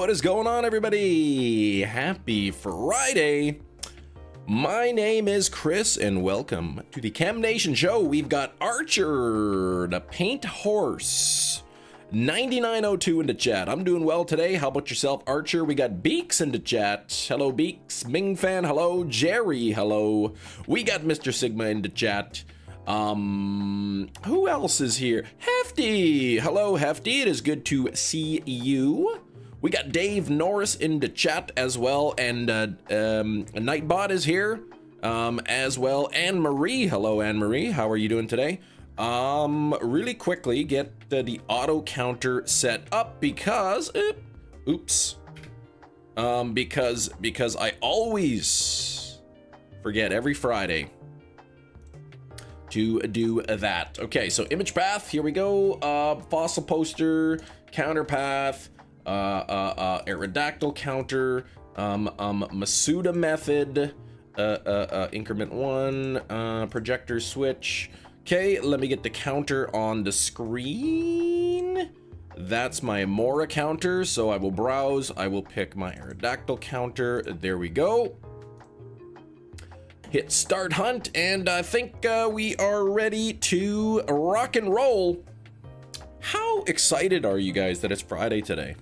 What is going on, everybody? Happy Friday. My name is Chris and welcome to the Chem Nation show. We've got Archer, the paint horse, 9902 in the chat. I'm doing well today. How about yourself, Archer? We got Beaks in the chat. Hello, Beaks. Ming Fan, hello. Jerry, hello. We got Mr. Sigma in the chat. Who else is here? Hefty. Hello, Hefty. It is good to see you. We got Dave Norris in the chat as well, and Nightbot is here as well. Anne Marie, hello Anne Marie, how are you doing today? Really quickly get the auto counter set up because because I always forget every Friday to do that. Okay, so image path, here we go. Fossil poster, counter path, Aerodactyl counter, Masuda method, increment 1, projector switch. Okay, let me get the counter on the screen. That's my Mora counter, so I will browse. I will pick my Aerodactyl counter. There we go. Hit start hunt, and I think we are ready to rock and roll. How excited are you guys that it's Friday today?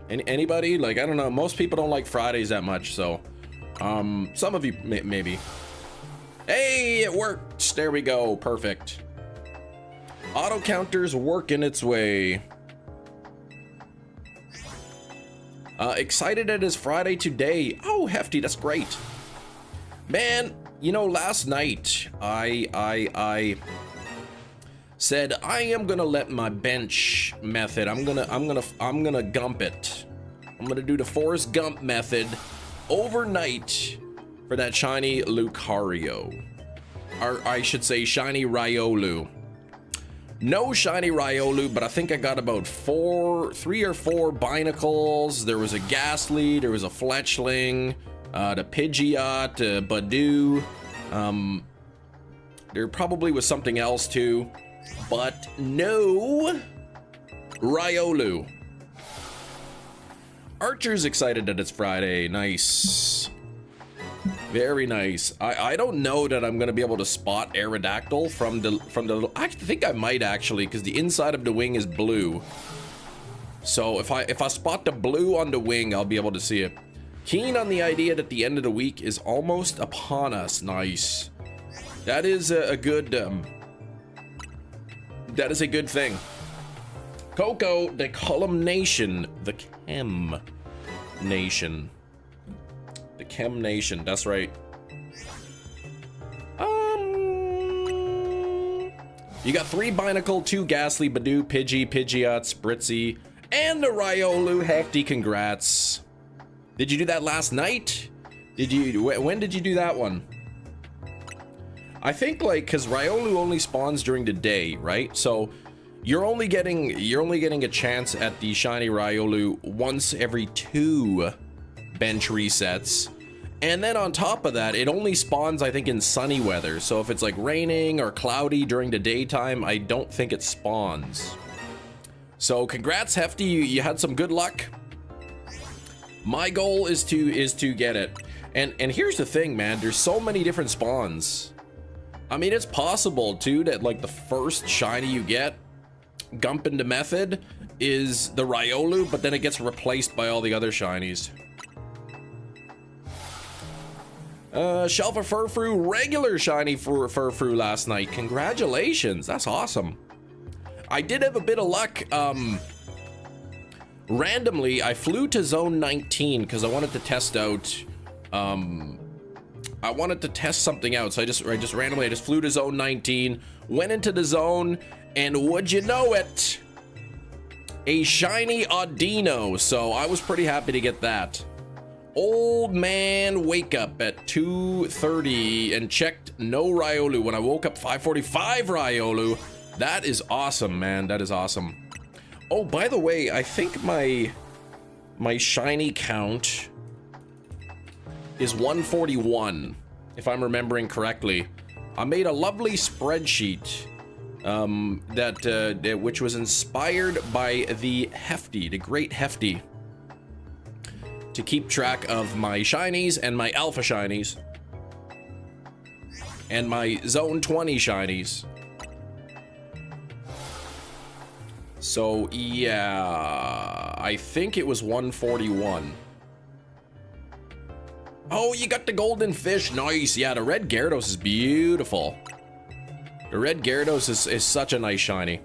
Anybody? Like, I don't know. Most people don't like Fridays that much, so some of you maybe. Hey, it worked. There we go. Perfect. Auto counter's working its way. Excited that it's Friday today. Oh, Hefty, that's great. Man, you know, last night I said I am gonna let my bench method. I'm gonna gump it. I'm gonna do the Forrest Gump method overnight for that shiny Lucario, or I should say shiny Riolu. No shiny Riolu, but I think I got about 3 or 4 Binacles. There was a Ghastly, there was a Fletchling, the Pidgeot, Badoo. There probably was something else too. But no Riolu. Archer's excited that it's Friday. Nice. Very nice. I don't know that I'm gonna be able to spot Aerodactyl from the I think I might actually, because the inside of the wing is blue. So if I spot the blue on the wing, I'll be able to see it. Keen on the idea that the end of the week is almost upon us. Nice. That is a good that is a good thing. Coco, the Column Nation, the Chem Nation. The Chem Nation, that's right. You got 3 Binacle, 2 Ghastly, Badoo, Pidgey, Pidgeot, Spritzy, and the Riolu. Hefty, congrats. Did you do that last night? When did you do that one? I think, like, because Riolu only spawns during the day, right? So you're only getting a chance at the shiny Riolu once every 2 bench resets, and then on top of that, it only spawns, I think, in sunny weather. So if it's like raining or cloudy during the daytime, I don't think it spawns. So congrats, Hefty, you had some good luck. My goal is to get it, and here's the thing, man. There's so many different spawns. I mean, it's possible too that like the first shiny you get, Gump into method, is the Riolu, but then it gets replaced by all the other shinies. Shalpha Furfru, regular shiny Furfru last night. Congratulations, that's awesome. I did have a bit of luck. Randomly, I flew to zone 19 because I wanted to test out. I wanted to test something out, so I just randomly flew to zone 19, went into the zone, and would you know it, a shiny Audino. So I was pretty happy to get that. Old man wake up at 2:30 and checked no Riolu. When I woke up, 5:45 Riolu. That is awesome, man. That is awesome. Oh, by the way, I think my shiny count is 141, if I'm remembering correctly. I made a lovely spreadsheet which was inspired by the Hefty, the great Hefty. to keep track of my shinies and my alpha shinies and my zone 20 shinies. So yeah, I think it was 141. Oh, you got the golden fish. Nice. Yeah, the red Gyarados is beautiful. The red Gyarados is such a nice shiny.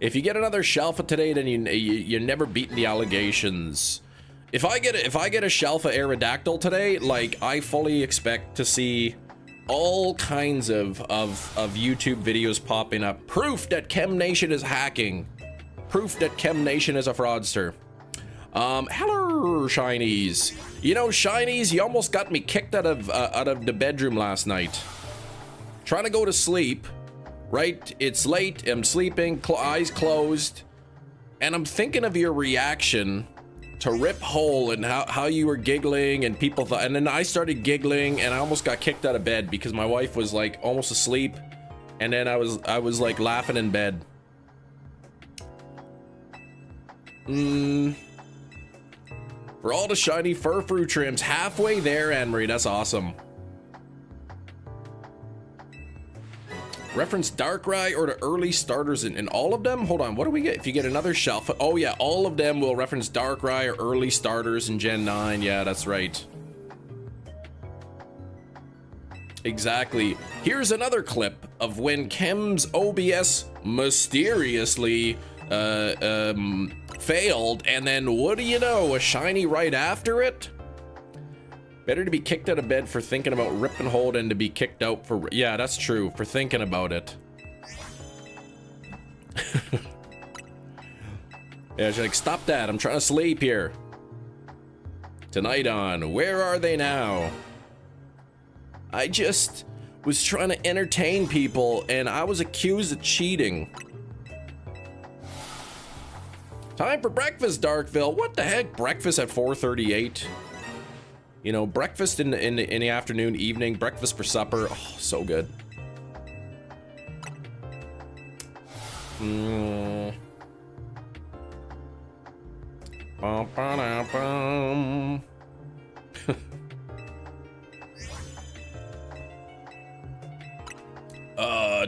If you get another shalpha today, then you're never beating the allegations. If I get a shalpha Aerodactyl today, like, I fully expect to see all kinds of YouTube videos popping up. Proof that Chem Nation is hacking. Proof that Chem Nation is a fraudster. Hello, shinies. You know, shinies, you almost got me kicked out of the bedroom last night. Trying to go to sleep, right? It's late, I'm sleeping, eyes closed, and I'm thinking of your reaction to Rip Hole and how you were giggling and people thought, and then I started giggling and I almost got kicked out of bed because my wife was like almost asleep, and then I was like laughing in bed. For all the shiny fur trims, halfway there, Anne-Marie, that's awesome. Reference Darkrai or the early starters in all of them? Hold on, what do we get if you get another shalpha? Oh yeah, all of them will reference Darkrai or early starters in Gen 9. Yeah, that's right. Exactly. Here's another clip of when Chem's OBS mysteriously failed, and then what do you know, a shiny right after it? Better to be kicked out of bed for thinking about Rip and Hold than to be kicked out for, yeah, that's true, for thinking about it. Yeah, she's like, stop that, I'm trying to sleep here. Tonight on Where Are They Now? I just was trying to entertain people and I was accused of cheating. Time for breakfast, Darkville. What the heck? Breakfast at 4:38. You know, breakfast in the afternoon, evening, breakfast for supper. Oh, so good. Bum, ba, bum.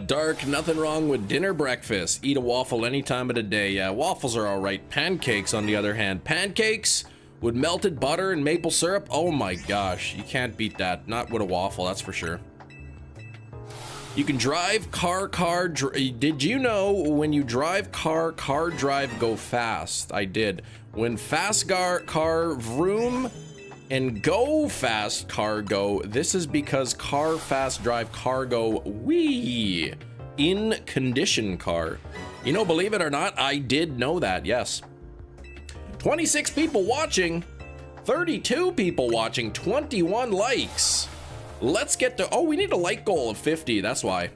Dark, nothing wrong with dinner breakfast. Eat a waffle any time of the day. Yeah, waffles are all right. Pancakes, on the other hand. Pancakes with melted butter and maple syrup. Oh my gosh, you can't beat that. Not with a waffle, that's for sure. You can drive car, did you know when you drive car drive, go fast? I did. When fast car vroom and go fast car go, this is because car fast drive cargo wee in condition car. You know, believe it or not, I did know that, yes. 26 people watching, 32 people watching, 21 likes. Let's get to, oh, we need a like goal of 50, that's why.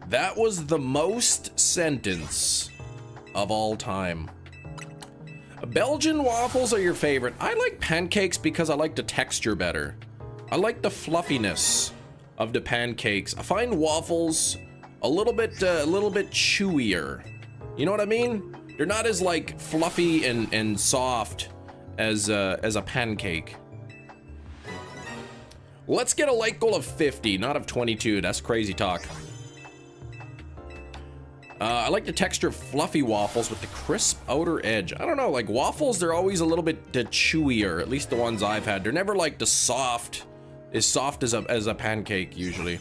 That was the most sentence of all time. Belgian waffles are your favorite. I like pancakes because I like the texture better. I like the fluffiness of the pancakes. I find waffles a little bit chewier. You know what I mean? They're not as like fluffy and soft as a pancake. Let's get a like goal of 50, not of 22. That's crazy talk. I like the texture of fluffy waffles with the crisp outer edge. I don't know, like waffles, they're always a little bit chewier, at least the ones I've had. They're never like the soft as a pancake usually.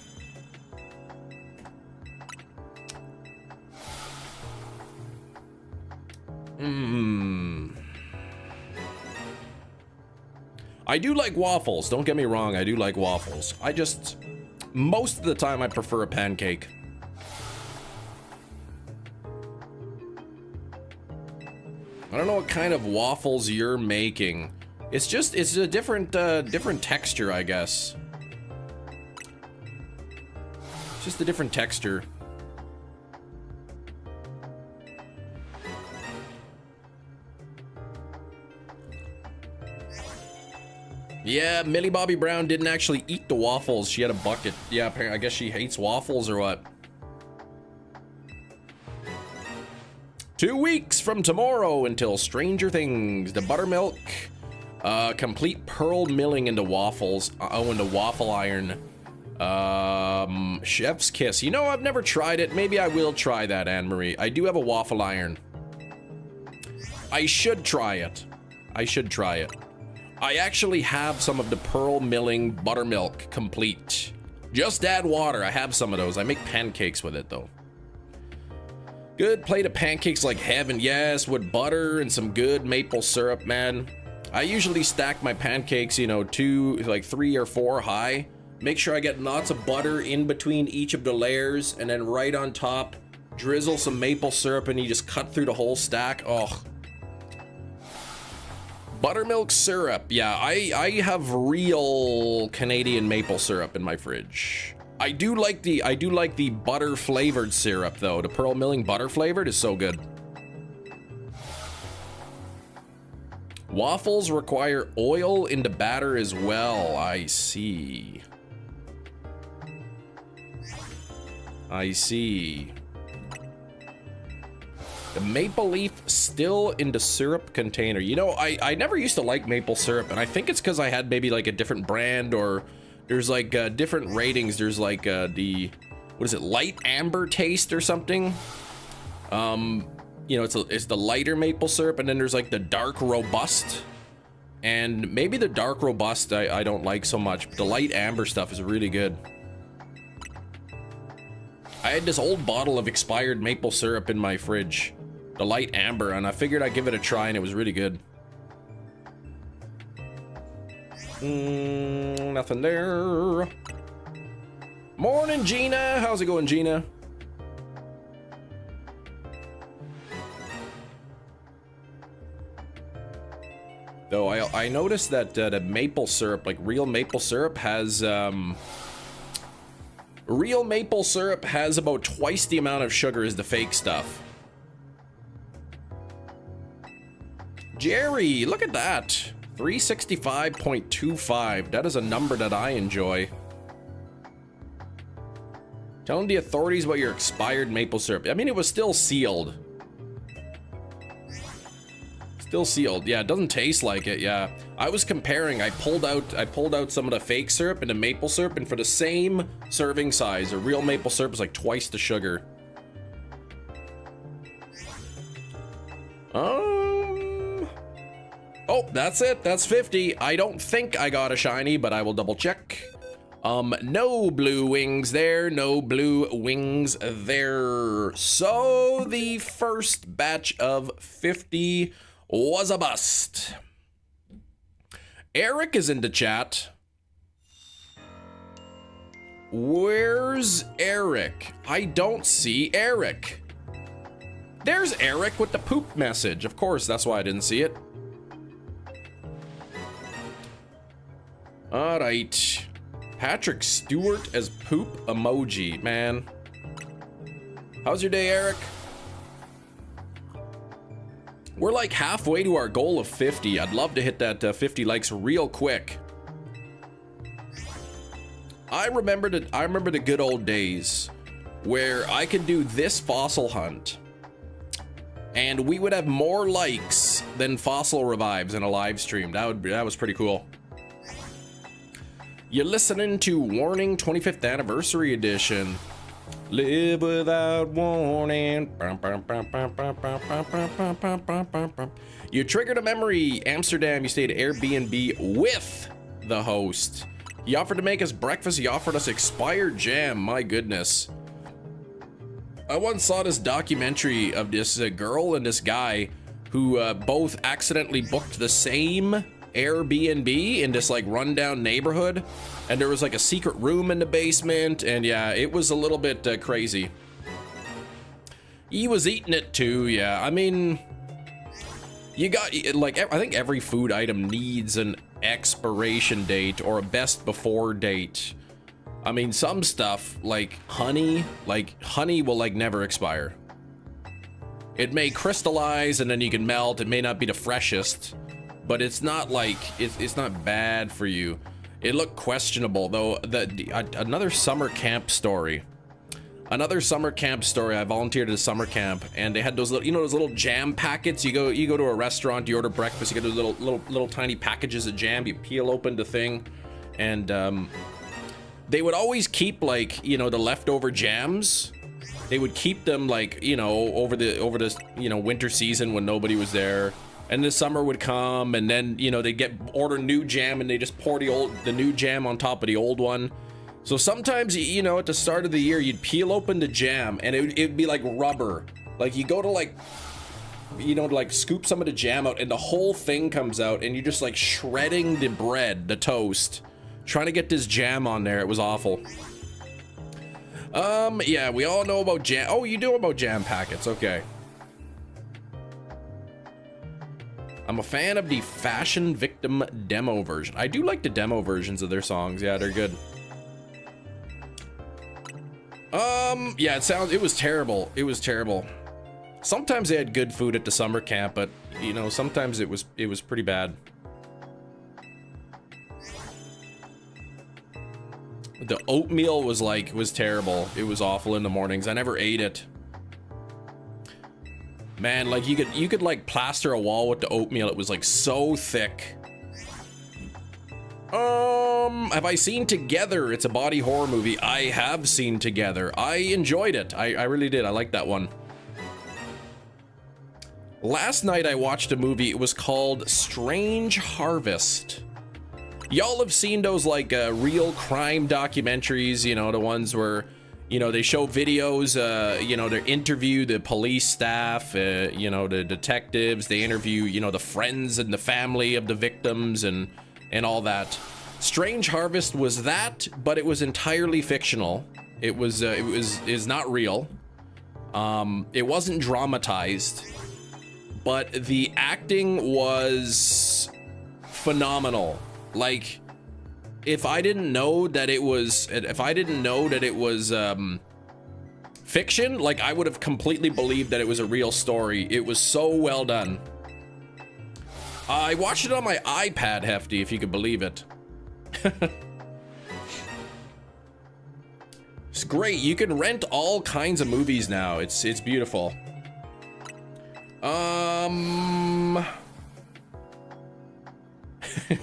I do like waffles, don't get me wrong, I do like waffles. I just, most of the time I prefer a pancake. I don't know what kind of waffles you're making. It's a different texture, I guess. It's just a different texture. Yeah, Millie Bobby Brown didn't actually eat the waffles. She had a bucket. Yeah, I guess she hates waffles or what? 2 weeks from tomorrow until Stranger Things. The buttermilk, complete pearl milling into waffles. Into waffle iron. Chef's kiss. You know, I've never tried it. Maybe I will try that, Anne-Marie. I do have a waffle iron. I should try it. I should try it. I actually have some of the pearl milling buttermilk complete. Just add water. I have some of those. I make pancakes with it though. Good plate of pancakes like heaven. Yes, with butter and some good maple syrup, man. I usually stack my pancakes, you know, 3 or 4 high. Make sure I get lots of butter in between each of the layers, and then right on top, drizzle some maple syrup, and you just cut through the whole stack. Oh. Buttermilk syrup. Yeah, I have real Canadian maple syrup in my fridge. I do like the butter flavored syrup though. The pearl milling butter flavored is so good. Waffles require oil in the batter as well. I see. I see. The maple leaf still in the syrup container. You know, I never used to like maple syrup, and I think it's because I had maybe like a different brand, or there's like different ratings. There's like the, what is it, light amber taste or something. You know, it's the lighter maple syrup, and then there's like the dark robust. And maybe the dark robust I don't like so much, but the light amber stuff is really good. I had this old bottle of expired maple syrup in my fridge, the light amber, and I figured I'd give it a try, and it was really good. Nothing there. Morning, Gina. How's it going, Gina? Though I noticed that the maple syrup, like real maple syrup, has real maple syrup has about twice the amount of sugar as the fake stuff. Jerry, look at that. 365.25. That is a number that I enjoy. Telling the authorities about your expired maple syrup. I mean, it was still sealed. Still sealed. Yeah, it doesn't taste like it. Yeah, I was comparing. I pulled out some of the fake syrup and the maple syrup, and for the same serving size, a real maple syrup is like twice the sugar. Oh, that's it. That's 50. I don't think I got a shiny, but I will double check. No blue wings there. No blue wings there. So the first batch of 50 was a bust. Eric is in the chat. Where's Eric? I don't see Eric. There's Eric with the poop message. Of course, that's why I didn't see it. All right. Patrick Stewart as poop emoji, man. How's your day, Eric? We're like halfway to our goal of 50. I'd love to hit that 50 likes real quick. I remember the good old days where I could do this fossil hunt and we would have more likes than fossil revives in a live stream. That was pretty cool. You're listening to Warning 25th Anniversary Edition. Live without warning. You triggered a memory. Amsterdam, you stayed at Airbnb with the host. He offered to make us breakfast. He offered us expired jam. My goodness. I once saw this documentary of this girl and this guy who both accidentally booked the same Airbnb in this like rundown neighborhood, and there was like a secret room in the basement, and yeah, it was a little bit crazy. He was eating it too. Yeah, I mean, you got like, I think every food item needs an expiration date or a best before date. I mean, some stuff like honey will like never expire. It may crystallize and then you can melt. It may not be the freshest, but it's not like it's not bad for you. It looked questionable though. Another summer camp story. Another summer camp story. I volunteered at a summer camp, and they had those little, those little jam packets. You go to a restaurant, you order breakfast, you get those little tiny packages of jam. You peel open the thing, and they would always keep like, the leftover jams. They would keep them like, over this, winter season when nobody was there. And the summer would come, and then, they'd order new jam, and they just pour the new jam on top of the old one. So sometimes, at the start of the year, you'd peel open the jam, and it'd be like rubber. Like, you go to like, scoop some of the jam out, and the whole thing comes out, and you're just like shredding the bread, the toast, trying to get this jam on there. It was awful. Yeah, we all know about jam. Oh, you know about jam packets. Okay. I'm a fan of the Fashion Victim demo version. I do like the demo versions of their songs. Yeah, they're good. Yeah, it was terrible. It was terrible. Sometimes they had good food at the summer camp, but, sometimes it was pretty bad. The oatmeal was terrible. It was awful in the mornings. I never ate it. Man, like you could like plaster a wall with the oatmeal. It was like so thick. Have I seen Together? It's a body horror movie. I have seen Together. I enjoyed it. I really did. I liked that one. Last night I watched a movie. It was called Strange Harvest. Y'all have seen those like real crime documentaries, the ones where, they show videos, they interview the police staff, the detectives, they interview, the friends and the family of the victims and all that. Strange Harvest was that, but it was entirely fictional. It is not real. It wasn't dramatized, but the acting was phenomenal. Like, if I didn't know that it was fiction, like I would have completely believed that it was a real story. It was so well done. I watched it on my iPad, Hefty, if you could believe it. It's great. You can rent all kinds of movies now. It's beautiful.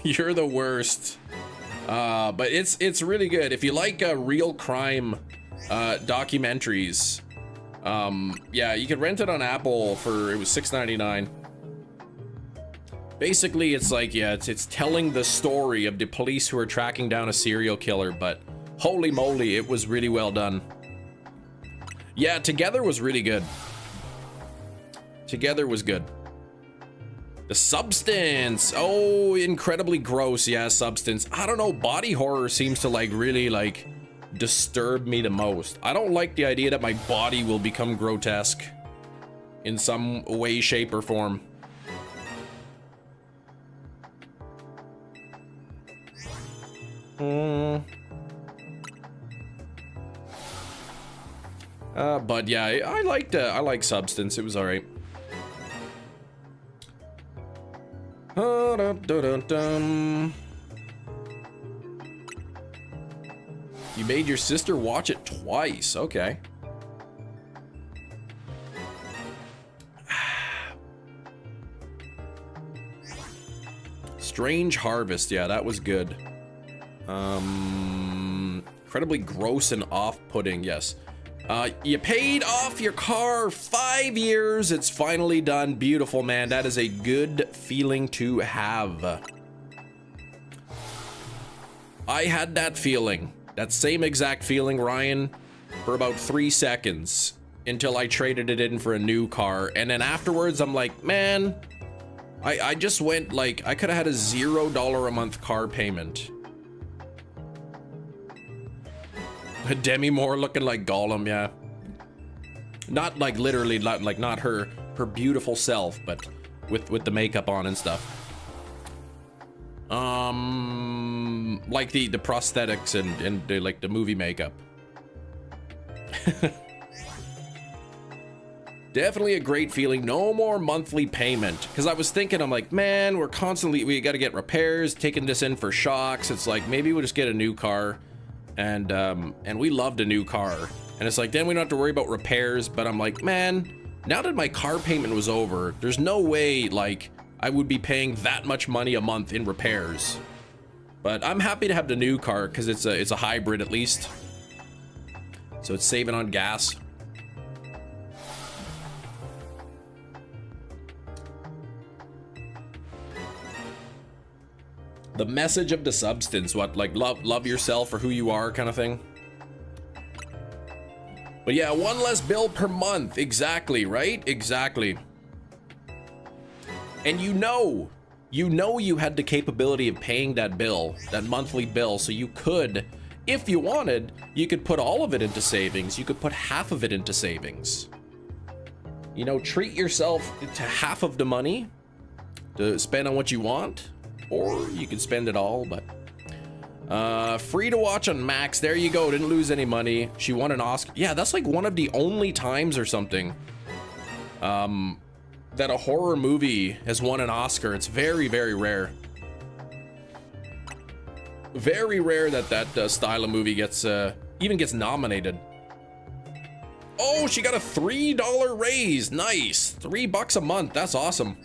You're the worst. But it's really good. If you like real crime documentaries, yeah, you can rent it on Apple it was $6.99. Basically, it's like, yeah, it's telling the story of the police who are tracking down a serial killer, but holy moly, it was really well done. Yeah, Together was really good. Together was good. The Substance. Oh, incredibly gross. Yeah, Substance. I don't know. Body horror seems to like really like disturb me the most. I don't like the idea that my body will become grotesque in some way, shape, or form. But yeah, I like Substance. It was all right. You made your sister watch it twice. Okay. Strange Harvest. Yeah, that was good. Incredibly gross and off-putting. Yes. You paid off your car 5 years. It's finally done. Beautiful, man. That is a good feeling to have. I had that feeling. That same exact feeling, Ryan, for about 3 seconds until I traded it in for a new car. And then afterwards, I'm like, man, I just went like, I could have had a $0 a month car payment. Demi Moore looking like Gollum, yeah. Not like literally, not her beautiful self, but with the makeup on and stuff. Like the prosthetics and the, like the movie makeup. Definitely a great feeling. No more monthly payment. Because I was thinking, I'm like, man, we got to get repairs, taking this in for shocks. It's like, maybe we'll just get a new car. And we loved a new car. And it's like, then we don't have to worry about repairs. But I'm like, man, now that my car payment was over, there's no way like I would be paying that much money a month in repairs. But I'm happy to have the new car because it's a hybrid at least. So it's saving on gas. The message of the substance, what, like love yourself for who you are kind of thing. But yeah, one less bill per month. Exactly, right? Exactly. And you know you had the capability of paying that bill, that monthly bill, so you could, if you wanted, you could put all of it into savings. You could put half of it into savings. You know, treat yourself to half of the money to spend on what you want, or you can spend it all, but free to watch on Max. There you go. Didn't lose any money. She won an Oscar. Yeah, that's like one of the only times or something that a horror movie has won an Oscar. It's very, very rare. Very rare that that style of movie gets even gets nominated. Oh, she got a $3 raise. Nice. $3 a month. That's awesome.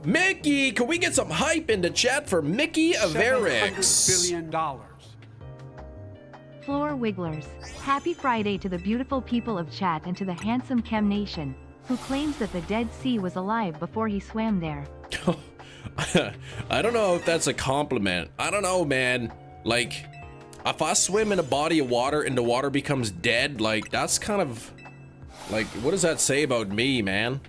Mickey, can we get some hype into chat for Mickey Averix? $700 billion. Floor Wigglers, happy Friday to the beautiful people of chat and to the handsome Chem Nation, who claims that the Dead Sea was alive before he swam there. I don't know if that's a compliment. I don't know, man. Like, if I swim in a body of water and the water becomes dead, like, that's kind of, like, what does that say about me, man?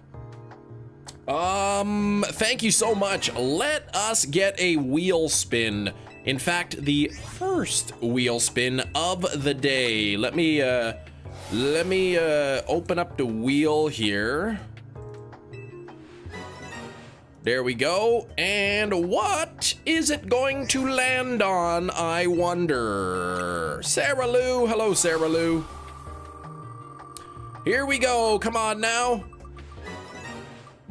Thank you so much. Let us get a wheel spin. In fact, the first wheel spin of the day. Let me open up the wheel here. There we go. And what is it going to land on, I wonder? Sarah Lou. Hello, Sarah Lou. Here we go. Come on now.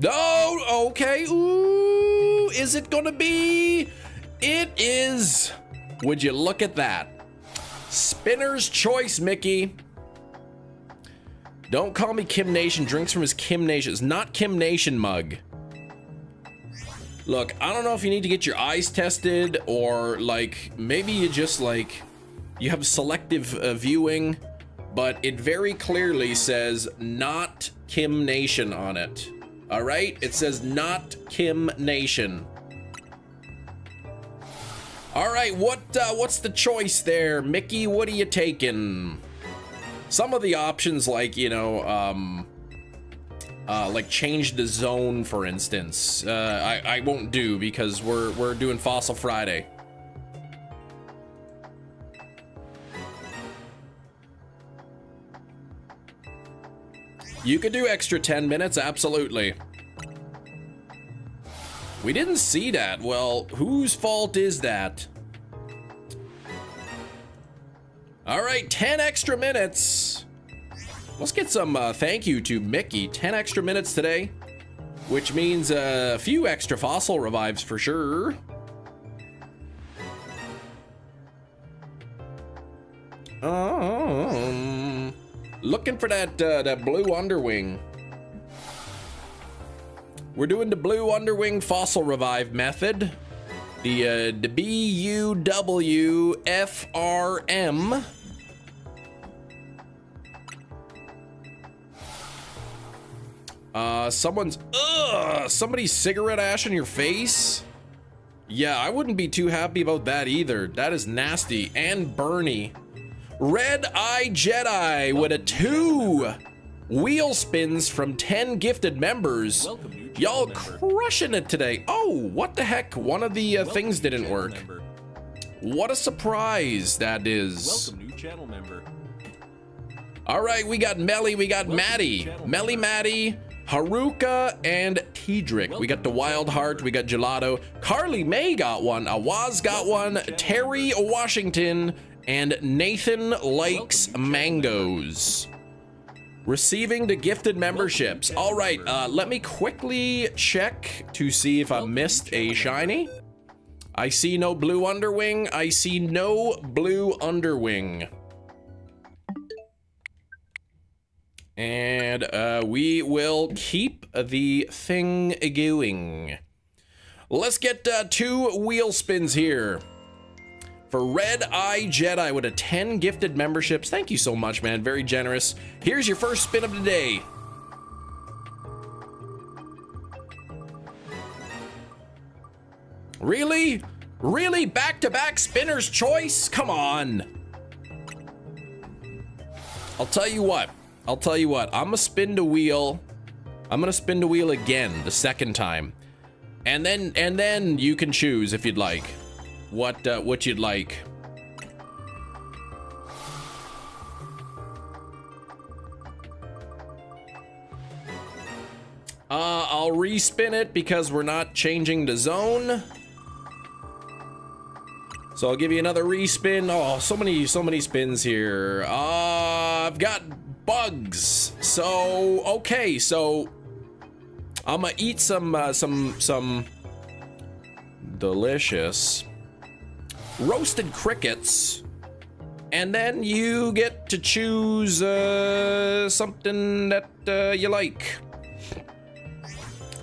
No, okay. Ooh, is it gonna be? It is. Would you look at that? Spinner's choice, Mickey. Don't call me Kim Nation. Drinks from his Kim Nation. It's not Kim Nation mug. Look, I don't know if you need to get your eyes tested or like maybe you just like you have selective viewing, but it very clearly says not Kim Nation on it. All right, it says not Kim Nation. All right, what's the choice there, Mickey? What are you taking? Some of the options, like, you know, like change the zone, for instance. I won't do because we're doing Fossil Friday. You could do extra 10 minutes, absolutely. We didn't see that. Well, whose fault is that? All right, 10 extra minutes. Let's get some thank you to Mickey. 10 extra minutes today, which means a few extra fossil revives for sure. Looking for that that blue underwing. We're doing the blue underwing fossil revive method. The BUWFRM. Somebody's cigarette ash in your face? Yeah, I wouldn't be too happy about that either. That is nasty and burny. Red Eye Jedi with a 2 wheel spins from 10 gifted members. Y'all crushing it today. Oh, what the heck? One of the things didn't work. What a surprise that is. Welcome, new channel member. All right, we got Melly, we got Maddie. Melly Maddie, Haruka and Tedrick. We got the Wild Heart. We got Gelato. Carly May got one. Awaz got one. Terry Washington. And Nathan likes mangoes. Receiving the gifted memberships. All right, let me quickly check to see if I missed a shiny. I see no blue underwing. I see no blue underwing. And we will keep the thing going. Let's get 2 wheel spins here. For Red Eye Jedi with a 10 gifted memberships. Thank you so much, man. Very generous. Here's your first spin of the day. Really? Really? Back-to-back spinner's choice? Come on. I'll tell you what. I'm gonna spin the wheel. I'm gonna spin the wheel again the second time. And then you can choose if you'd like. What you'd like. I'll respin it because we're not changing the zone. So I'll give you another respin. Oh, so many spins here. I've got bugs. So okay, so I'm gonna eat some delicious roasted crickets, and then you get to choose something that you like.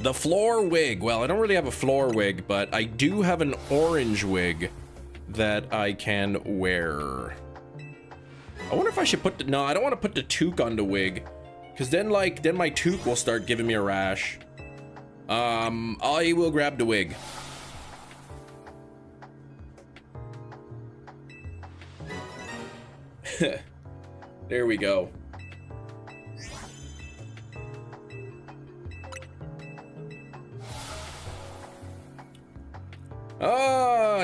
The floor wig. Well, I don't really have a floor wig, but I do have an orange wig that I can wear. I wonder if I should put the, no, I don't want to put the toque on the wig, because then my toque will start giving me a rash. I will grab the wig. There we go.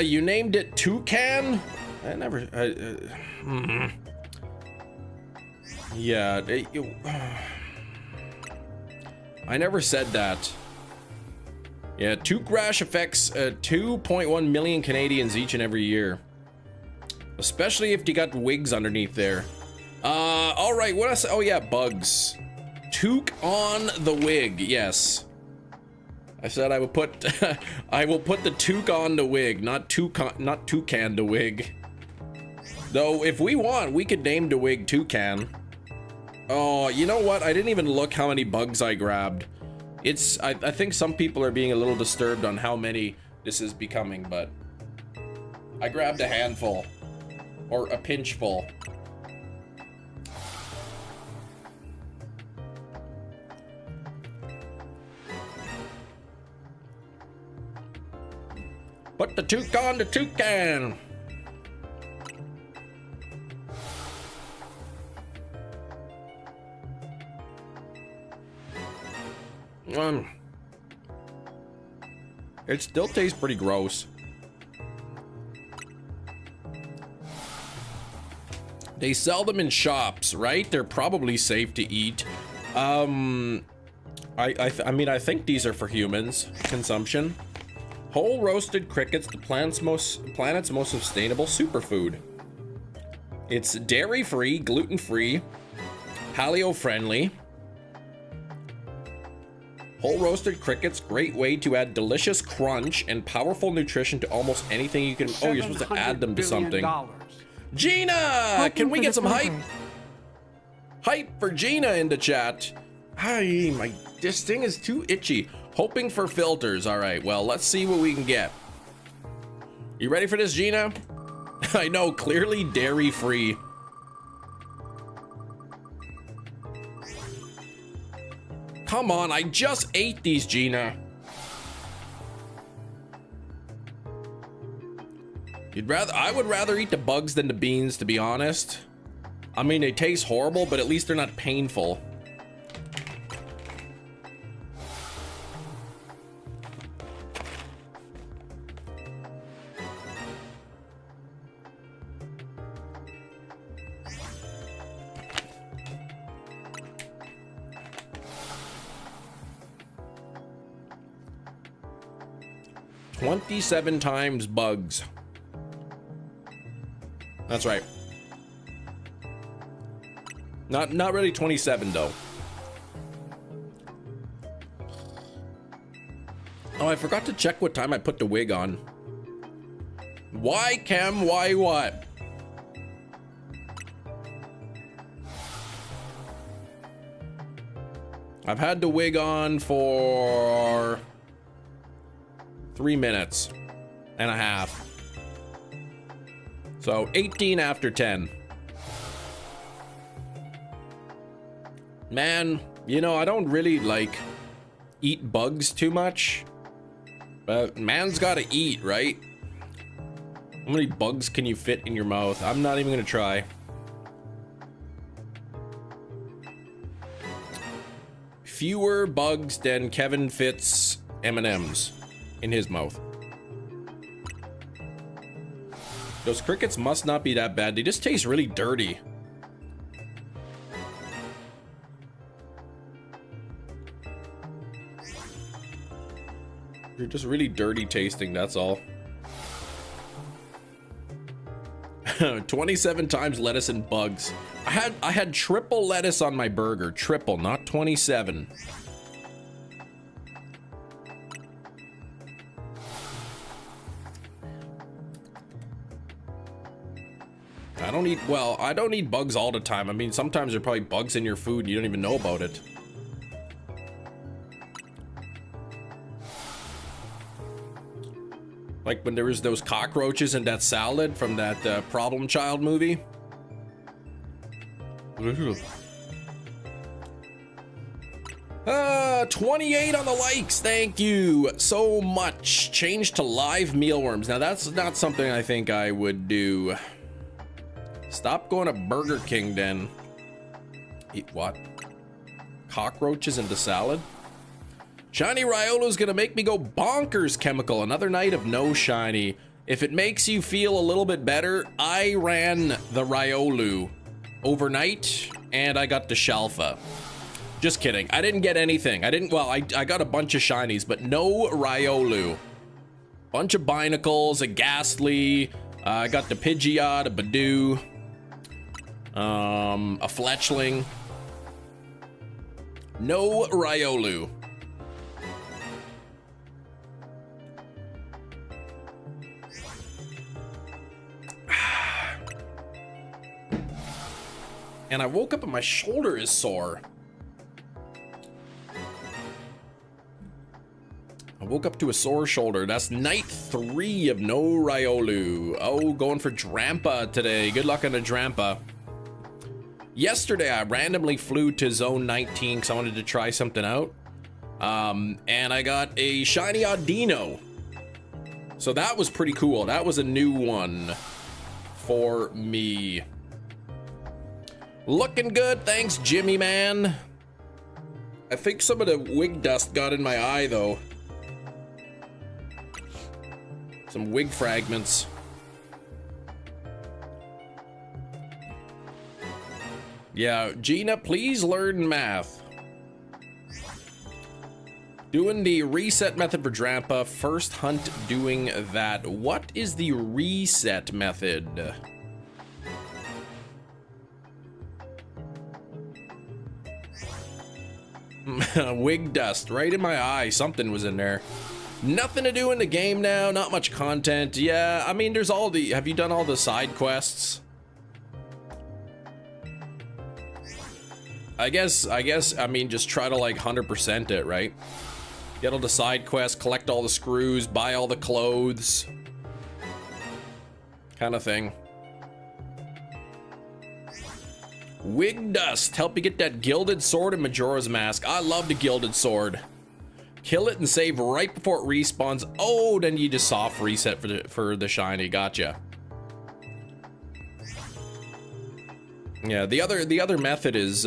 You named it Toucan? I never... Yeah, I never said that. Yeah, toque rash affects 2.1 million Canadians each and every year. Especially if you got wigs underneath there. All right, what else? Oh yeah, bugs. Toque on the wig, yes. I said I would put, I will put the toque on the wig, not toucan the wig. Though, if we want, we could name the wig Toucan. Oh, you know what? I didn't even look how many bugs I grabbed. I think some people are being a little disturbed on how many this is becoming, but I grabbed a handful. Or a pinch full. Put the toque on the toucan. It still tastes pretty gross. They sell them in shops, right? They're probably safe to eat. I mean, I think these are for humans consumption. Whole roasted crickets, the planet's most sustainable superfood. It's dairy-free, gluten-free, paleo-friendly. Whole roasted crickets, great way to add delicious crunch and powerful nutrition to almost anything you can. Oh, you're supposed to add them to something. Gina, can we get some hype? Hype for Gina in the chat. Hi, this thing is too itchy. Hoping for filters. All right, well, let's see what we can get. You ready for this, Gina? I know, clearly dairy-free. Come on, I just ate these, Gina. I would rather eat the bugs than the beans, to be honest. I mean, they taste horrible, but at least they're not painful. 27 times bugs. That's right. Not really 27 though. Oh, I forgot to check what time I put the wig on. Why, Cam? Why what? I've had the wig on for 3 minutes and a half. So 18 after 10. Man, you know, I don't really like eat bugs too much, but man's gotta eat, right? How many bugs can you fit in your mouth? I'm not even gonna try. Fewer bugs than Kevin fits M&Ms in his mouth. Those crickets must not be that bad. They just taste really dirty. They're just really dirty tasting, that's all. 27 times lettuce and bugs. I had triple lettuce on my burger. Triple, not 27. I don't eat bugs all the time. I mean, sometimes there are probably bugs in your food and you don't even know about it. Like when there was those cockroaches in that salad from that Problem Child movie. 28 on the likes. Thank you so much. Change to live mealworms. Now that's not something I think I would do. Stop going to Burger King then. Eat what? Cockroaches into salad? Shiny Riolu's gonna make me go bonkers, Chemical. Another night of no shiny. If it makes you feel a little bit better, I ran the Riolu overnight and I got the shalpha. Just kidding. I didn't get anything. I got a bunch of shinies, but no Riolu. Bunch of Binacles, a Ghastly. I got the Pidgeot, a Badoo. A Fletchling. No Riolu. And I woke up and my shoulder is sore. I woke up to a sore shoulder. That's night 3 of no Riolu. Oh, going for Drampa today. Good luck on the Drampa. Yesterday, I randomly flew to Zone 19 because I wanted to try something out. And I got a shiny Audino. So that was pretty cool. That was a new one for me. Looking good, thanks, Jimmy man. I think some of the wig dust got in my eye, though. Some wig fragments. Yeah, Gina, please learn math. Doing the reset method for Drampa. First hunt doing that. What is the reset method? Wig dust right in my eye. Something was in there. Nothing to do in the game now. Not much content. Yeah, I mean, there's all the... Have you done all the side quests? I guess, I mean, just try to like 100% it, right? Get all the side quests, collect all the screws, buy all the clothes. Kind of thing. Wig dust, help you get that gilded sword and Majora's Mask. I love the gilded sword. Kill it and save right before it respawns. Oh, then you just soft reset for the shiny. Gotcha. Yeah, the other method is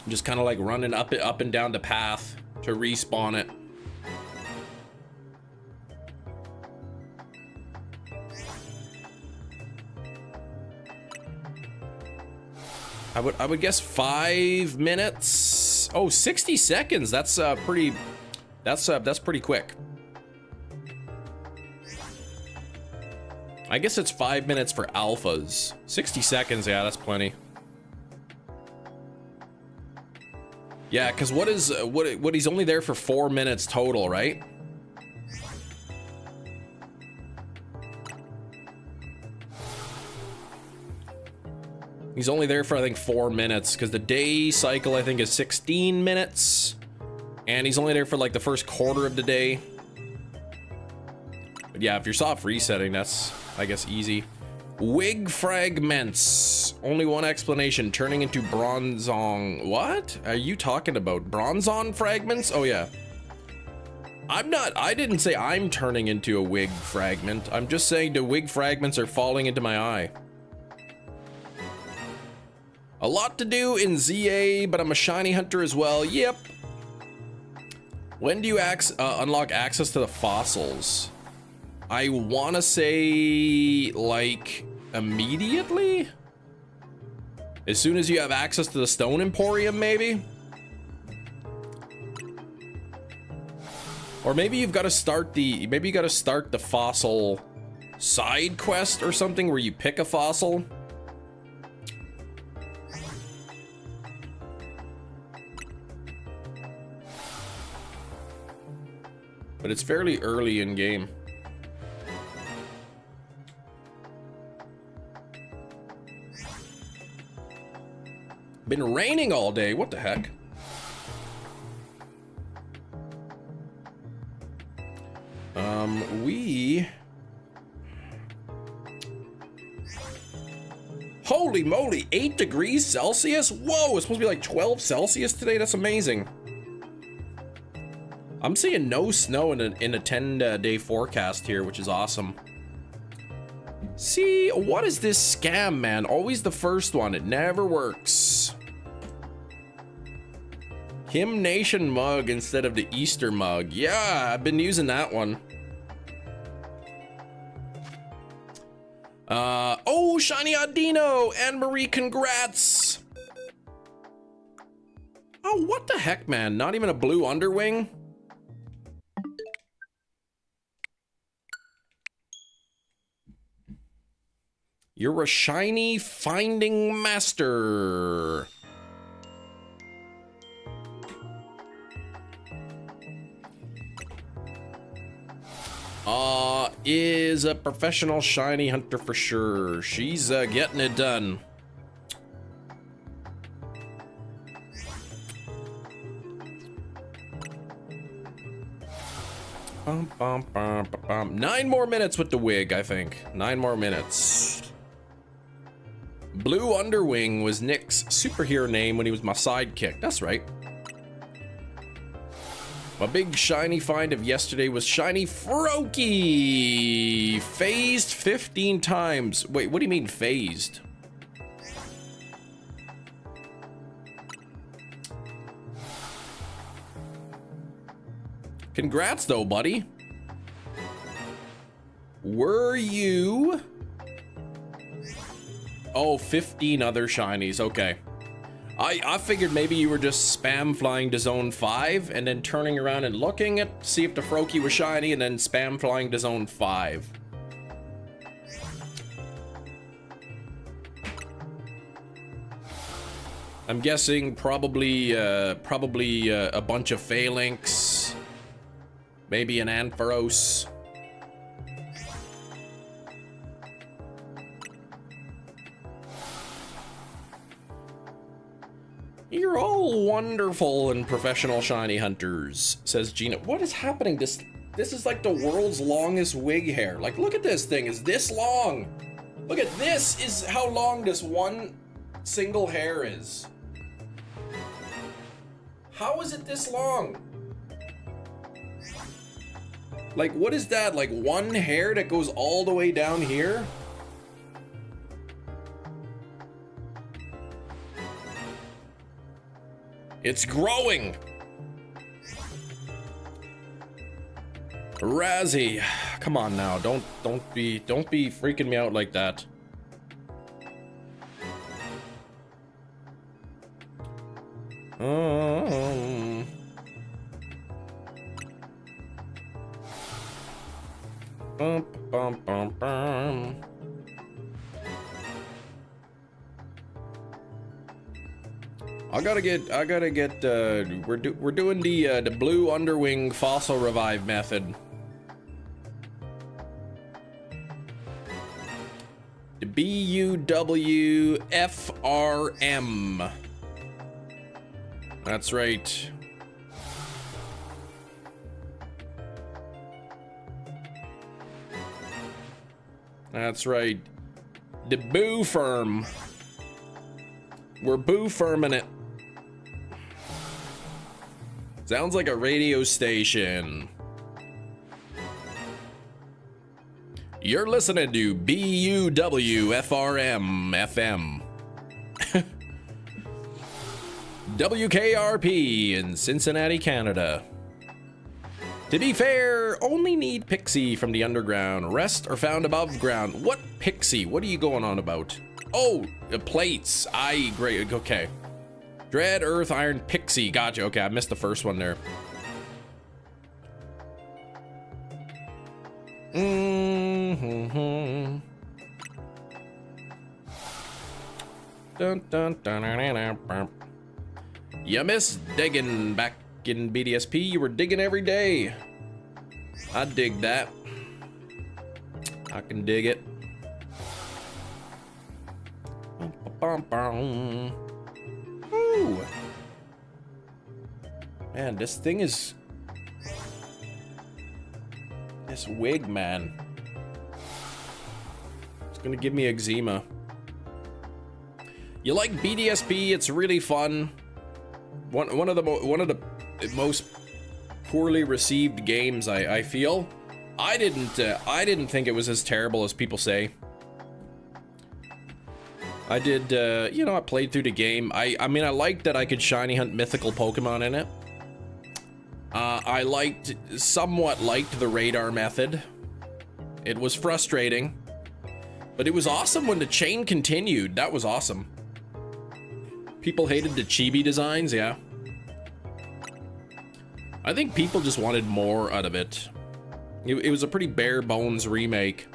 just kind of like running up and down the path to respawn it. I would guess 5 minutes. Oh, 60 seconds. That's pretty quick. I guess it's 5 minutes for alphas. 60 seconds, yeah, that's plenty. Yeah, because what he's only there for 4 minutes total, right? He's only there for, I think, 4 minutes, because the day cycle, I think, is 16 minutes. And he's only there for, like, the first quarter of the day. But yeah, if you're soft resetting, that's, I guess, easy. Wig fragments. Only one explanation, turning into bronzong. What are you talking about? Bronzong fragments? Oh, yeah. I didn't say I'm turning into a wig fragment. I'm just saying the wig fragments are falling into my eye. A lot to do in ZA, but I'm a shiny hunter as well. Yep. When do you unlock access to the fossils? I want to say, like, immediately? As soon as you have access to the Stone Emporium, maybe? Or maybe you've got to start the fossil side quest or something where you pick a fossil. But it's fairly early in game. Been raining all day. What the heck? Holy moly, 8 degrees Celsius? Whoa, it's supposed to be like 12 Celsius today? That's amazing. I'm seeing no snow in a 10-day forecast here, which is awesome. See, what is this scam, man? Always the first one. It never works. Him Nation mug instead of the Easter mug. Yeah, I've been using that one. Oh, Shiny Audino! Anne-Marie, congrats! Oh, what the heck, man? Not even a blue underwing? You're a shiny finding master. Is a professional shiny hunter for sure. She's getting it done. Bum, bum, bum, bum, bum. 9 more minutes with the wig, I think. 9 more minutes. Blue Underwing was Nick's superhero name when he was my sidekick. That's right. My big shiny find of yesterday was shiny Froakie. Phased 15 times. Wait, what do you mean phased? Congrats though, buddy. Were you... Oh, 15 other shinies. Okay. I figured maybe you were just spam flying to zone 5 and then turning around and looking at see if the Froakie was shiny and then spam flying to zone 5. I'm guessing probably a bunch of Phalanx, maybe an Ampharos. You're all wonderful and professional shiny hunters, says Gina. What is happening? This is like the world's longest wig hair. Like, look at this thing. It's this long. Look at this is how long this one single hair is. How is it this long? Like, what is that? Like one hair that goes all the way down here? It's growing. Razzie, come on now. Don't be freaking me out like that. Bum, bum, bum, bum. I gotta get, we're doing the blue underwing fossil revive method. The BUWFRM. That's right. That's right. The boo firm. We're boo firming it. Sounds like a radio station. You're listening to BUWFRM FM. WKRP in Cincinnati, Canada. To be fair, only need pixie from the underground. Rest are found above ground. What pixie? What are you going on about? Oh, plates. Great. Okay. Dread, earth, iron, pixie. Gotcha. Okay, I missed the first one there. Mm-hmm. Dun, dun, dun, dun, dun, dun. You miss digging back in BDSP. You were digging every day. I dig that. I can dig it. Ooh. Man, this thing is... This wig, man. It's gonna give me eczema. You like BDSP? It's really fun. One of the most poorly received games, I feel. I didn't think it was as terrible as people say. I did, you know, I played through the game. I mean, I liked that I could shiny hunt mythical Pokemon in it. I somewhat liked the radar method. It was frustrating, but it was awesome when the chain continued. That was awesome. People hated the chibi designs, yeah. I think people just wanted more out of it. It was a pretty bare bones remake.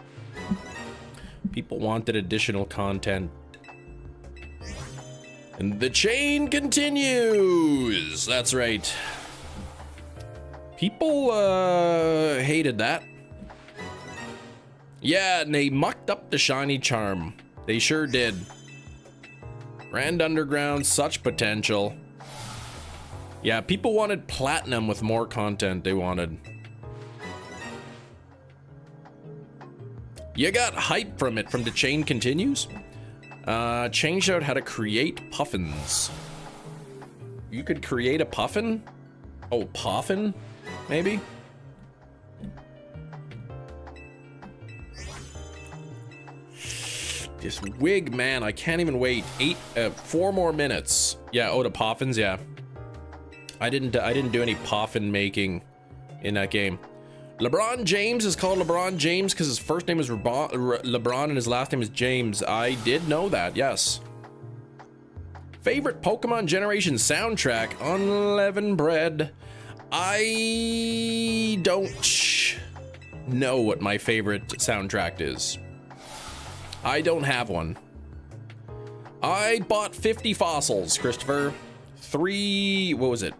People wanted additional content. And the chain continues. That's right. People hated that. Yeah, and they mucked up the shiny charm. They sure did. Grand Underground, such potential. Yeah, people wanted platinum with more content they wanted. You got hype from it, from the chain continues. Changed out how to create puffins. You could create a puffin? Oh, puffin? Maybe? This wig, man, I can't even wait. 4 more minutes. Yeah, oh, the puffins, yeah. I didn't do any puffin making in that game. LeBron James is called LeBron James because his first name is LeBron and his last name is James. I did know that, yes. Favorite Pokemon Generation soundtrack? Unleavened Bread. I don't know what my favorite soundtrack is. I don't have one. I bought 50 fossils, Christopher. What was it?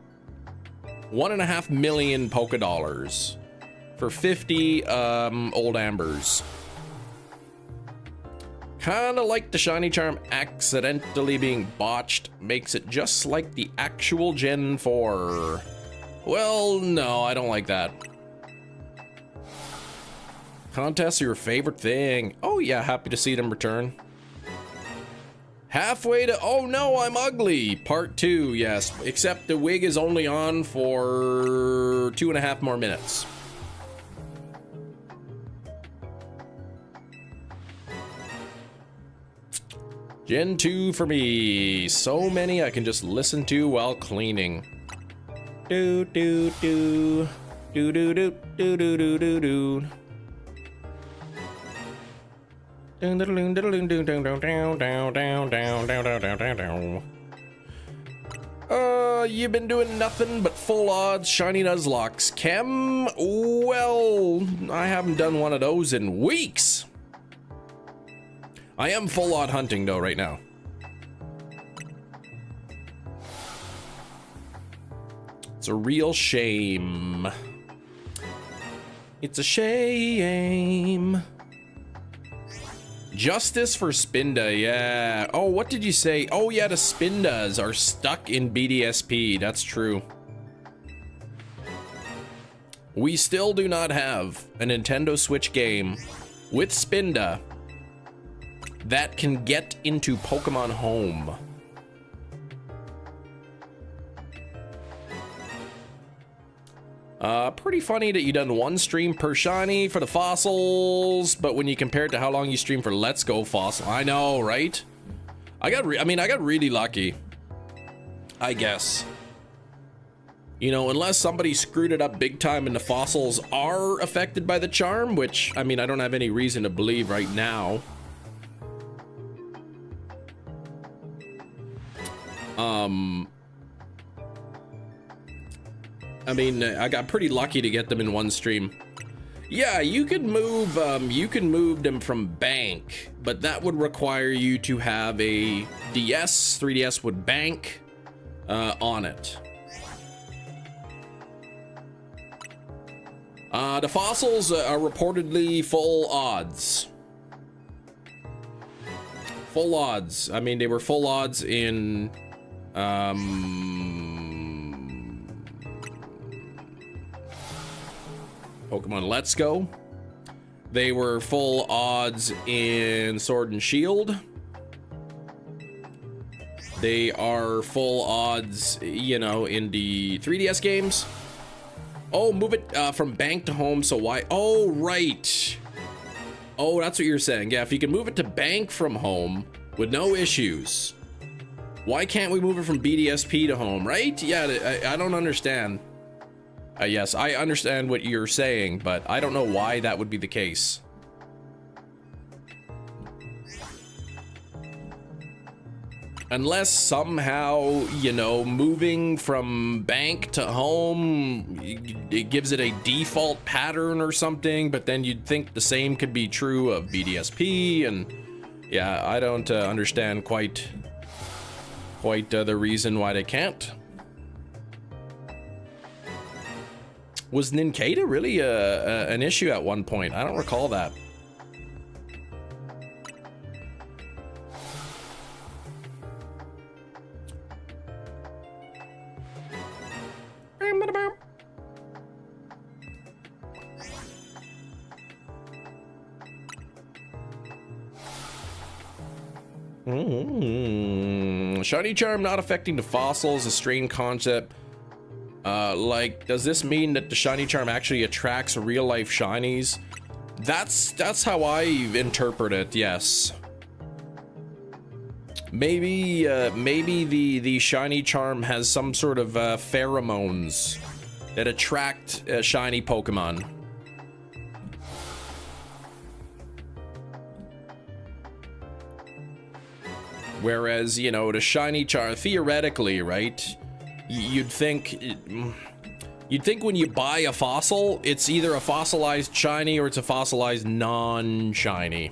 1.5 million Poké Dollars for 50 old ambers. Kinda like the shiny charm accidentally being botched makes it just like the actual Gen 4. Well, no, I don't like that. Contests are your favorite thing. Oh yeah, happy to see them return. Halfway to, oh no, I'm ugly. Part 2, yes. Except the wig is only on for 2.5 more minutes. Gen 2 for me. So many I can just listen to while cleaning. Do do do. Do do do do do do do do. You've been doing nothing but full odds shiny Nuzlocks. Chem, well, I haven't done one of those in weeks. I am full odd hunting though right now. It's a real shame. It's a shame. Justice for Spinda, yeah. Oh, what did you say? Oh yeah, the Spindas are stuck in BDSP, that's true. We still do not have a Nintendo Switch game with Spinda that can get into Pokemon Home. Pretty funny that you done one stream per shiny for the fossils, but when you compare it to how long you stream for Let's Go Fossil, I know, right? I got really lucky, I guess. You know, unless somebody screwed it up big time and the fossils are affected by the charm, which, I mean, I don't have any reason to believe right now. I mean, I got pretty lucky to get them in one stream. Yeah, you could move them from bank, but that would require you to have a DS, 3DS with bank on it. The fossils are reportedly full odds. Full odds. I mean, they were full odds in Pokemon Let's Go. They were full odds in Sword and Shield. They are full odds, you know, in the 3DS games. Oh, move it from bank to home, so why? Oh, right. Oh, that's what you're saying. Yeah, if you can move it to bank from home with no issues, why can't we move it from BDSP to home, right? Yeah, I don't understand. Yes, I understand what you're saying, but I don't know why that would be the case. Unless somehow, you know, moving from bank to home, it gives it a default pattern or something, but then you'd think the same could be true of BDSP, and yeah, I don't understand quite the reason why they can't. Was Ninkata really an issue at one point? I don't recall that. Shiny charm not affecting the fossils, a strange concept. Like, does this mean that the shiny charm actually attracts real life shinies? That's how I interpret it, yes. Maybe the shiny charm has some sort of pheromones that attract shiny Pokemon. Whereas, you know, the shiny charm, theoretically, right? You'd think when you buy a fossil, it's either a fossilized shiny or it's a fossilized non-shiny.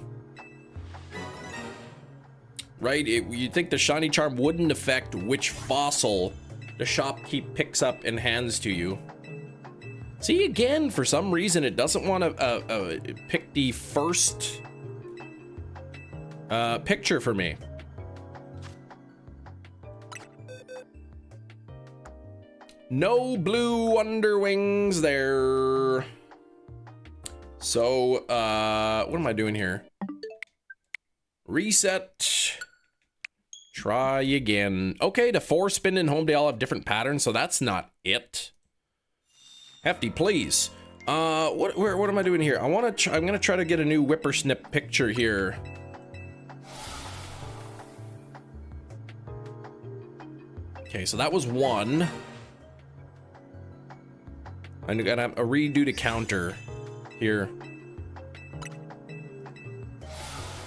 Right? You'd think the shiny charm wouldn't affect which fossil the shopkeep picks up and hands to you. See, again, for some reason, it doesn't want to pick the first picture for me. No blue underwings there. So, what am I doing here? Reset. Try again. Okay, the 4 spin in home, they all have different patterns, so that's not it. Hefty, please. What am I doing here? I'm gonna try to get a new whippersnip picture here. Okay, so that was 1. I'm gonna have a redo the counter here.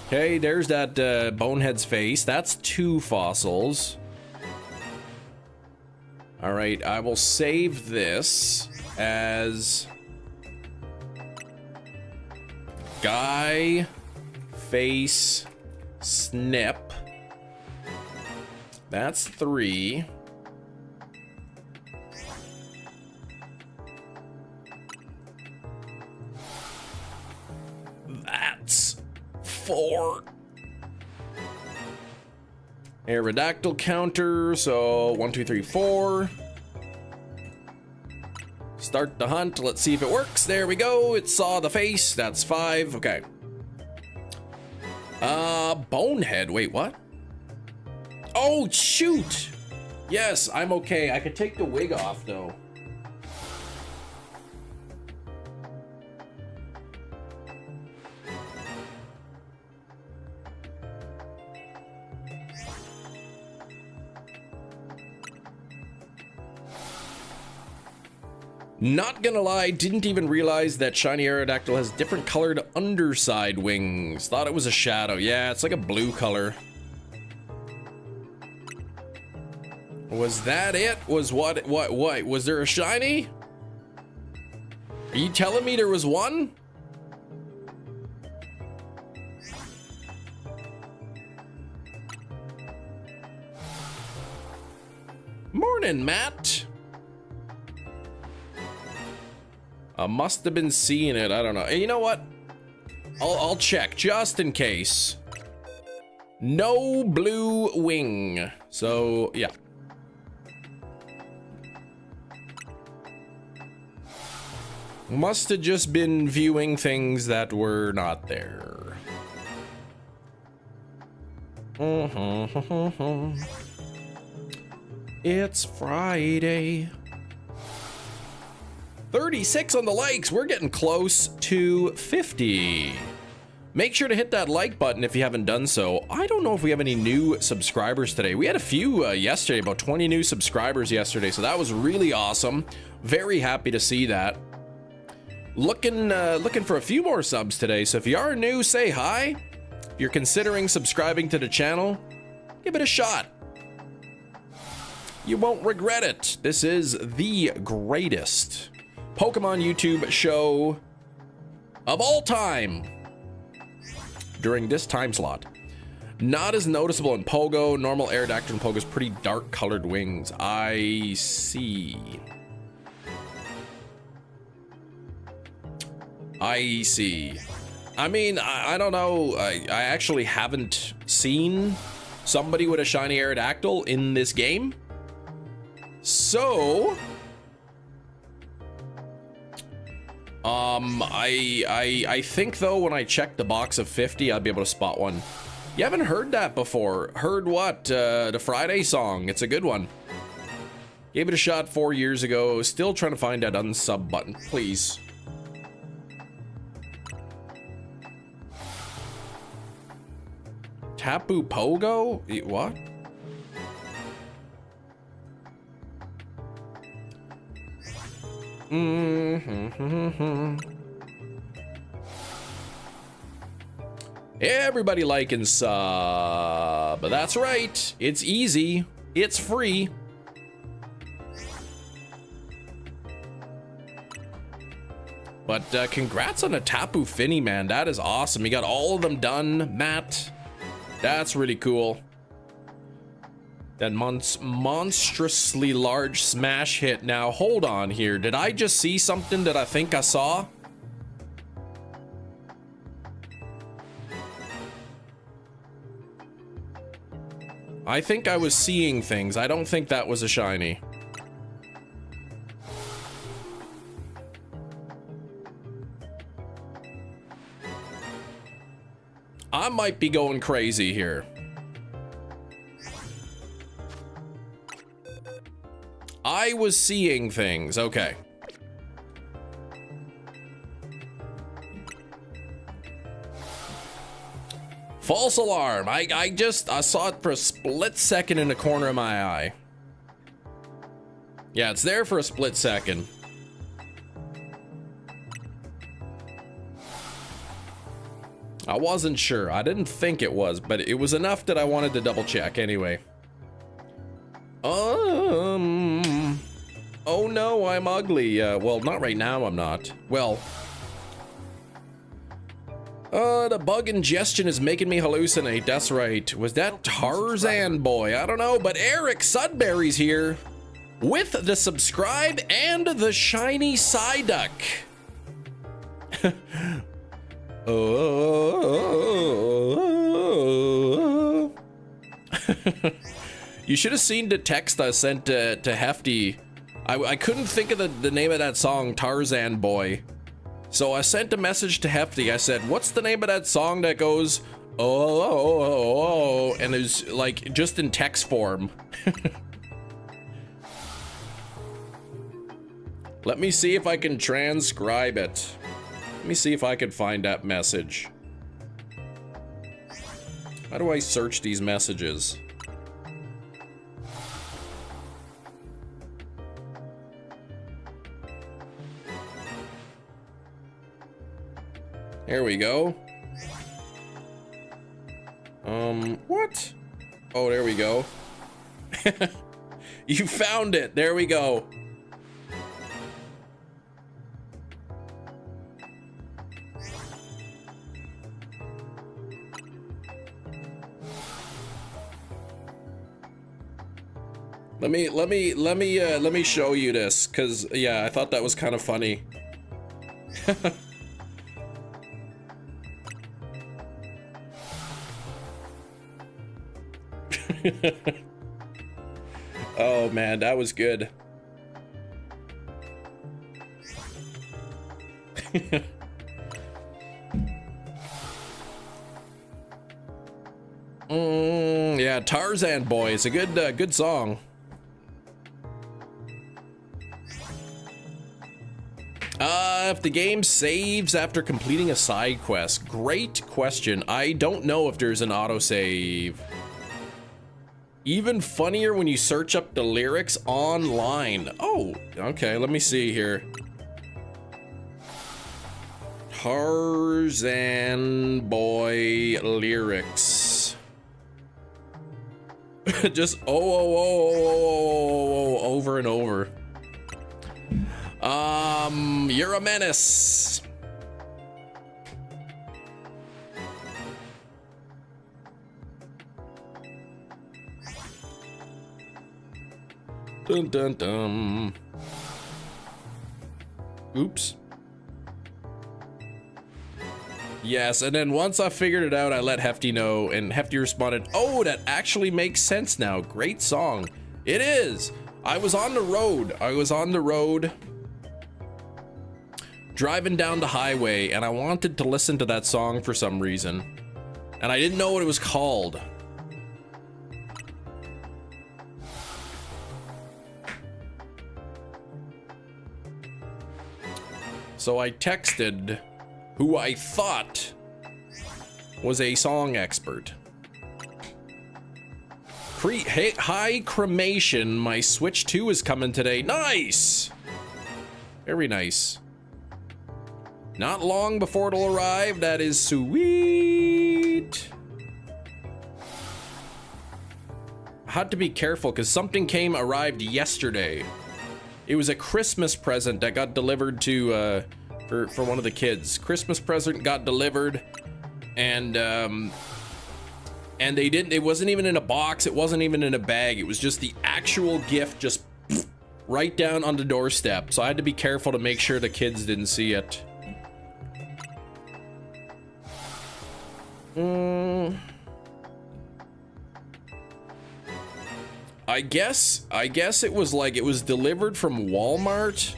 Okay, there's that Bonehead's face. That's 2 fossils. All right, I will save this as guy face snip. That's 3. That's 4. Aerodactyl counter, so 1, 2, 3, 4. Start the hunt. Let's see if it works. There we go. It saw the face. That's 5. Okay. Bonehead. Wait, what? Oh, shoot. Yes, I'm okay. I could take the wig off, though. Not gonna lie, didn't even realize that shiny Aerodactyl has different colored underside wings. Thought it was a shadow. Yeah, it's like a blue color. Was that it? Was what? Was there a shiny? Are you telling me there was one? Morning, Matt. I must have been seeing it. I don't know. You know what? I'll check just in case. No blue wing. So, yeah. Must have just been viewing things that were not there. It's Friday. 36 on the likes. We're getting close to 50. Make sure to hit that like button if you haven't done so. I don't know if we have any new subscribers today. We had a few yesterday, about 20 new subscribers yesterday, so that was really awesome. Very happy to see that. Looking for a few more subs today, so if you are new, say hi. If you're considering subscribing to the channel, give it a shot. You won't regret it. This is the greatest Pokemon YouTube show of all time during this time slot. Not as noticeable in Pogo. Normal Aerodactyl and Pogo's pretty dark colored wings. I see. I see. I mean, I don't know. I actually haven't seen somebody with a shiny Aerodactyl in this game. So I think though when I check the box of 50, I'll be able to spot one. You haven't heard that before. Heard what? The Friday song. It's a good one. Gave it a shot 4 years ago. Still trying to find that unsub button. Please. Tapu Pogo? What? Everybody liking sub. That's right. It's easy. It's free. But congrats on a Tapu Fini, man. That is awesome. You got all of them done, Matt. That's really cool. That monstrously large smash hit. Now, hold on here. Did I just see something that I think I saw? I think I was seeing things. I don't think that was a shiny. I might be going crazy here. I was seeing things. Okay. False alarm. I saw it for a split second in the corner of my eye. Yeah, it's there for a split second. I wasn't sure. I didn't think it was, but it was enough that I wanted to double check anyway. Oh no, I'm ugly. Well, not right now, I'm not. Well, the bug ingestion is making me hallucinate. That's right. Was that Tarzan boy? I don't know, but Eric Sudbury's here with the subscribe and the shiny Psyduck. Oh. You should have seen the text I sent to Hefty. I couldn't think of the name of that song, Tarzan Boy. So I sent a message to Hefty. I said, what's the name of that song that goes, oh, and it's like just in text form. Let me see if I can transcribe it. Let me see if I can find that message. How do I search these messages? Here we go. What? Oh, there we go. You found it. There we go. Let me show you this, cause yeah, I thought that was kind of funny. Oh man, that was good. Yeah, Tarzan Boy is a good song. If the game saves after completing a side quest. Great question. I don't know if there's an autosave. Even funnier when you search up the lyrics online. Oh, okay, let me see here. Tarzan Boy lyrics. Just oh, over and over. You're a menace. Dun dun dun. Oops. Yes, and then once I figured it out, I let Hefty know, and Hefty responded, "Oh, that actually makes sense now. Great song." It is. I was on the road. Driving down the highway, and I wanted to listen to that song for some reason. And I didn't know what it was called. So I texted who I thought was a song expert. Hi Cremation, my Switch 2 is coming today. Nice! Very nice. Not long before it'll arrive. That is sweet. I had to be careful because something arrived yesterday. It was a Christmas present that got delivered to for one of the kids. Christmas present got delivered, and they didn't. It wasn't even in a box. It wasn't even in a bag. It was just the actual gift, just right down on the doorstep. So I had to be careful to make sure the kids didn't see it. I guess it was like it was delivered from Walmart,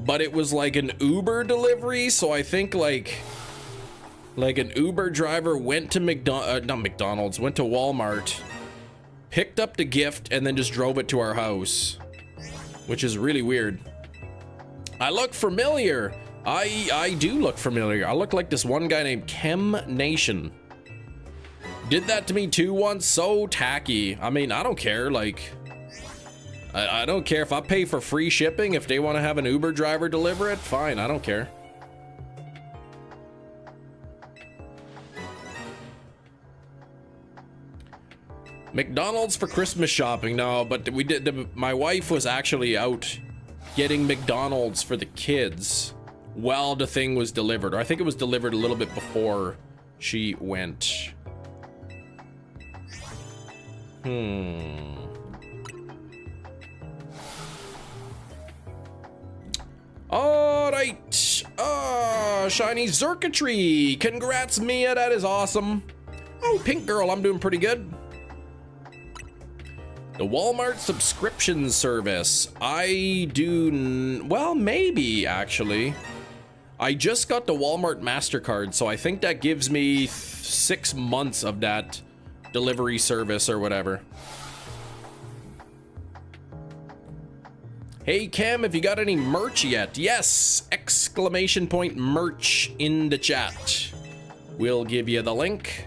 but it was like an Uber delivery. So I think like an Uber driver went to went to Walmart, picked up the gift, and then just drove it to our house, which is really weird. I look familiar. I do look familiar. I look like this one guy named Chem Nation. Did that to me too once. So tacky. I mean, I don't care. Like, I don't care if I pay for free shipping. If they want to have an Uber driver deliver it, fine. I don't care. McDonald's for Christmas shopping. No, but we did. My wife was actually out getting McDonald's for the kids while the thing was delivered. Or I think it was delivered a little bit before she went. All right. Shiny circuitry. Congrats, Mia. That is awesome. Oh, Pink Girl, I'm doing pretty good. The Walmart subscription service. I do, well, maybe actually. I just got the Walmart MasterCard, so I think that gives me 6 months of that delivery service or whatever. Hey Cam, if you got any merch yet? Yes! Exclamation point merch in the chat. We'll give you the link.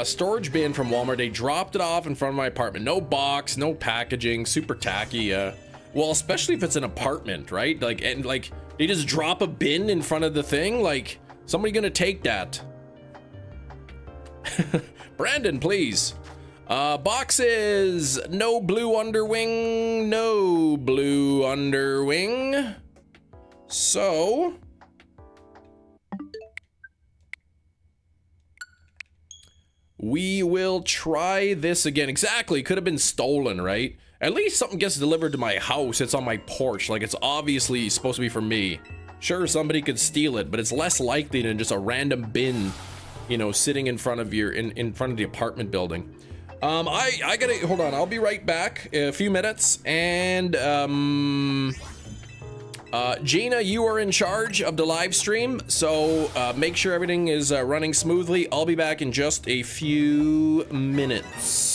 Storage bin from Walmart. They dropped it off in front of my apartment. No box, no packaging, super tacky. Well, especially if it's an apartment, right? Like, and like, they just drop a bin in front of the thing. Like, somebody gonna take that? Brandon, please. Boxes. No blue underwing. No blue underwing. So we will try this again. Exactly. Could have been stolen, right? At least something gets delivered to my house. It's on my porch. Like, it's obviously supposed to be for me. Sure, somebody could steal it, but it's less likely than just a random bin, you know, sitting in front of your in front of the apartment building. I gotta hold on. I'll be right back in a few minutes. And Gina, you are in charge of the live stream, so make sure everything is running smoothly. I'll be back in just a few minutes.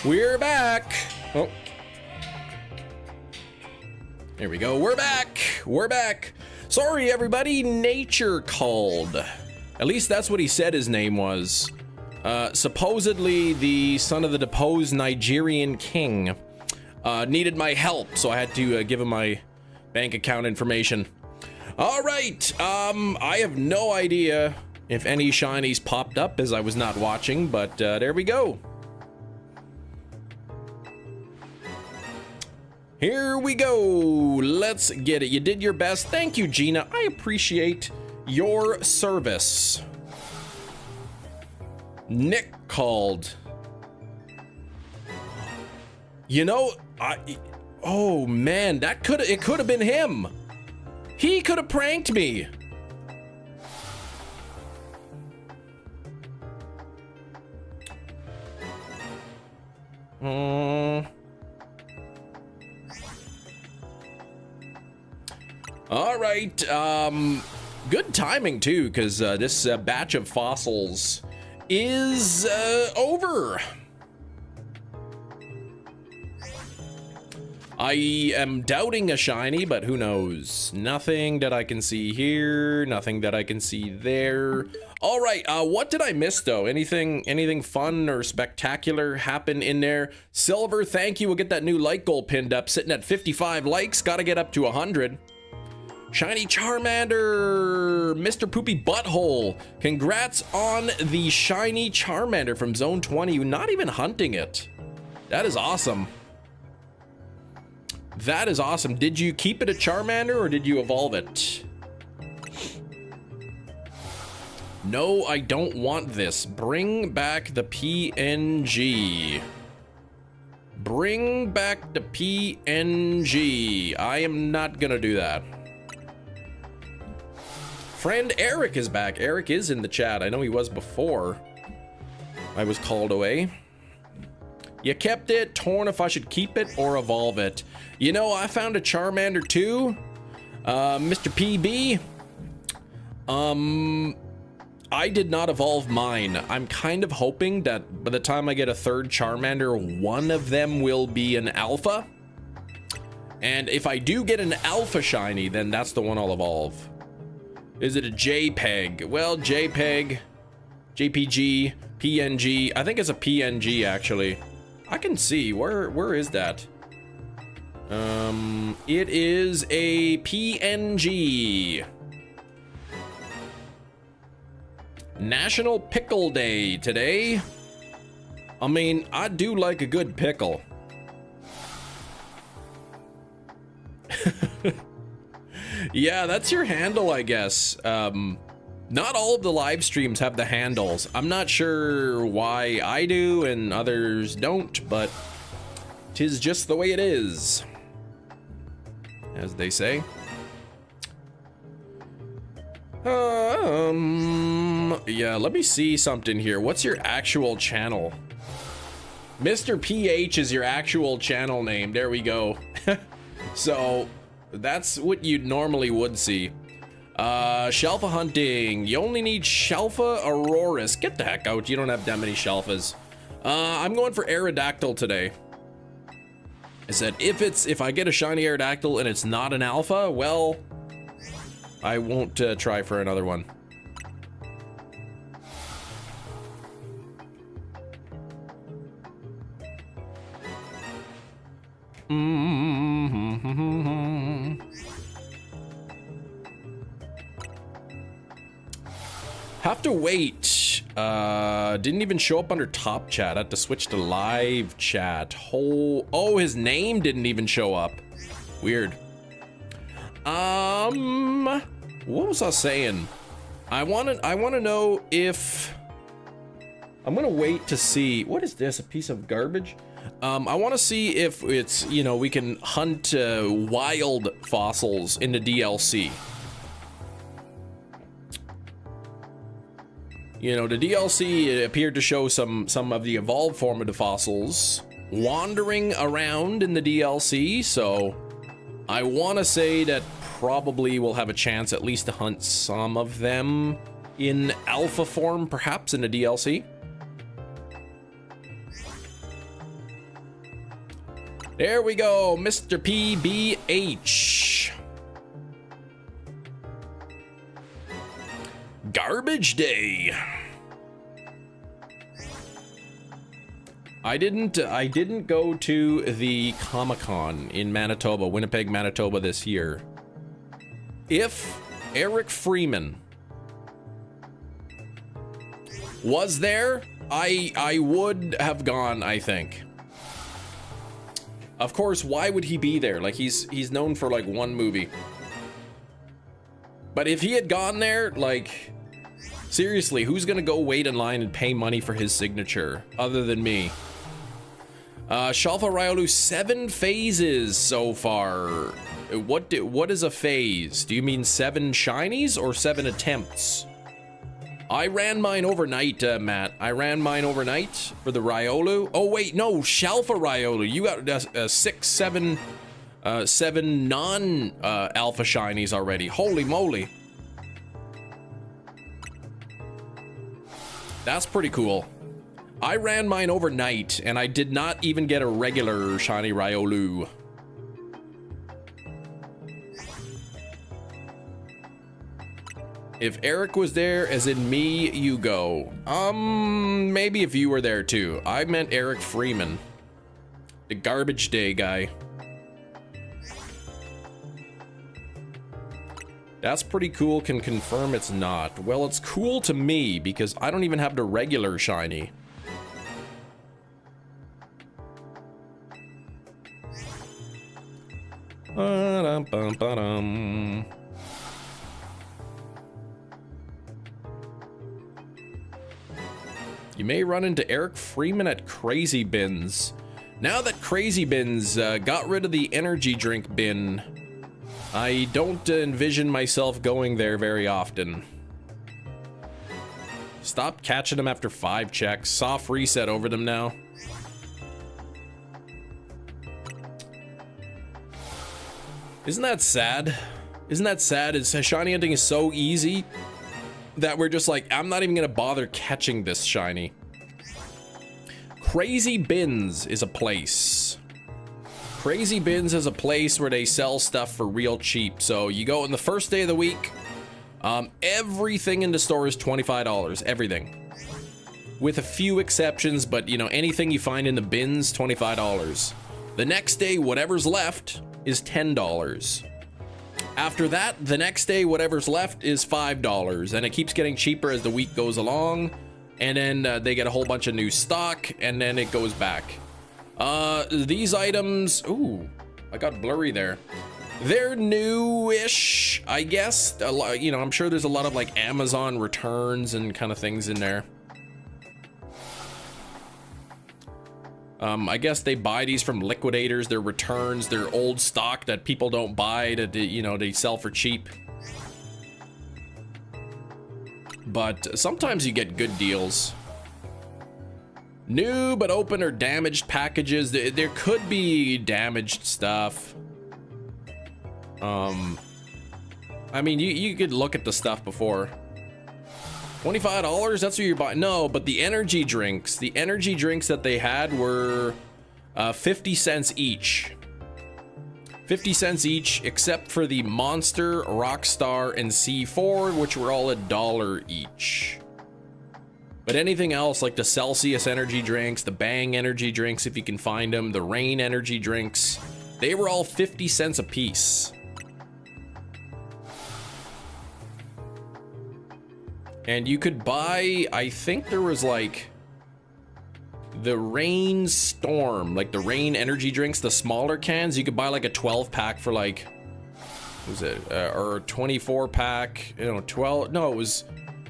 We're back. Oh. There we go. We're back. We're back. Sorry, everybody. Nature called. At least that's what he said his name was. Supposedly the son of the deposed Nigerian king needed my help, so I had to give him my bank account information. All right. I have no idea if any shinies popped up as I was not watching, but there we go. Here we go. Let's get it. You did your best. Thank you, Gina. I appreciate your service. Nick called. You know, oh man, it could have been him. He could have pranked me. All right, good timing too, because this batch of fossils is over. I am doubting a shiny, but who knows? Nothing that I can see here, nothing that I can see there. All right, what did I miss though? Anything fun or spectacular happen in there? Silver, thank you. We'll get that new like goal pinned up, sitting at 55 likes. Got to get up to 100. Shiny Charmander, Mr. Poopy Butthole. Congrats on the shiny Charmander from Zone 20. You're not even hunting it. That is awesome. That is awesome. Did you keep it a Charmander or did you evolve it? No, I don't want this. Bring back the PNG. Bring back the PNG. I am not gonna do that. Friend Eric is back. Eric is in the chat. I know he was before I was called away. You kept it. Torn if I should keep it or evolve it. You know, I found a Charmander too. Mr. PB. I did not evolve mine. I'm kind of hoping that by the time I get a third Charmander, one of them will be an alpha. And if I do get an alpha shiny, then that's the one I'll evolve. Is it a JPEG? Well, JPEG, JPG, PNG. I think it's a PNG actually. I can see where is that? It is a PNG. National Pickle Day today. I mean, I do like a good pickle. Yeah, that's your handle, I guess. Not all of the live streams have the handles. I'm not sure why I do and others don't, but 'tis just the way it is, as they say. Yeah, let me see something here. What's your actual channel? Mr. PH is your actual channel name. There we go. So that's what you normally would see. Shalpha hunting. You only need Shalpha Auroras. Get the heck out. You don't have that many Shalphas. I'm going for Aerodactyl today. I said if I get a shiny Aerodactyl and it's not an alpha, well, I won't try for another one. Have to wait. Didn't even show up under top chat. I had to switch to live chat. Oh, his name didn't even show up. Weird. What was I saying? I want to know if I'm gonna wait to see. What is this? A piece of garbage? I want to see if it's, you know, we can hunt wild fossils in the DLC. You know, the DLC appeared to show some of the evolved form of the fossils wandering around in the DLC, so I want to say that probably we'll have a chance at least to hunt some of them in alpha form, perhaps in the DLC. There we go, Mr. PBH. Garbage day. I didn't go to the Comic-Con in Manitoba, Winnipeg, Manitoba this year. If Eric Freeman was there, I would have gone, I think. Of course, why would he be there? Like, he's known for like one movie. But if he had gone there, like, seriously, who's gonna go wait in line and pay money for his signature other than me? Shalpha Riolu, 7 phases so far. What is a phase? Do you mean 7 shinies or 7 attempts? I ran mine overnight, Matt. I ran mine overnight for the Riolu. Oh wait, no, Shalpha Riolu. You got 7 non-alpha shinies already. Holy moly. That's pretty cool. I ran mine overnight and I did not even get a regular shiny Riolu. If Eric was there, as in me, you go. Maybe if you were there too. I meant Eric Freeman, the garbage day guy. That's pretty cool, can confirm it's not. Well, it's cool to me because I don't even have the regular shiny. Ba-dum-bum-ba-dum. You may run into Eric Freeman at Crazy Bins. Now that Crazy Bins got rid of the energy drink bin, I don't envision myself going there very often. Stop catching them after 5 checks. Soft reset over them now. Isn't that sad? Isn't that sad? It's, shiny hunting is so easy that we're just like, I'm not even gonna bother catching this shiny. Crazy Bins is a place. Crazy Bins is a place where they sell stuff for real cheap. So you go on the first day of the week, everything in the store is $25, everything. With a few exceptions, but you know, anything you find in the bins, $25. The next day, whatever's left is $10. After that, the next day, whatever's left is $5, and it keeps getting cheaper as the week goes along, and then they get a whole bunch of new stock, and then it goes back. These items, ooh, I got blurry there. They're newish, I guess. A lot, you know, I'm sure there's a lot of like Amazon returns and kind of things in there. I guess they buy these from liquidators. They're returns. They're old stock that people don't buy that, you know, they sell for cheap. But sometimes you get good deals. New but open or damaged packages. There could be damaged stuff. I mean, you could look at the stuff before. $25, that's what you're buying. No, but the energy drinks that they had were 50 cents each. 50 cents each, except for the Monster, Rockstar, and C4, which were all $1 each. But anything else, like the Celsius energy drinks, the Bang energy drinks, if you can find them, the Rain energy drinks, they were all 50 cents a piece. And you could buy, I think there was like the Rain Storm, like the Rain energy drinks, the smaller cans. You could buy like a 12 pack for like, what was it, or a 24 pack, you know, 12, no, it was,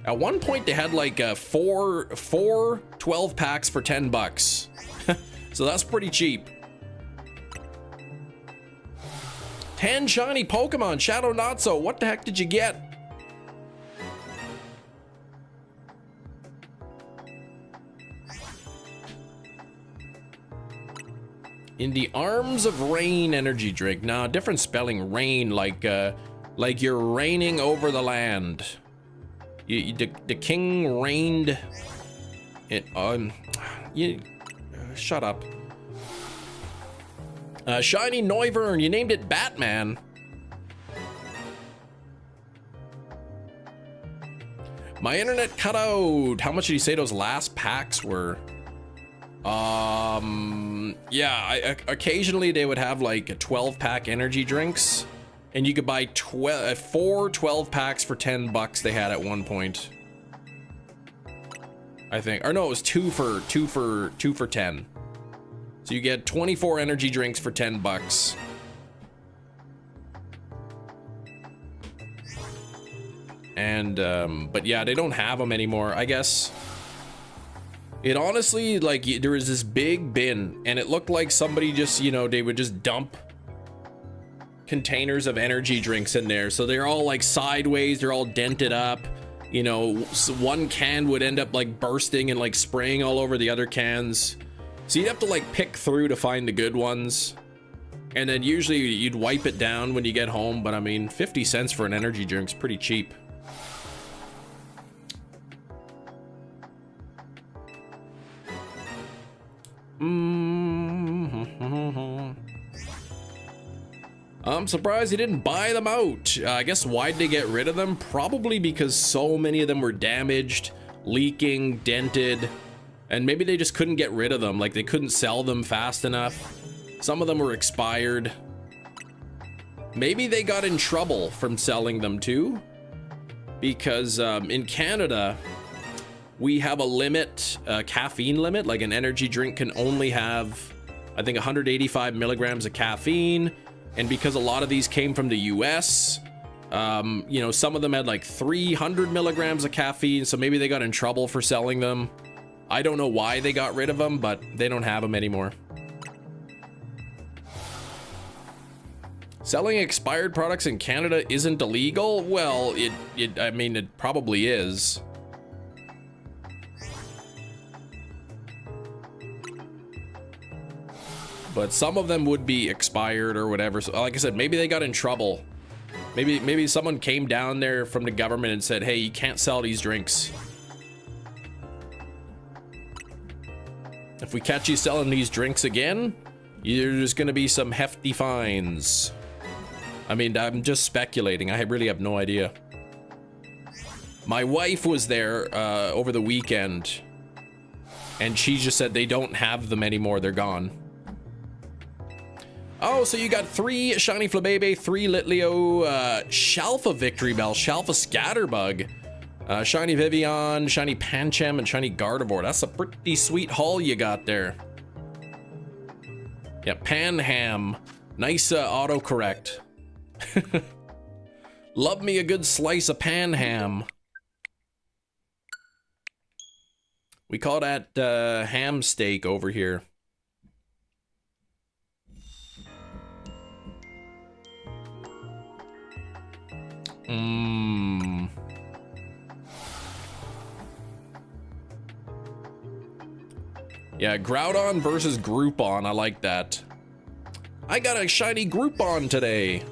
at one point they had like four 12 packs for 10 bucks. So that's pretty cheap. 10 shiny Pokemon, Shadow Notso, what the heck did you get? In the Arms of Rain energy drink. Now, different spelling, rain, like you're reigning over the land. The king reigned. It shut up. Shiny Noivern, you named it Batman. My internet cut out. How much did you say those last packs were? Yeah, occasionally they would have like a 12-pack energy drinks, and you could buy 4 12 packs for 10 bucks. They had at one point, I think, or no, it was two for 10. So you get 24 energy drinks for 10 bucks. And but yeah, they don't have them anymore, I guess. It honestly, like, there was this big bin, and it looked like somebody just, you know, they would just dump containers of energy drinks in there. So they're all like sideways, they're all dented up. You know, so one can would end up like bursting and like spraying all over the other cans. So you'd have to like pick through to find the good ones. And then usually you'd wipe it down when you get home. But I mean, 50 cents for an energy drink's pretty cheap. I'm surprised he didn't buy them out. I guess why'd they get rid of them? Probably because so many of them were damaged, leaking, dented, and maybe they just couldn't get rid of them. Like they couldn't sell them fast enough. Some of them were expired. Maybe they got in trouble from selling them too, because in Canada, we have a limit, a caffeine limit. Like an energy drink can only have, I think, 185 milligrams of caffeine. And because a lot of these came from the US, you know, some of them had like 300 milligrams of caffeine. So maybe they got in trouble for selling them. I don't know why they got rid of them, but they don't have them anymore. Selling expired products in Canada isn't illegal? Well, I mean, it probably is. But some of them would be expired or whatever. So like I said, maybe they got in trouble. Maybe someone came down there from the government and said, hey, you can't sell these drinks. If we catch you selling these drinks again, there's gonna be some hefty fines. I mean, I'm just speculating. I really have no idea. My wife was there over the weekend, and she just said they don't have them anymore. They're gone. Oh, so you got 3 Shiny Flabébé, 3 Litleo, Shalpha Victory Bell, Shalpha Scatterbug, Shiny Vivian, Shiny Pancham, and Shiny Gardevoir. That's a pretty sweet haul you got there. Yeah, Panham. Nice autocorrect. Love me a good slice of pan ham. We call that ham steak over here. Mmm. Yeah, Groudon versus Groupon. I like that. I got a shiny Groupon today.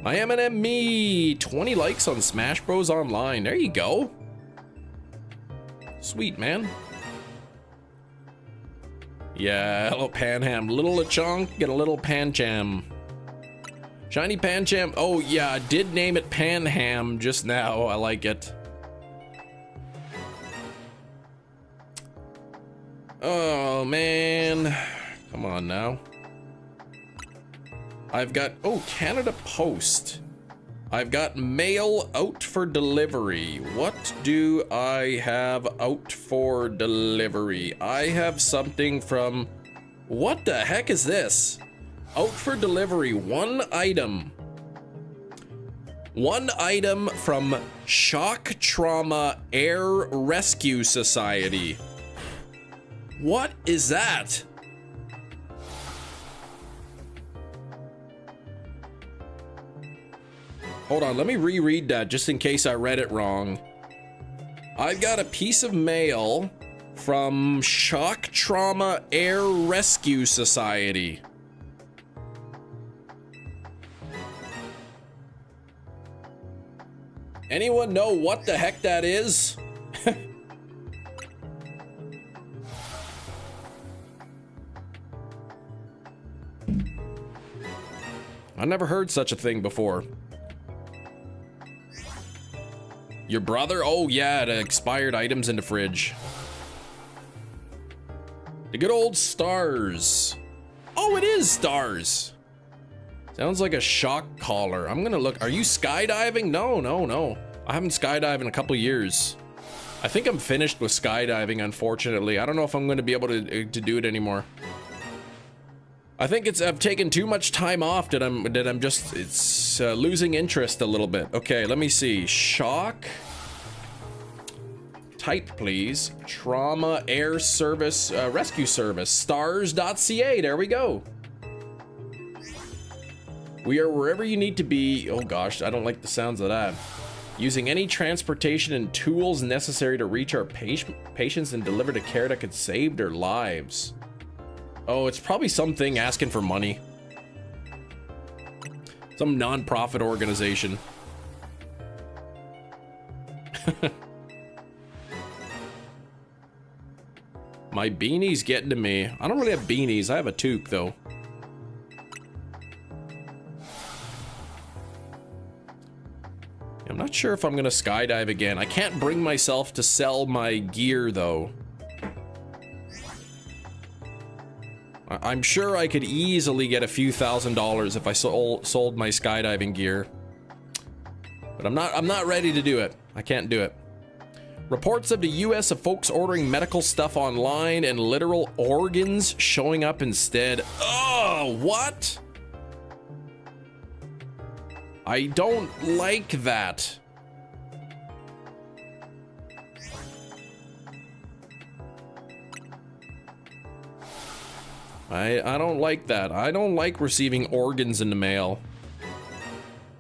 I am an me. 20 likes on Smash Bros. Online. There you go. Sweet, man. Yeah, hello Panham. Little Lechonk, get a little Pancham. Shiny Pancham. Oh yeah, I did name it Panham just now. I like it. Oh man. Come on now. I've got, oh, Canada Post. I've got mail out for delivery. What do I have out for delivery? I have something from, what the heck is this? Out for delivery, one item. One item from Shock Trauma Air Rescue Society. What is that? Hold on, let me reread that just in case I read it wrong. I've got a piece of mail from Shock Trauma Air Rescue Society. Anyone know what the heck that is? I never heard such a thing before. Your brother? Oh yeah, the expired items in the fridge. The good old stars. Oh, it is stars. Sounds like a shock collar. I'm gonna look. Are you skydiving? No, no, no. I haven't skydived in a couple years. I think I'm finished with skydiving, unfortunately. I don't know if I'm gonna be able to do it anymore. I think I've taken too much time off that I'm just losing interest a little bit. Okay, let me see. Shock. Type, please. Trauma Air Service Rescue Service. Stars.ca. There we go. We are wherever you need to be. Oh gosh, I don't like the sounds of that. Using any transportation and tools necessary to reach our patients and deliver the care that could save their lives. Oh, it's probably something asking for money. Some non-profit organization. My beanie's getting to me. I don't really have beanies. I have a toque, though. I'm not sure if I'm gonna skydive again. I can't bring myself to sell my gear, though. I'm sure I could easily get a few $1,000s if I sold my skydiving gear. But I'm not ready to do it. I can't do it. Reports of the US of folks ordering medical stuff online and literal organs showing up instead. Oh, what? I don't like that. I don't like that. I don't like receiving organs in the mail.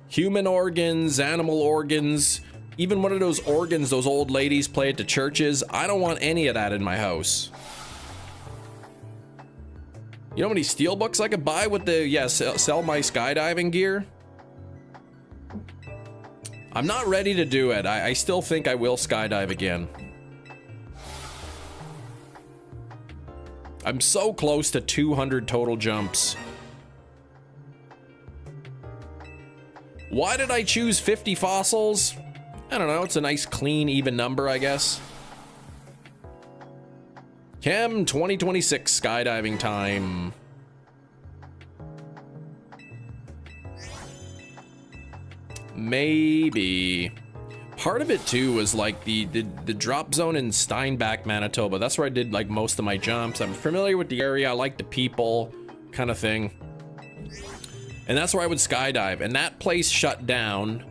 Human organs, animal organs, even one of those organs those old ladies play at the churches. I don't want any of that in my house. You know how many steelbooks I could buy with the, sell my skydiving gear? I'm not ready to do it. I still think I will skydive again. I'm so close to 200 total jumps. Why did I choose 50 fossils? I don't know. It's a nice, clean, even number, I guess. Chem 2026 skydiving time. Maybe. Part of it too was like the drop zone in Steinbach, Manitoba. That's where I did like most of my jumps. I'm familiar with the area. I like the people, kind of thing. And that's where I would skydive. And that place shut down.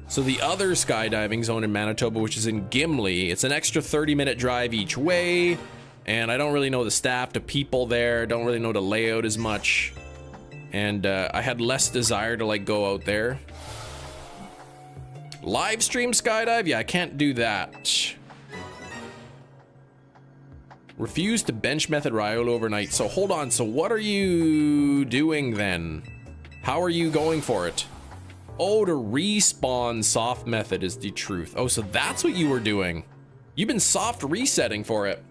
So the other skydiving zone in Manitoba, which is in Gimli, it's an extra 30-minute drive each way. And I don't really know the staff, the people there, don't really know the layout as much. And I had less desire to like go out there. Live stream skydive? Yeah, I can't do that. Refuse to bench method Riolo overnight. So hold on, so what are you doing then? How are you going for it? Oh, to respawn soft method is the truth. Oh, so that's what you were doing. You've been soft resetting for it.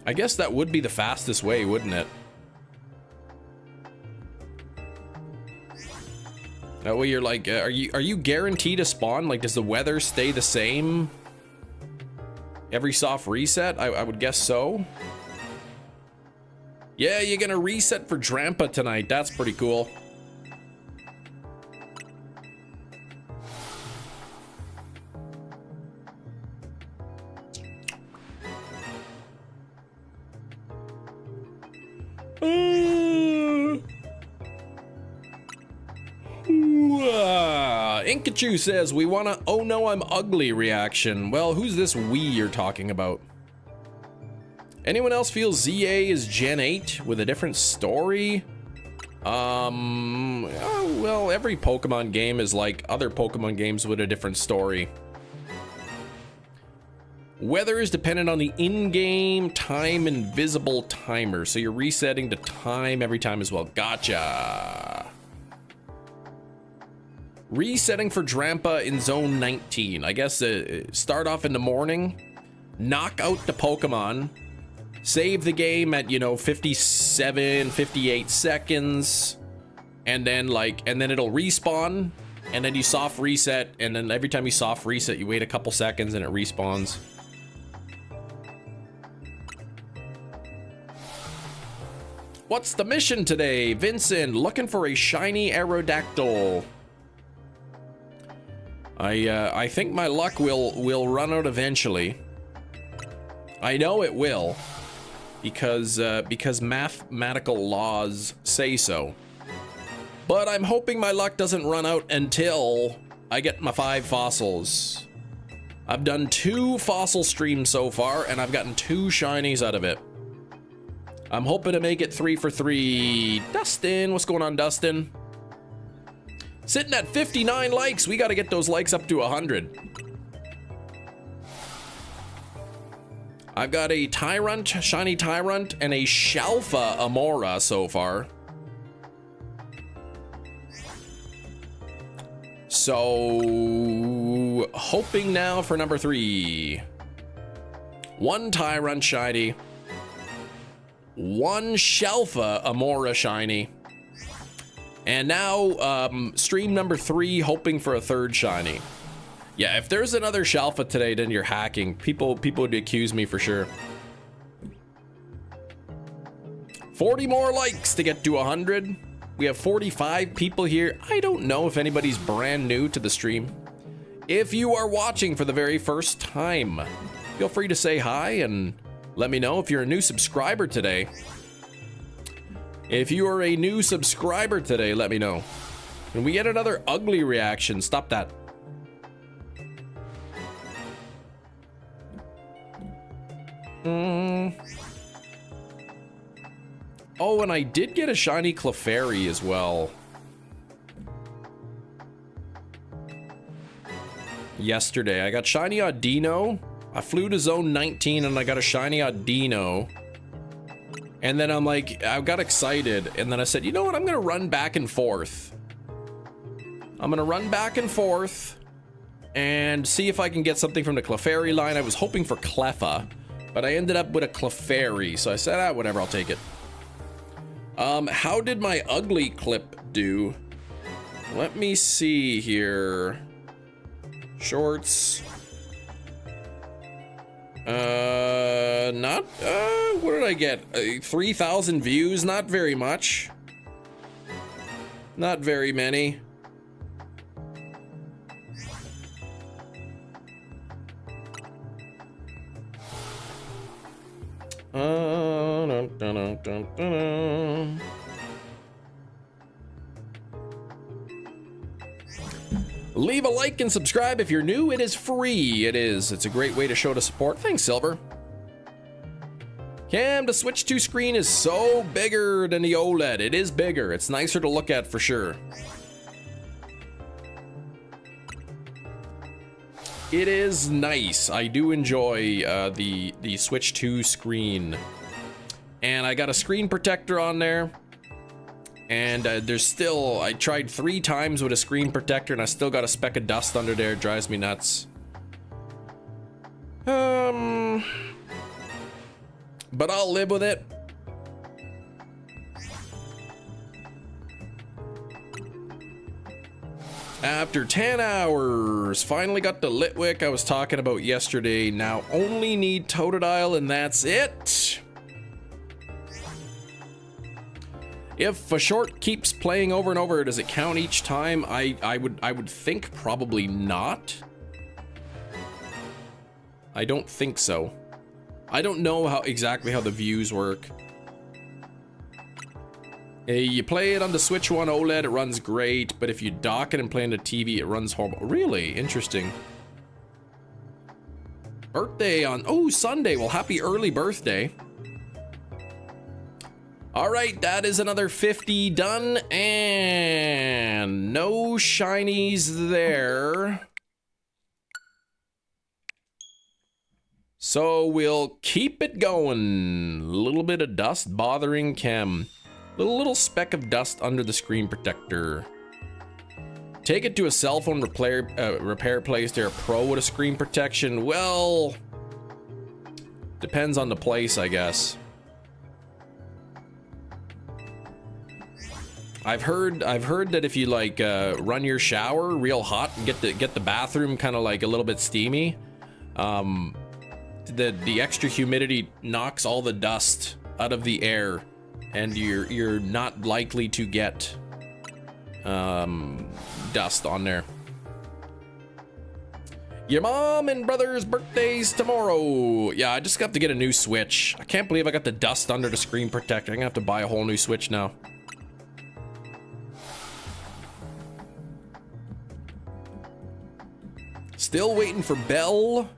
I guess that would be the fastest way, wouldn't it? That way you're like, are you guaranteed to spawn? Like, does the weather stay the same every soft reset? I would guess so. Yeah, you're gonna reset for Drampa tonight. That's pretty cool. Inkachu says we want a "oh no I'm ugly" reaction. Well, who's this we you're talking about? Anyone else feel ZA is Gen 8 with a different story? Well, every Pokemon game is like other Pokemon games with a different story. Weather is dependent on the in-game time and visible timer, so you're resetting the time every time as well. Gotcha. Resetting for Drampa in zone 19. I guess start off in the morning, knock out the Pokemon, save the game at, you know, 57, 58 seconds, and then it'll respawn, and then you soft reset, and then every time you soft reset, you wait a couple seconds and it respawns. What's the mission today? Vincent, looking for a shiny Aerodactyl. I think my luck will run out eventually. I know it will, because mathematical laws say so. But I'm hoping my luck doesn't run out until I get my 5 fossils. I've done 2 fossil streams so far, and I've gotten 2 shinies out of it. I'm hoping to make it 3 for 3. Dustin, what's going on, Dustin? Sitting at 59 likes. We got to get those likes up to 100. I've got a Tyrant, shiny Tyrant, and a Shalpha Amora so far. So, hoping now for number 3. 1 Tyrant shiny. 1 Shalpha Amora shiny. And now, stream number 3, hoping for a 3rd shiny. Yeah, if there's another Shalpha today, then you're hacking. People would accuse me for sure. 40 more likes to get to 100. We have 45 people here. I don't know if anybody's brand new to the stream. If you are watching for the very first time, feel free to say hi and let me know if you're a new subscriber today. If you are a new subscriber today, let me know. Can we get another ugly reaction? Stop that. Oh, and I did get a shiny Clefairy as well. Yesterday, I got shiny Audino. I flew to zone 19 and I got a shiny Audino. And then I'm like, I got excited. And then I said, you know what? I'm going to run back and forth. I'm going to run back and forth and see if I can get something from the Clefairy line. I was hoping for Cleffa, but I ended up with a Clefairy. So I said, whatever, I'll take it. How did my ugly clip do? Let me see here. Shorts. What did I get? 3,000 views, not very much. Not very many. Leave a like and subscribe if you're new. It is free. It's a great way to show the support. Thanks, Silver. Cam, the Switch 2 screen is so bigger than the OLED. It is bigger. It's nicer to look at for sure. It is nice. I do enjoy the Switch 2 screen. And I got a screen protector on there. And there's still, I tried 3 times with a screen protector and I still got a speck of dust under there. It drives me nuts. But I'll live with it. After 10 hours, finally got the Litwick I was talking about yesterday. Now only need Totodile and that's it. If a short keeps playing over and over, does it count each time? I would think probably not. I don't think so. I don't know exactly how the views work. You play it on the Switch 1 OLED, it runs great, but if you dock it and play on the TV, it runs horrible. Really? Interesting. Birthday on, oh, Sunday. Well, happy early birthday. All right, that is another 50 done, and no shinies there. So we'll keep it going. A little bit of dust bothering Chem. Little speck of dust under the screen protector. Take it to a cell phone repair place. They're a pro with a screen protection. Well, depends on the place, I guess. I've heard that if you like run your shower real hot and get the bathroom kind of like a little bit steamy, the extra humidity knocks all the dust out of the air. And you're not likely to get dust on there. Your mom and brother's birthdays tomorrow. Yeah, I just got to get a new Switch. I can't believe I got the dust under the screen protector. I'm gonna have to buy a whole new Switch now. Still waiting for Bell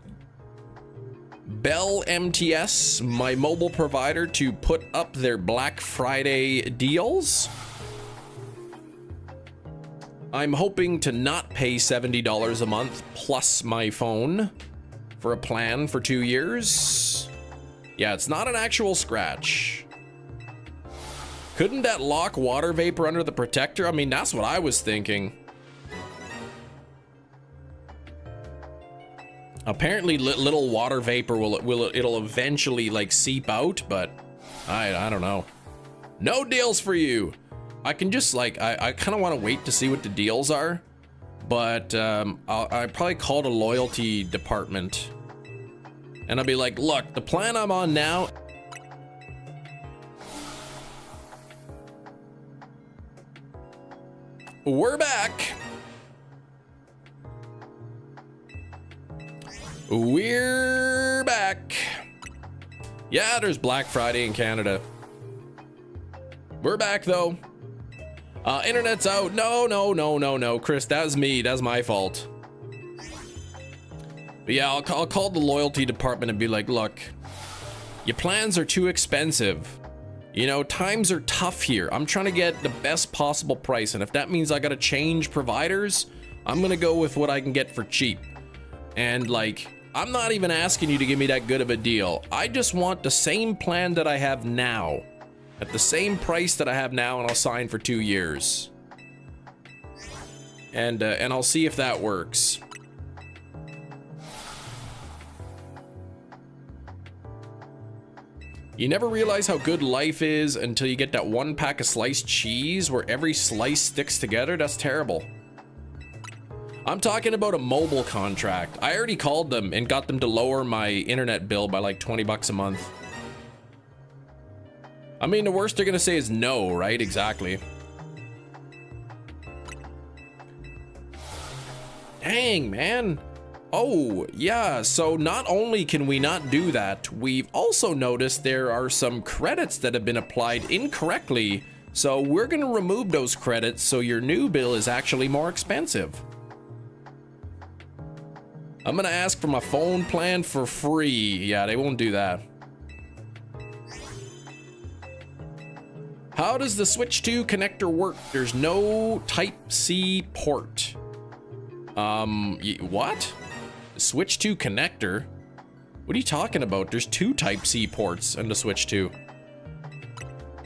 MTS, my mobile provider, to put up their Black Friday deals. I'm hoping to not pay $70 a month plus my phone for a plan for 2 years. Yeah, it's not an actual scratch. Couldn't that lock water vapor under the protector? I mean, that's what I was thinking. Apparently little water vapor it'll eventually like seep out, but I don't know. No deals for you. I can just like, I kind of want to wait to see what the deals are, but I probably call the loyalty department and I'll be like, look, the plan I'm on now. We're back. We're back. Yeah, there's Black Friday in Canada. We're back though. Internet's out. No, Chris, that's me. That's my fault. But yeah, I'll call the loyalty department and be like, look, your plans are too expensive. You know, times are tough here. I'm trying to get the best possible price, and if that means I gotta change providers, I'm gonna go with what I can get for cheap. And like, I'm not even asking you to give me that good of a deal. I just want the same plan that I have now, at the same price that I have now, and I'll sign for 2 years. And I'll see if that works. You never realize how good life is until you get that 1 pack of sliced cheese where every slice sticks together. That's terrible. I'm talking about a mobile contract. I already called them and got them to lower my internet bill by like 20 bucks a month. I mean, the worst they're gonna say is no, right? Exactly. Dang, man. Oh, yeah, so not only can we not do that, we've also noticed there are some credits that have been applied incorrectly, so we're gonna remove those credits so your new bill is actually more expensive. I'm gonna ask for my phone plan for free. Yeah, they won't do that. How does the Switch 2 connector work? There's no Type-C port. What? Switch 2 connector? What are you talking about? There's 2 Type-C ports in the Switch 2.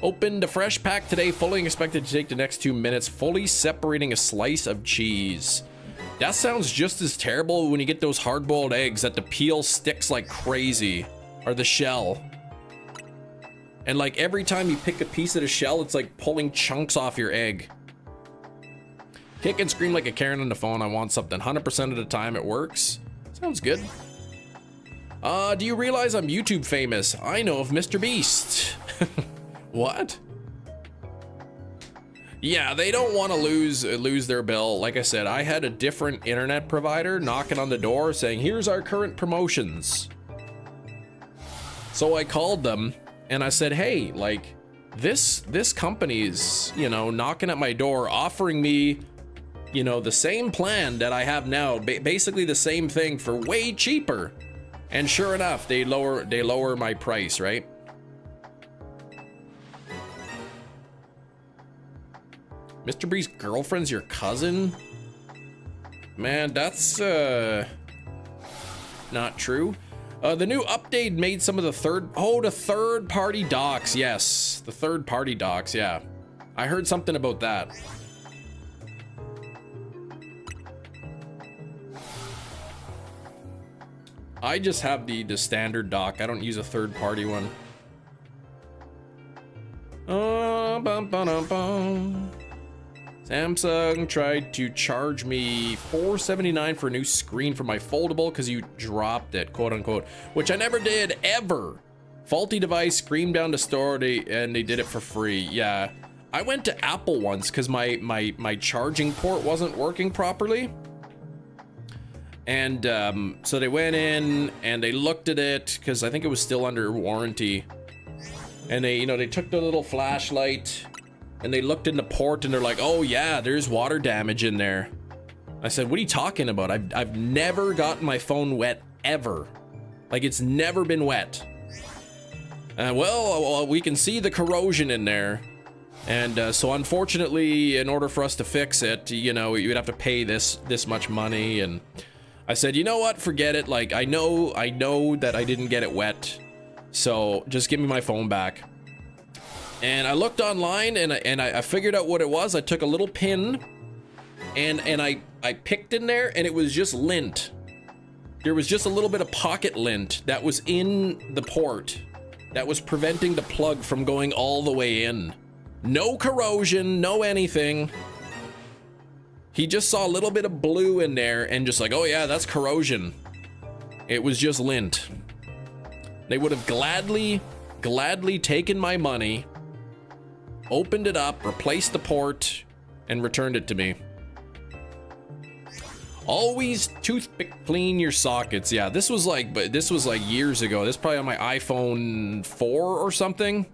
Opened a fresh pack today, fully expected to take the next 2 minutes, fully separating a slice of cheese. That sounds just as terrible when you get those hard-boiled eggs that the peel sticks like crazy, or the shell. And like every time you pick a piece of the shell, it's like pulling chunks off your egg. Kick and scream like a Karen on the phone. I want something. 100% of the time it works. Sounds good. Do you realize I'm YouTube famous? I know of Mr. Beast. What? Yeah, they don't want to lose their bill. Like I said, I had a different internet provider knocking on the door saying, here's our current promotions. So I called them and I said, hey, like this company's, you know, knocking at my door offering me, you know, the same plan that I have now, basically the same thing for way cheaper. And sure enough, they lower my price, right? Mr. Bree's girlfriend's your cousin? Man, that's not true. The new update made some of the third-party docs. Yes, the third-party docs, yeah. I heard something about that. I just have the standard doc. I don't use a third-party one. Samsung tried to charge me $479 for a new screen for my foldable because you dropped it, quote unquote, which I never did, ever. Faulty device, screamed down the store, and they did it for free. Yeah, I went to Apple once because my charging port wasn't working properly. And so they went in and they looked at it because I think it was still under warranty. And they, you know, they took the little flashlight and they looked in the port and they're like, oh yeah, there's water damage in there. I said, what are you talking about? I've never gotten my phone wet ever. Like, it's never been wet. Well, we can see the corrosion in there. And so unfortunately, in order for us to fix it, you know, you'd have to pay this much money. And I said, you know what, forget it. Like, I know that I didn't get it wet. So just give me my phone back. And I looked online and I figured out what it was. I took a little pin and I picked in there and it was just lint. There was just a little bit of pocket lint that was in the port that was preventing the plug from going all the way in. No corrosion, no anything. He just saw a little bit of blue in there and just like, oh yeah, that's corrosion. It was just lint. They would have gladly taken my money, opened it up, replaced the port, and returned it to me. Always toothpick clean your sockets. Yeah, this was like years ago. This is probably on my iPhone 4 or something.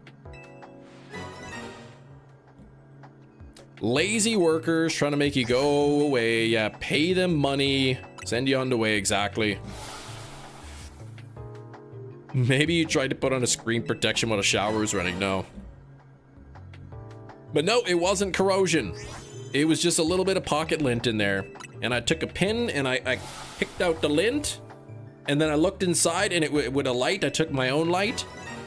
Lazy workers trying to make you go away. Yeah, pay them money, send you on the way. Exactly. Maybe you tried to put on a screen protection while the shower was running. No. But no, it wasn't corrosion. It was just a little bit of pocket lint in there. And I took a pin and I picked out the lint. And then I looked inside and with a light, I took my own light.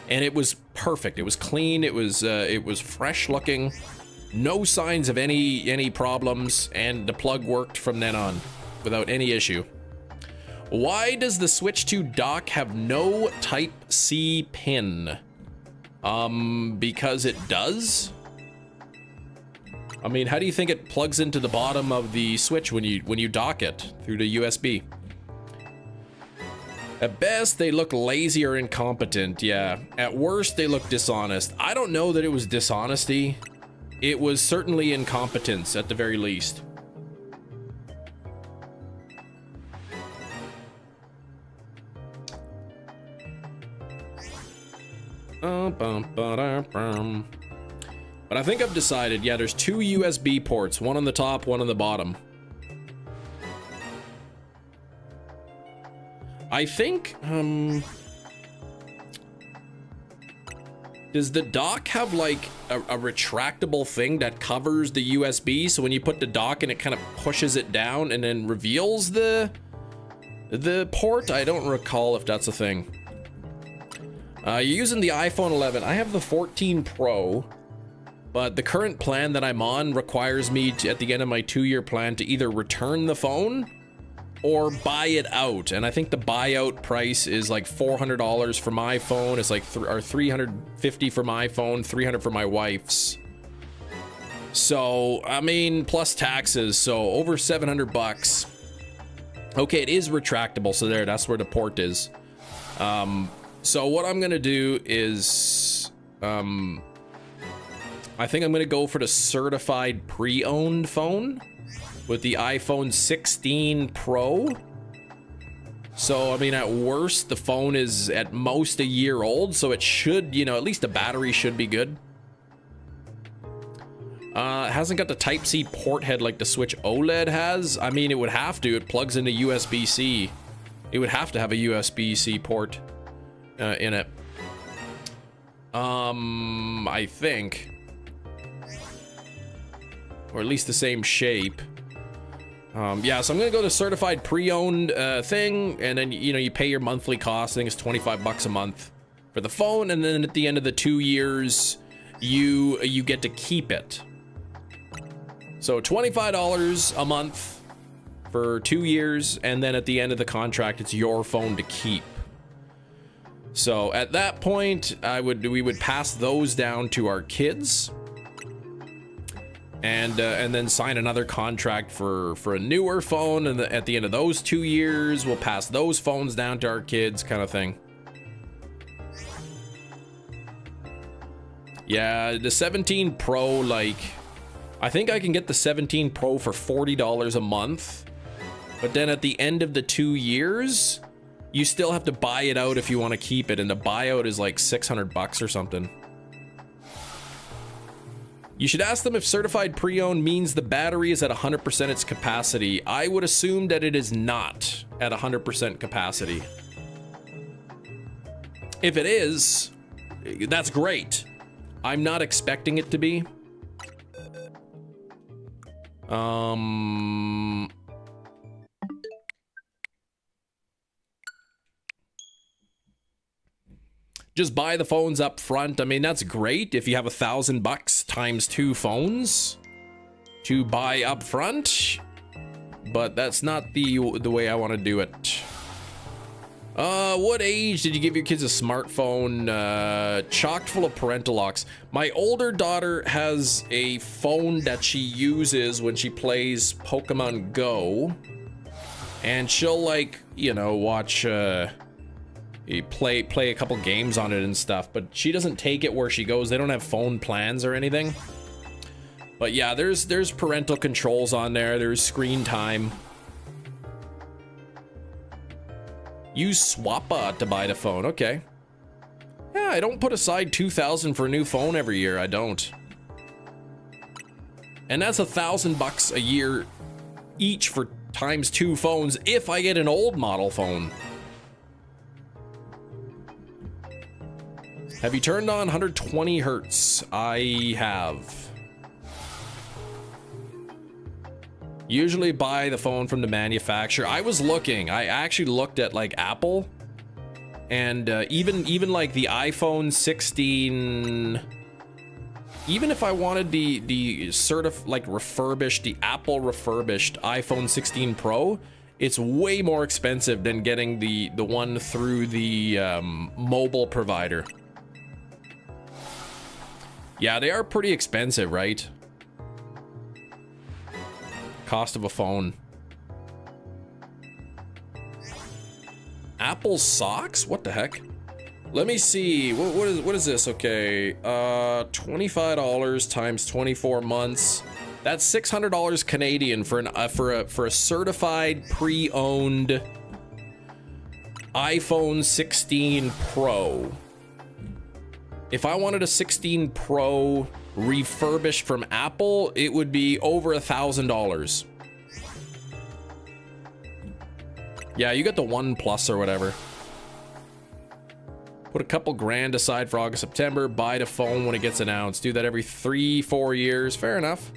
And it was perfect. It was clean. It was fresh looking. No signs of any problems. And the plug worked from then on without any issue. Why does the Switch 2 dock have no Type-C pin? Because it does? I mean, how do you think it plugs into the bottom of the Switch when you dock it through the USB? At best, they look lazy or incompetent, yeah. At worst, they look dishonest. I don't know that it was dishonesty. It was certainly incompetence, at the very least. But I think I've decided, yeah, there's 2 USB ports, one on the top, one on the bottom. I think, does the dock have like a retractable thing that covers the USB? So when you put the dock in, it kind of pushes it down and then reveals the port? I don't recall if that's a thing. You're using the iPhone 11. I have the 14 Pro, but the current plan that I'm on requires me to, at the end of my 2-year plan, to either return the phone or buy it out. And I think the buyout price is like $400 for my phone. It's like $350 for my phone, $300 for my wife's. So, I mean, plus taxes, so over 700 bucks. Okay, it is retractable, so there, that's where the port is. So what I'm gonna do is, I think I'm gonna go for the certified pre-owned phone with the iPhone 16 Pro. So, I mean, at worst, the phone is at most a year old, so it should, you know, at least the battery should be good. It hasn't got the Type-C port head like the Switch OLED has. I mean, it would have to. It plugs into USB-C. It would have to have a USB-C port in it. I think. Or at least the same shape. Yeah, so I'm gonna go to certified pre-owned thing, and then, you know, you pay your monthly cost. I think it's 25 bucks a month for the phone, and then at the end of the 2 years, you get to keep it. So $25 a month for 2 years, and then at the end of the contract, it's your phone to keep. So at that point, we would pass those down to our kids, and then sign another contract for a newer phone, and at the end of those 2 years, we'll pass those phones down to our kids, kind of thing. Yeah, the 17 Pro, like, I think I can get the 17 Pro for $40 a month, but then at the end of the 2 years, you still have to buy it out if you want to keep it, and the buyout is like 600 bucks or something. You should ask them if certified pre-owned means the battery is at 100% its capacity. I would assume that it is not at 100% capacity. If it is, that's great. I'm not expecting it to be. Just buy the phones up front. I mean, that's great if you have $1,000 times 2 phones to buy up front, but that's not the way I want to do it. What age did you give your kids a smartphone? Chock full of parental locks. My older daughter has a phone that she uses when she plays Pokemon Go, and she'll, like, you know, watch play a couple games on it and stuff, but she doesn't take it where she goes. They don't have phone plans or anything. But yeah, there's parental controls on there. There's screen time. Use Swappa to buy the phone. Okay. Yeah, I don't put aside $2,000 for a new phone every year. I don't. And that's $1,000 a year each for times 2 phones if I get an old model phone. Have you turned on 120 hertz? I have. Usually buy the phone from the manufacturer. I was looking. I actually looked at like Apple, and even like the iPhone 16. Even if I wanted the refurbished, the Apple refurbished iPhone 16 Pro, it's way more expensive than getting the one through the mobile provider. Yeah, they are pretty expensive, right? Cost of a phone. Apple socks? What the heck? Let me see. What is this? Okay, $25 times 24 months. That's $600 Canadian for a certified pre-owned iPhone 16 Pro. If I wanted a 16 Pro refurbished from Apple, it would be over $1,000. Yeah, you get the One Plus or whatever. Put a couple grand aside for August, September. Buy the phone when it gets announced. Do that every 3-4 years. Fair enough.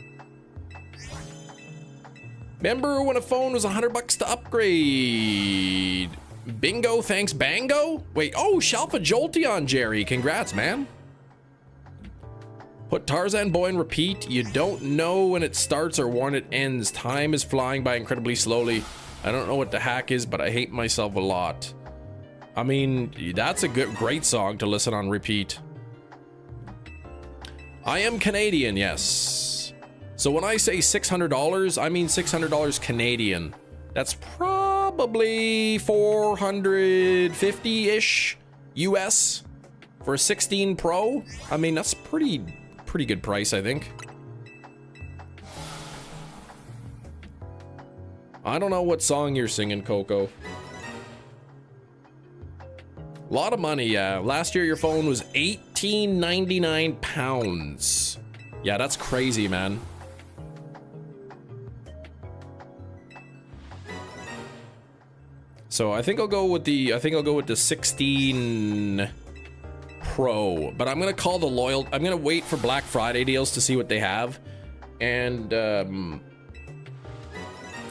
Remember when a phone was $100 to upgrade? Bingo, thanks, Bango? Wait, oh, Shalpha Jolteon, Jerry. Congrats, man. Put Tarzan Boy in repeat. You don't know when it starts or when it ends. Time is flying by incredibly slowly. I don't know what the hack is, but I hate myself a lot. I mean, that's a great song to listen on repeat. I am Canadian, yes. So when I say $600, I mean $600 Canadian. That's probably 450-ish US for a 16 Pro. I mean, that's pretty good price, I think. I don't know what song you're singing, Coco. A lot of money, yeah. Last year your phone was £18.99. Yeah, that's crazy, man. So I think I'll go with the 16 Pro, but I'm gonna call the I'm gonna wait for Black Friday deals to see what they have, and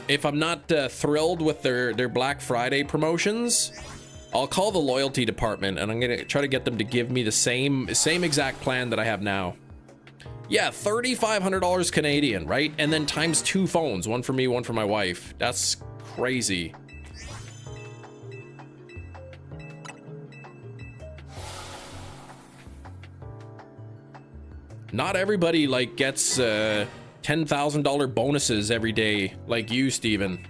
if I'm not thrilled with their Black Friday promotions, I'll call the loyalty department and I'm gonna try to get them to give me the same exact plan that I have now. Yeah, $3,500 Canadian, right? And then times 2 phones, one for me, one for my wife. That's crazy. Not everybody like gets $10,000 bonuses every day like you, Steven.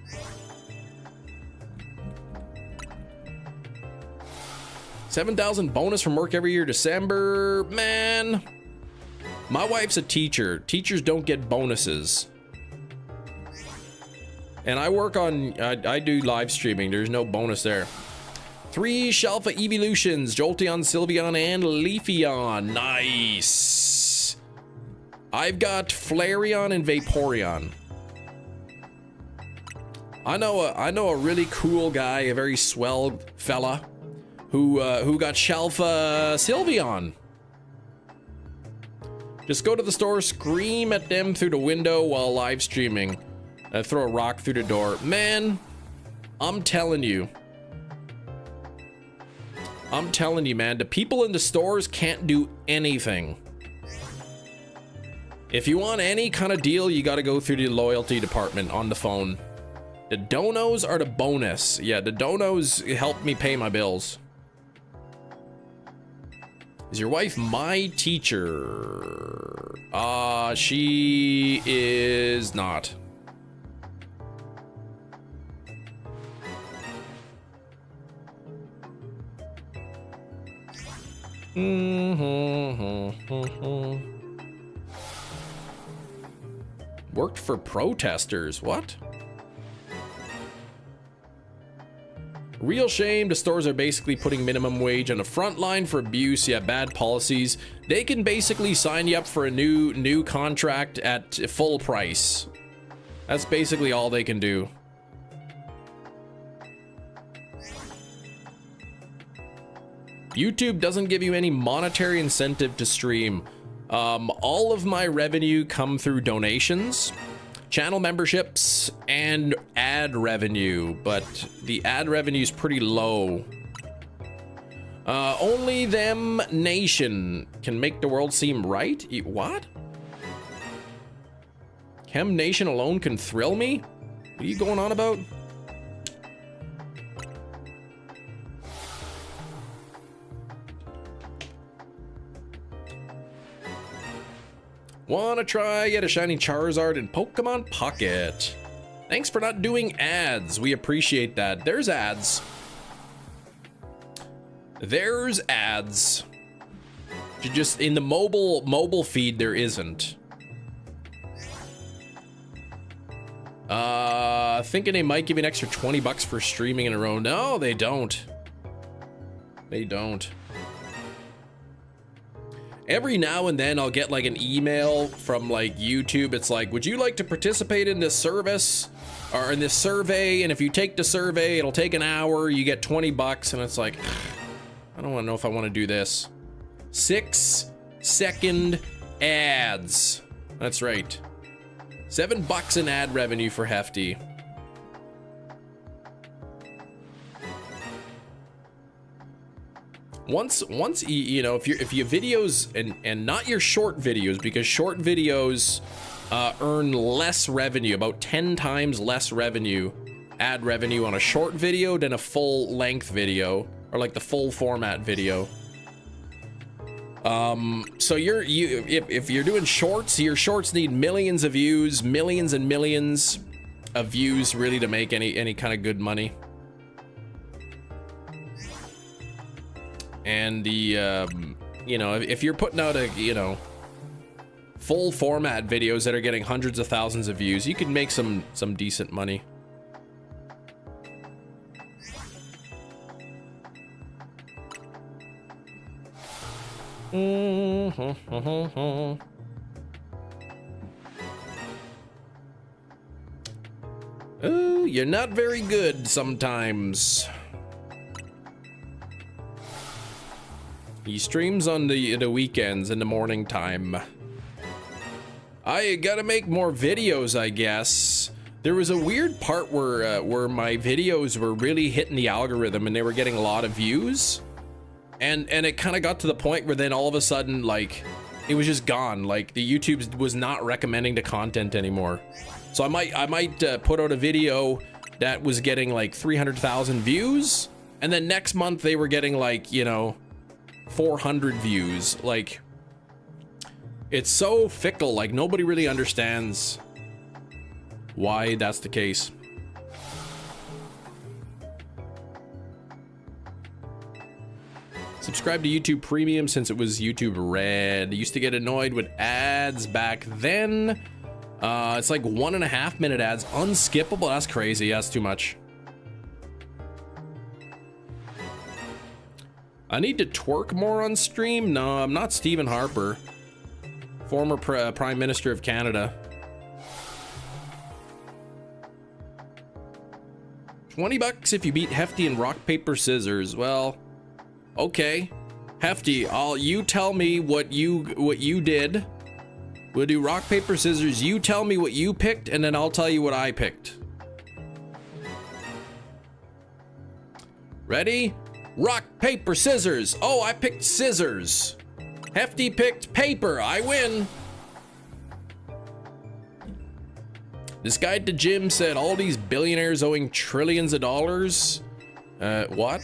$7,000 bonus from work every year, December. Man, my wife's a teacher. Teachers don't get bonuses. And I work on, I do live streaming. There's no bonus there. 3 Shalpha Evolutions, Jolteon, Sylveon, and Leafeon. Nice. I've got Flareon and Vaporeon. I know a really cool guy, a very swell fella, who got Shalpha Sylveon. Just go to the store, scream at them through the window while live streaming, throw a rock through the door. Man, I'm telling you, man, the people in the stores can't do anything. If you want any kind of deal, you got to go through the loyalty department on the phone. The donos are the bonus. Yeah, the donos help me pay my bills. Is your wife my teacher? She is not. Worked for protesters. What? Real shame. The stores are basically putting minimum wage on the front line for abuse. Yeah, bad policies. They can basically sign you up for a new contract at full price. That's basically all they can do. YouTube doesn't give you any monetary incentive to stream. All of my revenue come through donations, channel memberships, and ad revenue, but the ad revenue is pretty low. Only them nation can make the world seem right? What? Chem Nation alone can thrill me? What are you going on about? Wanna try get a shiny Charizard in Pokemon Pocket? Thanks for not doing ads. We appreciate that. There's ads. There's ads. Just in the mobile feed there isn't. Thinking they might give you an extra $20 for streaming in a row. No, they don't. They don't. Every now and then I'll get like an email from like YouTube. It's like, would you like to participate in this service or in this survey? And if you take the survey, it'll take an hour. You get 20 bucks. And it's like, I don't want to know if I want to do this. 6-second ads. That's right. $7 in ad revenue for Hefty. Once you know, if your videos and not your short videos, because short videos earn less revenue, about 10 times less revenue, ad revenue on a short video than a full length video, or like the full format video. So if you're doing shorts, your shorts need millions of views, millions and millions of views really to make any kind of good money. And the, you know, if you're putting out a, you know, full format videos that are getting hundreds of thousands of views, you can make some decent money. Oh, you're not very good sometimes. He streams on the weekends in the morning time. I gotta make more videos, I guess. There was a weird part where my videos were really hitting the algorithm and they were getting a lot of views. And it kind of got to the point where then all of a sudden, like, it was just gone. Like, the YouTube was not recommending the content anymore. So I might put out a video that was getting like 300,000 views, and then next month they were getting like, you know, 400 views. Like, it's so fickle. Like, nobody really understands why that's the case. Subscribe to YouTube Premium since it was YouTube Red. I used to get annoyed with ads back then. It's like 1.5 minute ads, unskippable. That's crazy. That's too much. I need to twerk more on stream. No, I'm not Stephen Harper, former Prime Minister of Canada. 20 bucks if you beat Hefty in rock, paper, scissors. Well, okay, Hefty, you tell me what you did. We'll do rock, paper, scissors. You tell me what you picked, and then I'll tell you what I picked. Ready? Rock, paper, scissors. Oh, I picked scissors. Hefty picked paper. I win. This guy at the gym said all these billionaires owing trillions of dollars. What?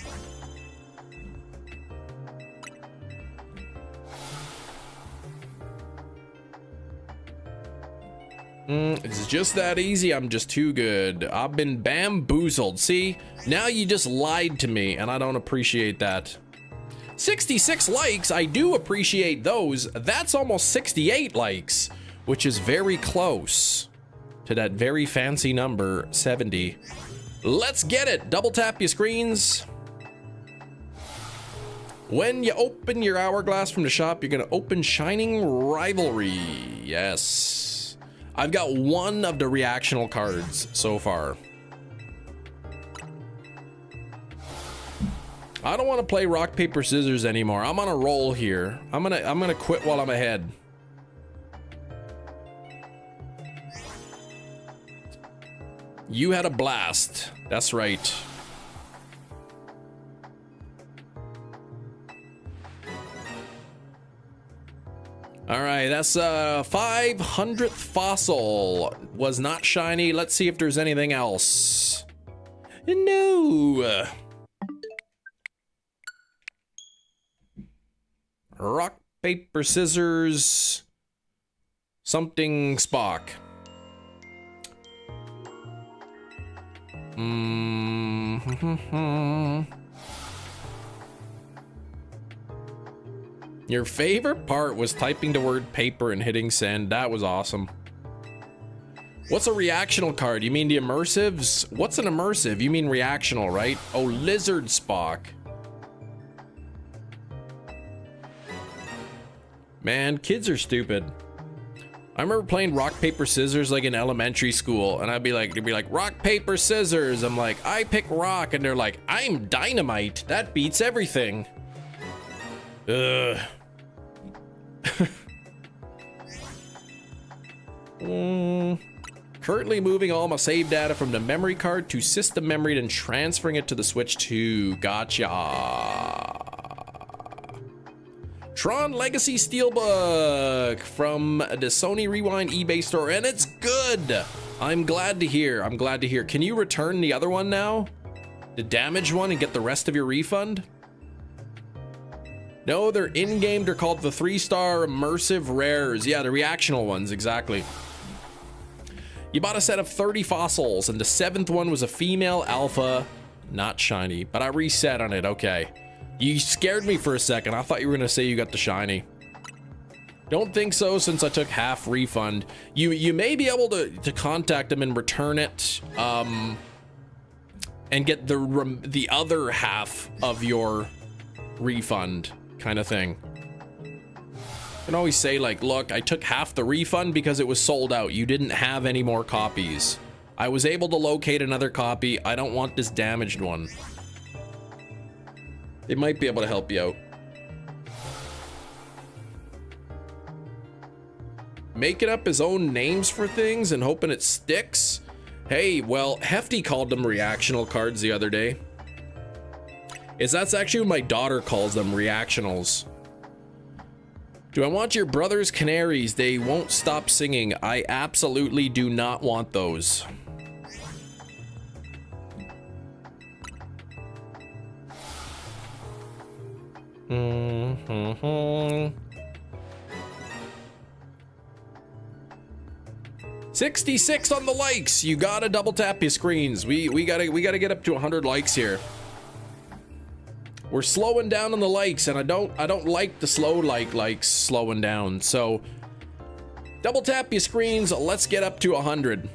It's just that easy. I'm just too good. I've been bamboozled. See, now you just lied to me, and I don't appreciate that. 66 likes. I do appreciate those. That's almost 68 likes, which is very close to that very fancy number 70. Let's get it. Double tap your screens. When you open your hourglass from the shop, you're gonna open Shining Rivalry. Yes. I've got one of the reactional cards so far. I don't want to play rock, paper, scissors anymore. I'm on a roll here. I'm gonna quit while I'm ahead. You had a blast. That's right. All right, that's 500th fossil. Was not shiny. Let's see if there's anything else. No. Rock, paper, scissors. Something Spock. Your favorite part was typing the word paper and hitting send. That was awesome. What's a reactional card? You mean the immersives? What's an immersive? You mean reactional, right? Oh, Lizard Spock. Man, kids are stupid. I remember playing rock, paper, scissors like in elementary school, and they'd be like, rock, paper, scissors. I'm like, I pick rock, and they're like, I'm dynamite. That beats everything. Ugh. Currently moving all my save data from the memory card to system memory, then transferring it to the Switch 2. Gotcha. Tron Legacy Steelbook from the Sony Rewind eBay store, and it's good. I'm glad to hear. I'm glad to hear. Can you return the other one now? The damaged one, and get the rest of your refund? No, they're in-game. They're called the 3-star immersive rares. Yeah, the reactional ones, exactly. You bought a set of 30 fossils, and the 7th one was a female alpha, not shiny, but I reset on it. Okay. You scared me for a second. I thought you were gonna say you got the shiny. Don't think so, since I took half refund. You may be able to contact them and return it, and get the other half of your refund, kind of thing. You can always say like, look, I took half the refund because it was sold out. You didn't have any more copies. I was able to locate another copy. I don't want this damaged one. They might be able to help you out. Making up his own names for things and hoping it sticks? Hey, well, Hefty called them reactional cards the other day. That's actually what my daughter calls them, reactionals. Do I want your brother's canaries? They won't stop singing. I absolutely do not want those. Mm-hmm. 66 on the likes. You gotta double tap your screens. We gotta get up to 100 likes here. We're slowing down on the likes, and I don't like the slow likes slowing down. So double tap your screens. Let's get up to 100.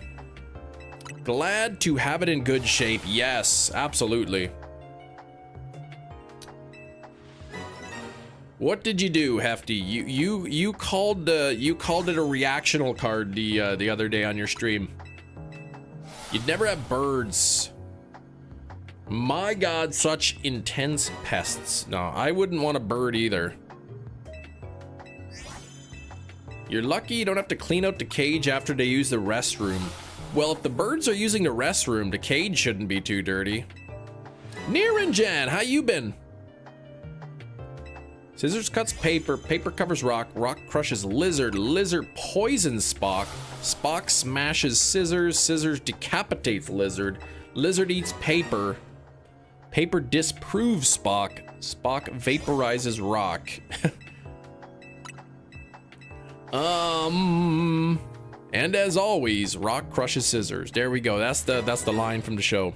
Glad to have it in good shape. Yes, absolutely. What did you do, Hefty? You called it a reactional card the other day on your stream. You'd never have birds. My God, such intense pests. No, I wouldn't want a bird either. You're lucky you don't have to clean out the cage after they use the restroom. Well, if the birds are using the restroom, the cage shouldn't be too dirty. Niranjan, how you been? Scissors cuts paper, paper covers rock, rock crushes lizard, lizard poisons Spock, Spock smashes scissors, scissors decapitates lizard, lizard eats paper, paper disproves Spock, Spock vaporizes rock. And as always, rock crushes scissors. There we go. That's the line from the show.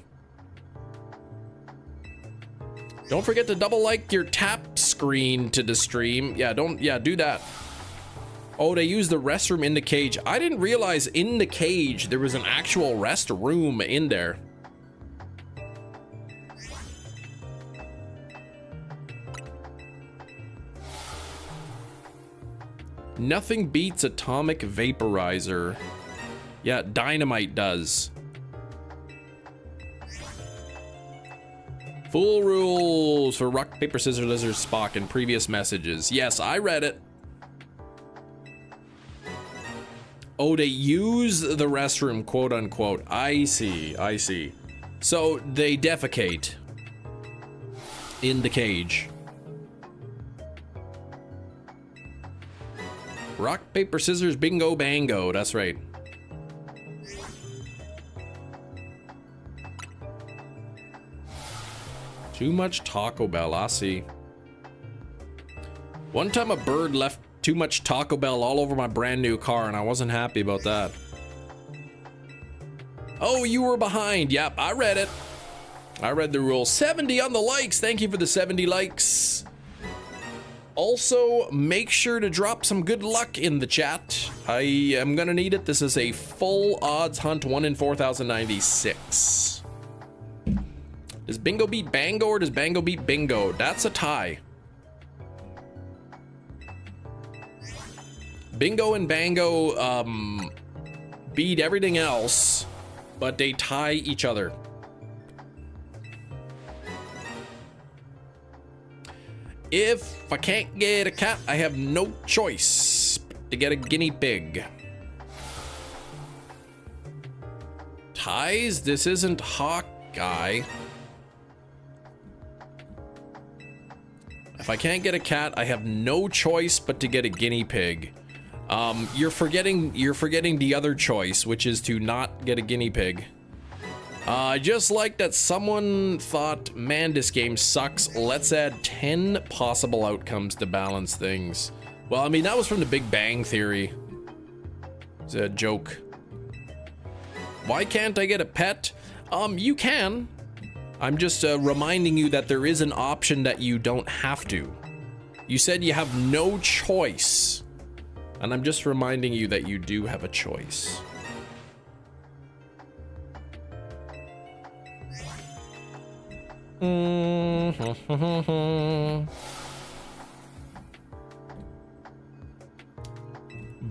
Don't forget to double like your tap screen to the stream. Do that. Oh, they use the restroom in the cage. I didn't realize in the cage there was an actual restroom in there. Nothing beats atomic vaporizer. Yeah, dynamite does. Full rules for rock, paper, scissors, lizard, Spock in previous messages. Yes, I read it. Oh, they use the restroom, quote unquote. I see, I see. So they defecate in the cage. Rock, paper, scissors, bingo, bango. That's right. Too much Taco Bell, I see. One time a bird left too much Taco Bell all over my brand new car, and I wasn't happy about that. Oh, you were behind. Yep, I read it. I read the rules. 70 on the likes. Thank you for the 70 likes. Also, make sure to drop some good luck in the chat. I am gonna need it. This is a full odds hunt, 1 in 4,096. Does bingo beat bango or does bango beat bingo? That's a tie. Bingo and Bango beat everything else, but they tie each other. If I can't get a cat, I have no choice to get a guinea pig. Ties? This isn't Hawkeye. If I can't get a cat, I have no choice but to get a guinea pig. You're forgetting the other choice, which is to not get a guinea pig. I just like that someone thought, man, this game sucks. Let's add 10 possible outcomes to balance things. Well, I mean, that was from the Big Bang Theory. It's a joke. Why can't I get a pet? You can. I'm just reminding you that there is an option that you don't have to. You said you have no choice. And I'm just reminding you that you do have a choice.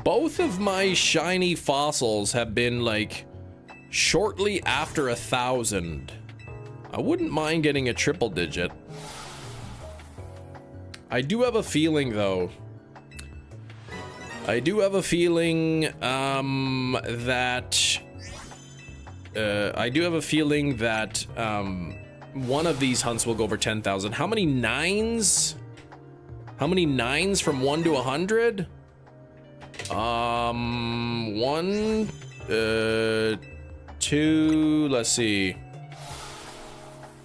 Both of my shiny fossils have been like shortly after 1,000. I wouldn't mind getting a triple digit. I do have a feeling though. I do have a feeling that one of these hunts will go over 10,000. How many nines? How many nines from 1 to 100? 1, 2, let's see.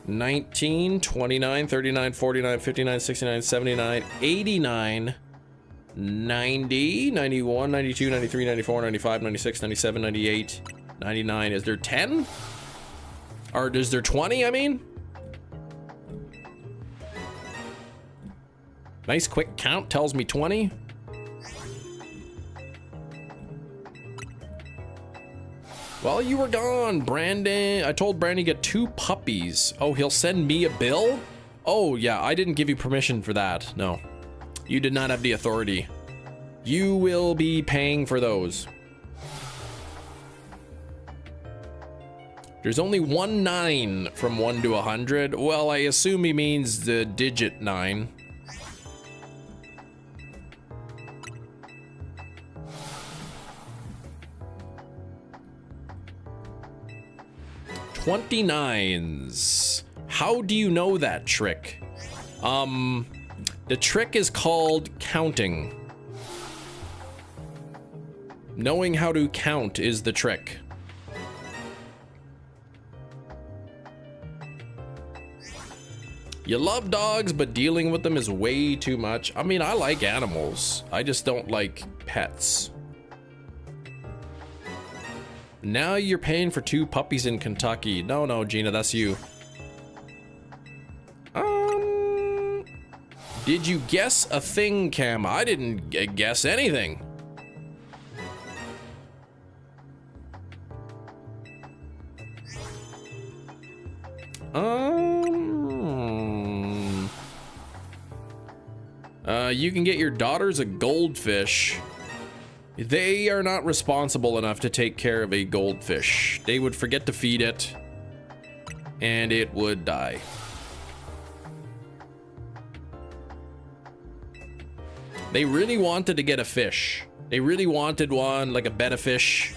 19, 29, 39, 49, 59, 69, 79, 89, 90, 91, 92, 93, 94, 95, 96, 97, 98, 99. Is there 10? Or is there 20, I mean? Nice quick count tells me 20. Well, you were gone, Brandon. I told Brandon to get 2 puppies. Oh, he'll send me a bill? Oh, yeah, I didn't give you permission for that. No, you did not have the authority. You will be paying for those. There's only 1 9 from 1 to 100. Well, I assume he means the digit 9. $29s. How do you know that trick? The trick is called counting. Knowing how to count is the trick. You love dogs, but dealing with them is way too much. I mean, I like animals. I just don't like pets. Now you're paying for 2 puppies in Kentucky. No, Gina, that's you. Did you guess a thing, Cam? I didn't guess anything. You can get your daughters a goldfish. They are not responsible enough to take care of a goldfish. They would forget to feed it, and it would die. They really wanted to get a fish. They really wanted one, like a betta fish.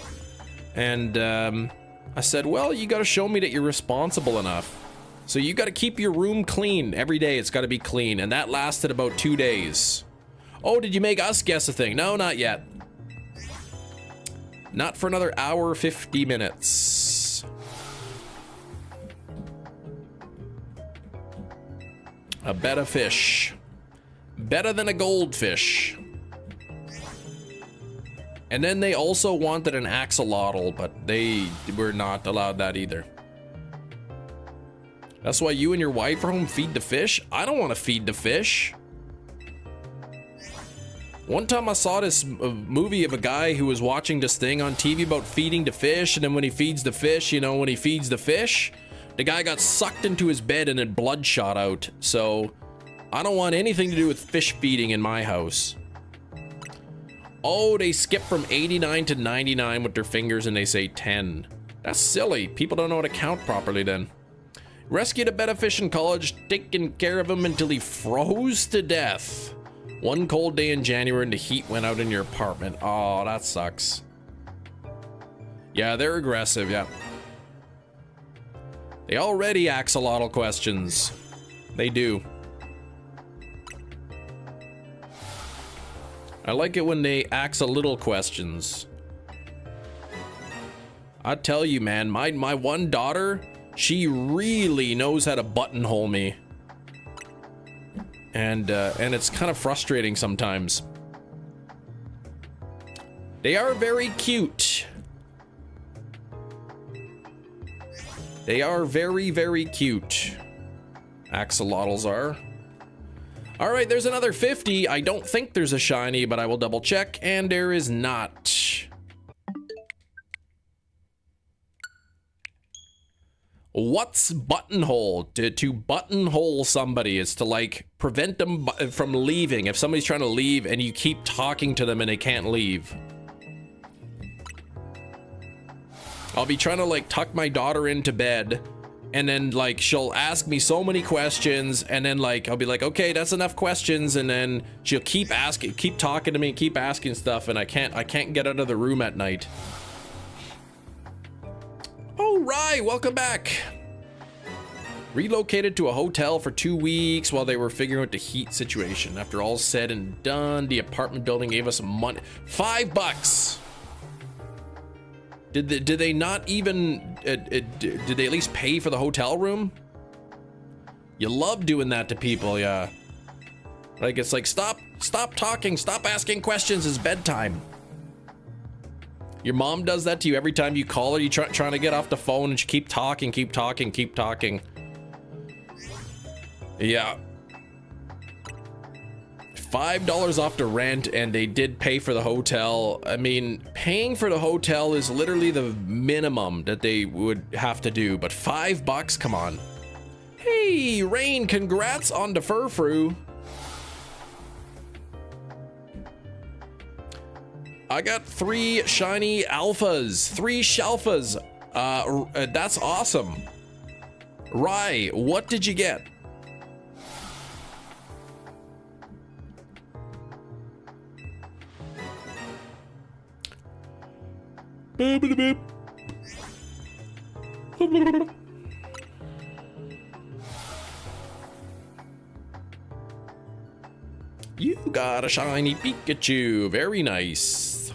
And I said, well, you gotta show me that you're responsible enough. So you gotta keep your room clean. Every day it's gotta be clean. And that lasted about 2 days. Oh, did you make us guess a thing? No, not yet. Not for another hour, 50 minutes. A betta fish. Better than a goldfish. And then they also wanted an axolotl, but they were not allowed that either. That's why you and your wife are home feed the fish? I don't want to feed the fish. One time I saw this movie of a guy who was watching this thing on TV about feeding the fish, and then when he feeds the fish, you know, when he feeds the fish, the guy got sucked into his bed and then blood shot out. So I don't want anything to do with fish feeding in my house. Oh, they skip from 89 to 99 with their fingers and they say 10. That's silly. People don't know how to count properly then. Rescued a betta fish in college, taking care of him until he froze to death. One cold day in January and the heat went out in your apartment. Oh, that sucks. Yeah, they're aggressive, yeah. They already axolotl questions. They do. I like it when they ask a little questions. I tell you, man, my one daughter, she really knows how to buttonhole me. And it's kind of frustrating sometimes. They are very cute. They are very, very cute. Axolotls are. All right, there's another 50. I don't think there's a shiny, but I will double check, and there is not. What's buttonhole? To buttonhole somebody is to like prevent them from leaving. If somebody's trying to leave and you keep talking to them and they can't leave. I'll be trying to like tuck my daughter into bed, and then like she'll ask me so many questions, and then like I'll be like, okay, that's enough questions, and then she'll keep asking, keep talking to me, keep asking stuff, and I can't get out of the room at night. Oh, Rye, welcome back. Relocated to a hotel for 2 weeks while they were figuring out the heat situation. After all's said and done, the apartment building gave us money. $5. Did they not even did they at least pay for the hotel room? You love doing that to people, yeah. Like it's like stop talking, stop asking questions. It's bedtime. Your mom does that to you every time you call her. You trying to get off the phone and she keep talking. Yeah. $5 off the rent, and they did pay for the hotel. I mean, paying for the hotel is literally the minimum that they would have to do, but $5, come on. Hey, Rain, congrats on the furfru. I got 3 shiny alphas, 3 shalphas. That's awesome. Rye, what did you get? You got a shiny Pikachu. Very nice.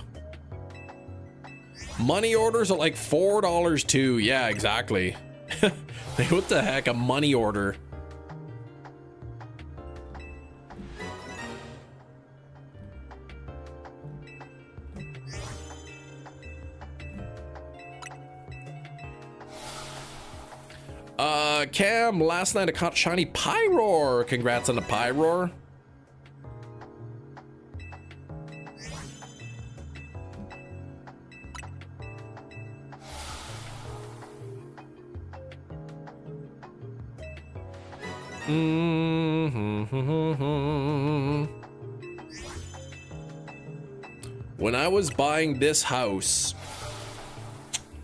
Money orders are like $4 too. Yeah, exactly. What the heck? A money order. Cam, last night I caught shiny Pyroar. Congrats on the Pyroar. When I was buying this house,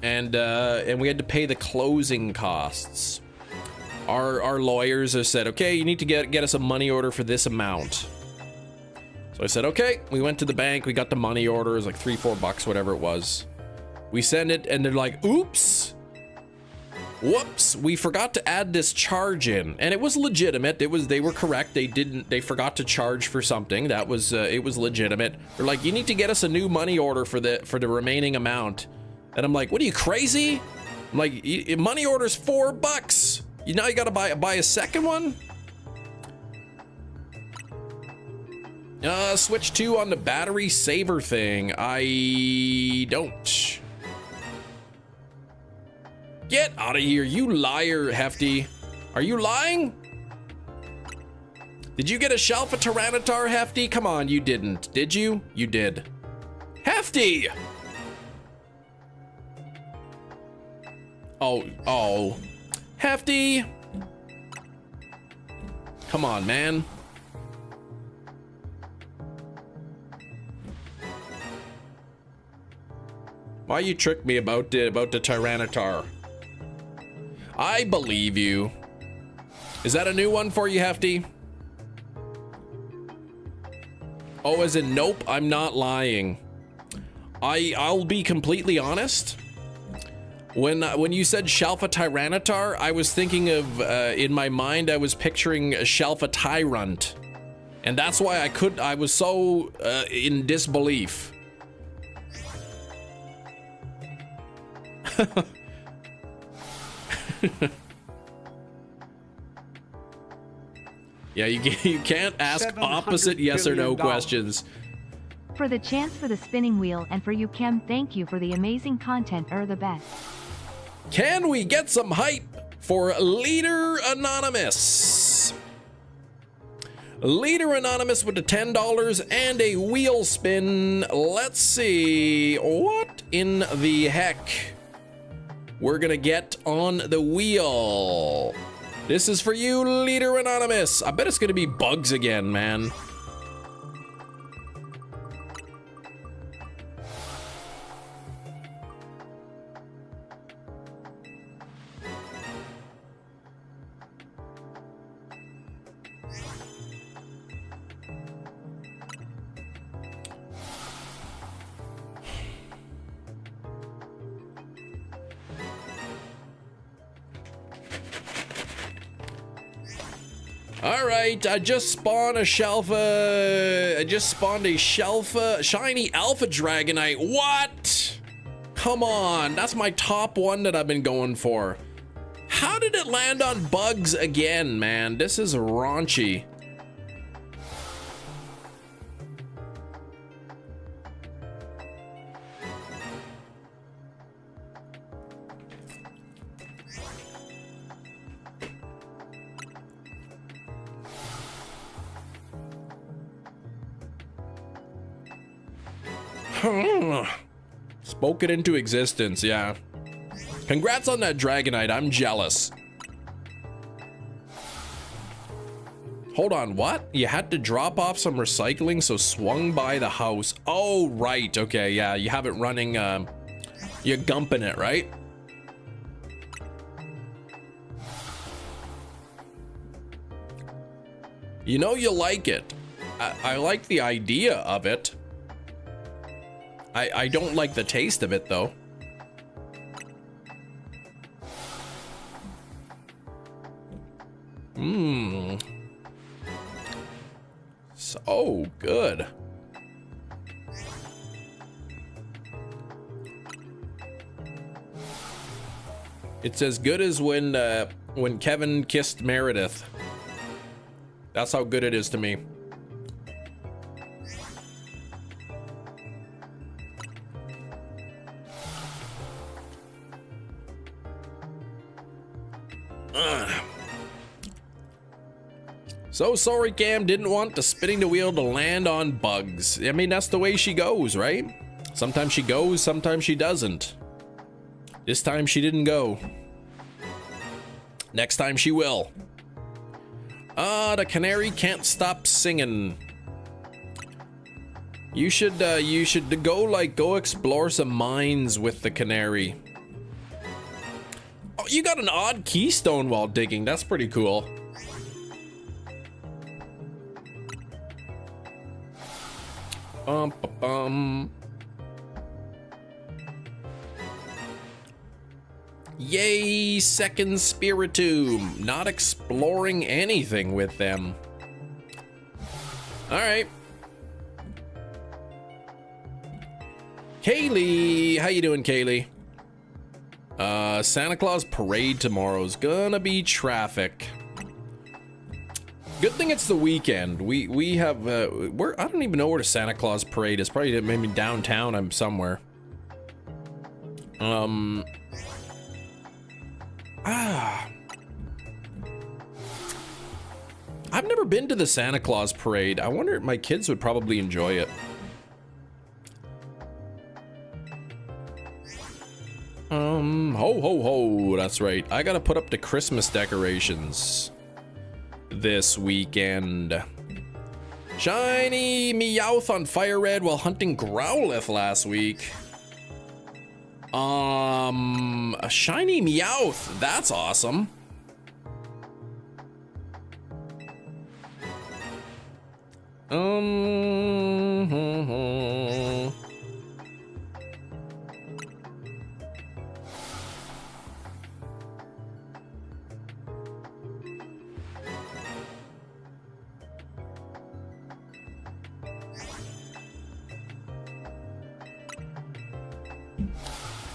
and we had to pay the closing costs, our lawyers have said, okay, you need to get us a money order for this amount. So I said, okay. We went to the bank, we got the money order. It was like $3-4, whatever it was. We send it, and they're like, oops, whoops, we forgot to add this charge in. And it was legitimate. They were correct. They forgot to charge for something that was it was legitimate. They're like, you need to get us a new money order for the remaining amount. And I'm like, what are you, crazy? I'm like, money order's $4. Now you gotta buy a second one? Switch 2 on the battery saver thing. I don't. Get out of here, you liar, Hefty. Are you lying? Did you get a Shalpha Tyranitar, Hefty? Come on, you didn't. Did you? You did. Hefty! Oh. Hefty! Come on, man. Why you trick me about the Tyranitar? I believe you. Is that a new one for you, Hefty? Oh, as in nope, I'm not lying. I'll be completely honest. When you said shalpha Tyranitar, I was thinking of in my mind I was picturing a shalpha Tyrant. And that's why I was so in disbelief. Yeah, you can't ask opposite yes or no questions. For the chance for the spinning wheel and for you, Kem, thank you for the amazing content. The best. Can we get some hype for Leader Anonymous? Leader Anonymous with the $10 and a wheel spin. Let's see what in the heck we're gonna get on the wheel. This is for you, Leader Anonymous. I bet it's gonna be bugs again, man. Alright, I just spawned a shalpha. I just spawned a shalpha shiny alpha dragonite. What? Come on, that's my top one that I've been going for. How did it land on bugs again, man? This is raunchy. Spoke it into existence, yeah. Congrats on that Dragonite, I'm jealous. Hold on, what? You had to drop off some recycling, so swung by the house. Oh, right, okay, yeah, you have it running, you're gumping it, right? You know you like it. I like the idea of it. I don't like the taste of it, though. Mmm. So good. It's as good as when Kevin kissed Meredith. That's how good it is to me. So sorry, Cam, didn't want the spinning the wheel to land on bugs. I mean, that's the way she goes, right? Sometimes she goes, sometimes she doesn't. This time she didn't go. Next time she will. The canary can't stop singing. You should go explore some mines with the canary. Oh, you got an odd keystone while digging. That's pretty cool. Yay, second Spiritomb. Not exploring anything with them. Alright. Kaylee, how you doing, Kaylee? Santa Claus parade tomorrow's gonna be traffic. Good thing it's the weekend. We have I don't even know where the Santa Claus parade is. Probably maybe downtown. I'm somewhere. I've never been to the Santa Claus parade. I wonder if my kids would probably enjoy it. Ho ho ho, that's right. I gotta put up the Christmas decorations this weekend. Shiny Meowth on fire red while hunting Growlithe last week. A shiny Meowth. That's awesome.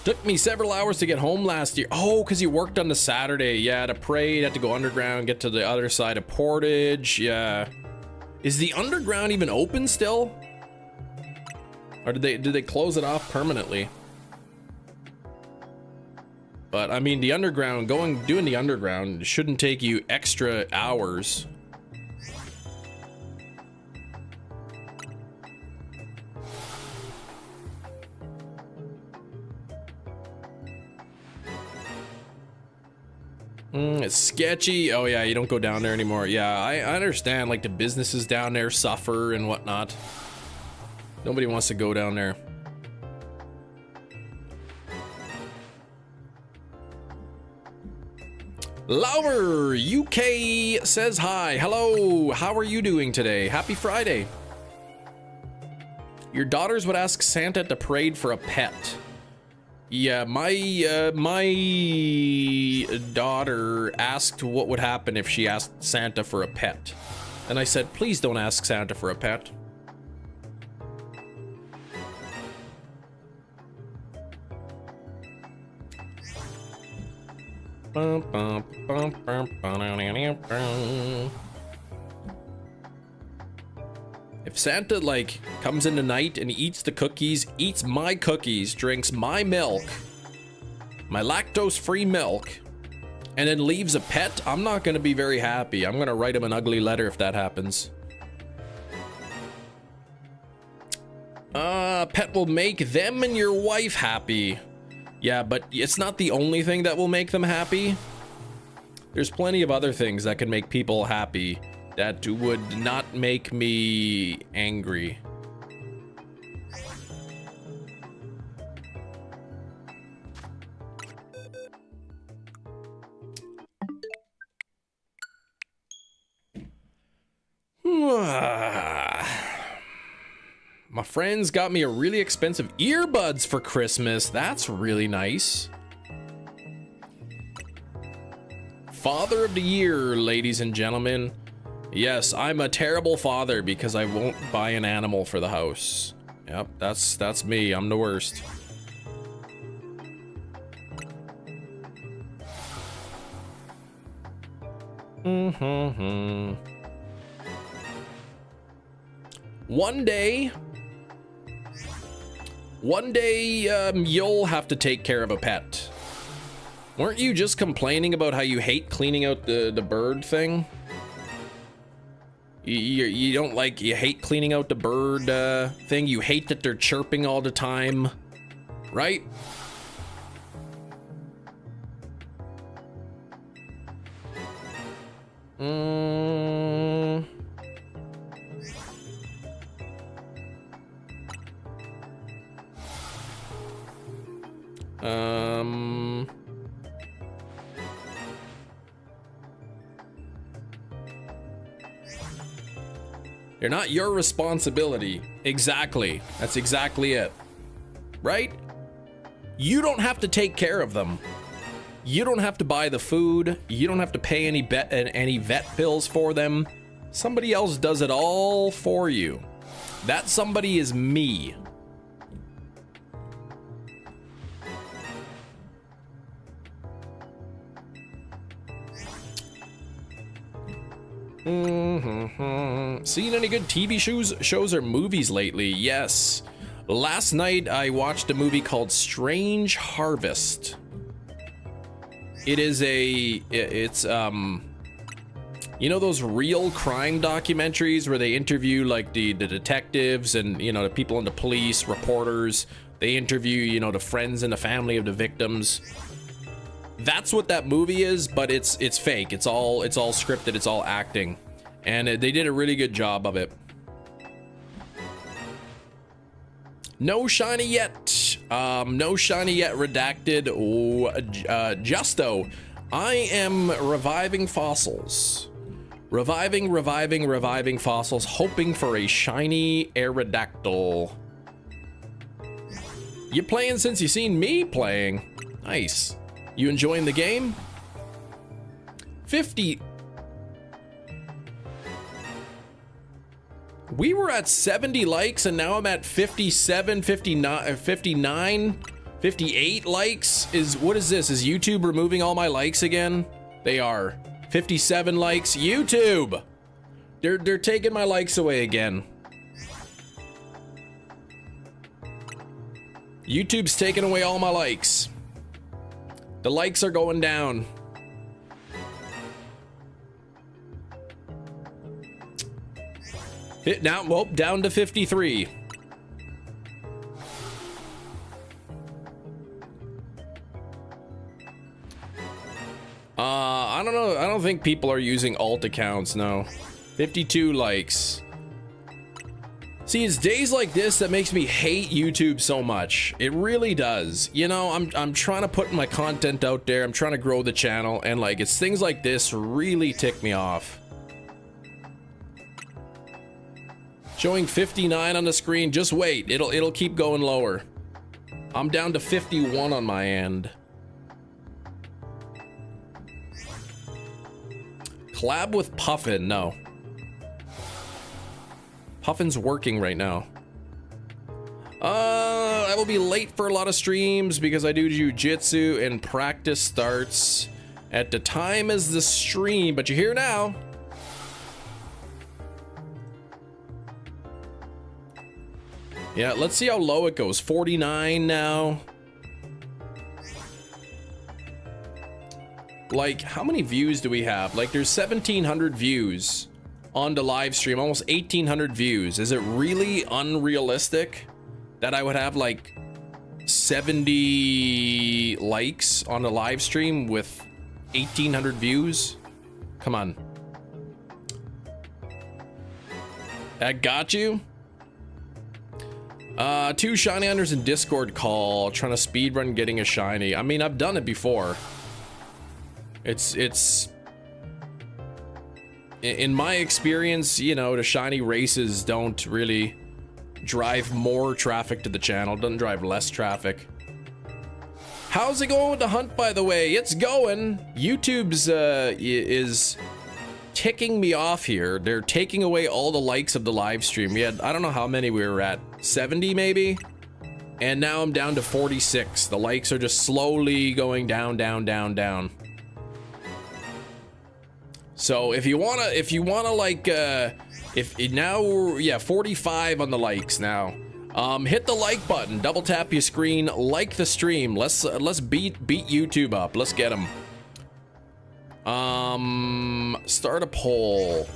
Took me several hours to get home last year. Oh, because you worked on the Saturday. Yeah, to parade, had to go underground, get to the other side of Portage. Yeah. Is the underground even open still? Or did they close it off permanently? But I mean, the underground, doing the underground shouldn't take you extra hours. It's sketchy. Oh yeah, you don't go down there anymore. Yeah, I understand, like the businesses down there suffer and whatnot. Nobody wants to go down there. Lauer UK says hi. Hello, how are you doing today? Happy Friday. Your daughters would ask Santa at the parade for a pet. Yeah, my daughter asked what would happen if she asked Santa for a pet. And I said, please don't ask Santa for a pet. If Santa, like, comes in the night and eats the cookies, eats my cookies, drinks my milk, my lactose-free milk, and then leaves a pet, I'm not gonna be very happy. I'm gonna write him an ugly letter if that happens. Pet will make them and your wife happy. Yeah, but it's not the only thing that will make them happy. There's plenty of other things that can make people happy that would not make me angry. My friends got me a really expensive earbuds for Christmas. That's really nice. Father of the Year, ladies and gentlemen. Yes, I'm a terrible father because I won't buy an animal for the house. Yep, that's me. I'm the worst. One day, you'll have to take care of a pet. Weren't you just complaining about how you hate cleaning out the bird thing? You don't like, you hate cleaning out the bird thing? You hate that they're chirping all the time, right? They're not your responsibility. Exactly. That's exactly it. Right? You don't have to take care of them. You don't have to buy the food. You don't have to pay any vet bills for them. Somebody else does it all for you. That somebody is me. Seen any good TV shows or movies lately? Yes. Last night I watched a movie called Strange Harvest. It's you know those real crime documentaries where they interview like the detectives and, you know, the people in the police, reporters. They interview, you know, the friends and the family of the victims. That's what that movie is, but it's fake. It's all scripted. It's all acting, and they did a really good job of it. No shiny yet. No shiny yet redacted. Justo. I am reviving fossils. Reviving fossils, hoping for a shiny Aerodactyl. You playing since you seen me playing? Nice. You enjoying the game? 50. We were at 70 likes and now I'm at 57, 59, 59, 58 likes. What is this? Is YouTube removing all my likes again? They are. 57 likes. YouTube! They're taking my likes away again. YouTube's taking away all my likes. The likes are going down. Now, well, down to 53. I don't know. I don't think people are using alt accounts, no. 52 likes. See, it's days like this that makes me hate YouTube so much. It really does. You know, I'm trying to put my content out there. I'm trying to grow the channel, and like it's things like this really tick me off. Showing 59 on the screen. Just wait. It'll keep going lower. I'm down to 51 on my end. Collab with Puffin. No. Puffin's working right now. I will be late for a lot of streams because I do jujitsu and practice starts at the time as the stream, but you're here now. Yeah, let's see how low it goes. 49 now. Like, how many views do we have? Like, there's 1,700 views on the live stream, almost 1,800 views. Is it really unrealistic that I would have like 70 likes on the live stream with 1,800 views? Come on. That got you? 2 shiny hunters in Discord call, trying to speedrun getting a shiny. I mean, I've done it before. It's in my experience, you know, the shiny races don't really drive more traffic to the channel, doesn't drive less traffic. How's it going with the hunt, by the way? It's going. YouTube's is ticking me off here. They're taking away all the likes of the live stream. We had, I don't know how many we were at, 70 maybe? And now I'm down to 46. The likes are just slowly going down, down, down, down. So if you wanna like, if now, yeah, 45 on the likes now. Hit the like button, double tap your screen, like the stream. Let's beat YouTube up. Let's get them. Start a poll.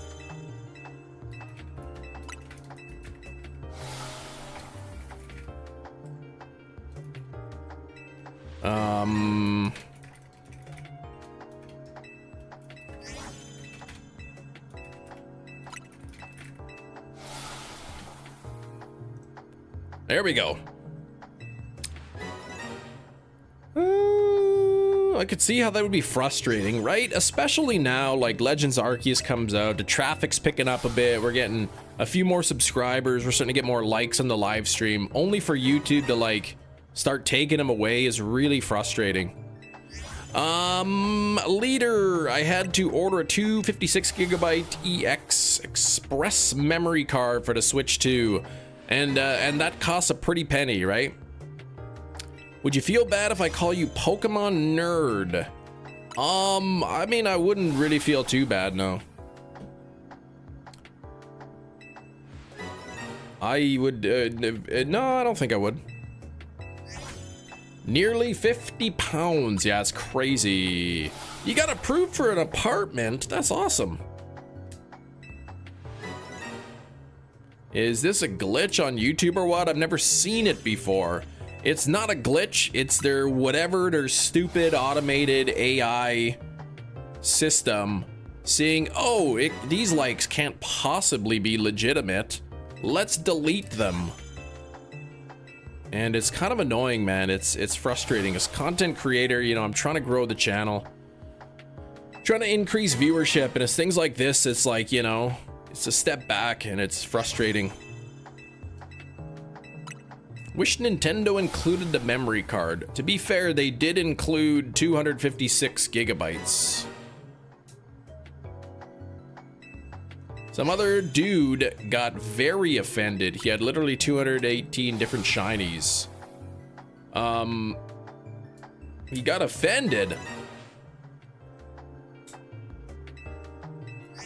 There we go. I could see how that would be frustrating, right? Especially now, like Legends Arceus comes out, the traffic's picking up a bit, we're getting a few more subscribers, we're starting to get more likes on the live stream, only for YouTube to like start taking them away is really frustrating. Leader, I had to order a 256 gigabyte EX Express memory card for the Switch 2. And that costs a pretty penny, right? Would you feel bad if I call you Pokemon Nerd? I mean, I wouldn't really feel too bad, no. I would, no, I don't think I would. Nearly 50 pounds, yeah, it's crazy. You got approved for an apartment, that's awesome. Is this a glitch on YouTube or what? I've never seen it before. It's not a glitch, it's their whatever, their stupid automated AI system seeing, oh, these likes can't possibly be legitimate. Let's delete them. And it's kind of annoying, man. It's frustrating. As content creator, you know, I'm trying to grow the channel, trying to increase viewership, and as things like this, it's like, you know, it's a step back and it's frustrating. Wish Nintendo included the memory card. To be fair, they did include 256 gigabytes. Some other dude got very offended. He had literally 218 different shinies. He got offended.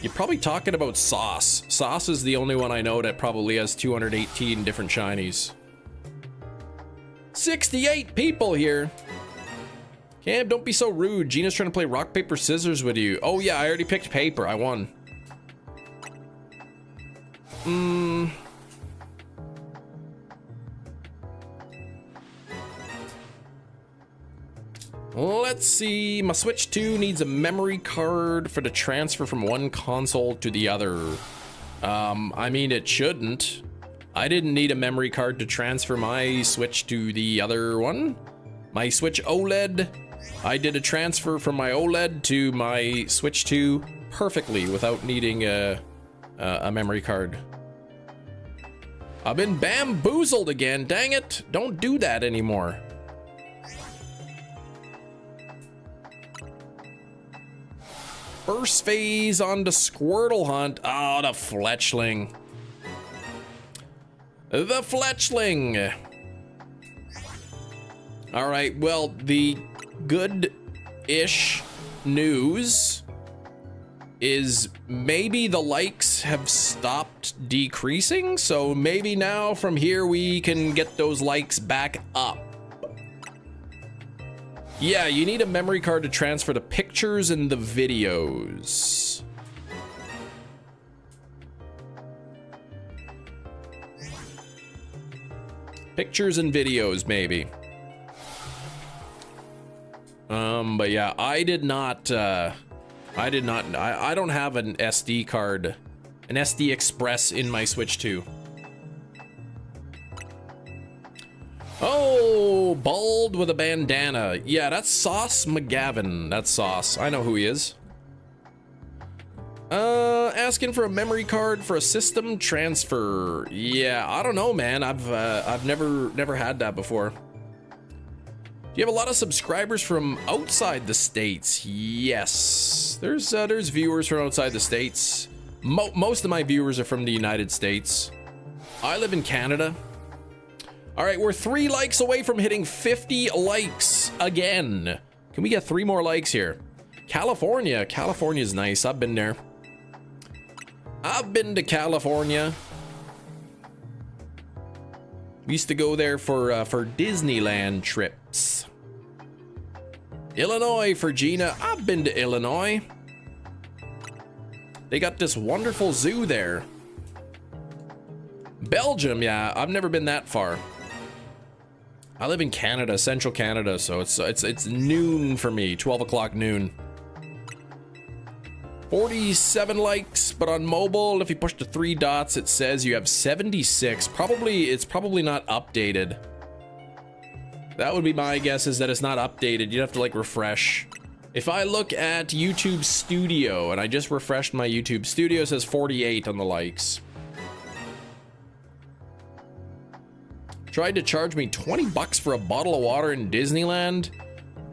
You're probably talking about Sauce. Sauce is the only one I know that probably has 218 different shinies. 68 people here. Cam, don't be so rude. Gina's trying to play rock, paper, scissors with you. Oh yeah, I already picked paper. I won. Let's see. My Switch 2 needs a memory card for the transfer from one console to the other. I mean, it shouldn't. I didn't need a memory card to transfer my Switch to the other one. My Switch OLED, I did a transfer from my OLED to my Switch 2 perfectly without needing a memory card. I've been bamboozled again, dang it. Don't do that anymore. First phase on the Squirtle hunt. Oh, the Fletchling. The Fletchling. All right, well, the good-ish news is maybe the likes have stopped decreasing, so maybe now from here we can get those likes back up. Yeah, you need a memory card to transfer the pictures and the videos. Pictures and videos, maybe. But yeah, I don't have an SD card, an SD Express in my Switch 2. Oh, bald with a bandana. Yeah, that's Sauce McGavin. That's Sauce. I know who he is. Asking for a memory card for a system transfer. Yeah, I don't know, man. I've never had that before. Do you have a lot of subscribers from outside the States? Yes. There's viewers from outside the States. Most of my viewers are from the United States. I live in Canada. All right, we're 3 likes away from hitting 50 likes again. Can we get 3 more likes here? California. California's nice. I've been there. I've been to California. We used to go there for Disneyland trips. Illinois for Gina. I've been to Illinois. They got this wonderful zoo there. Belgium, yeah, I've never been that far. I live in Canada, central Canada, so it's noon for me, 12 o'clock noon. 47 likes, but on mobile, if you push the 3 dots, it says you have 76. It's probably not updated. That would be my guess, is that it's not updated. You'd have to like refresh. If I look at YouTube Studio, and I just refreshed my YouTube Studio, it says 48 on the likes. Tried to charge me 20 bucks for a bottle of water in Disneyland.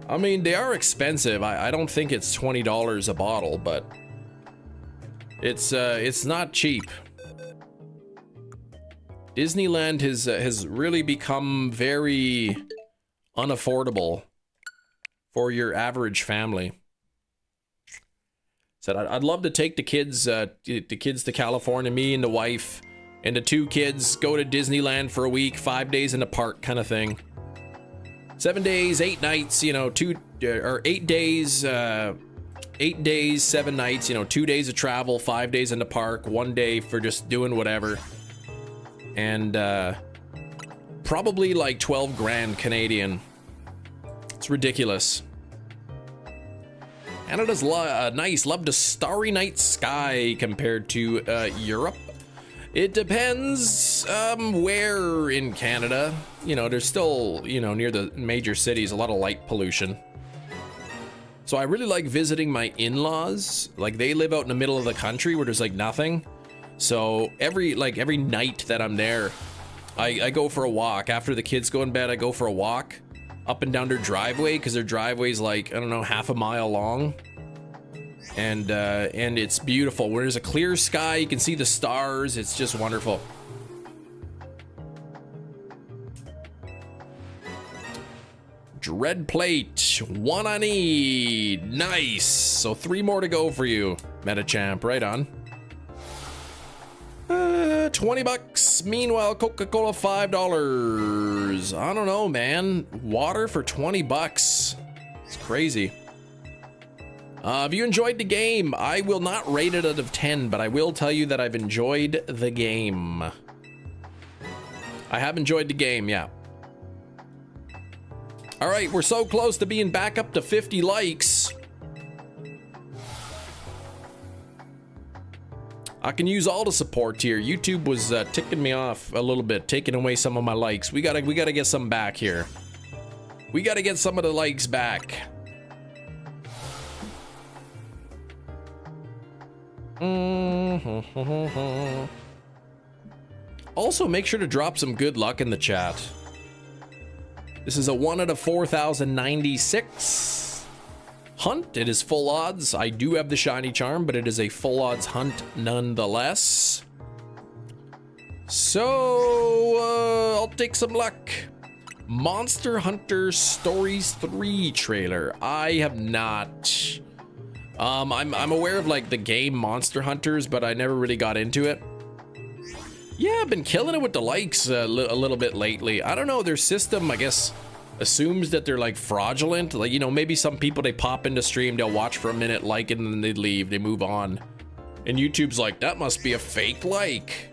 I mean, they are expensive. I don't think it's $20 a bottle, but it's not cheap. Disneyland has really become very unaffordable for your average family. Said I'd love to take the kids to California, me and the wife and the 2 kids, go to Disneyland for a week, 5 days in the park kind of thing. 7 days, 8 nights, you know, 8 days, 8 days, 7 nights, you know, 2 days of travel, 5 days in the park, 1 day for just doing whatever. And probably like 12 grand Canadian. It's ridiculous. Canada's nice. Love the starry night sky compared to Europe. It depends where in Canada. you know, there's still, you know, near the major cities, a lot of light pollution. So I really like visiting my in-laws. Like, they live out in the middle of the country where there's like nothing. So every night that I'm there, I go for a walk. After the kids go in bed, I go for a walk up and down their driveway, because their driveway's like, I don't know, half a mile long. And it's beautiful. Where there's a clear sky, you can see the stars. It's just wonderful. Dread plate, 1 I need. Nice. So 3 more to go for you, Metachamp. Right on. 20 bucks. Meanwhile, Coca-Cola $5. I don't know, man. Water for 20 bucks. It's crazy. Have you enjoyed the game? I will not rate it out of 10, but I will tell you that I've enjoyed the game. I have enjoyed the game, yeah. All right, we're so close to being back up to 50 likes. I can use all the support here. YouTube was ticking me off a little bit, taking away some of my likes. We gotta get some back here. We gotta get some of the likes back. Also, make sure to drop some good luck in the chat. This is a 1 out of 4,096 hunt. It is full odds. I do have the shiny charm, but it is a full odds hunt nonetheless. So I'll take some luck. Monster Hunter Stories 3 trailer. I have not. I'm aware of like the game Monster Hunters, but I never really got into it. Yeah, I've been killing it with the likes a little bit lately. I don't know, their system, I guess, assumes that they're like fraudulent. Like, you know, maybe some people, they pop into stream, they'll watch for a minute, like it, and then they leave, they move on. And YouTube's like, that must be a fake like.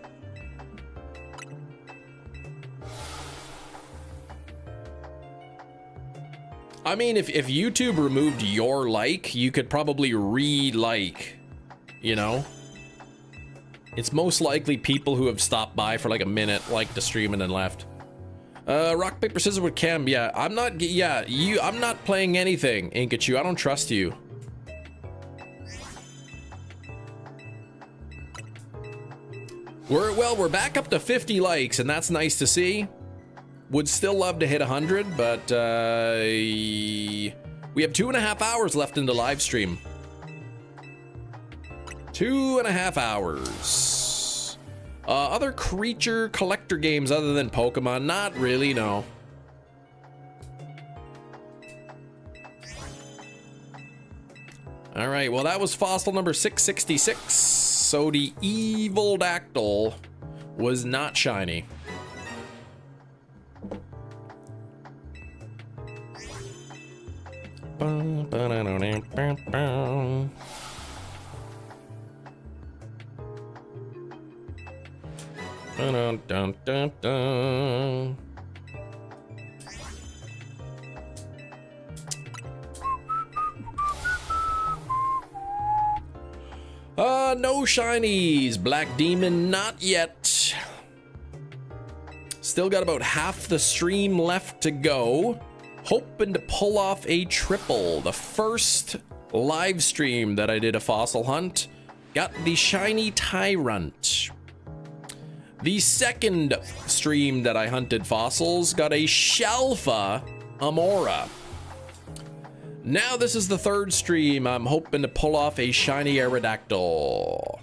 I mean, if YouTube removed your like, you could probably re-like, you know? It's most likely people who have stopped by for like a minute, liked the stream, and then left. Rock, paper, scissors with Cam. Yeah, I'm not playing anything, Inkachu. I don't trust you. We're back up to 50 likes, and that's nice to see. Would still love to hit 100, but we have 2.5 hours left in the live stream. 2.5 hours. Other creature collector games other than Pokemon? Not really, no. All right, well, that was fossil number 666. So the evil dactyl was not shiny. Dun, dun, dun, dun. No shinies. Black Demon, not yet. Still got about half the stream left to go. Hoping to pull off a triple. The first live stream that I did a fossil hunt got the shiny Tyrant. The second stream that I hunted fossils got a shalpha Amora. Now this is the third stream. I'm hoping to pull off a shiny Aerodactyl.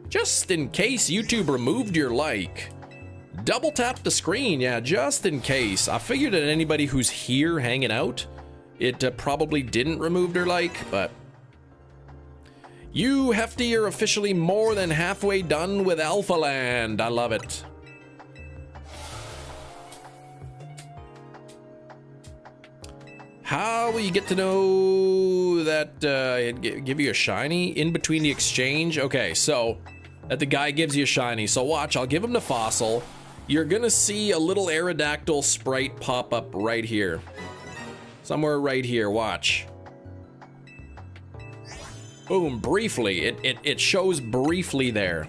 Just in case YouTube removed your like, double tap the screen, yeah, just in case. I figured that anybody who's here hanging out, it probably didn't remove their like, but you, Hefty, are officially more than halfway done with Alpha Land. I love it. How will you get to know that give you a shiny in between the exchange? Okay, so that the guy gives you a shiny. So watch, I'll give him the fossil. You're gonna see a little Aerodactyl sprite pop up right here. Somewhere right here, watch. Boom, briefly, it shows briefly there.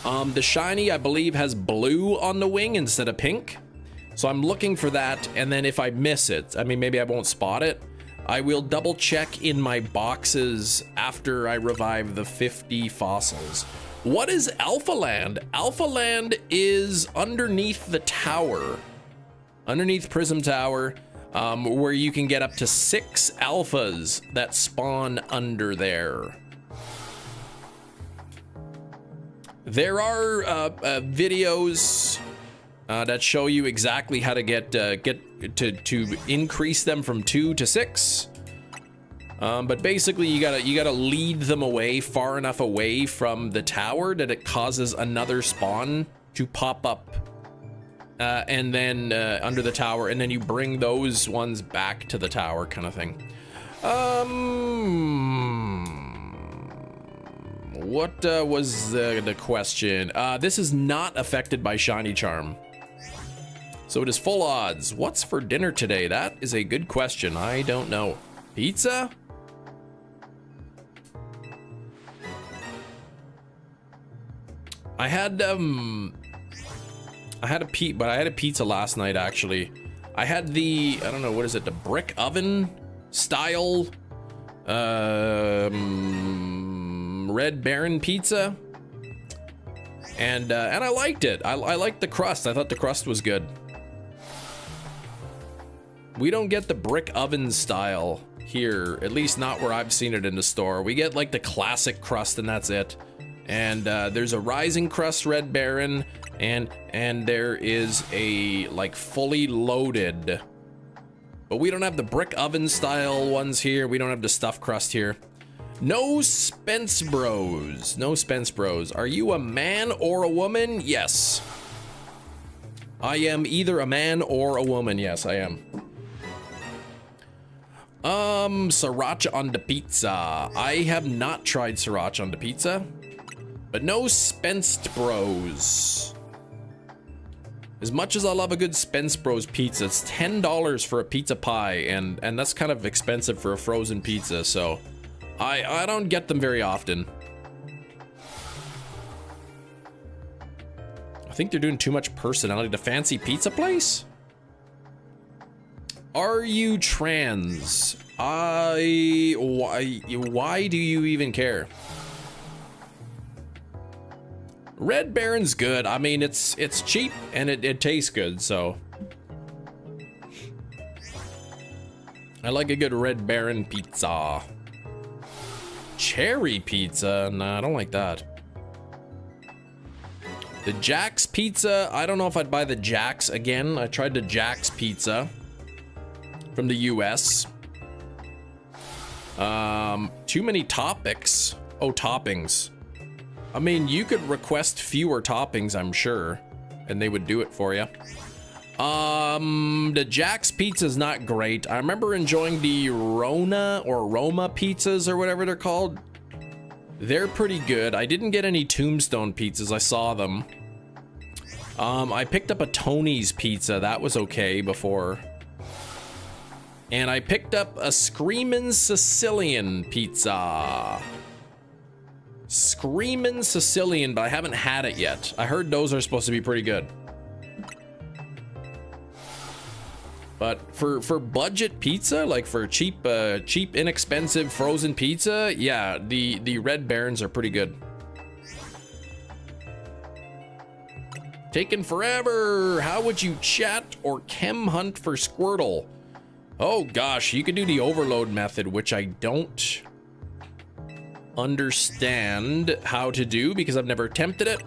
The shiny, I believe, has blue on the wing instead of pink. So I'm looking for that, and then if I miss it, I mean, maybe I won't spot it, I will double check in my boxes after I revive the 50 fossils. What is Alpha Land? Alpha Land is underneath the tower, underneath Prism Tower, where you can get up to 6 alphas that spawn under there. There are videos that show you exactly how to get to increase them from 2 to 6. But basically, you gotta lead them away far enough away from the tower that it causes another spawn to pop up, and then under the tower, and then you bring those ones back to the tower, kind of thing. What was the question? This is not affected by Shiny Charm, so it is full odds. What's for dinner today? That is a good question. I don't know. Pizza? I had a pizza last night, actually. I had the, I don't know, what is it, the brick oven style Red Baron pizza, and I liked it. I liked the crust. I thought the crust was good. We don't get the brick oven style here, at least not where I've seen it in the store. We get like the classic crust, and that's it. And there's a rising crust Red Baron, and there is a like fully loaded, but we don't have the brick oven style ones here. We don't have the stuffed crust here. No Spence Bros. No Spence Bros. Are you a man or a woman? Yes. I am either a man or a woman. Yes, I am. Sriracha on the pizza. I have not tried sriracha on the pizza, but no Spence Bros. As much as I love a good Spence Bros pizza, it's $10 for a pizza pie, and that's kind of expensive for a frozen pizza, so I don't get them very often. I think they're doing too much personality. The fancy pizza place? Are you trans? Why do you even care? Red Baron's good. I mean, it's cheap and it tastes good, so I like a good Red Baron pizza. Cherry pizza? Nah, I don't like that. The Jack's pizza, I don't know if I'd buy the Jack's again. I tried the Jack's pizza from the US. Too many topics. Oh, toppings. I mean, you could request fewer toppings, I'm sure, and they would do it for you. The Jack's pizza is not great. I remember enjoying the Roma pizzas or whatever they're called. They're pretty good. I didn't get any Tombstone pizzas. I saw them. I picked up a Tony's pizza. That was okay before. And I picked up a Screamin' Sicilian pizza. Screamin' Sicilian, but I haven't had it yet. I heard those are supposed to be pretty good. But for budget pizza, like for cheap, inexpensive frozen pizza, yeah, the Red Barons are pretty good. Taking forever. How would you chat or chem hunt for Squirtle? Oh gosh, you could do the overload method, which I don't understand how to do because I've never attempted it.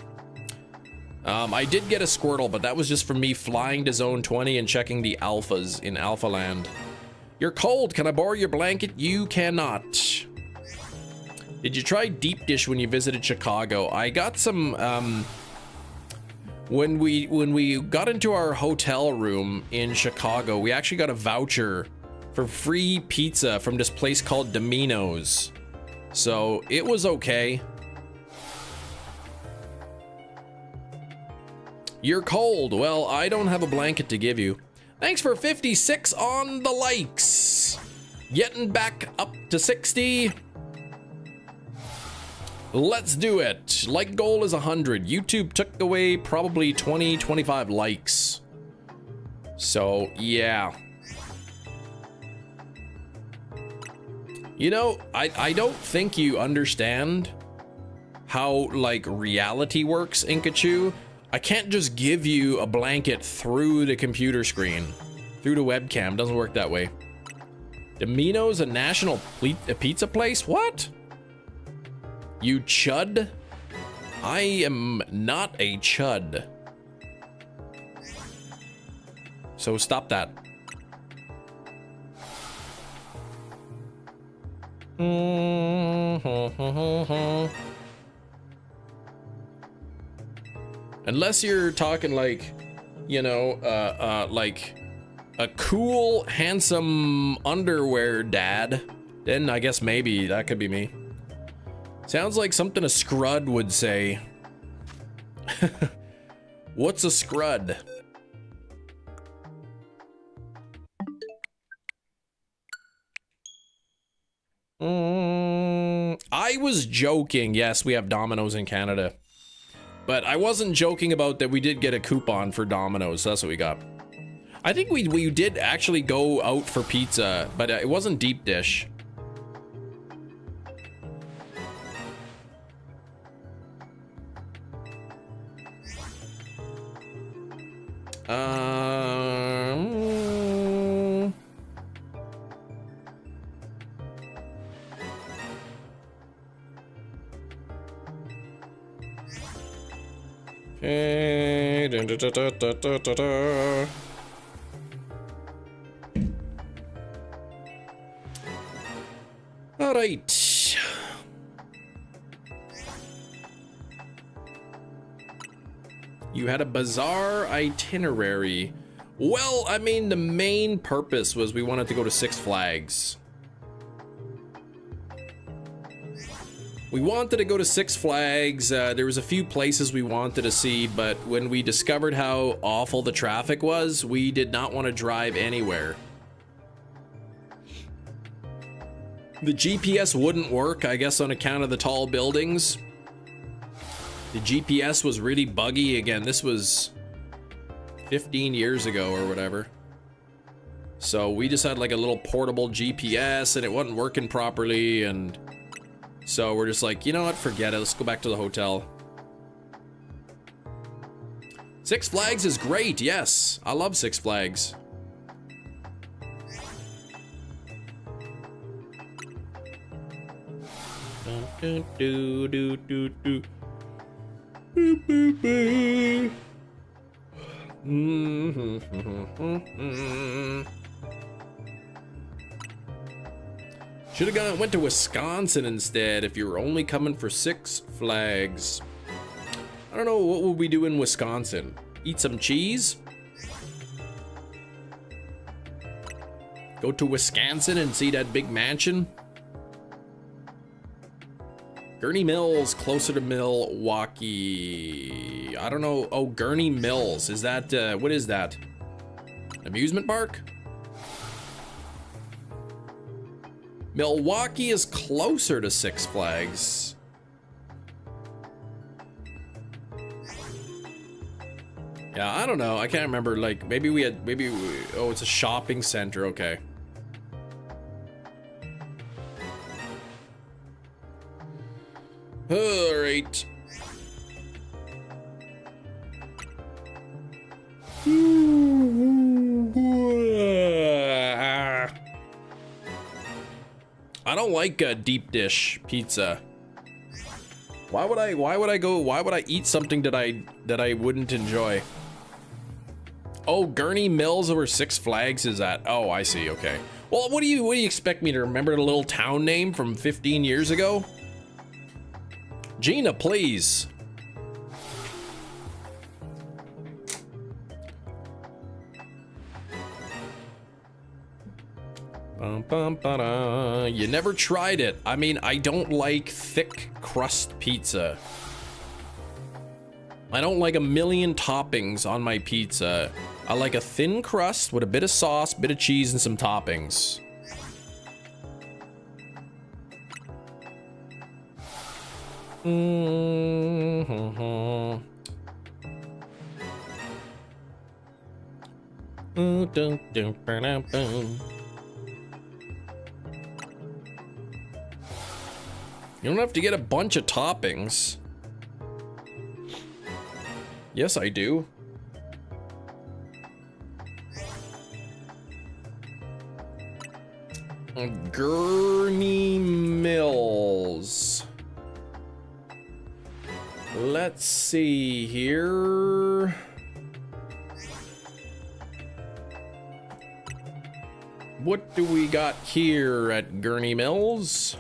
I did get a Squirtle, but that was just from me flying to Zone 20 and checking the alphas in Alpha Land. You're cold. Can I borrow your blanket? You cannot. Did you try deep dish when you visited Chicago? I got some, when we got into our hotel room in Chicago, we actually got a voucher for free pizza from this place called Domino's. So it was okay. You're cold. Well, I don't have a blanket to give you. Thanks for 56 on the likes. Getting back up to 60. Let's do it. Like goal is 100. YouTube took away probably 20, 25 likes. So, yeah. You know, I don't think you understand how, like, reality works, Inkachu. I can't just give you a blanket through the computer screen, through the webcam. Doesn't work that way. Domino's a national pizza place? What? You chud? I am not a chud. So stop that. Unless you're talking like, you know, like a cool, handsome underwear dad, then I guess maybe that could be me. Sounds like something a scrud would say. What's a scrud? I was joking. Yes, we have Domino's in Canada. But I wasn't joking about that we did get a coupon for Domino's. That's what we got. I think we did actually go out for pizza, but it wasn't deep dish. Okay. All right. You had a bizarre itinerary. Well, I mean, the main purpose was we wanted to go to Six Flags. We wanted to go to Six Flags. There was a few places we wanted to see, but when we discovered how awful the traffic was, we did not want to drive anywhere. The GPS wouldn't work, I guess, on account of the tall buildings. The GPS was really buggy. Again, this was 15 years ago or whatever. So we just had like a little portable GPS and it wasn't working properly, and so we're just like, you know what, forget it, let's go back to the hotel. Six Flags is great, yes. I love Six Flags. Do, do, do, do, do. Boop, boop, boop. Should have went to Wisconsin instead if you were only coming for Six Flags. I don't know, what would we do in Wisconsin? Eat some cheese? Go to Wisconsin and see that big mansion? Gurney Mills, closer to Milwaukee. I don't know. Oh, Gurney Mills. Is that, what is that? Amusement park? Milwaukee is closer to Six Flags. Yeah, I don't know. I can't remember. Like, maybe we had, oh, it's a shopping center. Okay. All right. I don't like deep dish pizza. Why would I eat something that I wouldn't enjoy? Oh, Gurney Mills, where Six Flags is at. Oh, I see. Okay. Well, what do you expect me to remember, the little town name from 15 years ago? Gina, please. You never tried it. I mean, I don't like thick crust pizza. I don't like a million toppings on my pizza. I like a thin crust with a bit of sauce, bit of cheese, and some toppings. You don't have to get a bunch of toppings. Yes, I do. Gurney Mills. Let's see here. What do we got here at Gurney Mills?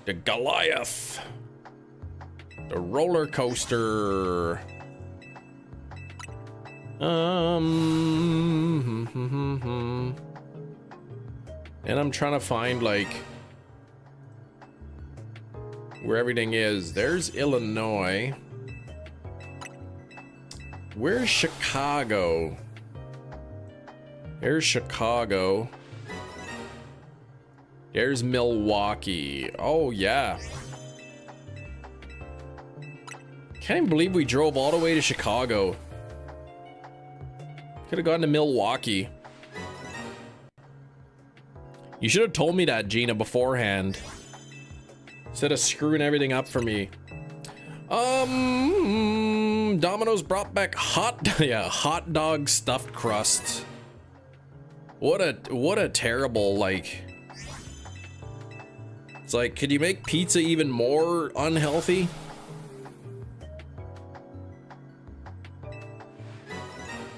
The Goliath. The roller coaster. And I'm trying to find like where everything is. There's Illinois. Where's Chicago? There's Chicago. There's Milwaukee. Oh yeah. Can't even believe we drove all the way to Chicago. Could have gone to Milwaukee. You should have told me that, Gina, beforehand. Instead of screwing everything up for me. Domino's brought back hot dog stuffed crust. What a terrible, like. It's like, could you make pizza even more unhealthy?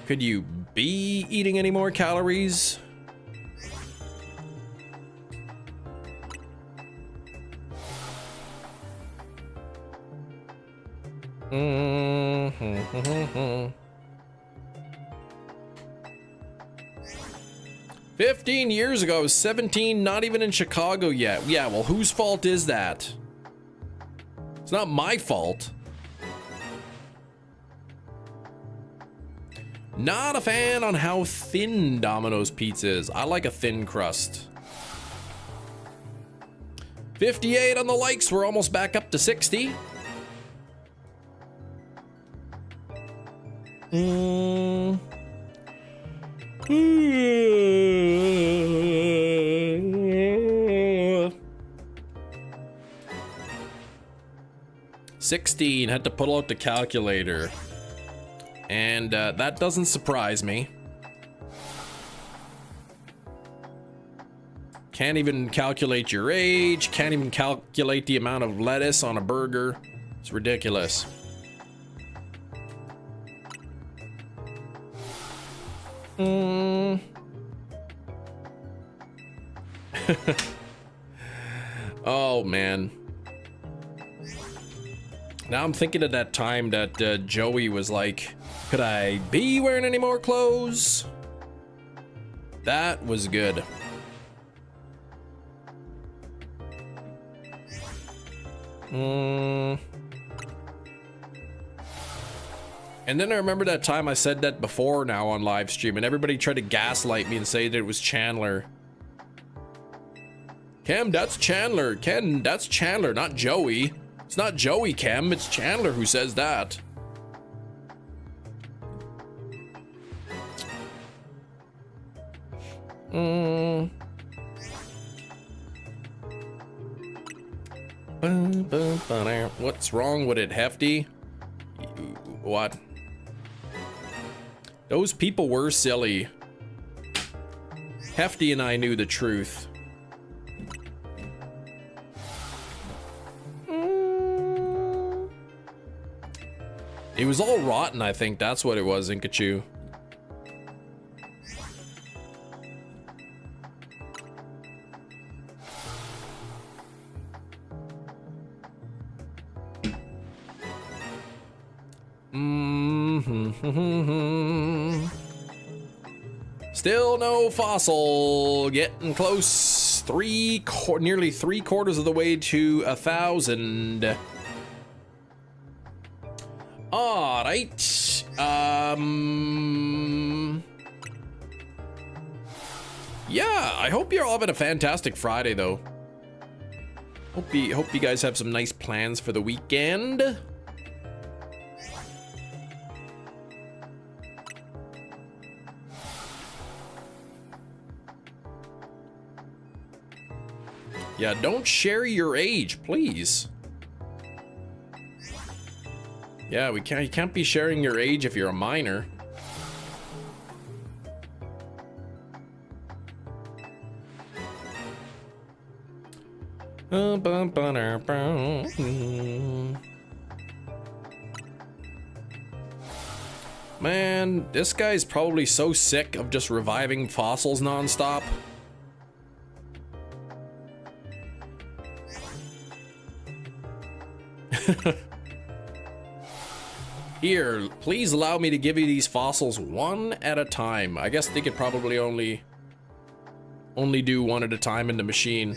Could you be eating any more calories? Mm-hmm. 15 years ago, I was 17, not even in Chicago yet. Yeah, well, whose fault is that? It's not my fault. Not a fan on how thin Domino's pizza is. I like a thin crust. 58 on the likes. We're almost back up to 60. Mm. 16. Had to pull out the calculator. And that doesn't surprise me. Can't even calculate your age. Can't even calculate the amount of lettuce on a burger. It's ridiculous. Oh man. Now I'm thinking of that time that Joey was like, could I be wearing any more clothes? That was good. And then I remember that time I said that before now on live stream, and everybody tried to gaslight me and say that it was Chandler. Cam, that's Chandler. Ken, that's Chandler, not Joey. It's not Joey, Cam. It's Chandler who says that. What's wrong with it, Hefty? What? Those people were silly. Hefty and I knew the truth. It was all rotten, I think. That's what it was, Inkachu. Still no fossil. Getting close. Nearly 3/4 of the way to 1,000. All right. Yeah, I hope you're all having a fantastic Friday, though. Hope you guys have some nice plans for the weekend. Yeah, don't share your age, please. Yeah, you can't be sharing your age if you're a minor. Man, this guy's probably so sick of just reviving fossils nonstop. Here, please allow me to give you these fossils one at a time. I guess they could probably only do one at a time in the machine.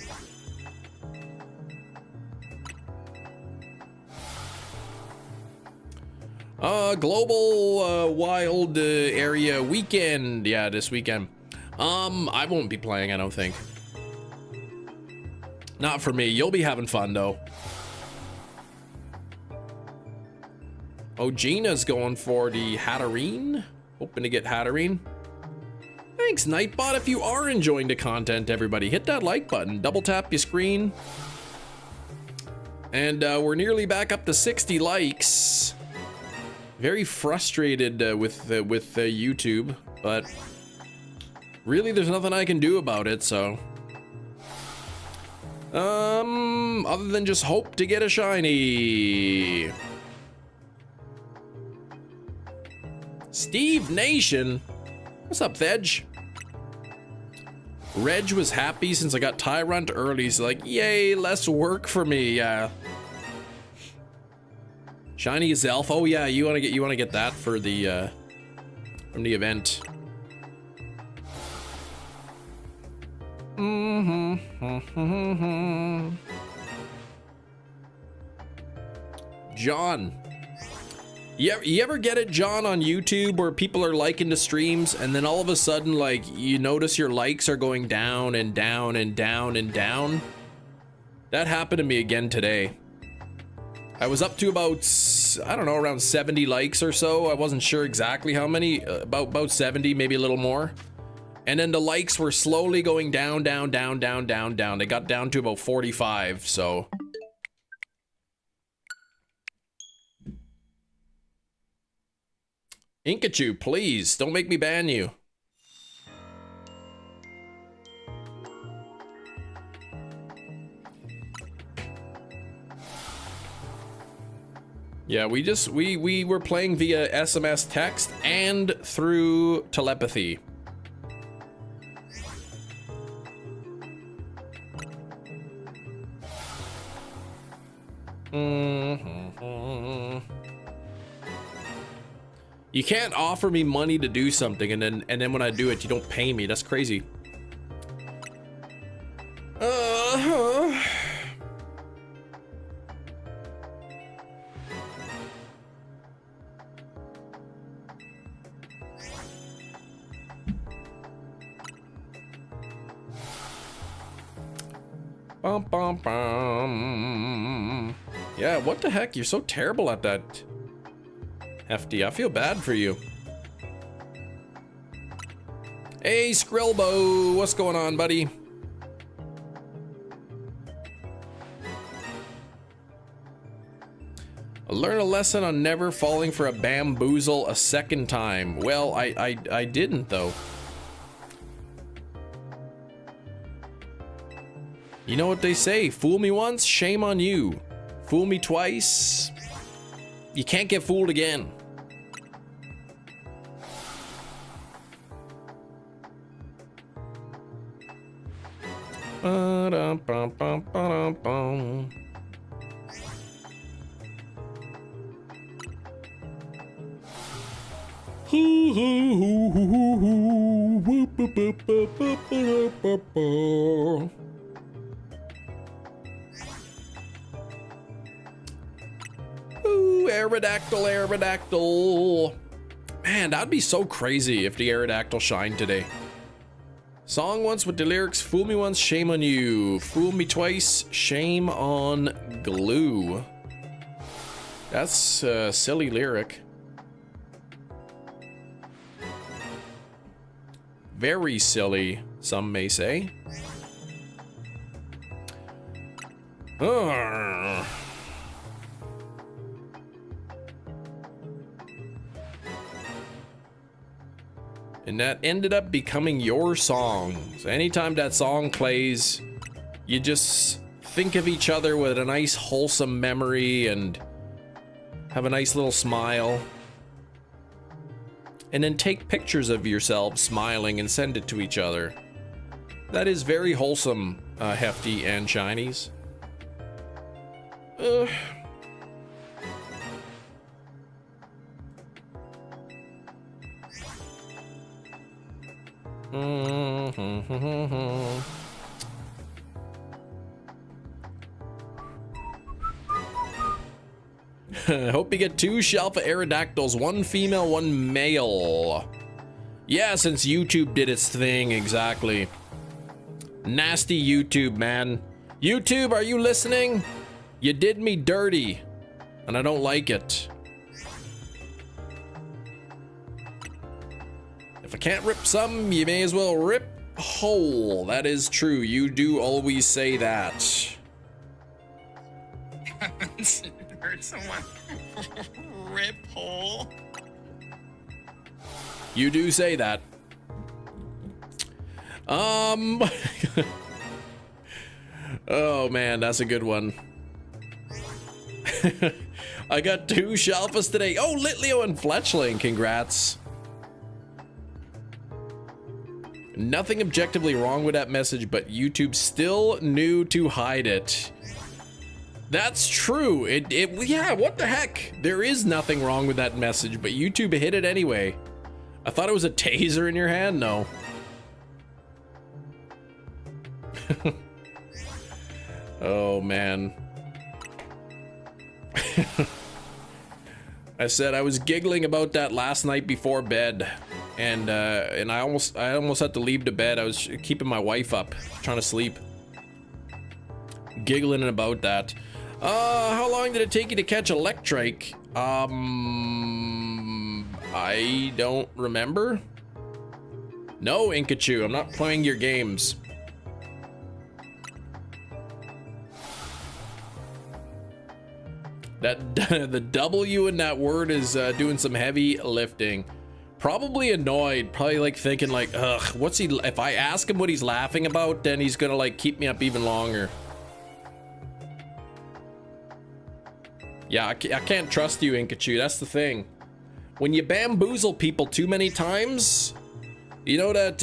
Global wild area weekend. Yeah, this weekend. I won't be playing, I don't think. Not for me. You'll be having fun though. Oh, Gina's going for the Hatterene. Hoping to get Hatterene. Thanks, Nightbot. If you are enjoying the content, everybody, hit that like button. Double tap your screen. And we're nearly back up to 60 likes. Very frustrated with YouTube, but really there's nothing I can do about it, so. Other than just hope to get a shiny. Steve Nation. What's up, Veg? Reg was happy since I got Tyrant early. He's like, yay, less work for me. Yeah. Shiny is Elf. Oh yeah, you wanna get that for the from the event. John. You ever get it, John, on YouTube where people are liking the streams and then all of a sudden, like, you notice your likes are going down and down and down and down? That happened to me again today. I was up to about, I don't know, around 70 likes or so. I wasn't sure exactly how many, about 70, maybe a little more. And then the likes were slowly going down, down, down, down, down, down. They got down to about 45, so. Inkachu, please, don't make me ban you. Yeah, we were playing via SMS text and through telepathy. You can't offer me money to do something and then when I do it, you don't pay me. That's crazy. Bum, bum, bum. Yeah, what the heck? You're so terrible at that. Hefty, I feel bad for you. Hey, Skrillbo, what's going on, buddy? I learned a lesson on never falling for a bamboozle a second time. Well, I didn't, though. You know what they say, fool me once, shame on you. Fool me twice, you can't get fooled again. Ba-dum-bum-bum-ba-dum-bum. Ooh, Aerodactyl, Aerodactyl. Man, that'd be so crazy if the Aerodactyl shined today. Song once with the lyrics, fool me once, shame on you. Fool me twice, shame on glue. That's a silly lyric. Very silly, some may say. Ugh. And that ended up becoming your song. So anytime that song plays, you just think of each other with a nice wholesome memory and have a nice little smile. And then take pictures of yourselves smiling and send it to each other. That is very wholesome, Hefty and Shinies. Hope you get 2 shalpha aerodactyls, 1 female, 1 male. Yeah, since YouTube did its thing, exactly. Nasty YouTube, man. YouTube, are you listening? You did me dirty, and I don't like it. If I can't rip some, you may as well rip whole. That is true. You do always say that. Heard someone rip hole. You do say that. Oh man, that's a good one. I got 2 shalphas today. Oh, Litleo and Fletchling, congrats. Nothing objectively wrong with that message, but YouTube still knew to hide it. That's true. Yeah, what the heck? There is nothing wrong with that message, but YouTube hid it anyway. I thought it was a taser in your hand. No. Oh man. I said I was giggling about that last night before bed, and I almost had to leave to bed. I was keeping my wife up, trying to sleep, giggling about that. How long did it take you to catch Electrike? I don't remember. No, Inkachu, I'm not playing your games. That the W in that word is doing some heavy lifting. Probably annoyed, probably like thinking like, ugh, what's he, if I ask him what he's laughing about, then he's gonna like keep me up even longer. Yeah, I can't trust you, Inkachu, that's the thing. When you bamboozle people too many times, you know that,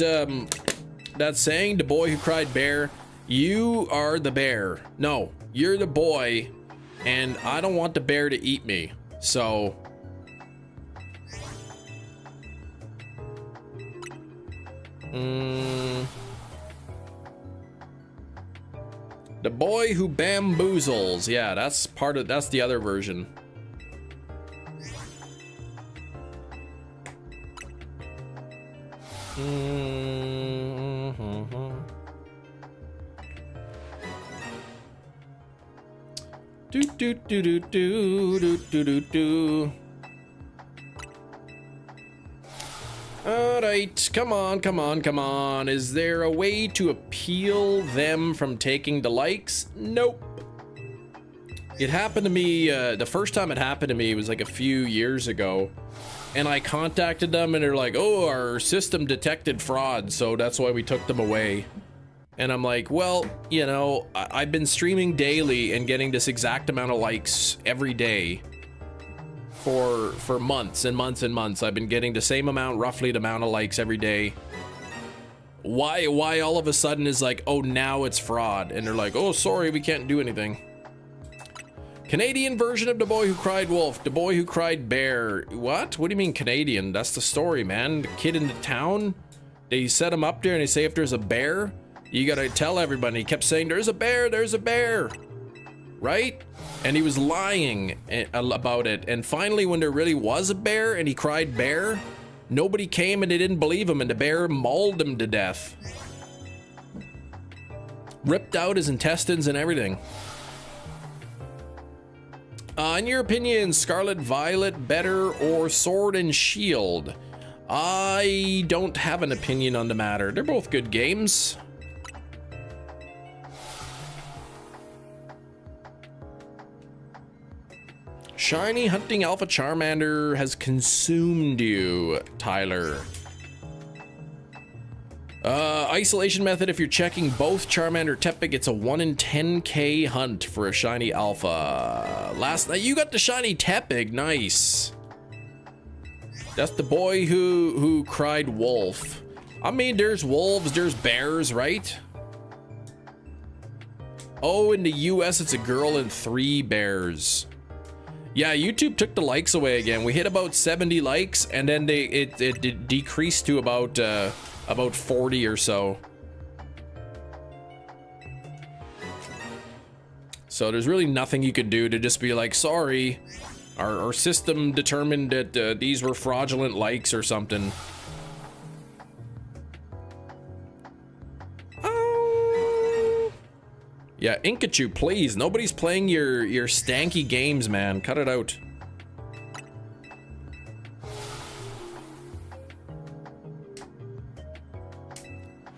that saying, the boy who cried bear, you are the bear. No, you're the boy, and I don't want the bear to eat me, so. The boy who bamboozles. Yeah, that's the other version. Do do do do do do do do do. Alright, come on. Is there a way to appeal them from taking the likes? Nope. It happened to me, the first time it happened to me was like a few years ago. And I contacted them and they're like, oh, our system detected fraud, so that's why we took them away. And I'm like, well, you know, I've been streaming daily and getting this exact amount of likes every day. For months and months and months. I've been getting the same amount, roughly the amount of likes every day. Why all of a sudden is like, oh, now it's fraud? And they're like, oh, sorry, we can't do anything. Canadian version of The Boy Who Cried Wolf, The Boy Who Cried Bear. What do you mean Canadian? That's the story, man. The kid in the town, they set him up there and they say if there's a bear, you gotta tell everybody. He kept saying, there's a bear, right? And he was lying about it. And finally, when there really was a bear and he cried bear, nobody came and they didn't believe him, and the bear mauled him to death. Ripped out his intestines and everything. In your opinion, Scarlet Violet better or Sword and Shield? I don't have an opinion on the matter. They're both good games. Shiny hunting alpha Charmander has consumed you, Tyler. Isolation method, if you're checking both Charmander Tepig, it's a 1 in 10k hunt for a shiny alpha. Last night, you got the shiny Tepig, nice. That's the boy who cried wolf. I mean, there's wolves, there's bears, right? Oh, in the US, it's a girl and 3 bears. Yeah, YouTube took the likes away again. We hit about 70 likes, and then it decreased to about 40 or so. So there's really nothing you can do to just be like, sorry, our system determined that these were fraudulent likes or something. Yeah, Inkachu, please. Nobody's playing your stanky games, man. Cut it out.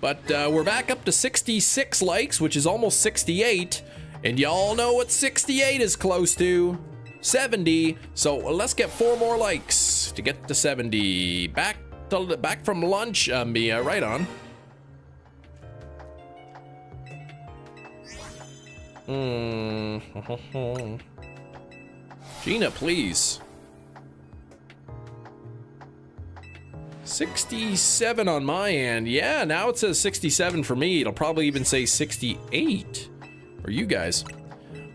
But we're back up to 66 likes, which is almost 68. And y'all know what 68 is close to. 70. So let's get 4 more likes to get to 70. Back from lunch, Mia. Right on. Gina, please. 67 on my end. Yeah, now it says 67 for me. It'll probably even say 68 for you guys.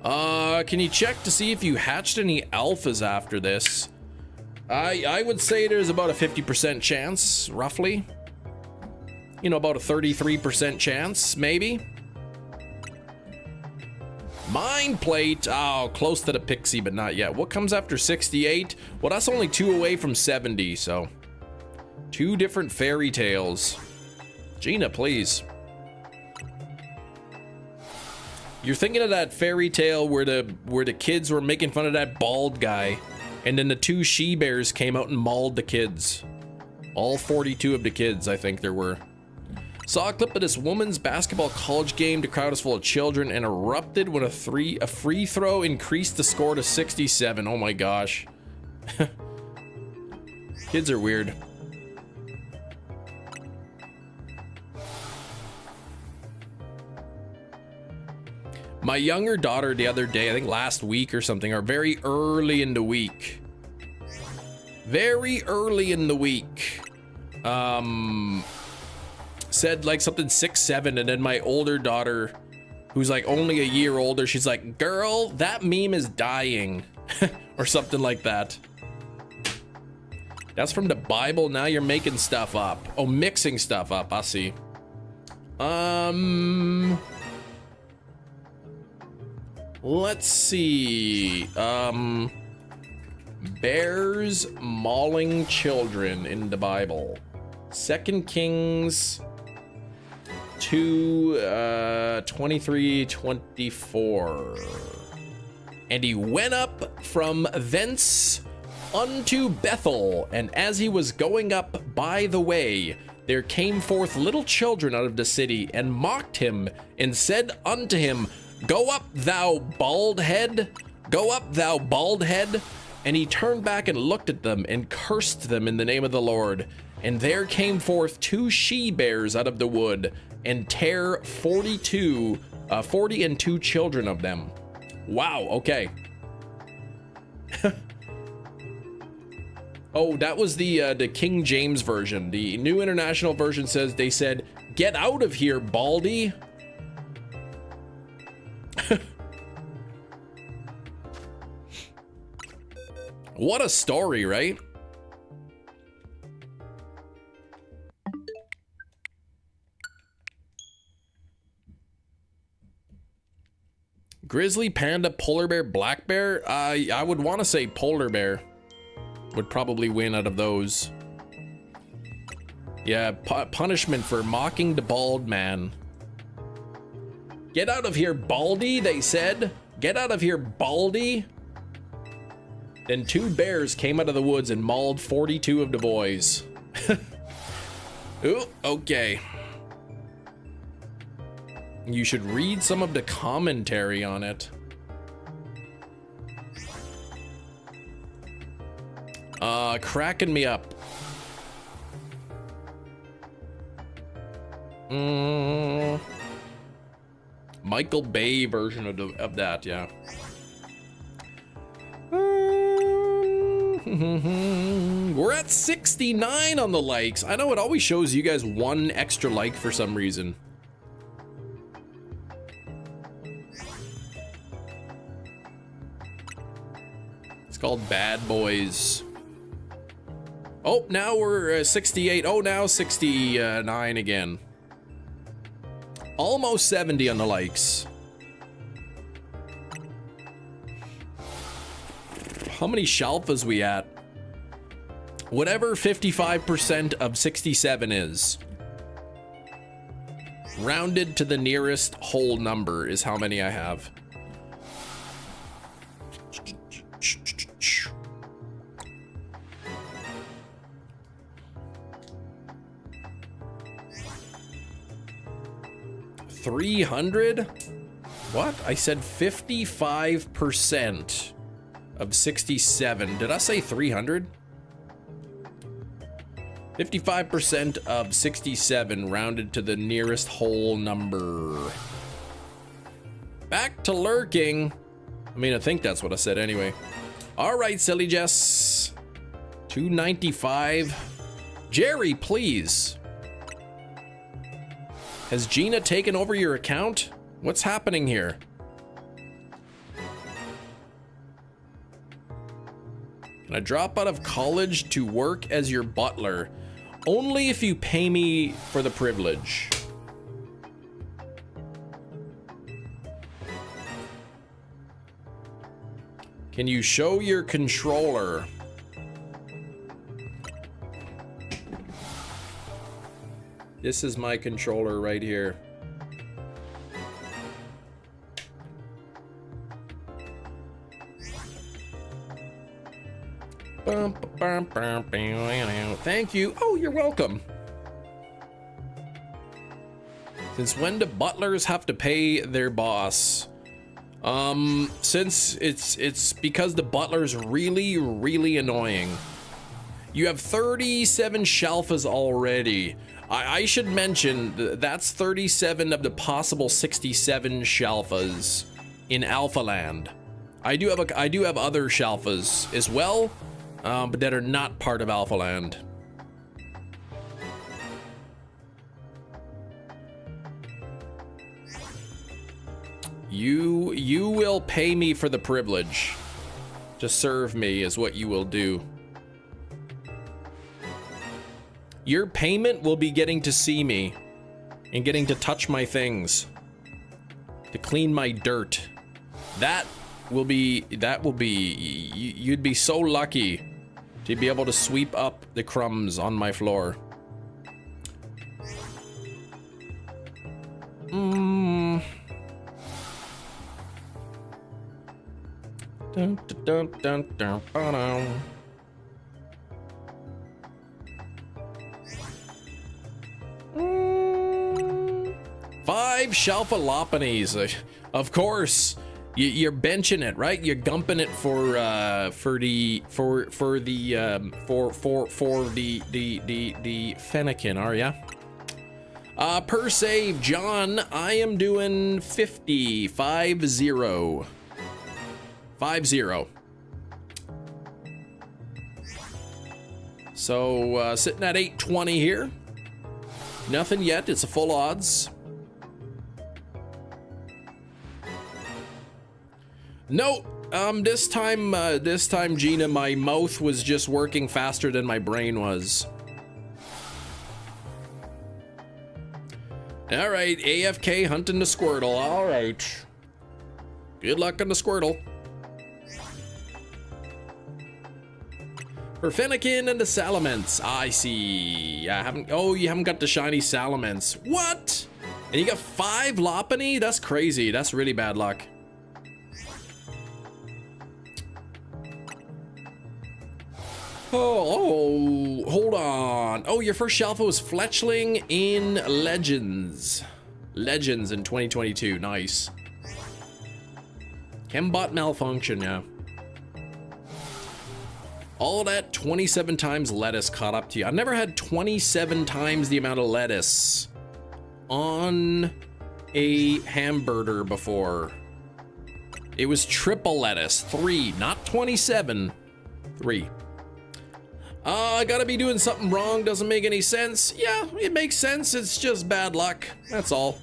Can you check to see if you hatched any alphas after this? I would say there's about a 50% chance, roughly. You know, about a 33% chance, maybe. Mind plate. Oh, close to the pixie, but not yet. What comes after 68? Well, that's only 2 away from 70, so 2 different fairy tales. Gina, please. You're thinking of that fairy tale where the kids were making fun of that bald guy, and then the 2 she-bears came out and mauled the kids. All 42 of the kids, I think there were. Saw a clip of this woman's basketball college game. The crowd is full of children and erupted when a free throw increased the score to 67. Oh my gosh. Kids are weird. My younger daughter the other day, I think last week or something, or very early in the week. Very early in the week. Said like something 6, 7, and then my older daughter, who's like only a year older, she's like, girl, that meme is dying. Or something like that. That's from the Bible. Now you're making stuff up. Oh, mixing stuff up. I see. Let's see. Bears mauling children in the Bible. 2 Kings 2, 23, 24. And he went up from thence unto Bethel, and as he was going up by the way, there came forth little children out of the city, and mocked him, and said unto him, Go up, thou bald head! Go up, thou bald head! And he turned back and looked at them, and cursed them in the name of the Lord. And there came forth 2 she-bears out of the wood, and tare 40 and 2 children of them. Wow, okay. Oh, that was the King James version. The New International Version says, they said, get out of here, Baldy. What a story, right? Grizzly, panda, polar bear, black bear? I would want to say polar bear would probably win out of those. Yeah, punishment for mocking the bald man. Get out of here, Baldy, they said. Get out of here, Baldy. Then 2 bears came out of the woods and mauled 42 of the boys. Ooh, okay. You should read some of the commentary on it. Cracking me up. Michael Bay version of that, yeah. We're at 69 on the likes. I know it always shows you guys one extra like for some reason. It's called Bad Boys. Oh, now we're 68. Oh, now 69 again. Almost 70 on the likes. How many shalphas we at? Whatever 55% of 67 is. Rounded to the nearest whole number is how many I have. $300? What? I said 55% of 67. Did I say 300? 55% of 67 rounded to the nearest whole number. Back to lurking. I mean, I think that's what I said anyway. All right, Silly Jess. 295. Jerry, please. Has Gina taken over your account? What's happening here? Can I drop out of college to work as your butler? Only if you pay me for the privilege. Can you show your controller? This is my controller right here. Thank you. Oh, you're welcome. Since when do butlers have to pay their boss? Since it's because the butler's really annoying. You have 37 shalphas already. I should mention that's 37 of the possible 67 shalphas in Alpha Land. I do have other shalphas as well, but that are not part of Alpha Land. You will pay me for the privilege to serve me is what you will do. Your payment will be getting to see me and getting to touch my things, to clean my dirt. You'd be so lucky to be able to sweep up the crumbs on my floor. Dun, dun, dun, dun, dun, dun. Five shalphalopanies, of course. You're benching it, right? You're gumping it for the fennekin, are ya? Per save, John, I am doing 50. So sitting at 820 here. Nothing yet. It's a full odds. No, this time, Gina, my mouth was just working faster than my brain was. All right, AFK hunting the Squirtle. All right. Good luck on the Squirtle. For Fennekin and the Salamence. I see. I haven't. Oh, you haven't got the shiny Salamence. What? And you got 5 Lopunny? That's crazy. That's really bad luck. Oh, hold on. Oh, your first Shalpha was Fletchling in Legends. Legends in 2022. Nice. Chembot malfunction, yeah. All that 27 times lettuce caught up to you. I've never had 27 times the amount of lettuce on a hamburger before. It was triple lettuce, 3, not 27, 3. I gotta be doing something wrong, doesn't make any sense. Yeah, it makes sense, it's just bad luck, that's all.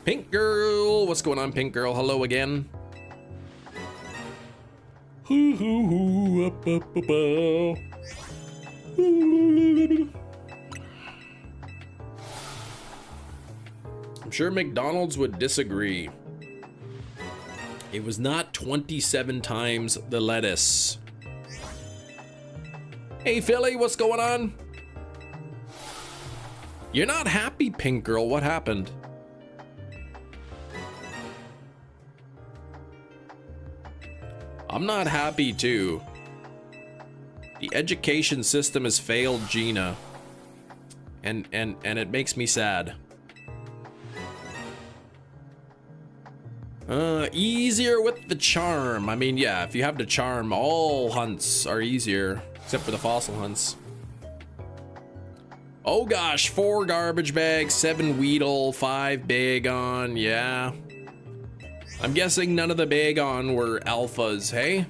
Pink Girl, what's going on, Pink Girl? Hello again. I'm sure McDonald's would disagree. It was not 27 times the lettuce. Hey Philly, what's going on? You're not happy, Pink Girl, what happened? I'm not happy too. The education system has failed Gina. And it makes me sad. Easier with the charm. I mean, yeah, if you have the charm, all hunts are easier, except for the fossil hunts. Oh gosh, 4 garbage bags, 7 Weedle, 5 Bagon, yeah. I'm guessing none of the Bagon were alphas, hey?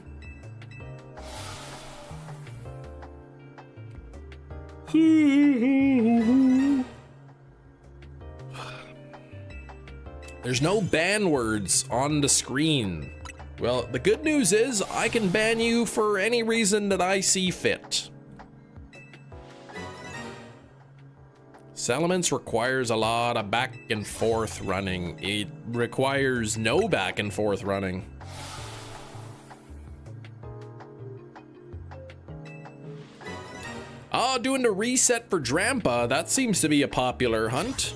There's no ban words on the screen. Well, the good news is I can ban you for any reason that I see fit. Salamence requires a lot of back and forth running. It requires no back and forth running. Oh, doing the reset for Drampa. That seems to be a popular hunt.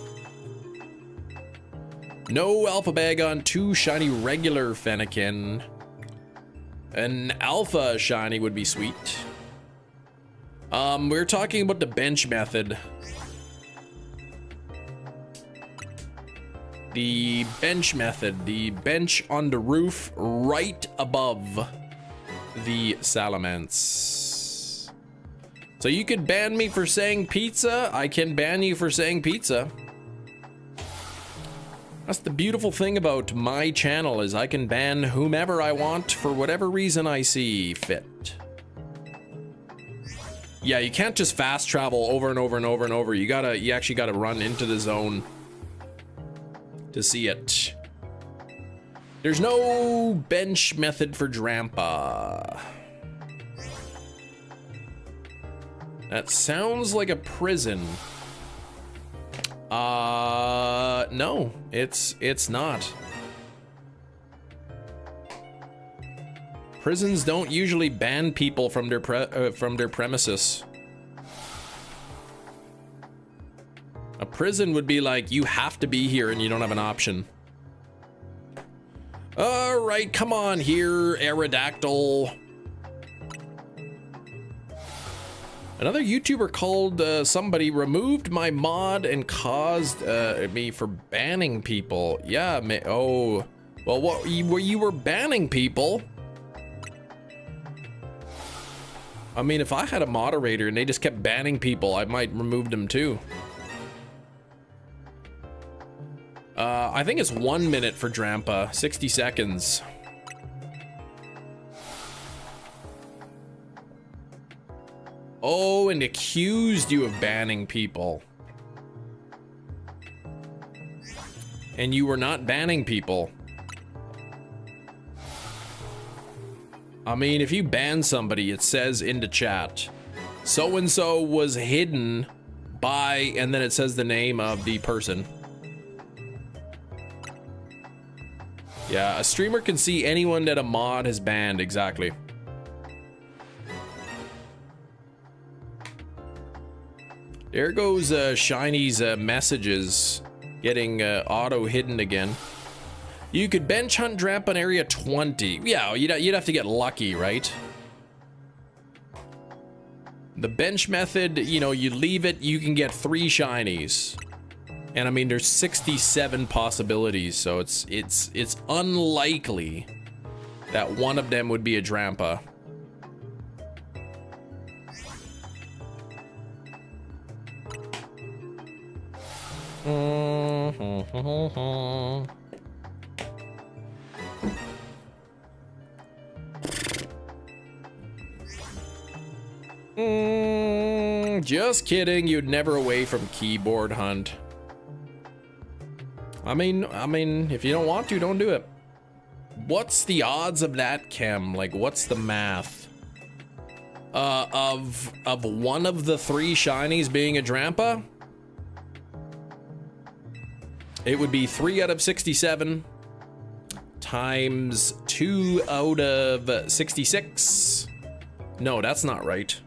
No alpha bag on 2 shiny regular Fennekin. An alpha shiny would be sweet. We're talking about the bench method. The bench method, the bench on the roof right above the Salamence. So you could ban me for saying pizza, I can ban you for saying pizza. That's the beautiful thing about my channel, is I can ban whomever I want for whatever reason I see fit. Yeah, you can't just fast travel over and over and over and over. You actually gotta run into the zone to see it. There's no bench method for Drampa. That sounds like a prison. No, it's not. Prisons don't usually ban people from their premises. A prison would be like, you have to be here and you don't have an option. All right, come on here, Aerodactyl. Another YouTuber called somebody removed my mod and caused me for banning people. Yeah, oh, well, what you were banning people? I mean, if I had a moderator and they just kept banning people, I might remove them too. I think it's 1 minute for Drampa, 60 seconds. Oh, and accused you of banning people. And you were not banning people. I mean, if you ban somebody, it says in the chat, so-and-so was hidden by, and then it says the name of the person. Yeah, a streamer can see anyone that a mod has banned, exactly. There goes Shiny's messages getting auto hidden again. You could bench hunt Drampa on area 20. Yeah, you'd have to get lucky, right? The bench method, you know, you leave it, you can get 3 shinies. And I mean, there's 67 possibilities, so it's unlikely that one of them would be a Drampa. Just kidding, you'd never away from keyboard hunt. I mean, if you don't want to, don't do it. What's the odds of that, Chem? Like, what's the math? Of one of the 3 shinies being a Drampa? It would be 3 out of 67 times 2 out of 66. No, that's not right.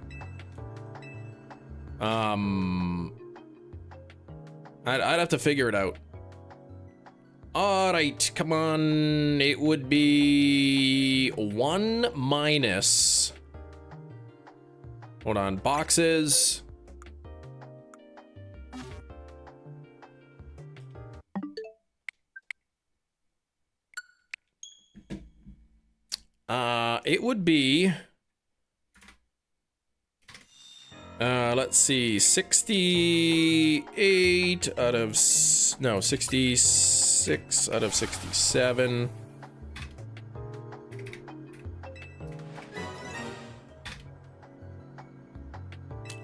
I'd have to figure it out. All right, come on. It would be 1 minus. Hold on, boxes. It would be, let's see, 68 out of, no, 66 out of 67.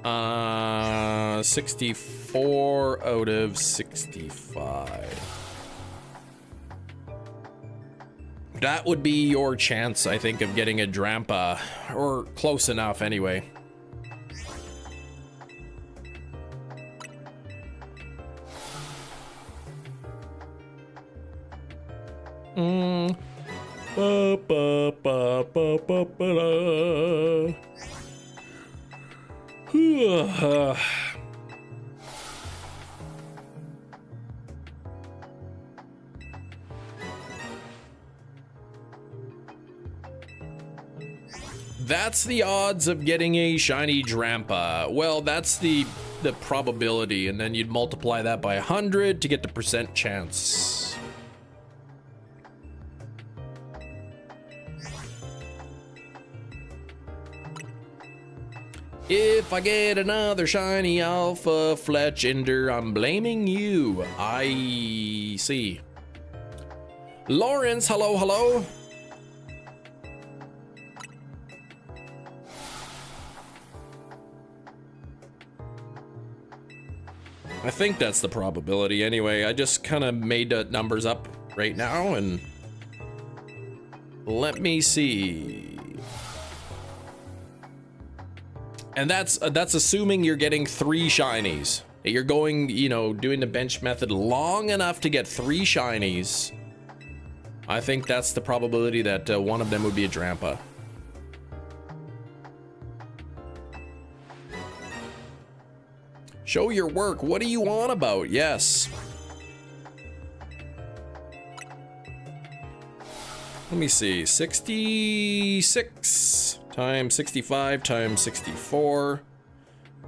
Uh, 64 out of 65. That would be your chance, I think, of getting a Drampa, or close enough anyway. Ba, ba, ba, ba, ba, ba, da. That's the odds of getting a shiny Drampa. Well, that's the probability, and then you'd multiply that by 100 to get the percent chance. If I get another shiny Alpha Fletchender, I'm blaming you. I see. Lawrence, hello, hello. I think that's the probability anyway. I just kind of made the numbers up right now, and let me see. And that's assuming you're getting 3 shinies. You're going, you know, doing the bench method long enough to get 3 shinies. I think that's the probability that one of them would be a Drampa. Show your work. What are you on about? Yes. Let me see. 66 times 65 times 64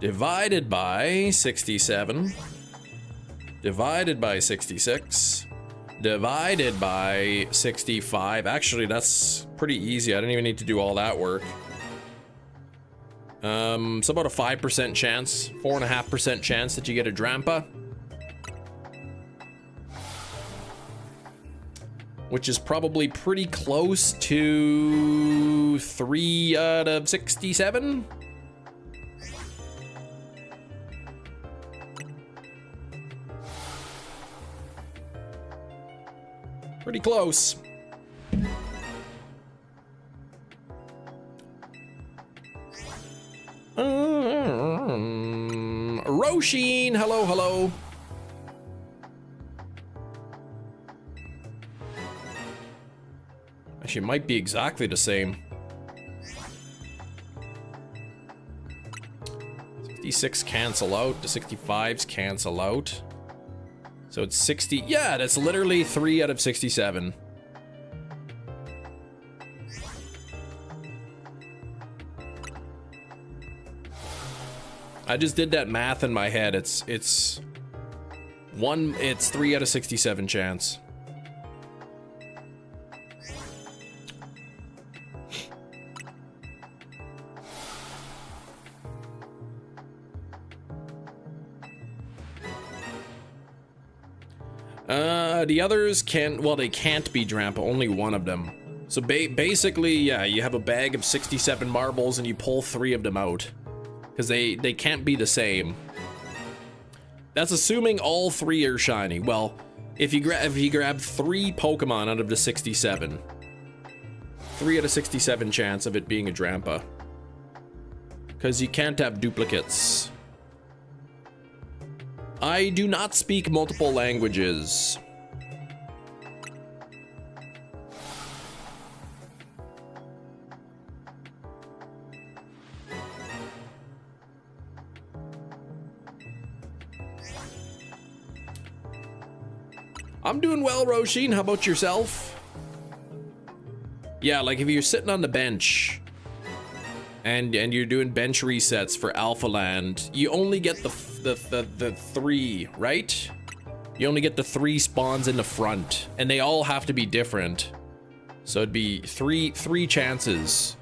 divided by 67 divided by 66 divided by 65. Actually, that's pretty easy. I don't even need to do all that work. It's about a 5% chance, 4.5% chance that you get a Drampa. Which is probably pretty close to 3 out of 67. Pretty close. Roisin, hello, hello. Actually, it might be exactly the same. 66 cancel out, the 65s cancel out. So it's 60, yeah, that's literally 3 out of 67. I just did that math in my head. It's 3 out of 67 chance. The others can, well, they can't be Drampa, only one of them. So basically, yeah, you have a bag of 67 marbles and you pull 3 of them out. Because they can't be the same. That's assuming all 3 are shiny. Well, if you grab 3 Pokemon out of the 67. 3 out of 67 chance of it being a Drampa. Because you can't have duplicates. I do not speak multiple languages. I'm doing well, Roshin. How about yourself? Yeah, like if you're sitting on the bench and you're doing bench resets for Alpha Land, you only get the 3, right? You only get the 3 spawns in the front, and they all have to be different. So it'd be three chances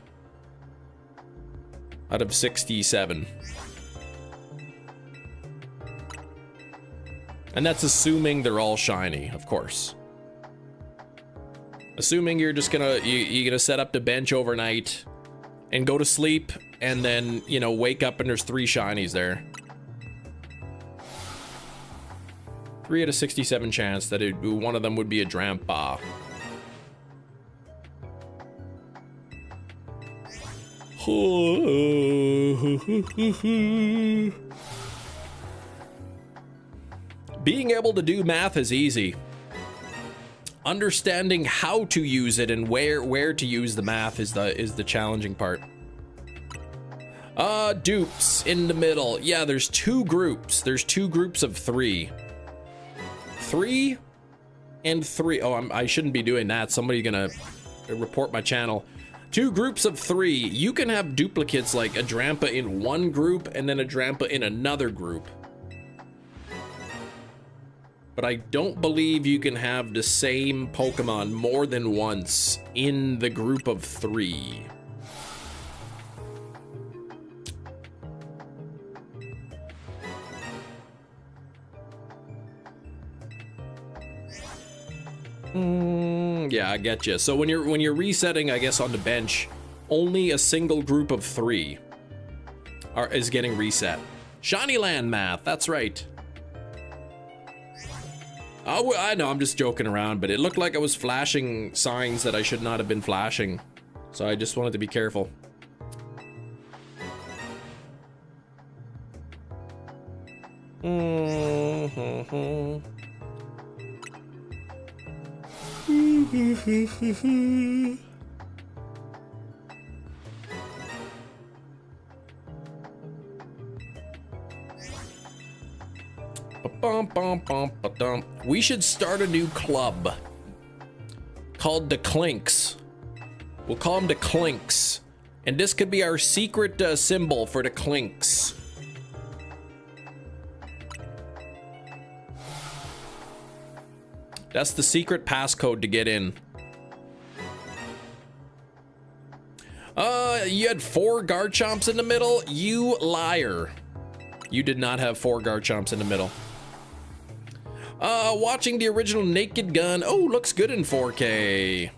out of 67. And that's assuming they're all shiny, of course. Assuming you're just you're gonna set up the bench overnight and go to sleep, and then, you know, wake up and there's 3 shinies there. 3 out of 67 chance that one of them would be a Drampa. Being able to do math is easy. Understanding how to use it and where to use the math is the challenging part. Dupes in the middle. Yeah, there's 2 groups. There's 2 groups of 3. 3 and 3. Oh, I shouldn't be doing that. Somebody's gonna report my channel. 2 groups of 3. You can have duplicates, like a Drampa in one group and then a Drampa in another group. But I don't believe you can have the same Pokemon more than once in the group of 3. Yeah, I get you. So when you're resetting, I guess, on the bench, only a single group of 3 is getting reset. Shiny Land math, that's right. Oh, I know, I'm just joking around, but it looked like I was flashing signs that I should not have been flashing. So I just wanted to be careful. We should start a new club called the Clinks. We'll call them the Clinks, and this could be our secret symbol for the Clinks. That's the secret passcode to get in. You had 4 Garchomps in the middle? You liar. You did not have 4 Garchomps in the middle. Watching the original Naked Gun. Oh, looks good in 4K.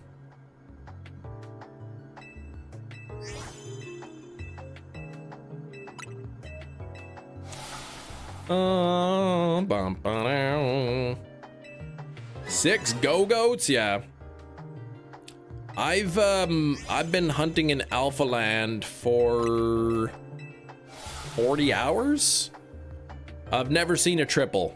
Bum, 6 Go-Goats, yeah. I've been hunting in Alpha Land for 40 hours. I've never seen a triple.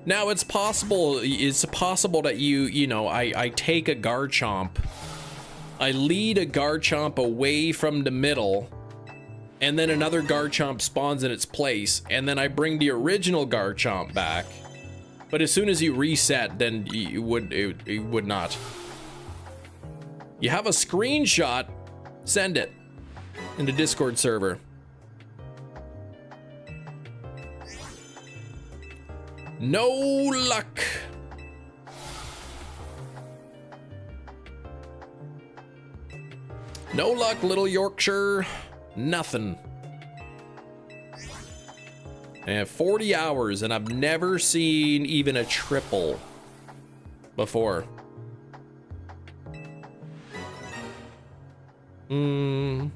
Now it's possible that you know, I take a Garchomp, I lead a Garchomp away from the middle, and then another Garchomp spawns in its place, and then I bring the original Garchomp back. But as soon as you reset, then it would not. You have a screenshot? Send it in the Discord server. No luck. No luck, Little Yorkshire. Nothing. And 40 hours, and I've never seen even a triple before. Bum,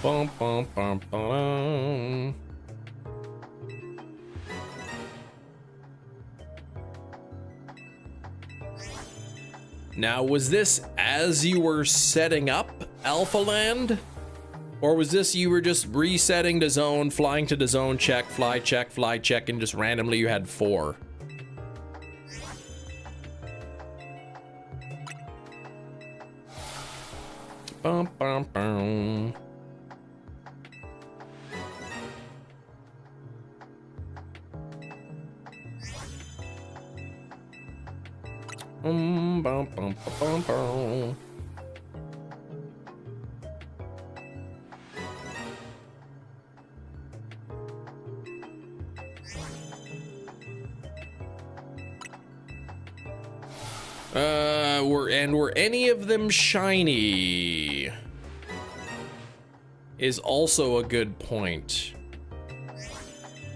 bum, bum, bum, bum. Now, was this as you were setting up Alpha Land? Or was this you were just resetting the zone, flying to the zone, check, fly, and just randomly you had 4? Bum, bum, bum. Bum, bum, bum, bum, bum. Were any of them shiny? Is also a good point.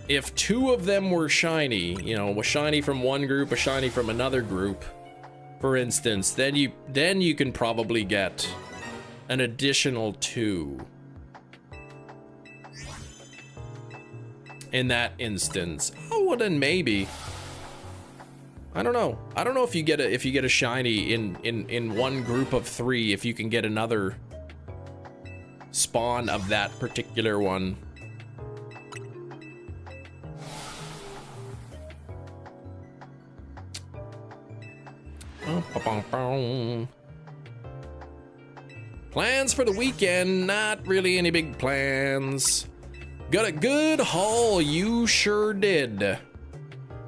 If 2 of them were shiny, you know, a shiny from one group, a shiny from another group, for instance, then you can probably get an additional 2. In that instance. Oh, well then maybe. I don't know. I don't know if you get a shiny in one group of 3, if you can get another spawn of that particular one. Plans for the weekend? Not really any big plans. Got a good haul, you sure did.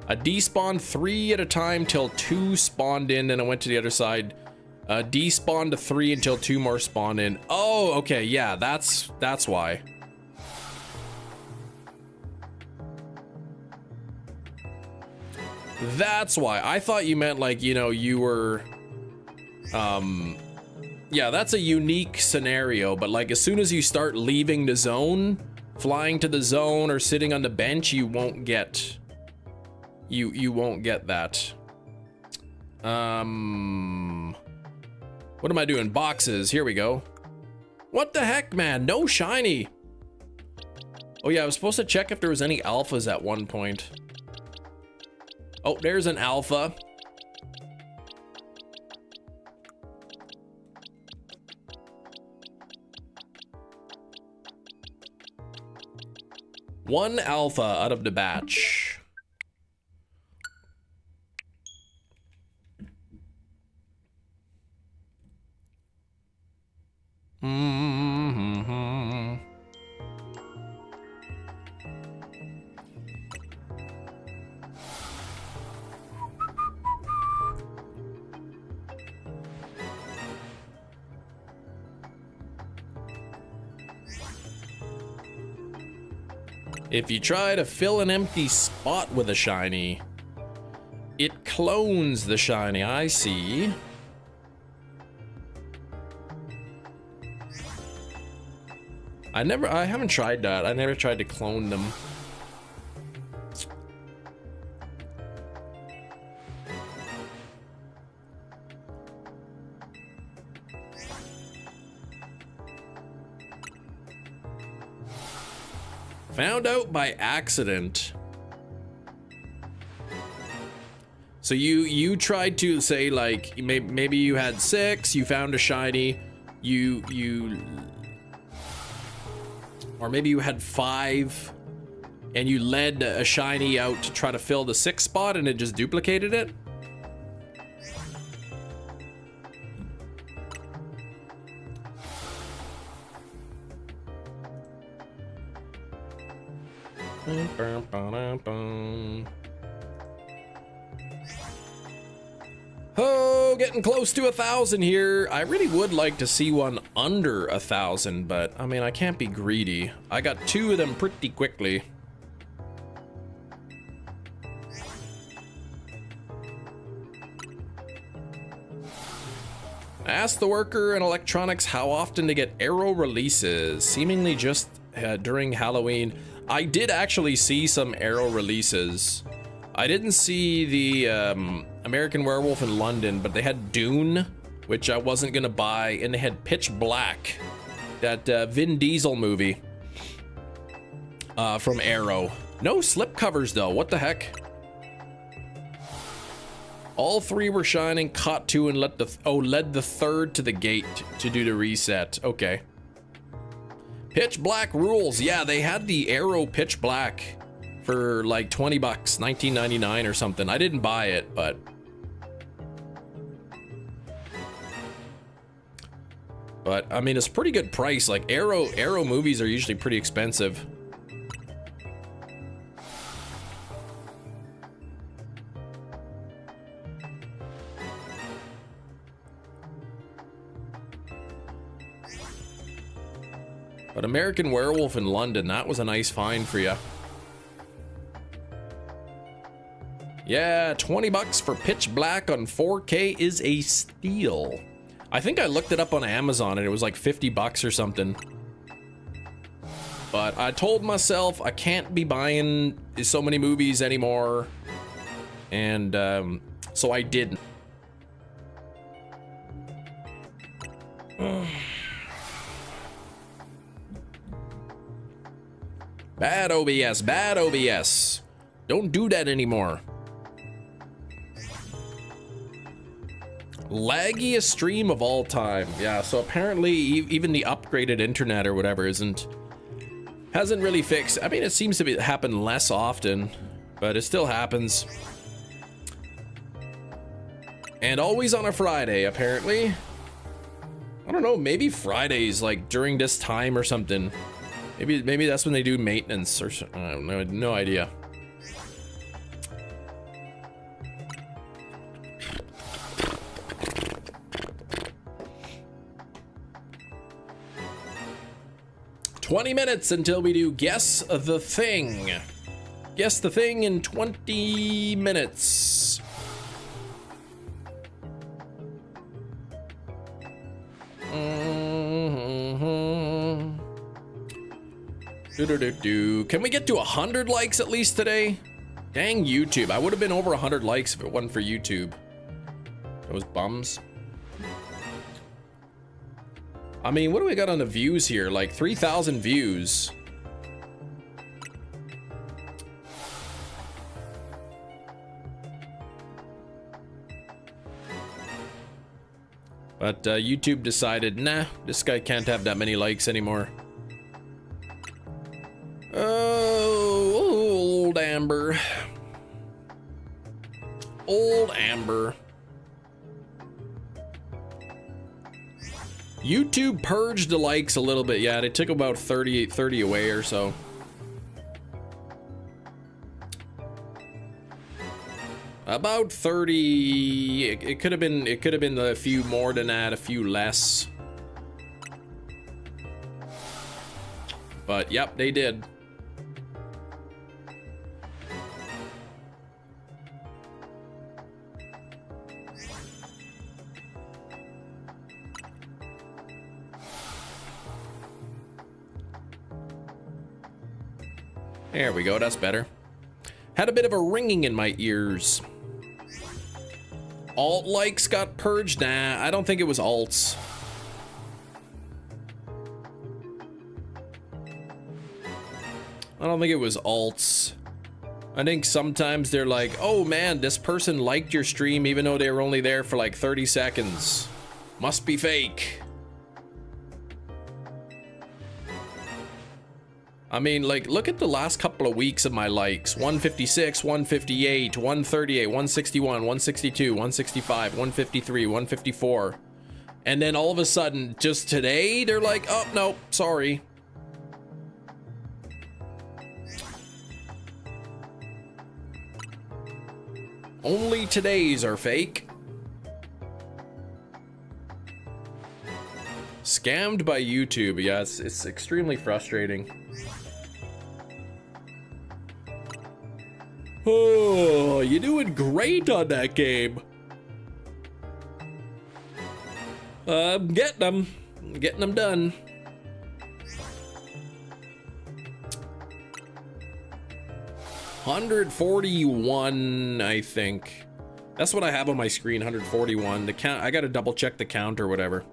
I despawned 3 at a time till 2 spawned in, and I went to the other side. Despawned 3 until 2 more spawned in. Oh, okay, yeah, that's why. That's why. I thought you meant like, you know, you were, yeah, that's a unique scenario, but like as soon as you start leaving the zone, flying to the zone or sitting on the bench, you won't get, you won't get that. What am I doing? Boxes, here we go. What the heck, man? No shiny. Oh yeah, I was supposed to check if there was any alphas at one point. Oh, there's an alpha. One alpha out of the batch. If you try to fill an empty spot with a shiny, it clones the shiny. I see. I haven't tried that. I never tried to clone them. Found out by accident. So you tried to say like maybe you had 6, you found a shiny, or maybe you had 5 and you led a shiny out to try to fill the 6th spot and it just duplicated it. Oh, getting close to 1,000 here. I really would like to see one under 1,000, but I mean, I can't be greedy. I got 2 of them pretty quickly. I asked the worker in electronics how often to get Arrow releases, seemingly just during Halloween. I did actually see some Arrow releases. I didn't see the American Werewolf in London, but they had Dune, which I wasn't gonna buy, and they had Pitch Black, that Vin Diesel movie from Arrow. No slipcovers though, what the heck? All three were shining, caught two, and led the third to the gate to do the reset. Okay. Pitch Black rules. Yeah, they had the Arrow Pitch Black for like 20 bucks, 19.99 or something. I didn't buy it, but I mean, it's a pretty good price. Like Arrow movies are usually pretty expensive. But American Werewolf in London, that was a nice find for you. Yeah, 20 bucks for Pitch Black on 4K is a steal. I think I looked it up on Amazon and it was like 50 bucks or something. But I told myself I can't be buying so many movies anymore. And so I didn't. Bad OBS, bad OBS. Don't do that anymore. Laggiest stream of all time. Yeah, so apparently even the upgraded internet or whatever hasn't really fixed. I mean, it seems to happen less often, but it still happens. And always on a Friday, apparently. I don't know, maybe Fridays like during this time or something. Maybe that's when they do maintenance or something. I don't know, no idea. "20 minutes until we do Guess the Thing." Guess the Thing in 20 minutes. Can we get to 100 likes at least today? Dang YouTube, I would have been over 100 likes if it wasn't for YouTube. Those bums. I mean, what do we got on the views here? Like 3,000 views. But YouTube decided, nah, this guy can't have that many likes anymore. Oh, old Amber. Old Amber. YouTube purged the likes a little bit. Yeah, they took about 30 away or so. About 30. It could have been a few more than that, a few less. But yep, they did. There we go, that's better. Had a bit of a ringing in my ears. Alt likes got purged? Nah, I don't think it was alts. I don't think it was alts. I think sometimes they're like, oh man, this person liked your stream even though they were only there for like 30 seconds. Must be fake. I mean, like, look at the last couple of weeks of my likes. 156, 158, 138, 161, 162, 165, 153, 154. And then all of a sudden, just today, they're like, oh, no, sorry. Only today's are fake. Scammed by YouTube. Yeah, it's extremely frustrating. Oh, you're doing great on that game. Getting them. Getting them done. $141, I think. That's what I have on my screen, 141. The count, I gotta double check the count or whatever.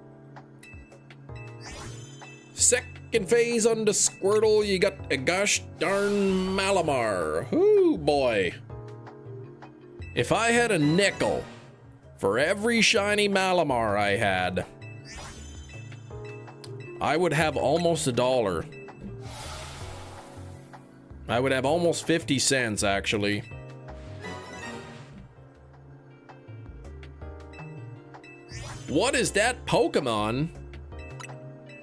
Second phase on the Squirtle, you got a gosh darn Malamar. Ooh, boy. If I had a nickel for every shiny Malamar I had, I would have almost $1. I would have almost 50 cents, actually. What is that Pokemon?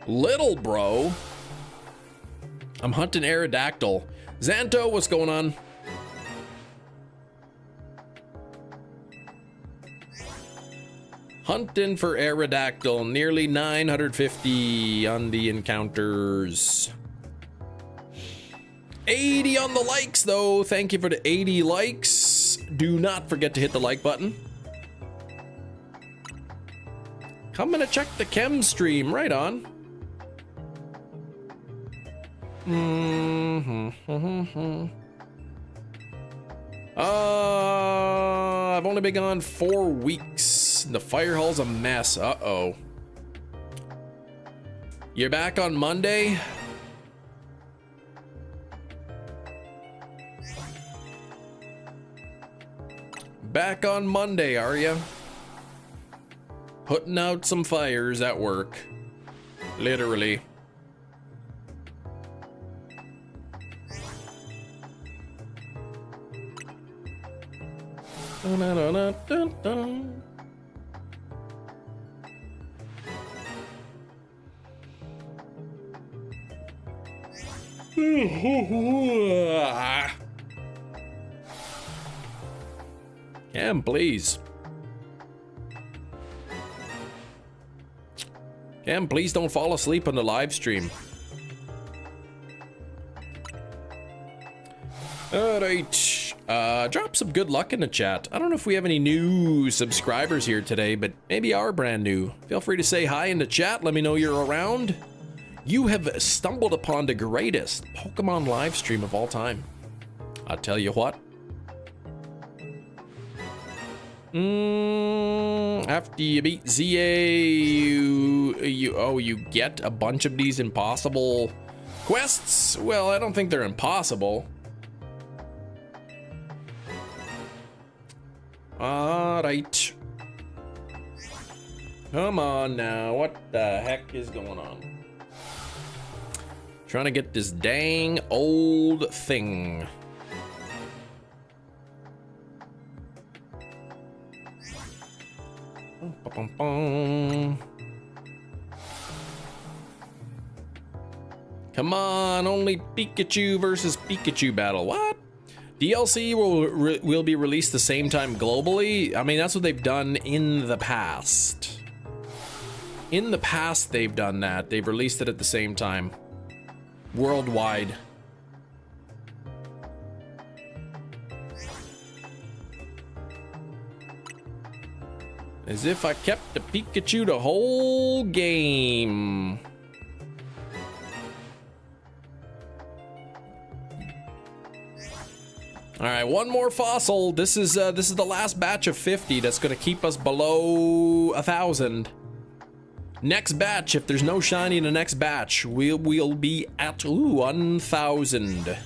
Little bro. I'm hunting Aerodactyl. Xanto, what's going on? Hunting for Aerodactyl. Nearly 950 on the encounters. 80 on the likes, though. Thank you for the 80 likes. Do not forget to hit the like button. Coming to check the chem stream. Right on. I've only been gone 4 weeks. The fire hall's a mess. Uh-oh. You're back on Monday? Back on Monday, are you? Putting out some fires at work. Literally. Dun, dun, dun, dun, dun. Cam, please. Cam, please don't fall asleep on the live stream. Alright. Drop some good luck in the chat. I don't know if we have any new subscribers here today, but maybe are brand new. Feel free to say hi in the chat. Let me know you're around. You have stumbled upon the greatest Pokemon live stream of all time. I'll tell you what. After you beat ZA, you get a bunch of these impossible quests? Well, I don't think they're impossible. Alright. Come on now, what the heck is going on? Trying to get this dang old thing. Come on, only Pikachu versus Pikachu battle. What? DLC will be released the same time globally? I mean, that's what they've done in the past. In the past, they've done that. They've released it at the same time. Worldwide. As if I kept the Pikachu the whole game. All right, one more fossil. This is the last batch of 50 that's gonna keep us below 1,000. Next batch, if there's no shiny in the next batch, we'll be at 1,000.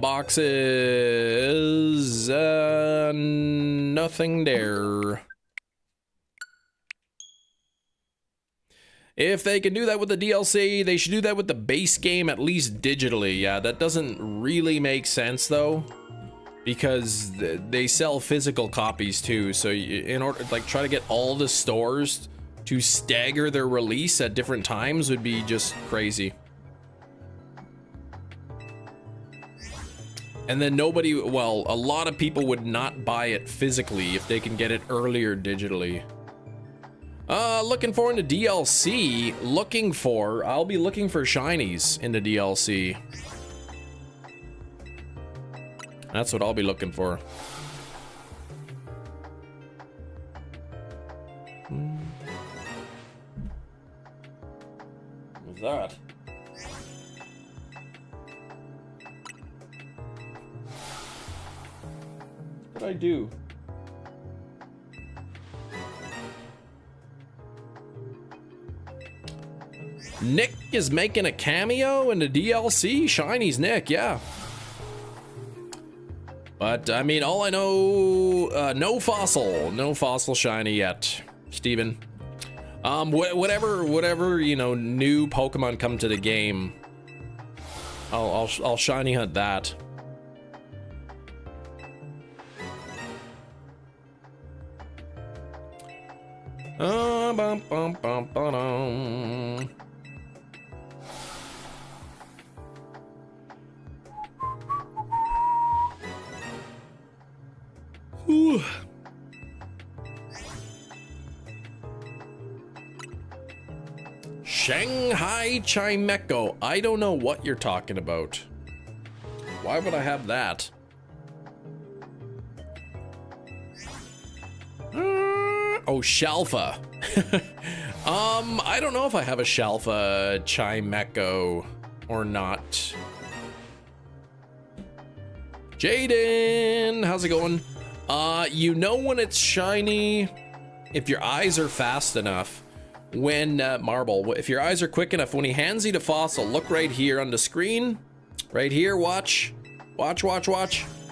Boxes, nothing there. If they can do that with the DLC, they should do that with the base game, at least digitally. Yeah, that doesn't really make sense though, because they sell physical copies too. So in order, like, try to get all the stores to stagger their release at different times would be just crazy. And then nobody, well, a lot of people would not buy it physically if they can get it earlier digitally. Looking for in the DLC, I'll be looking for shinies in the DLC. That's what I'll be looking for. was that? What did I do? Nick is making a cameo in the DLC? Shiny's Nick, yeah. But, I mean, all I know, no fossil shiny yet, Steven. Whatever, you know, new Pokemon come to the game, I'll shiny hunt that. Bum, bum, bum, ba-dum. Ooh. Shanghai Chimeco. I don't know what you're talking about. Why would I have that? Oh, shalpha. I don't know if I have a shalpha Chimeco or not. Jaden, how's it going? You know when it's shiny if your eyes are fast enough. When Marble, if your eyes are quick enough, when he hands you the fossil, look right here on the screen. Right here, watch.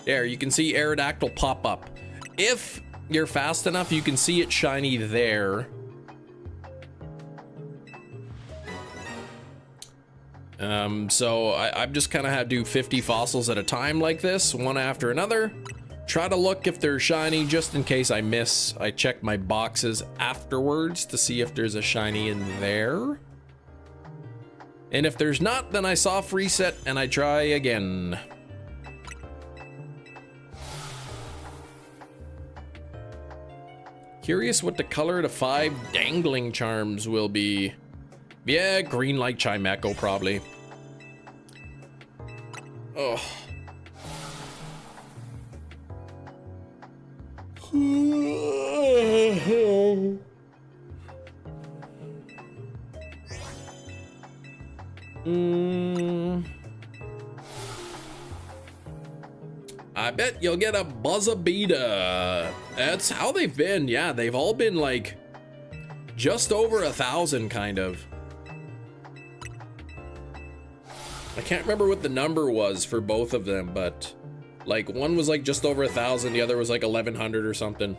There, you can see Aerodactyl pop up. If you're fast enough, you can see it shiny there. So I'm just kind of have to do 50 fossils at a time like this, one after another. Try to look if they're shiny, just in case I miss. I check my boxes afterwards to see if there's a shiny in there. And if there's not, then I soft reset and I try again. Curious what the color of the 5 dangling charms will be. Yeah, green like Chimeco probably. Oh. I bet you'll get a Buzzabita. That's how they've been. Yeah, they've all been like just over 1,000 kind of. I can't remember what the number was for both of them, but like one was like just over 1,000, the other was like 1,100 or something.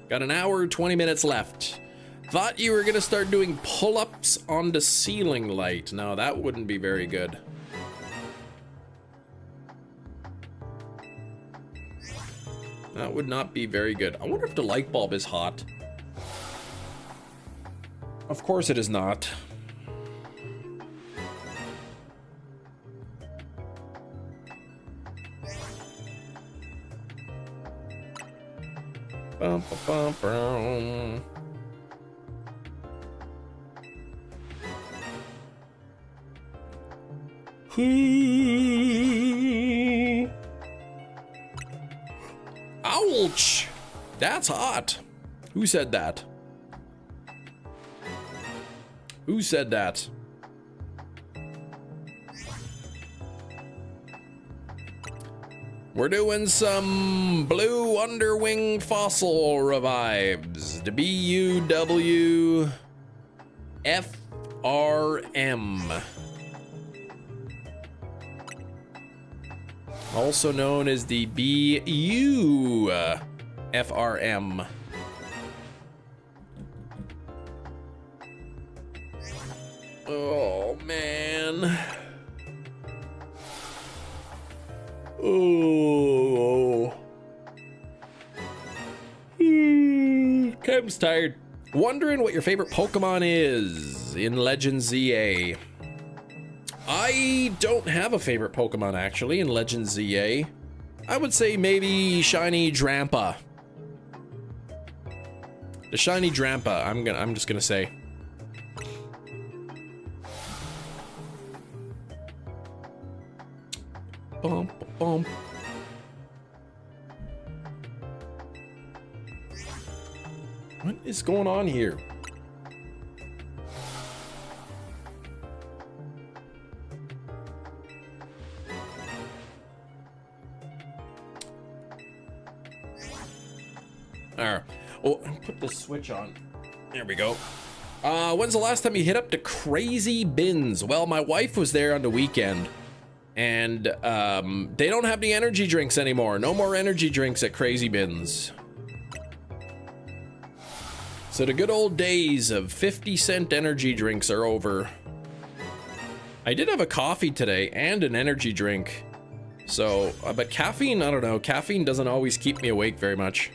Got an hour, 20 minutes left. Thought you were gonna start doing pull-ups on the ceiling light. No, that wouldn't be very good. That would not be very good. I wonder if the light bulb is hot. Of course it is not. Bum, bum, bum, bum. Ouch! That's hot. Who said that? Who said that? We're doing some blue underwing fossil revives. The BUWFRM. Also known as the BUFRM. Oh, man. Oh. Cam's tired. Wondering what your favorite Pokemon is in Legends ZA. I don't have a favorite Pokemon actually in Legends ZA. I would say maybe Shiny Drampa. The Shiny Drampa, I'm just gonna say. Bump, bump. What is going on here? Oh, put the switch on. There we go. When's the last time you hit up to Crazy Bins? Well, my wife was there on the weekend, and they don't have the energy drinks anymore. No more energy drinks at Crazy Bins. So the good old days of 50-cent energy drinks are over. I did have a coffee today and an energy drink. So, but caffeine, I don't know. Caffeine doesn't always keep me awake very much.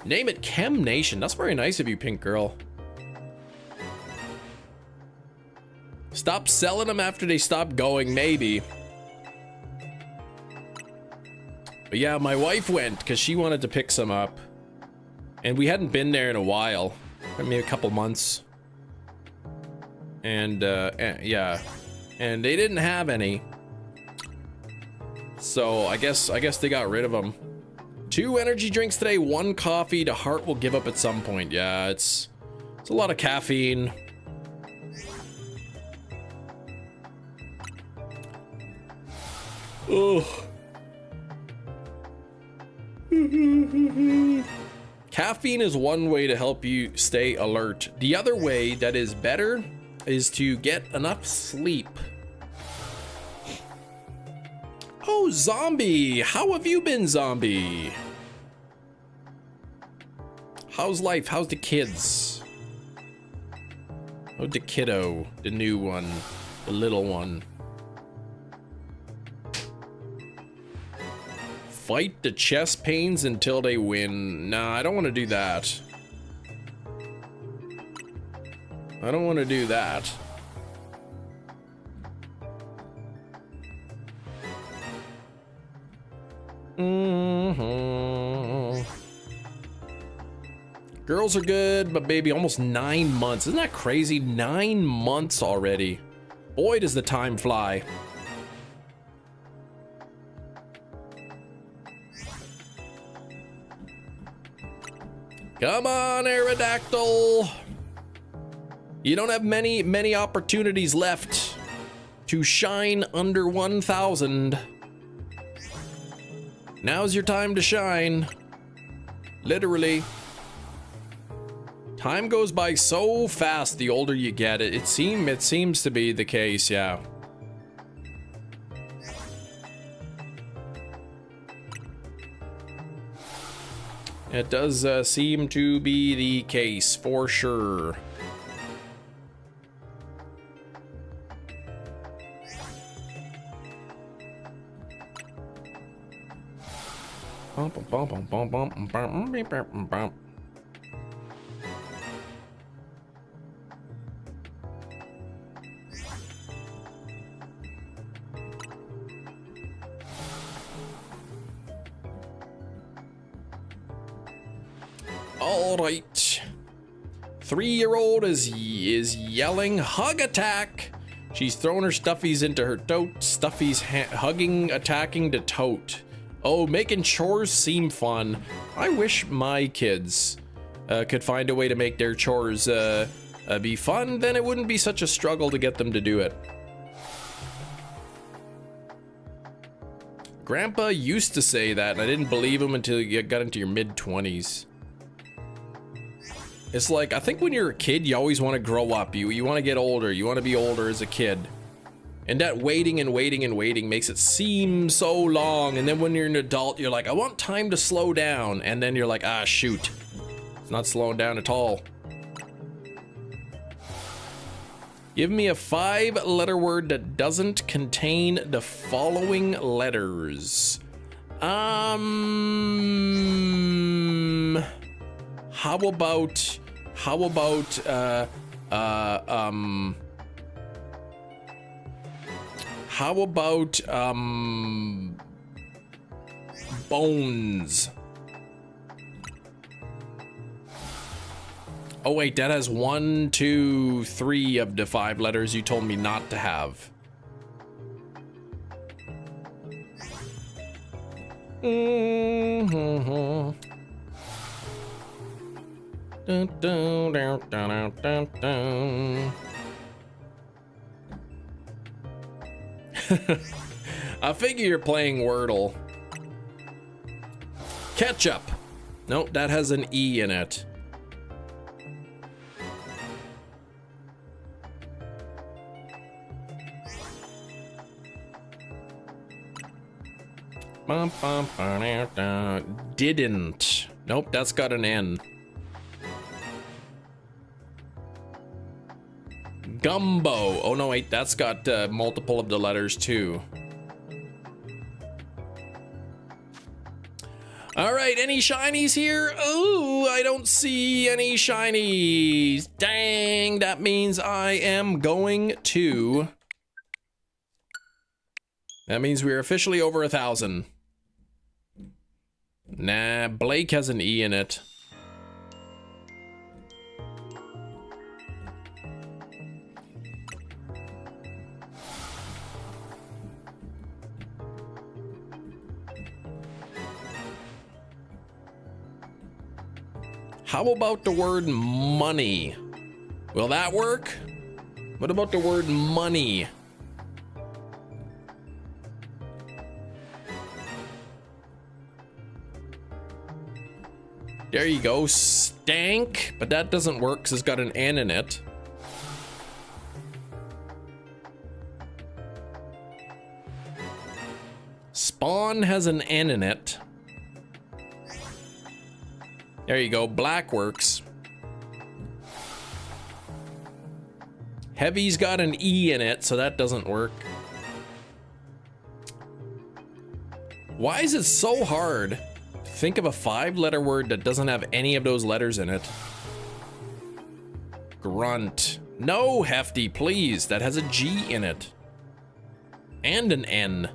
Name it Chem Nation. That's very nice of you, Pink Girl. Stop selling them after they stop going, maybe. But yeah, my wife went because she wanted to pick some up. And we hadn't been there in a while. Maybe a couple months. And yeah. And they didn't have any. So I guess they got rid of them. 2 energy drinks today, 1 coffee. The heart will give up at some point. Yeah, it's a lot of caffeine. Ugh. Caffeine is one way to help you stay alert. The other way that is better is to get enough sleep. Oh, Zombie! How have you been, Zombie? How's life? How's the kids? How's the kiddo? The new one. The little one. Fight the chest pains until they win. Nah, I don't want to do that. I don't want to do that. Girls are good, but baby, almost 9 months. Isn't that crazy? 9 months already. Boy, does the time fly. Come on, Aerodactyl. You don't have many opportunities left to shine under 1,000. Now's your time to shine. Literally. Time goes by so fast the older you get. It seems to be the case, yeah. It does seem to be the case for sure. All right. 3-year-old is yelling hug attack. She's throwing her stuffies into her tote. Stuffies hugging, attacking the tote. Oh, making chores seem fun. I wish my kids could find a way to make their chores be fun. Then it wouldn't be such a struggle to get them to do it. Grandpa used to say that, and I didn't believe him until you got into your mid-20s. It's like, I think when you're a kid, you always want to grow up. You want to get older. You want to be older as a kid. And that waiting and waiting and waiting makes it seem so long. And then when you're an adult, you're like, I want time to slow down. And then you're like, ah, shoot. It's not slowing down at all. Give me a 5-letter word that doesn't contain the following letters. How about bones? Oh wait, that has 1, 2, 3 of the 5 letters you told me not to have. Dun, dun, dun, dun, dun, dun. I figure you're playing Wordle. Ketchup. Nope, that has an E in it. Didn't. Nope, that's got an N. Gumbo. Oh no, wait, that's got multiple of the letters too. All right, any shinies here? Oh, I don't see any shinies. Dang, that means I am going to... That means we're officially over 1,000. Nah, Blake has an E in it. How about the word money? Will that work? What about the word money? There you go, stank, but that doesn't work because it's got an N in it. Spawn has an N in it. There you go, black works. Heavy's got an E in it, so that doesn't work. Why is it so hard? Think of a 5-letter word that doesn't have any of those letters in it. Grunt. No, Hefty, please. That has a G in it. And an N.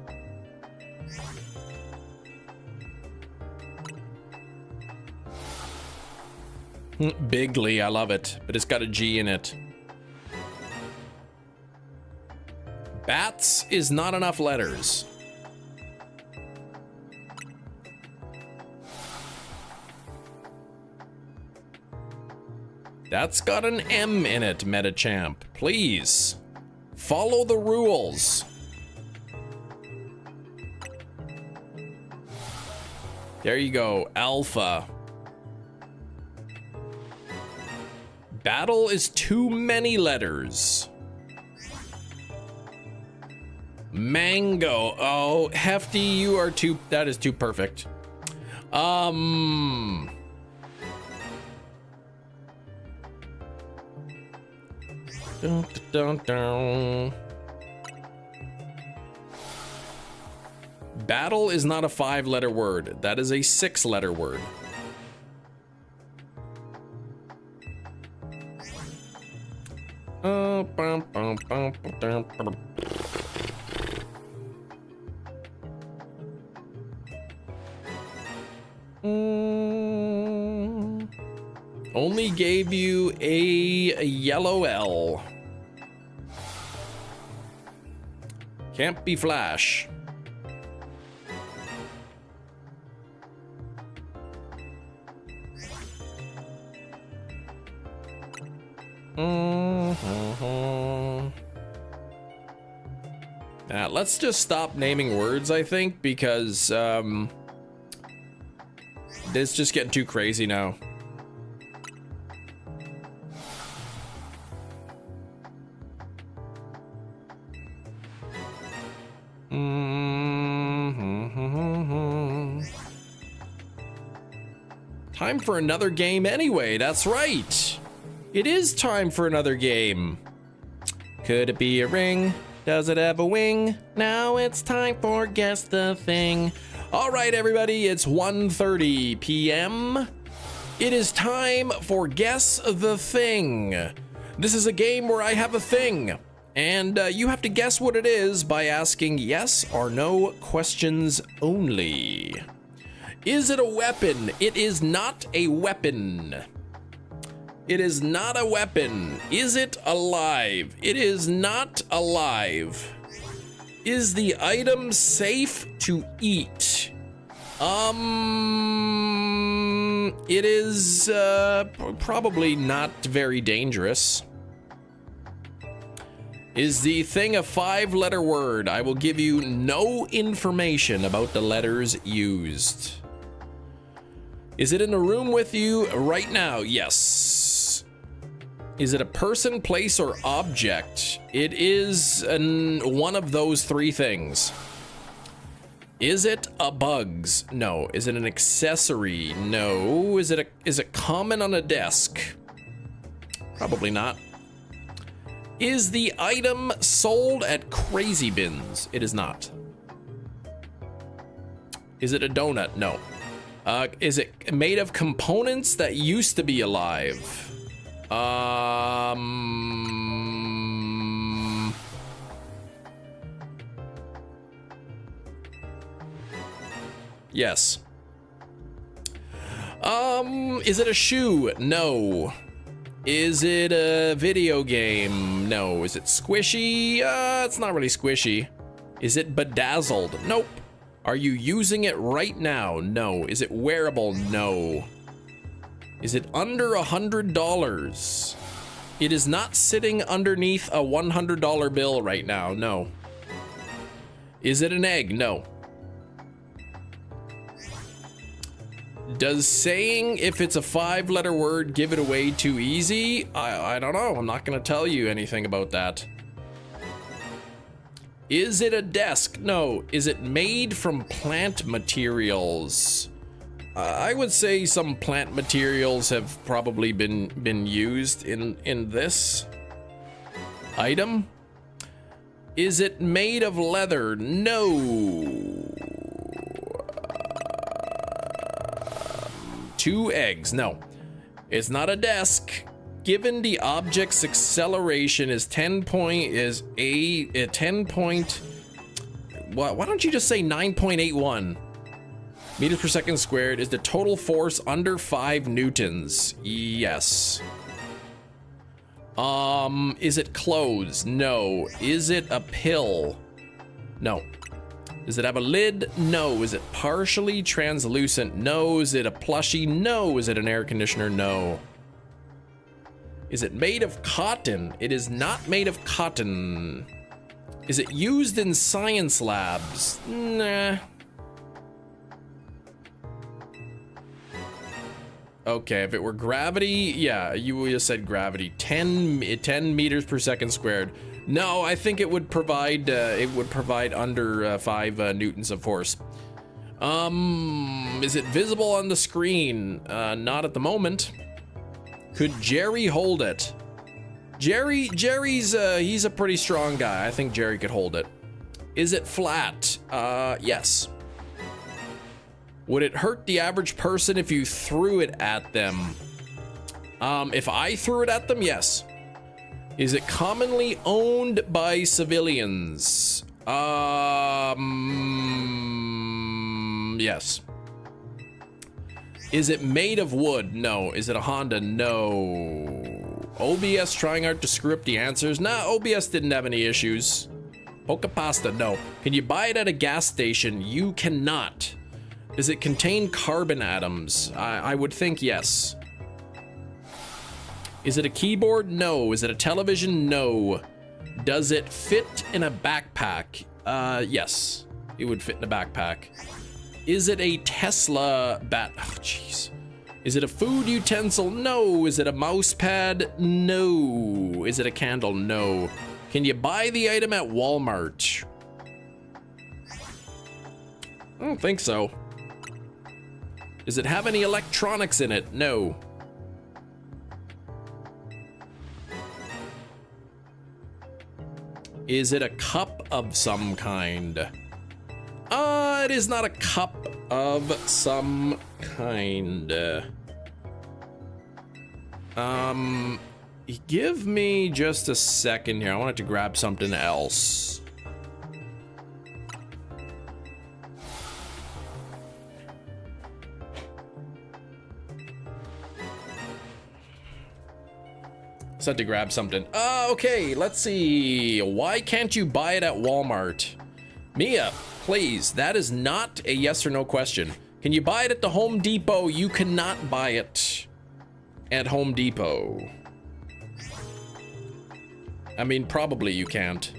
Bigly, I love it, but it's got a G in it. Bats is not enough letters. That's got an M in it, Metachamp. Please, follow the rules. There you go, Alpha. Battle is too many letters. Mango. Oh, Hefty, you are too... That is too perfect. Dun, dun, dun, dun. Battle is not a 5-letter word. That is a 6-letter word. Only gave you a yellow L. Can't be Flash. Let's just stop naming words, I think, because this is just getting too crazy now. Time for another game anyway, that's right. It is time for another game. Could it be a ring? Does it have a wing? Now it's time for Guess the Thing. All right, everybody, it's 1:30 p.m. It is time for Guess the Thing. This is a game where I have a thing, and you have to guess what it is by asking yes or no questions only. Is it a weapon? It is not a weapon. It is not a weapon. Is it alive? It is not alive. Is the item safe to eat? It is probably not very dangerous. Is the thing a 5-letter word? I will give you no information about the letters used. Is it in a room with you right now? Yes. Is it a person, place, or object? It is one of those three things. Is it a bugs? No. Is it an accessory? No. Is it common on a desk? Probably not. Is the item sold at Crazy Bins? It is not. Is it a donut? No. Is it made of components that used to be alive? Yes. Is it a shoe? No. Is it a video game? No. Is it squishy? It's not really squishy. Is it bedazzled? Nope. Are you using it right now? No. Is it wearable? No. Is it under $100? It is not sitting underneath a $100 bill right now. No. Is it an egg? No. Does saying if it's a 5-letter word give it away too easy? I don't know. I'm not going to tell you anything about that. Is it a desk? No. Is it made from plant materials? I would say some plant materials have probably been used in this item. Is it made of leather? No. 2 eggs. No. It's not a desk. Given the object's acceleration is 10 point. Why don't you just say 9.81 meters per second squared? Is the total force under 5 newtons? Yes. Is it clothes? No. Is it a pill? No. Does it have a lid? No. Is it partially translucent? No. Is it a plushie? No. Is it an air conditioner? No. Is it made of cotton? It is not made of cotton. Is it used in science labs? Nah. Okay, if it were gravity, yeah, you would have said gravity. 10 meters per second squared. No, I think it would provide under 5 newtons of force. Is it visible on the screen? Not at the moment. Could Jerry hold it? Jerry's he's a pretty strong guy. I think Jerry could hold it. Is it flat? Yes. Would it hurt the average person if you threw it at them? If I threw it at them, yes. Is it commonly owned by civilians? Yes. Is it made of wood? No. Is it a Honda? No. OBS trying hard to screw up the answers? Nah, OBS didn't have any issues. Poke pasta? No. Can you buy it at a gas station? You cannot. Does it contain carbon atoms? I would think yes. Is it a keyboard? No. Is it a television? No. Does it fit in a backpack? Yes. It would fit in a backpack. Is it a Tesla bat? Oh, jeez. Is it a food utensil? No. Is it a mouse pad? No. Is it a candle? No. Can you buy the item at Walmart? I don't think so. Does it have any electronics in it? No. Is it a cup of some kind? It is not a cup of some kind. Give me just a second here. I wanted to grab something else. Just had to grab something. Okay, let's see. Why can't you buy it at Walmart? Mia, please, that is not a yes or no question. Can you buy it at the Home Depot? You cannot buy it at Home Depot. I mean, probably you can't.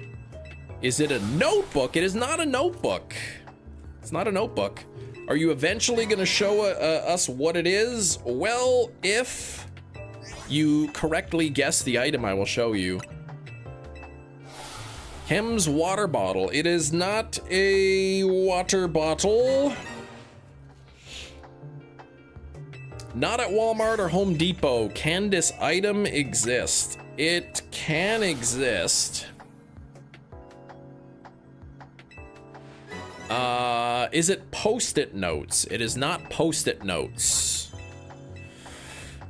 Is it a notebook? It is not a notebook. It's not a notebook. Are you eventually going to show us what it is? Well, if you correctly guess the item, I will show you. Hem's water bottle. It is not a water bottle. Not at Walmart or Home Depot. Can this item exist? It can exist. Is it Post-it notes? It is not Post-it notes.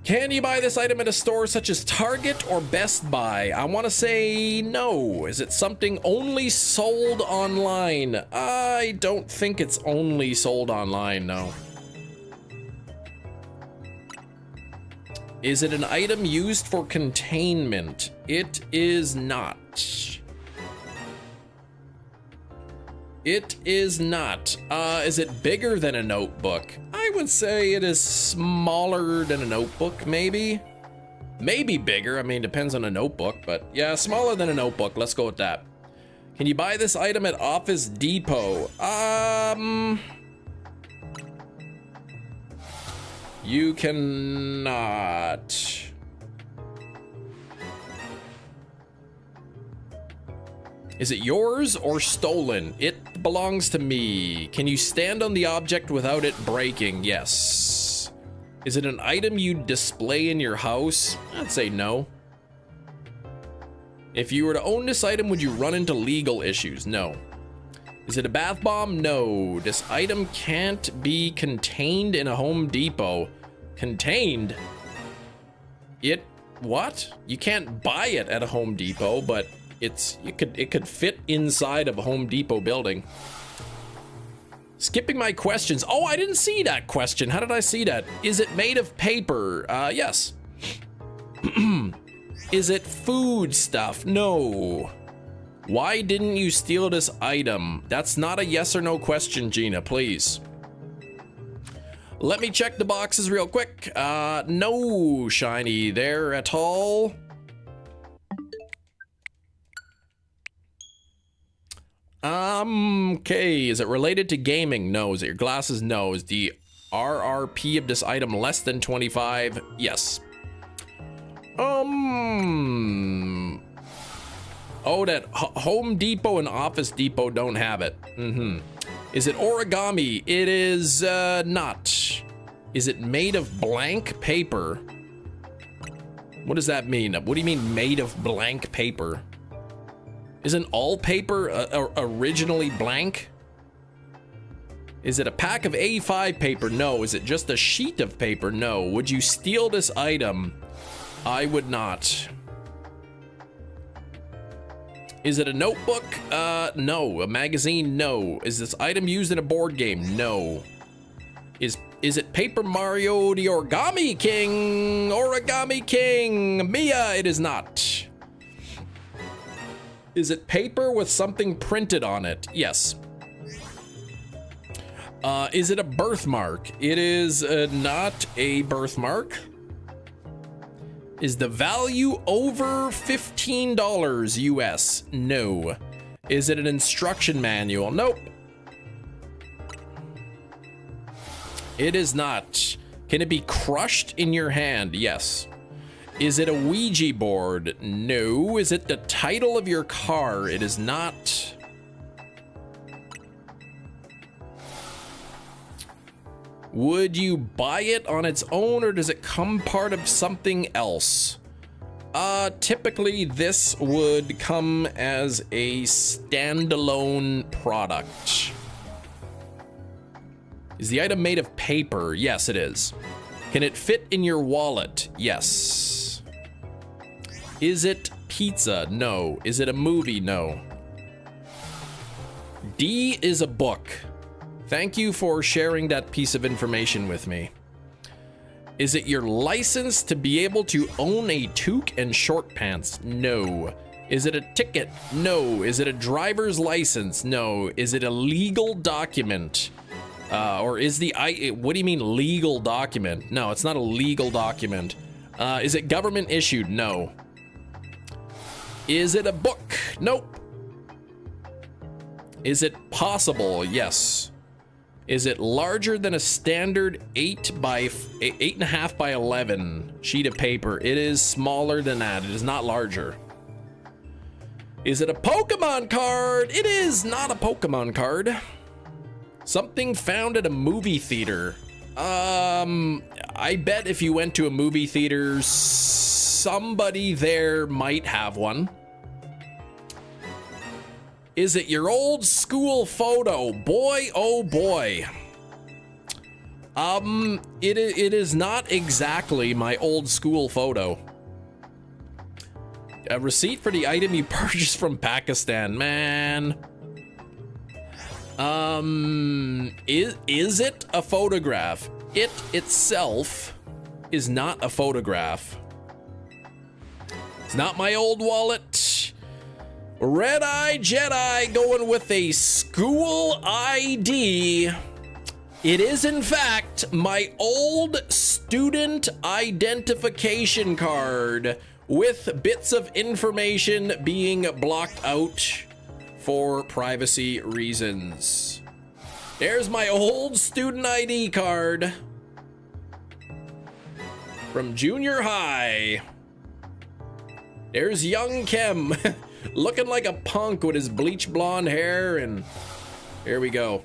Can you buy this item at a store such as Target or Best Buy? I want to say no. Is it something only sold online? I don't think it's only sold online, no. Is it an item used for containment? It is not. It is not. Is it bigger than a notebook? I would say it is smaller than a notebook, maybe. Maybe bigger, I mean, depends on a notebook, but yeah, smaller than a notebook, let's go with that. Can you buy this item at Office Depot? You cannot. Is it yours or stolen? It belongs to me. Can you stand on the object without it breaking? Yes. Is it an item you display in your house? I'd say no. If you were to own this item, would you run into legal issues? No. Is it a bath bomb? No. This item can't be contained in a Home Depot. Contained? It, what? You can't buy it at a Home Depot, but it could fit inside of a Home Depot building. Skipping my questions. Oh, I didn't see that question. How did I see that? Is it made of paper? Yes. Is it food stuff? No. Why didn't you steal this item? That's not a yes or no question, Gina, please. Let me check the boxes real quick. No shiny there at all. Okay, is it related to gaming? No. Is it your glasses? No. Is the RRP of this item less than 25? Yes. Oh, that Home Depot and Office Depot don't have it. Is it origami? It is not. Is it made of blank paper? What does that mean? What do you mean made of blank paper? Isn't all paper originally blank? Is it a pack of A5 paper? No. Is it just a sheet of paper? No. Would you steal this item? I would not. Is it a notebook? No. A magazine? No. Is this item used in a board game? No. Is it Paper Mario the Origami King? Origami King! Mia, it is not. Is it paper with something printed on it? Yes. Is it a birthmark? It is not a birthmark. Is the value over $15 US? No. Is it an instruction manual? Nope. It is not. Can it be crushed in your hand? Yes. Is it a Ouija board? No. Is it the title of your car? It is not. Would you buy it on its own, or does it come part of something else? Typically this would come as a standalone product. Is the item made of paper? Yes, it is. Can it fit in your wallet? Yes. Is it pizza? No. Is it a movie? No. D is a book. Thank you for sharing that piece of information with me. Is it your license to be able to own a toque and short pants? No. Is it a ticket? No. Is it a driver's license? No. Is it a legal document? Or is the what do you mean legal document? No, it's not a legal document. Is it government issued? No. Is it a book? Nope. Is it possible? Yes. Is it larger than a standard 8.5 by 11 sheet of paper? It is smaller than that. It is not larger. Is it a Pokemon card? It is not a Pokemon card. Something found at a movie theater. I bet if you went to a movie theater, somebody there might have one. Is it your old school photo? Boy, oh boy. It is not exactly my old school photo. A receipt for the item you purchased from Pakistan, man. Is it a photograph? It itself is not a photograph. It's not my old wallet. Red Eye Jedi going with a school ID. It is in fact my old student identification card with bits of information being blocked out for privacy reasons. There's my old student ID card from junior high. There's young Kem looking like a punk with his bleach blonde hair, and here we go.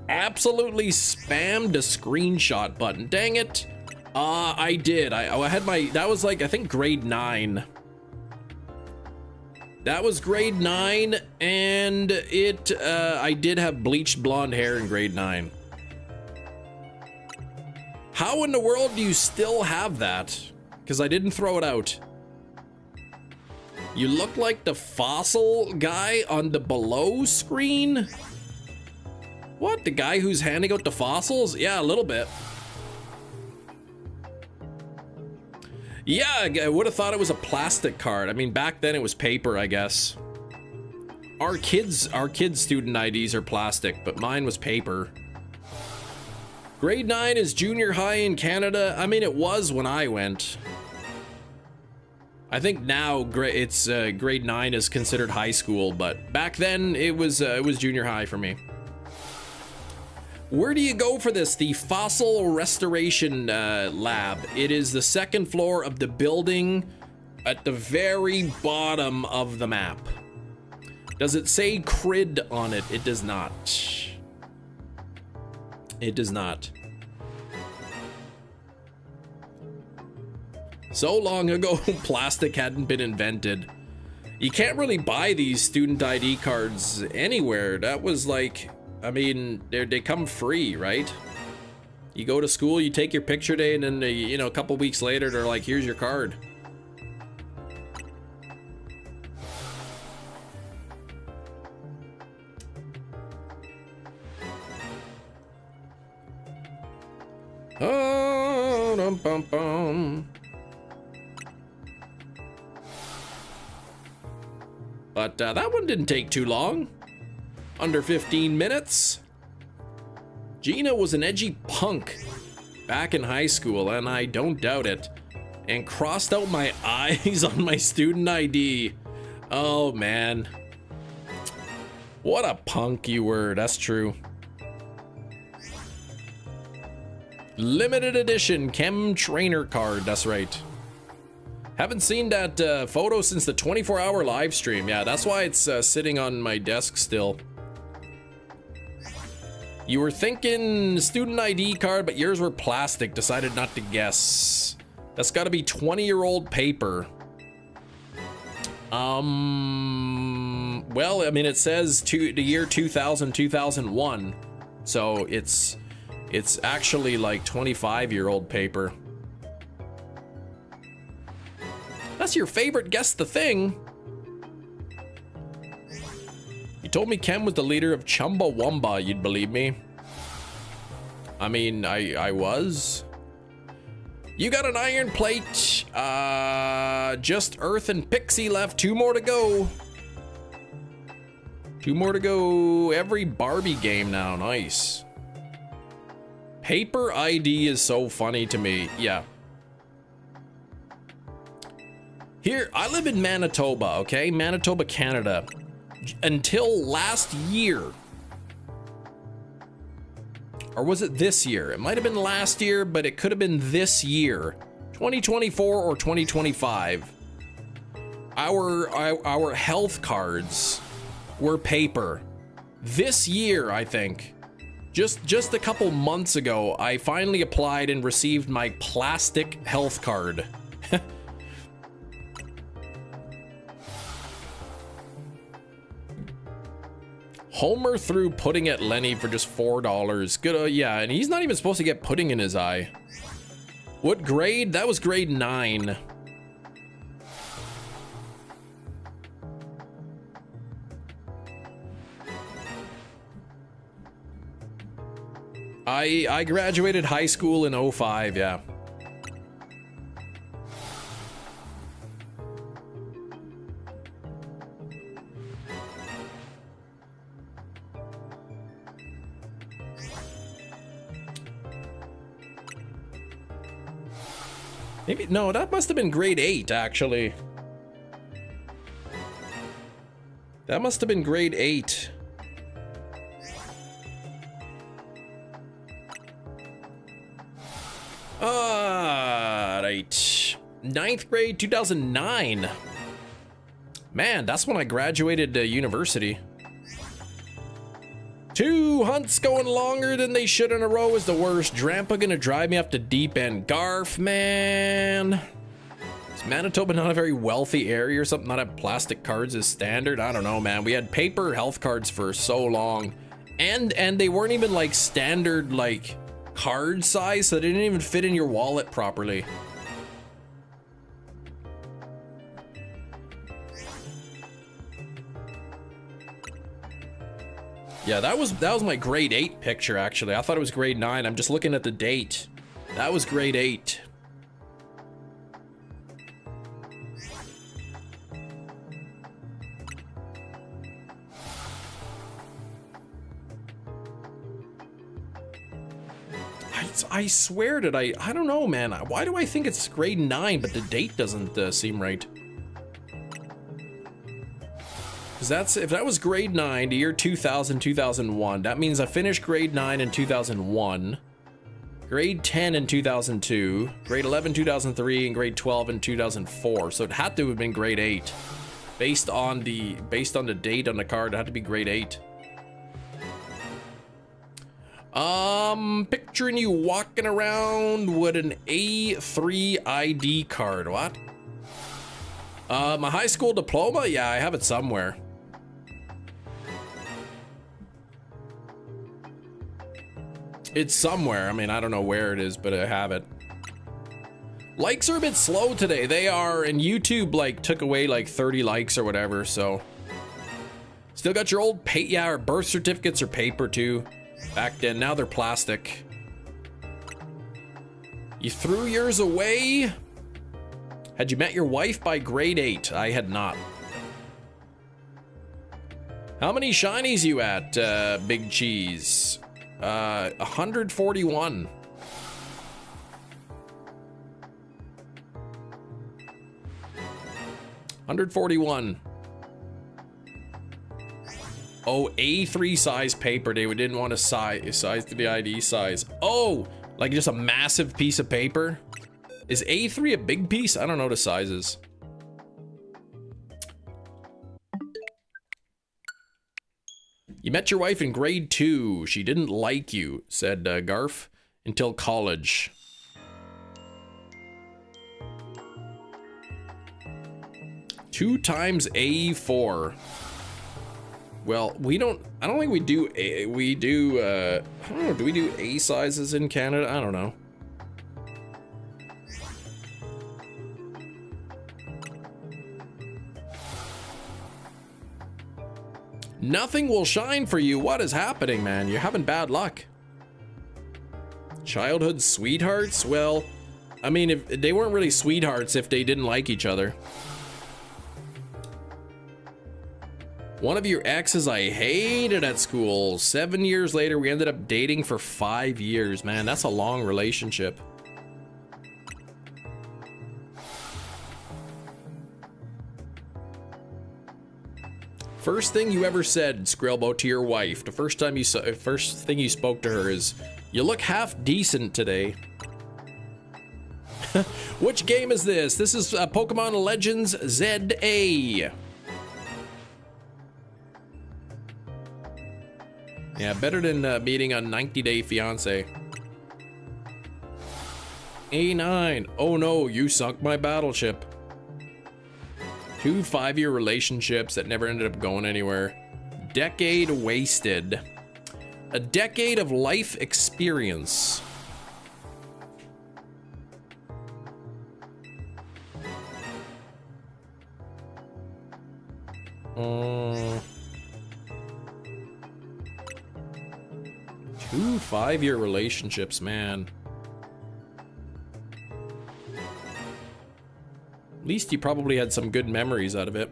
Absolutely spammed a screenshot button. Dang it. I did. I had my, that was like, I think grade 9. That was grade 9, and I did have bleached blonde hair in grade 9. How in the world do you still have that? Because I didn't throw it out. You look like the fossil guy on the below screen? What, the guy who's handing out the fossils? Yeah, a little bit. Yeah, I would have thought it was a plastic card. I mean, back then it was paper, I guess. Our kids' student IDs are plastic, but mine was paper. Grade 9 is junior high in Canada. I mean, it was when I went. I think now grade 9 is considered high school, but back then it was junior high for me. Where do you go for this? The Fossil Restoration Lab. It is the second floor of the building at the very bottom of the map. Does it say Crid on it? It does not. It does not. So long ago, plastic hadn't been invented. You can't really buy these student ID cards anywhere. That was like, I mean, they come free, right? You go to school, you take your picture day, and then, you know, a couple weeks later, they're like, here's your card. Oh, dum, bum, bum. But that one didn't take too long. Under 15 minutes. Gina was an edgy punk back in high school, and I don't doubt it. And crossed out my eyes on my student ID. Oh, man. What a punk you were. That's true. Limited edition Chem Trainer card. That's right. Haven't seen that photo since the 24-hour live stream. Yeah, that's why it's sitting on my desk still. You were thinking student ID card, but yours were plastic. Decided not to guess. That's got to be 20-year-old paper. Well, I mean, it says the year 2000, 2001. So it's actually like 25-year-old paper. That's your favorite Guess the Thing. You told me Ken was the leader of Chumbawamba, you'd believe me. I mean, I was. You got an iron plate. Just Earth and Pixie left. 2 more to go. 2 more to go. Every Barbie game now. Nice. Paper ID is so funny to me. Yeah. Here, I live in Manitoba, okay? Manitoba, Canada. Until last year. Or was it this year? It might have been last year, but it could have been this year. 2024 or 2025. Our health cards were paper. This year, I think. Just a couple months ago, I finally applied and received my plastic health card. Homer threw pudding at Lenny for just $4. Good, yeah, and he's not even supposed to get pudding in his eye. What grade? That was grade 9. I graduated high school in 05, yeah. Maybe, no, that must have been grade 8, actually. That must have been grade 8. Right. 9th grade, 2009. Man, that's when I graduated university. 2 hunts going longer than they should in a row is the worst. Drampa gonna drive me up to deep end. Garf, man. Is Manitoba not a very wealthy area or something? Not have plastic cards as standard? I don't know, man. We had paper health cards for so long. And they weren't even like standard like card size, so they didn't even fit in your wallet properly. Yeah, that was my grade 8 picture, actually. I thought it was grade 9. I'm just looking at the date. That was grade 8. I swear that I don't know, man. Why do I think it's grade 9, but the date doesn't seem right? Because if that was grade 9, the year 2000, 2001, that means I finished grade 9 in 2001, grade 10 in 2002, grade 11 2003, and grade 12 in 2004. So it had to have been grade 8. Based on the date on the card, it had to be grade 8. Picturing you walking around with an A3 ID card. What? My high school diploma? Yeah, I have it somewhere. It's somewhere. I mean, I don't know where it is, but I have it. Likes are a bit slow today. They are, and YouTube like took away like 30 likes or whatever, so. Still got your old yeah, our birth certificates are paper too. Back then, now they're plastic. You threw yours away? Had you met your wife by grade 8? I had not. How many shinies you at, Big Cheese? 141. Oh, A3 size paper. They didn't want to size to the ID size. Oh, like just a massive piece of paper. Is A3 a big piece? I don't know the sizes. You met your wife in grade 2. She didn't like you, said Garf, until college. Two times A4. Well, I don't think we do I don't know, do we do A sizes in Canada? I don't know. Nothing will shine for you. What is happening, man? You're having bad luck. Childhood sweethearts? Well, I mean, if they weren't really sweethearts if they didn't like each other. One of your exes I hated at school. 7 years later, we ended up dating for 5 years. Man, that's a long relationship. First thing you ever said, Skrillbo, to your wife, the first thing you spoke to her is, "You look half decent today." Which game is this? This is Pokemon Legends ZA. Yeah, better than meeting a 90-day fiance. A9. Oh no, you sunk my battleship. 2 5-year relationships that never ended up going anywhere. Decade wasted. A decade of life experience. Two 5-year relationships, man. At least you probably had some good memories out of it.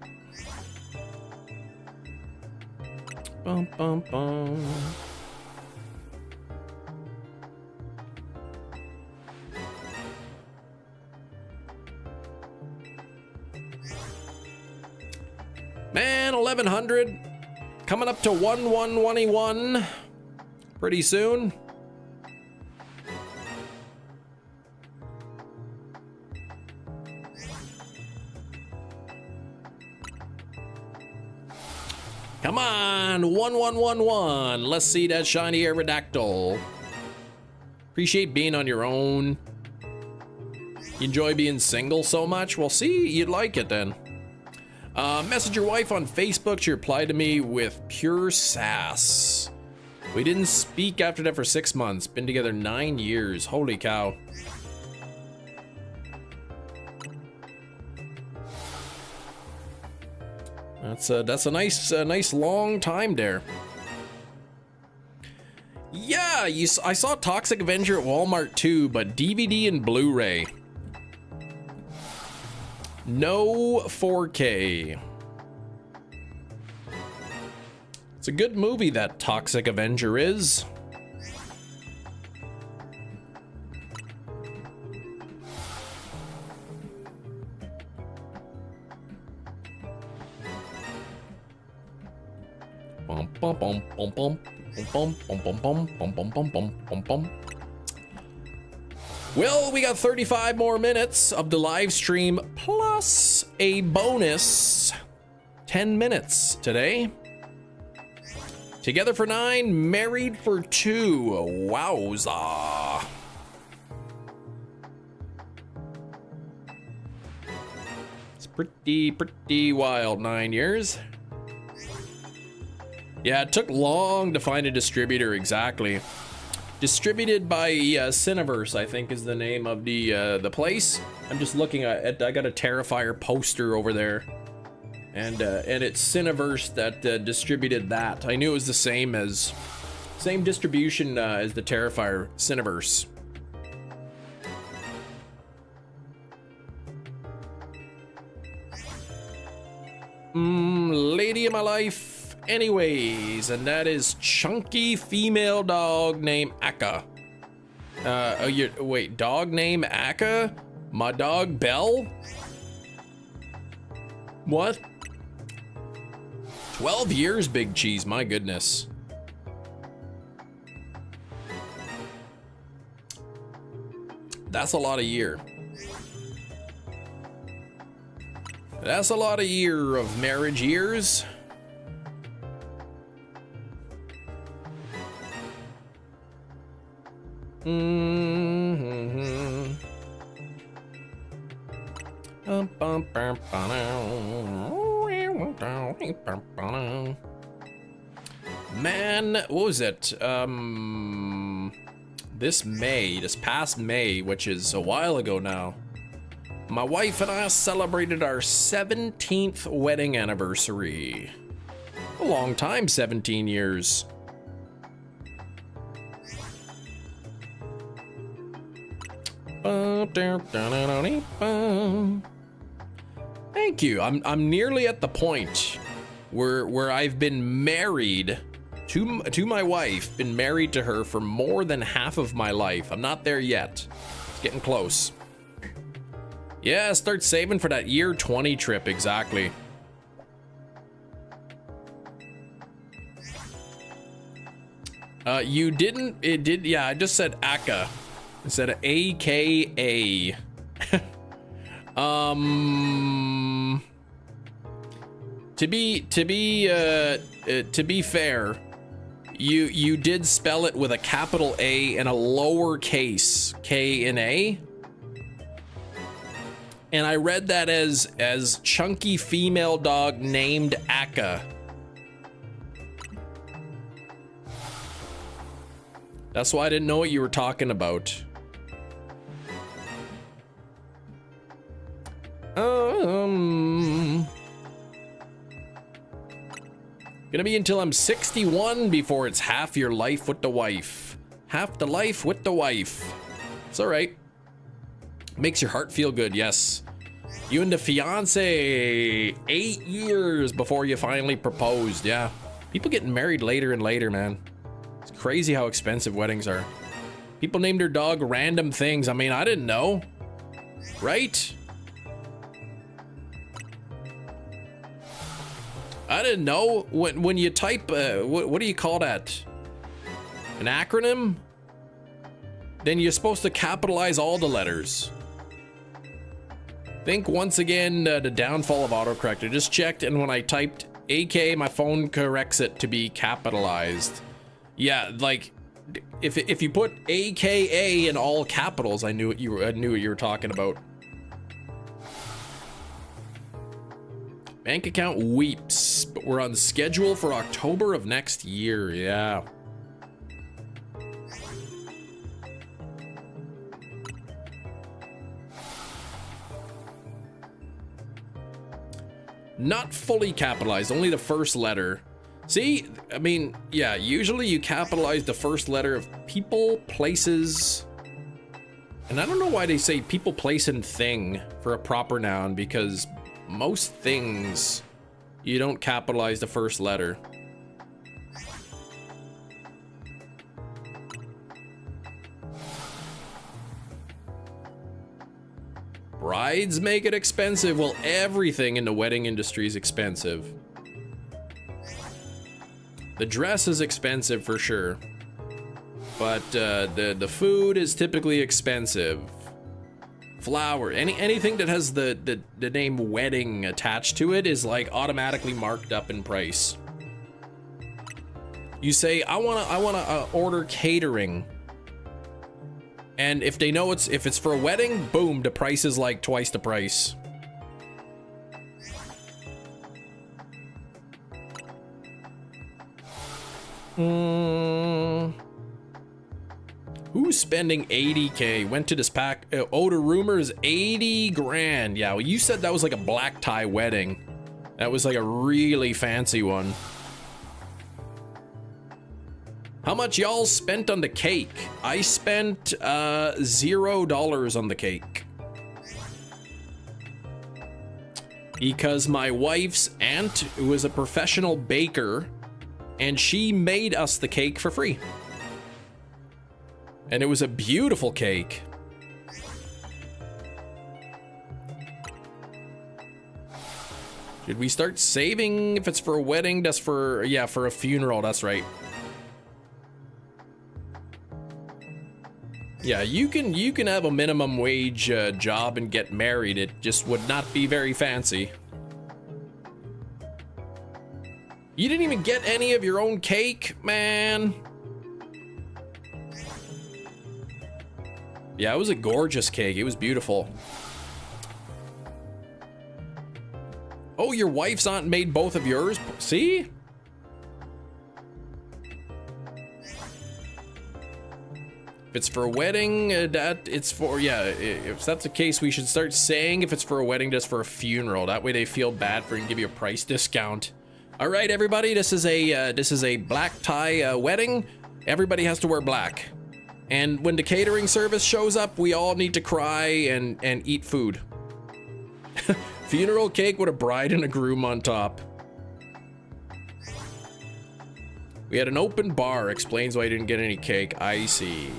Bum, bum, bum. Man, 1100. Coming up to 1121 pretty soon. Come on, 1111. Let's see that shiny Aerodactyl. Appreciate being on your own. You enjoy being single so much? Well, see, you'd like it then. Message your wife on Facebook. She replied to me with pure sass. We didn't speak after that for 6 months. Been together 9 years. Holy cow. That's a nice long time there. Yeah, I saw Toxic Avenger at Walmart too, but DVD and Blu-ray. No 4K. It's a good movie, that Toxic Avenger is. Bum bum bum bum bum bum bum bum bum bum bum bum bum bum bum. Well, we got 35 more minutes of the live stream plus a bonus 10 minutes today. Together for 9, married for 2. Wowza. It's pretty wild 9 years. Yeah, it took long to find a distributor, exactly. Distributed by Cineverse, I think is the name of the place. I'm just looking at I got a Terrifier poster over there. And it's Cineverse that distributed that. I knew it was the same distribution as the Terrifier, Cineverse. Lady of my life. Anyways, and that is chunky female dog named Akka. Wait, dog named Akka? My dog Belle? What? 12 years, Big Cheese, my goodness. That's a lot of year. That's a lot of year of marriage years. Man, what was it? This past May, which is a while ago now, my wife and I celebrated our 17th wedding anniversary. A long time, 17 years. Thank you. I'm nearly at the point where I've been married to my wife, been married to her for more than half of my life. I'm not there yet. It's getting close. Yeah, start saving for that year 20 trip, exactly. You didn't, it did, yeah, I just said Aka instead of AKA. To be fair, you did spell it with a capital A and a lowercase K and A. And I read that as chunky female dog named Aka. That's why I didn't know what you were talking about. Gonna be until I'm 61 before it's half your life with the wife. Half the life with the wife. It's all right. Makes your heart feel good, yes. You and the fiance, 8 years before you finally proposed, yeah. People getting married later and later, man. It's crazy how expensive weddings are. People name their dog random things. I mean, I didn't know, right? I didn't know. When you type, what do you call that? An acronym? Then you're supposed to capitalize all the letters. Think once again, the downfall of autocorrect. I just checked, and when I typed AK, my phone corrects it to be capitalized. Yeah, like if you put AKA in all capitals, I knew what you were talking about. Bank account weeps, but we're on schedule for October of next year. Yeah. Not fully capitalized, only the first letter. See, I mean, yeah, usually you capitalize the first letter of people, places, and I don't know why they say people, place, and thing for a proper noun, because most things you don't capitalize the first letter. Brides make it expensive. Well, everything in the wedding industry is expensive. The dress is expensive for sure, but the food is typically expensive. Flour, anything that has the name wedding attached to it is like automatically marked up in price. You say, I wanna order catering, and if they know if it's for a wedding, boom, the price is like twice the price. Who's spending 80K? Went to this pack. Oh, the rumors 80 grand. Yeah, well, you said that was like a black tie wedding. That was like a really fancy one. How much y'all spent on the cake? I spent $0 on the cake. Because my wife's aunt was a professional baker, and she made us the cake for free. And it was a beautiful cake. Should we start saving if it's for a wedding? That's for, yeah, for a funeral, that's right. Yeah, you can have a minimum wage job and get married. It just would not be very fancy. You didn't even get any of your own cake, man. Yeah, it was a gorgeous cake. It was beautiful. Oh, your wife's aunt made both of yours? See? If it's for a wedding, that it's for, yeah, if that's the case, we should start saying if it's for a wedding, just for a funeral. That way they feel bad for it and give you a price discount. All right, everybody, this is a black tie wedding. Everybody has to wear black. And when the catering service shows up, we all need to cry and eat food. Funeral cake with a bride and a groom on top. We had an open bar, explains why I didn't get any cake. I see.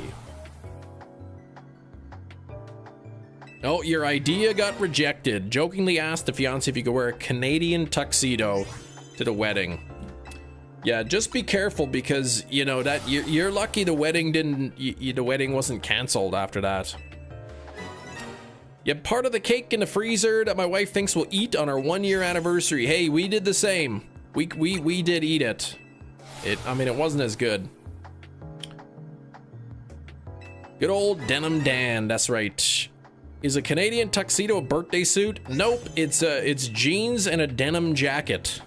Oh, your idea got rejected. Jokingly asked the fiance if you could wear a Canadian tuxedo to the wedding. Yeah, just be careful because, you know, that you're lucky the wedding the wedding wasn't canceled after that. Yeah, part of the cake in the freezer that my wife thinks we'll eat on our 1-year anniversary. Hey, we did the same. We did eat it. I mean, it wasn't as good. Good old Denim Dan, that's right. Is a Canadian tuxedo a birthday suit? Nope, it's jeans and a denim jacket.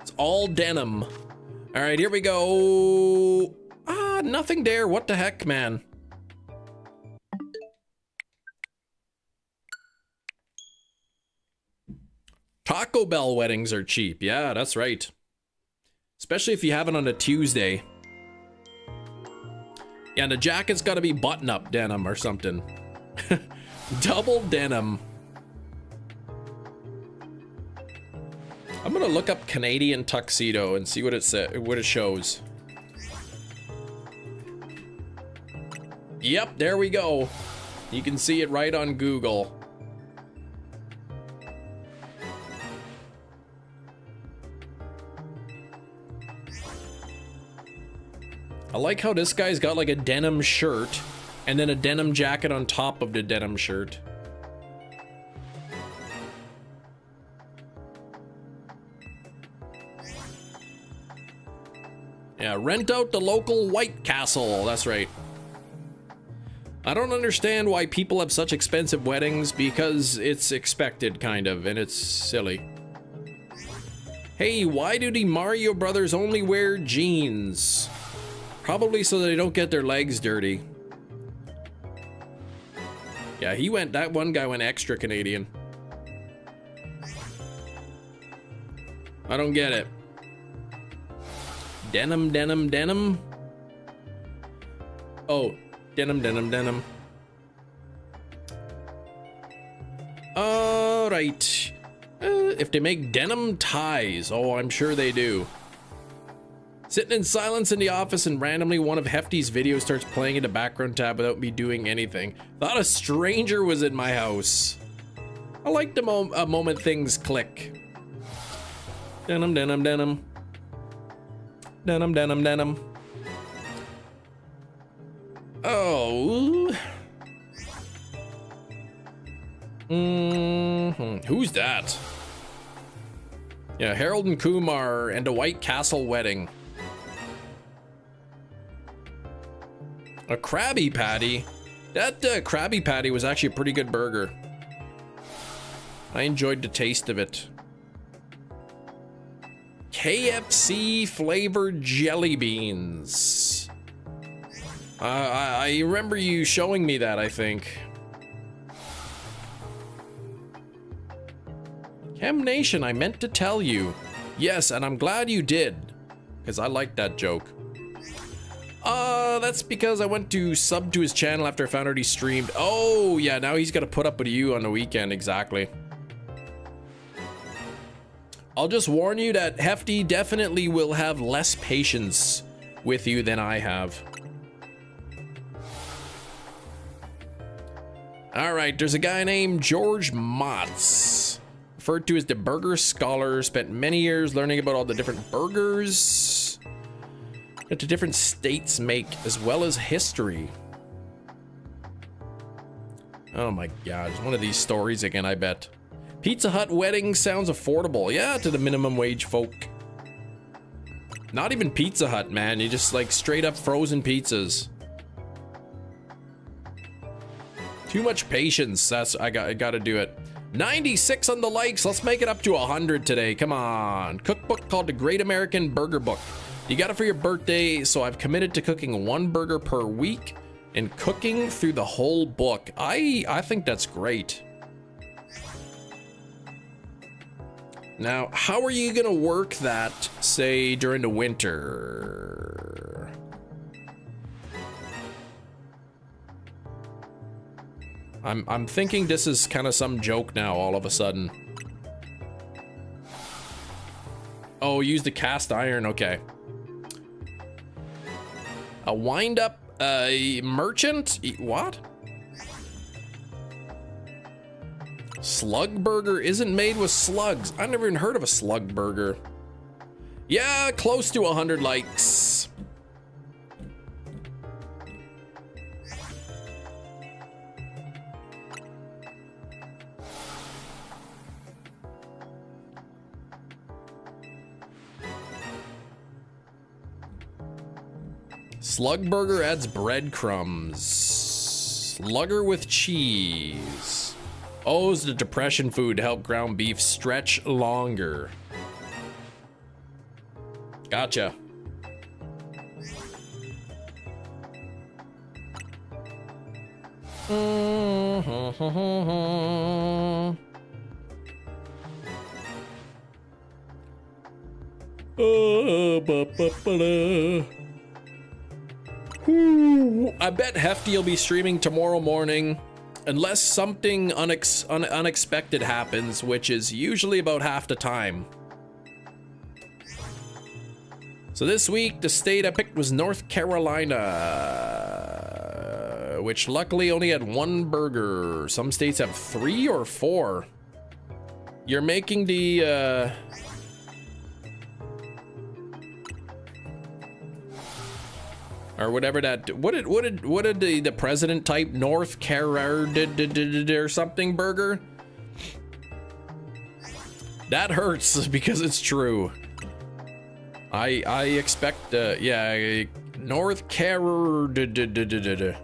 It's all denim. All right, here we go. Ah, nothing there. What the heck, man? Taco Bell weddings are cheap. Yeah, that's right. Especially if you have it on a Tuesday. Yeah, and the jacket's got to be button-up denim or something. Double denim. I'm gonna look up Canadian tuxedo and see what it shows. Yep, there we go. You can see it right on Google. I like how this guy's got like a denim shirt and then a denim jacket on top of the denim shirt. Yeah, rent out the local White Castle. That's right. I don't understand why people have such expensive weddings because it's expected, kind of, and it's silly. Hey, why do the Mario Brothers only wear jeans? Probably so they don't get their legs dirty. Yeah, that one guy went extra Canadian. I don't get it. Denim, denim, denim. Oh, denim, denim, denim. All right. If they make denim ties, oh, I'm sure they do. Sitting in silence in the office and randomly one of Hefty's videos starts playing in the background tab without me doing anything. Thought a stranger was in my house. I like the moment things click. Denim, denim, denim. Denim, denim, denim. Oh. Who's that? Yeah, Harold and Kumar and a White Castle wedding. A Krabby Patty? That Krabby Patty was actually a pretty good burger. I enjoyed the taste of it. KFC flavored jelly beans. I remember you showing me that, I think. Chem Nation, I meant to tell you. Yes, and I'm glad you did, because I like that joke. That's because I went to sub to his channel after I found out he streamed. Oh, yeah, now he's got to put up with you on the weekend, exactly. I'll just warn you that Hefty definitely will have less patience with you than I have. All right, there's a guy named George Motz, referred to as the Burger Scholar, spent many years learning about all the different burgers that the different states make, as well as history. Oh my God, it's one of these stories again, I bet. Pizza Hut wedding sounds affordable. Yeah, to the minimum wage folk. Not even Pizza Hut, man. You just like straight up frozen pizzas. Too much patience. I gotta do it. 96 on the likes. Let's make it up to 100 today. Come on. Cookbook called the Great American Burger Book. You got it for your birthday, so I've committed to cooking 1 burger per week and cooking through the whole book. I think that's great. Now, how are you gonna work that, say, during the winter? I'm thinking this is kind of some joke now all of a sudden. Oh, use the cast iron, okay. A wind-up merchant? What? Slug burger isn't made with slugs. I've never even heard of a slug burger. Yeah, close to 100 likes. Slug burger adds breadcrumbs. Slugger with cheese. Oh, it's the depression food to help ground beef stretch longer. Gotcha. I bet Hefty will be streaming tomorrow morning, unless something unexpected happens, which is usually about half the time. So this week, the state I picked was North Carolina, which luckily only had 1 burger. Some states have 3 or 4. You're making the or whatever that. What did the president type? North Carolina or something burger? That hurts because it's true. I expect yeah, North Carolina.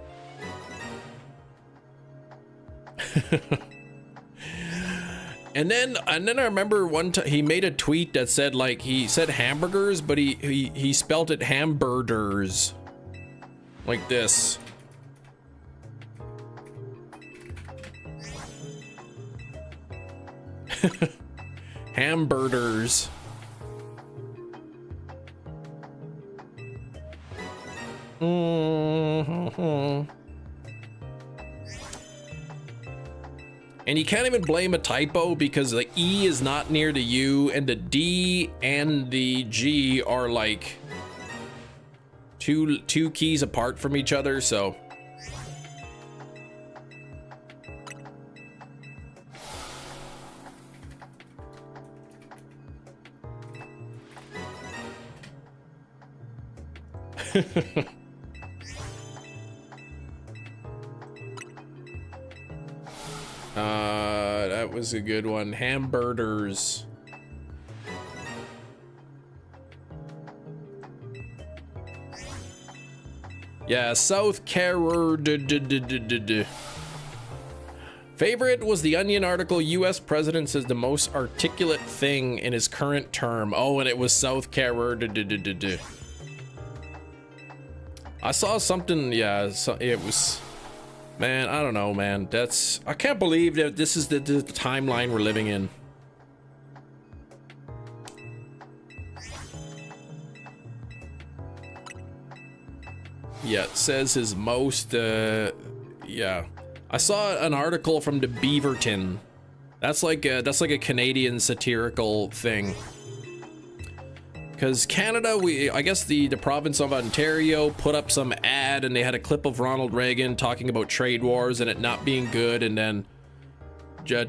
And then I remember one time he made a tweet that said, like, he said hamburgers, but he spelt it hamburgers. Like this. Hamburgers. And you can't even blame a typo because the E is not near the U and the D and the G are like two keys apart from each other, so that was a good one. Hamburgers. Yeah, South Carolina. Favorite was the Onion article, U.S. President says the most articulate thing in his current term. Oh, and it was South Carolina. I saw something, yeah, so it was, man, I don't know, man. I can't believe that this is the timeline we're living in. Yeah, it says his most, yeah. I saw an article from the Beaverton. That's like a Canadian satirical thing. Because Canada, I guess the province of Ontario put up some ad and they had a clip of Ronald Reagan talking about trade wars and it not being good, and then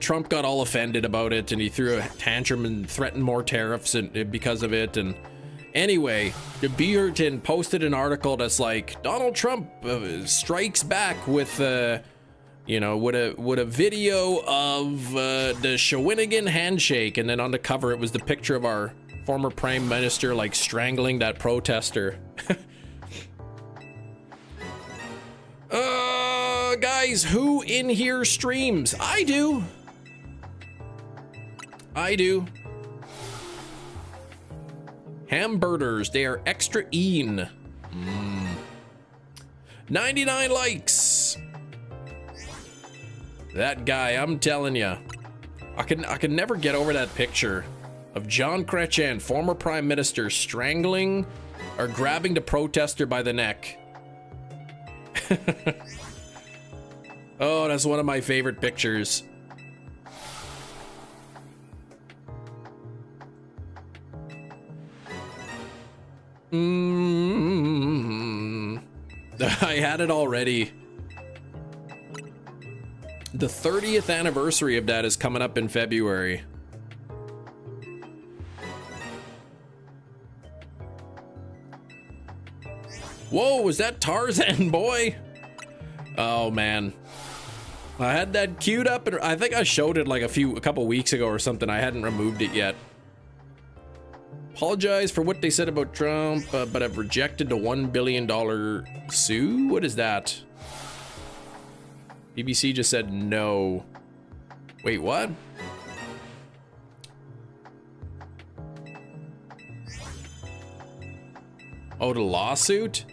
Trump got all offended about it and he threw a tantrum and threatened more tariffs because of it. And anyway, the Beaverton posted an article that's like, Donald Trump strikes back with you know, with a video of the Shawinigan handshake, and then on the cover it was the picture of our former prime minister like strangling that protester. Guys, who in here streams? I do. Hamburgers, they are extra een. 99 likes. That guy, I'm telling ya, I can never get over that picture of John Chrétien, former prime minister, strangling or grabbing the protester by the neck. Oh, that's one of my favorite pictures. I had it already. The 30th anniversary of that is coming up in February. Whoa, was that Tarzan, boy? Oh man, I had that queued up, and I think I showed it like a couple weeks ago or something. I hadn't removed it yet. Apologize for what they said about Trump, but I've rejected the $1 billion sue. What is that? BBC just said no. Wait, what? Oh, the lawsuit?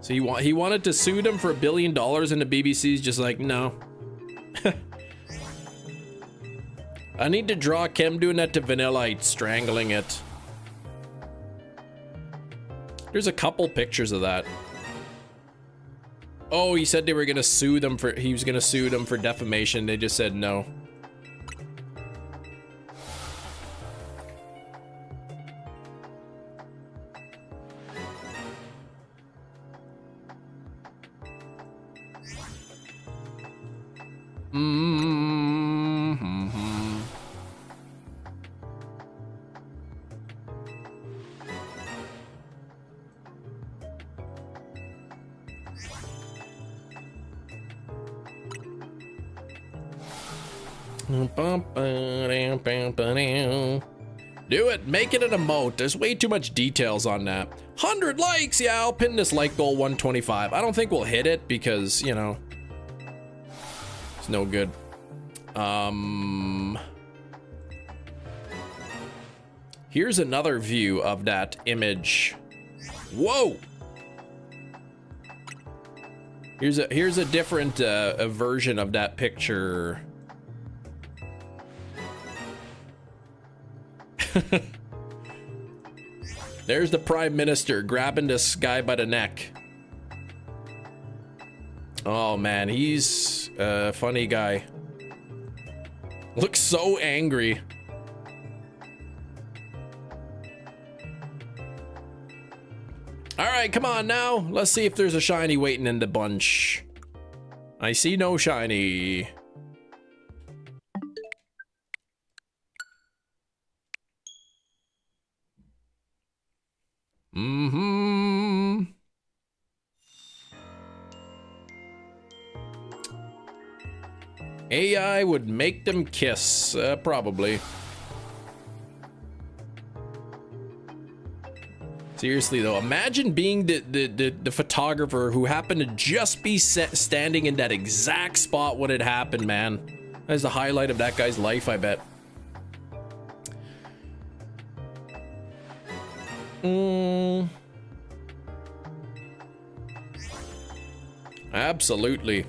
So he wanted to sue them for $1 billion, and the BBC's just like, no. I need to draw Kim doing that to Vanillite, strangling it. There's a couple pictures of that. Oh, he said they were gonna sue them for, he was gonna sue them for defamation. They just said no. Do it, make it an emote. There's way too much details on that. 100 likes, yeah, I'll pin this like goal 125. I don't think we'll hit it because, you know, it's no good. Here's another view of that image. Whoa. Here's a different a version of that picture. There's the Prime Minister grabbing this guy by the neck. Oh man, he's a funny guy. Looks so angry. All right, come on now. Let's see if there's a shiny waiting in the bunch. I see no shiny. AI would make them kiss, probably. Seriously though, imagine being the photographer who happened to just be standing in that exact spot when it happened, man. That's the highlight of that guy's life, I bet. Absolutely.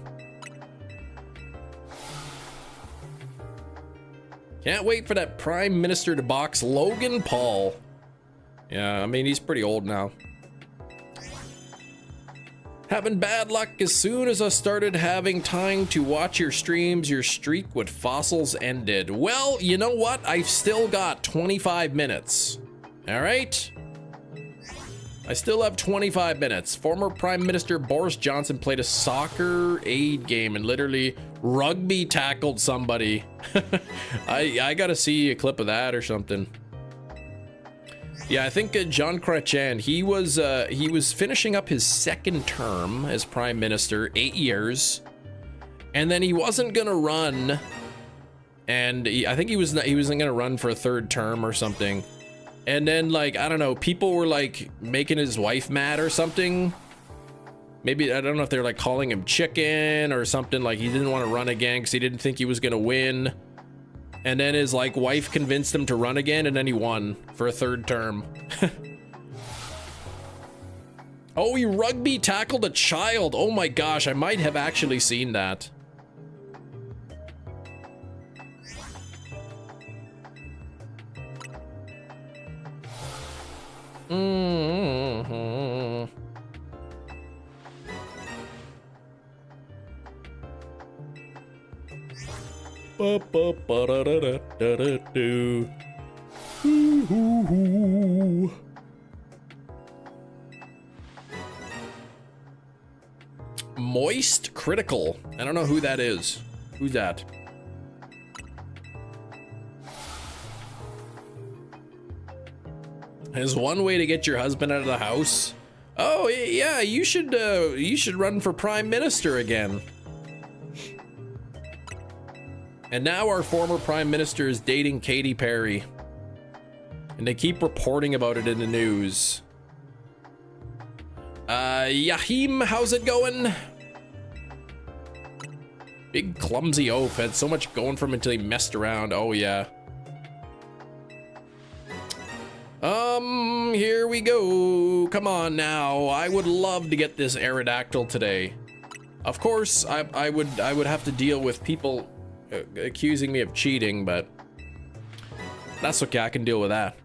Can't wait for that Prime Minister to box Logan Paul. Yeah, I mean, he's pretty old now. Having bad luck. As soon as I started having time to watch your streams, your streak with fossils ended. Well, you know what? I've still got 25 minutes. All right? I still have 25 minutes. Former Prime Minister Boris Johnson played a soccer aid game and literally rugby tackled somebody. I gotta see a clip of that or something. Yeah, I think John Chrétien, he was finishing up his second term as Prime Minister, 8 years, and then he wasn't gonna run, and I think he wasn't gonna run for a third term or something. And then, like, I don't know, people were like making his wife mad or something. Maybe, I don't know if they're like calling him chicken or something, like he didn't want to run again because he didn't think he was gonna win. And then his like wife convinced him to run again, and then he won for a third term. Oh, he rugby tackled a child. Oh my gosh, I might have actually seen that. Moist Critical. I don't know who that is. Who's that? . is one way to get your husband out of the house. Oh yeah, you should run for prime minister again. And now our former prime minister is dating Katy Perry. And they keep reporting about it in the news. Yahim, how's it going? Big clumsy oaf, had so much going for him until he messed around. Oh yeah. Here we go. Come on now. I would love to get this Aerodactyl today. Of course, I would have to deal with people accusing me of cheating, but that's okay. I can deal with that.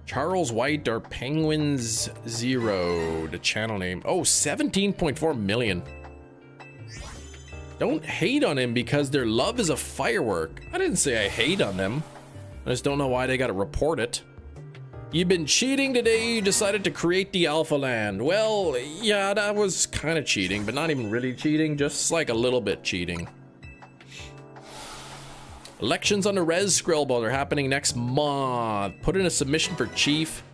Charles White or Penguins Zero, the channel name. Oh, 17.4 million. Don't hate on him because their love is a firework. I didn't say I hate on them. I just don't know why they gotta report it. You've been cheating today, you decided to create the Alpha Land. Well, yeah, that was kind of cheating, but not even really cheating, just like a little bit cheating. Elections on the Res Skrillbo are happening next month. Put in a submission for chief.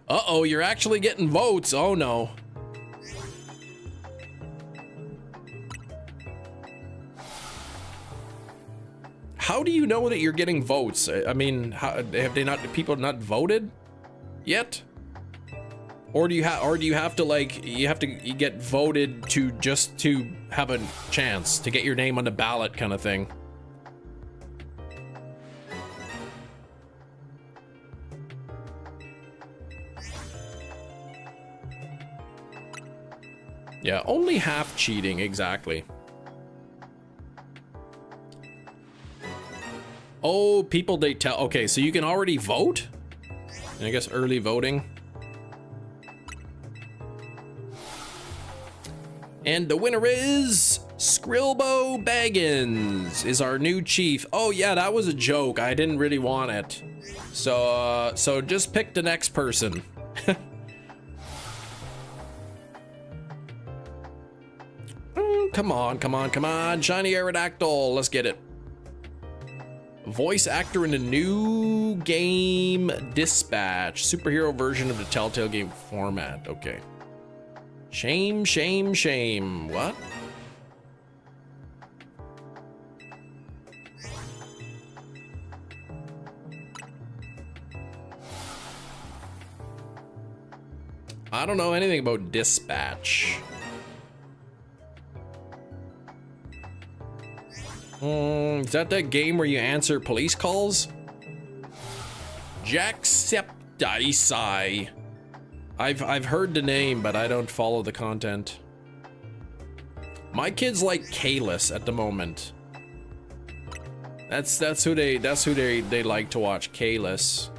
Uh-oh, you're actually getting votes. Oh no. How do you know that you're getting votes? I mean, have people not voted yet? Or do you have to like, you get voted to just to have a chance to get your name on the ballot kind of thing? Yeah, only half cheating, exactly. Oh, people they tell. Okay, so you can already vote? I guess early voting. And the winner is Skrillbo Baggins is our new chief. Oh yeah, that was a joke. I didn't really want it. So just pick the next person. Come on, come on, come on. Shiny Aerodactyl, let's get it. Voice actor in the new game Dispatch. Superhero version of the Telltale game format. Okay. Shame, shame, shame. What? I don't know anything about Dispatch. Is that game where you answer police calls? Jacksepticeye. I've heard the name, but I don't follow the content. My kids like Kalis at the moment. That's who they like to watch, Kalis.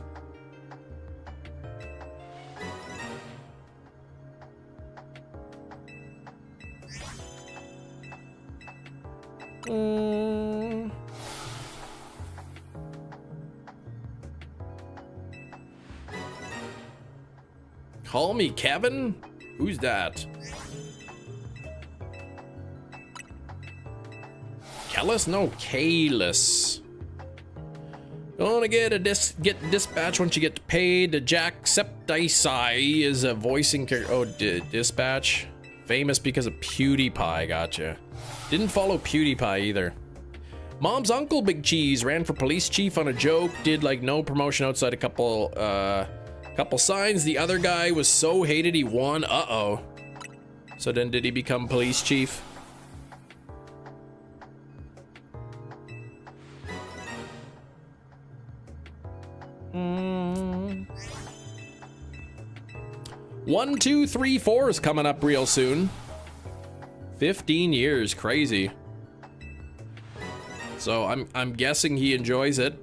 Call me Kevin? Who's that? Kellis? No, Kalis. Gonna get Dispatch once you get paid. The Jacksepticeye is a voicing character. Oh, Dispatch. Famous because of PewDiePie, gotcha. Didn't follow PewDiePie either. Mom's uncle Big Cheese ran for police chief on a joke, did like no promotion outside a couple signs. The other guy was so hated he won. Uh-oh. So then did he become police chief? One, 2, 3, 4 is coming up real soon. 15 years, crazy. So I'm guessing he enjoys it.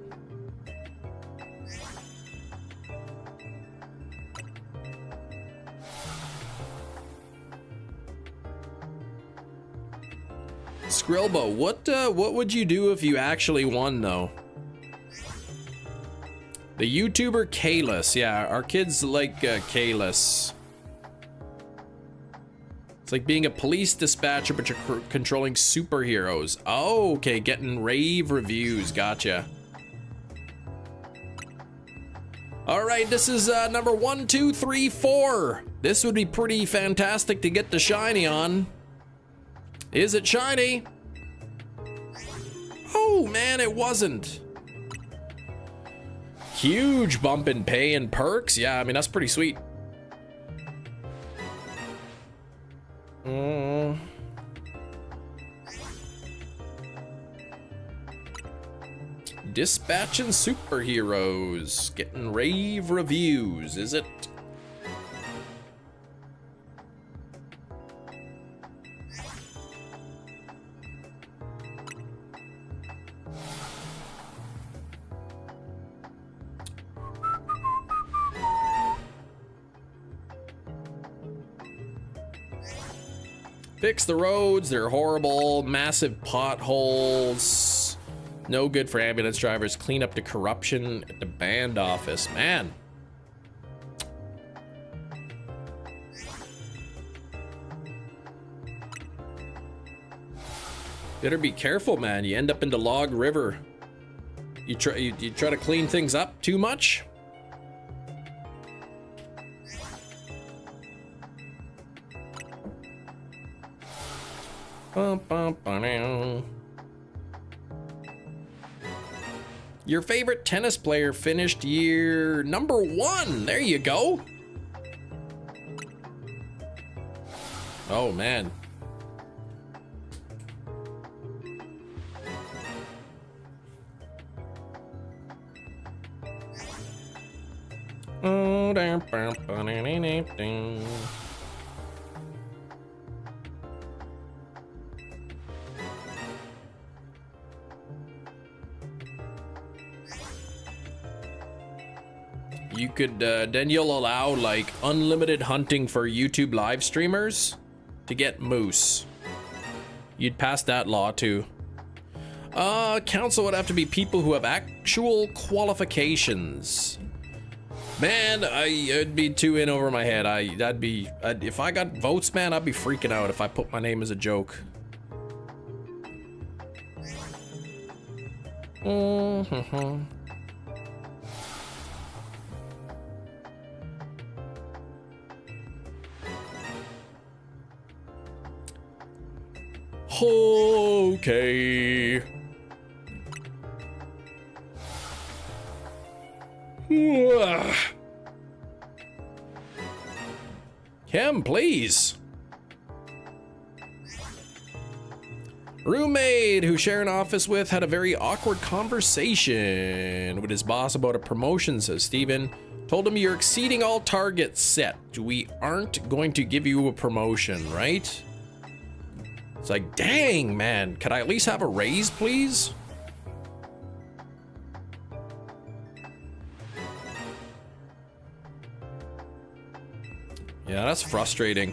Skrillbo, what would you do if you actually won though? The YouTuber Kalis, yeah, our kids like Kalis. It's like being a police dispatcher, but you're controlling superheroes. Oh, okay, getting rave reviews. Gotcha. All right, this is number 1, 2, 3, 4. This would be pretty fantastic to get the shiny on. Is it shiny? Oh man, it wasn't. Huge bump in pay and perks. Yeah, I mean, that's pretty sweet. Dispatching superheroes. Getting rave reviews, is it? Fix the roads, they're horrible. Massive potholes. No good for ambulance drivers. Clean up the corruption at the band office. Man. Better be careful, man. You end up in the Log River. You try to clean things up too much? Your favorite tennis player finished year number 1. There you go. Oh man. You could, then you'll allow like unlimited hunting for YouTube live streamers to get moose. You'd pass that law too. Council would have to be people who have actual qualifications. Man, I'd be too in over my head. If I got votes, man, I'd be freaking out if I put my name as a joke. Okay. Kim, please. Roommate who share an office with had a very awkward conversation with his boss about a promotion, says Steven. Told him you're exceeding all targets set. We aren't going to give you a promotion, right? It's like, dang, man. Could I at least have a raise, please? Yeah, that's frustrating.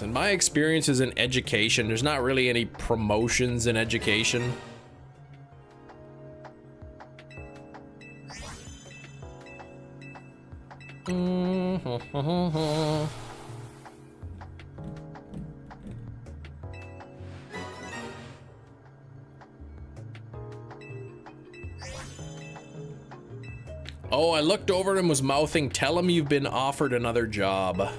In my experiences in education, there's not really any promotions in education. Oh, I looked over and was mouthing, tell him you've been offered another job.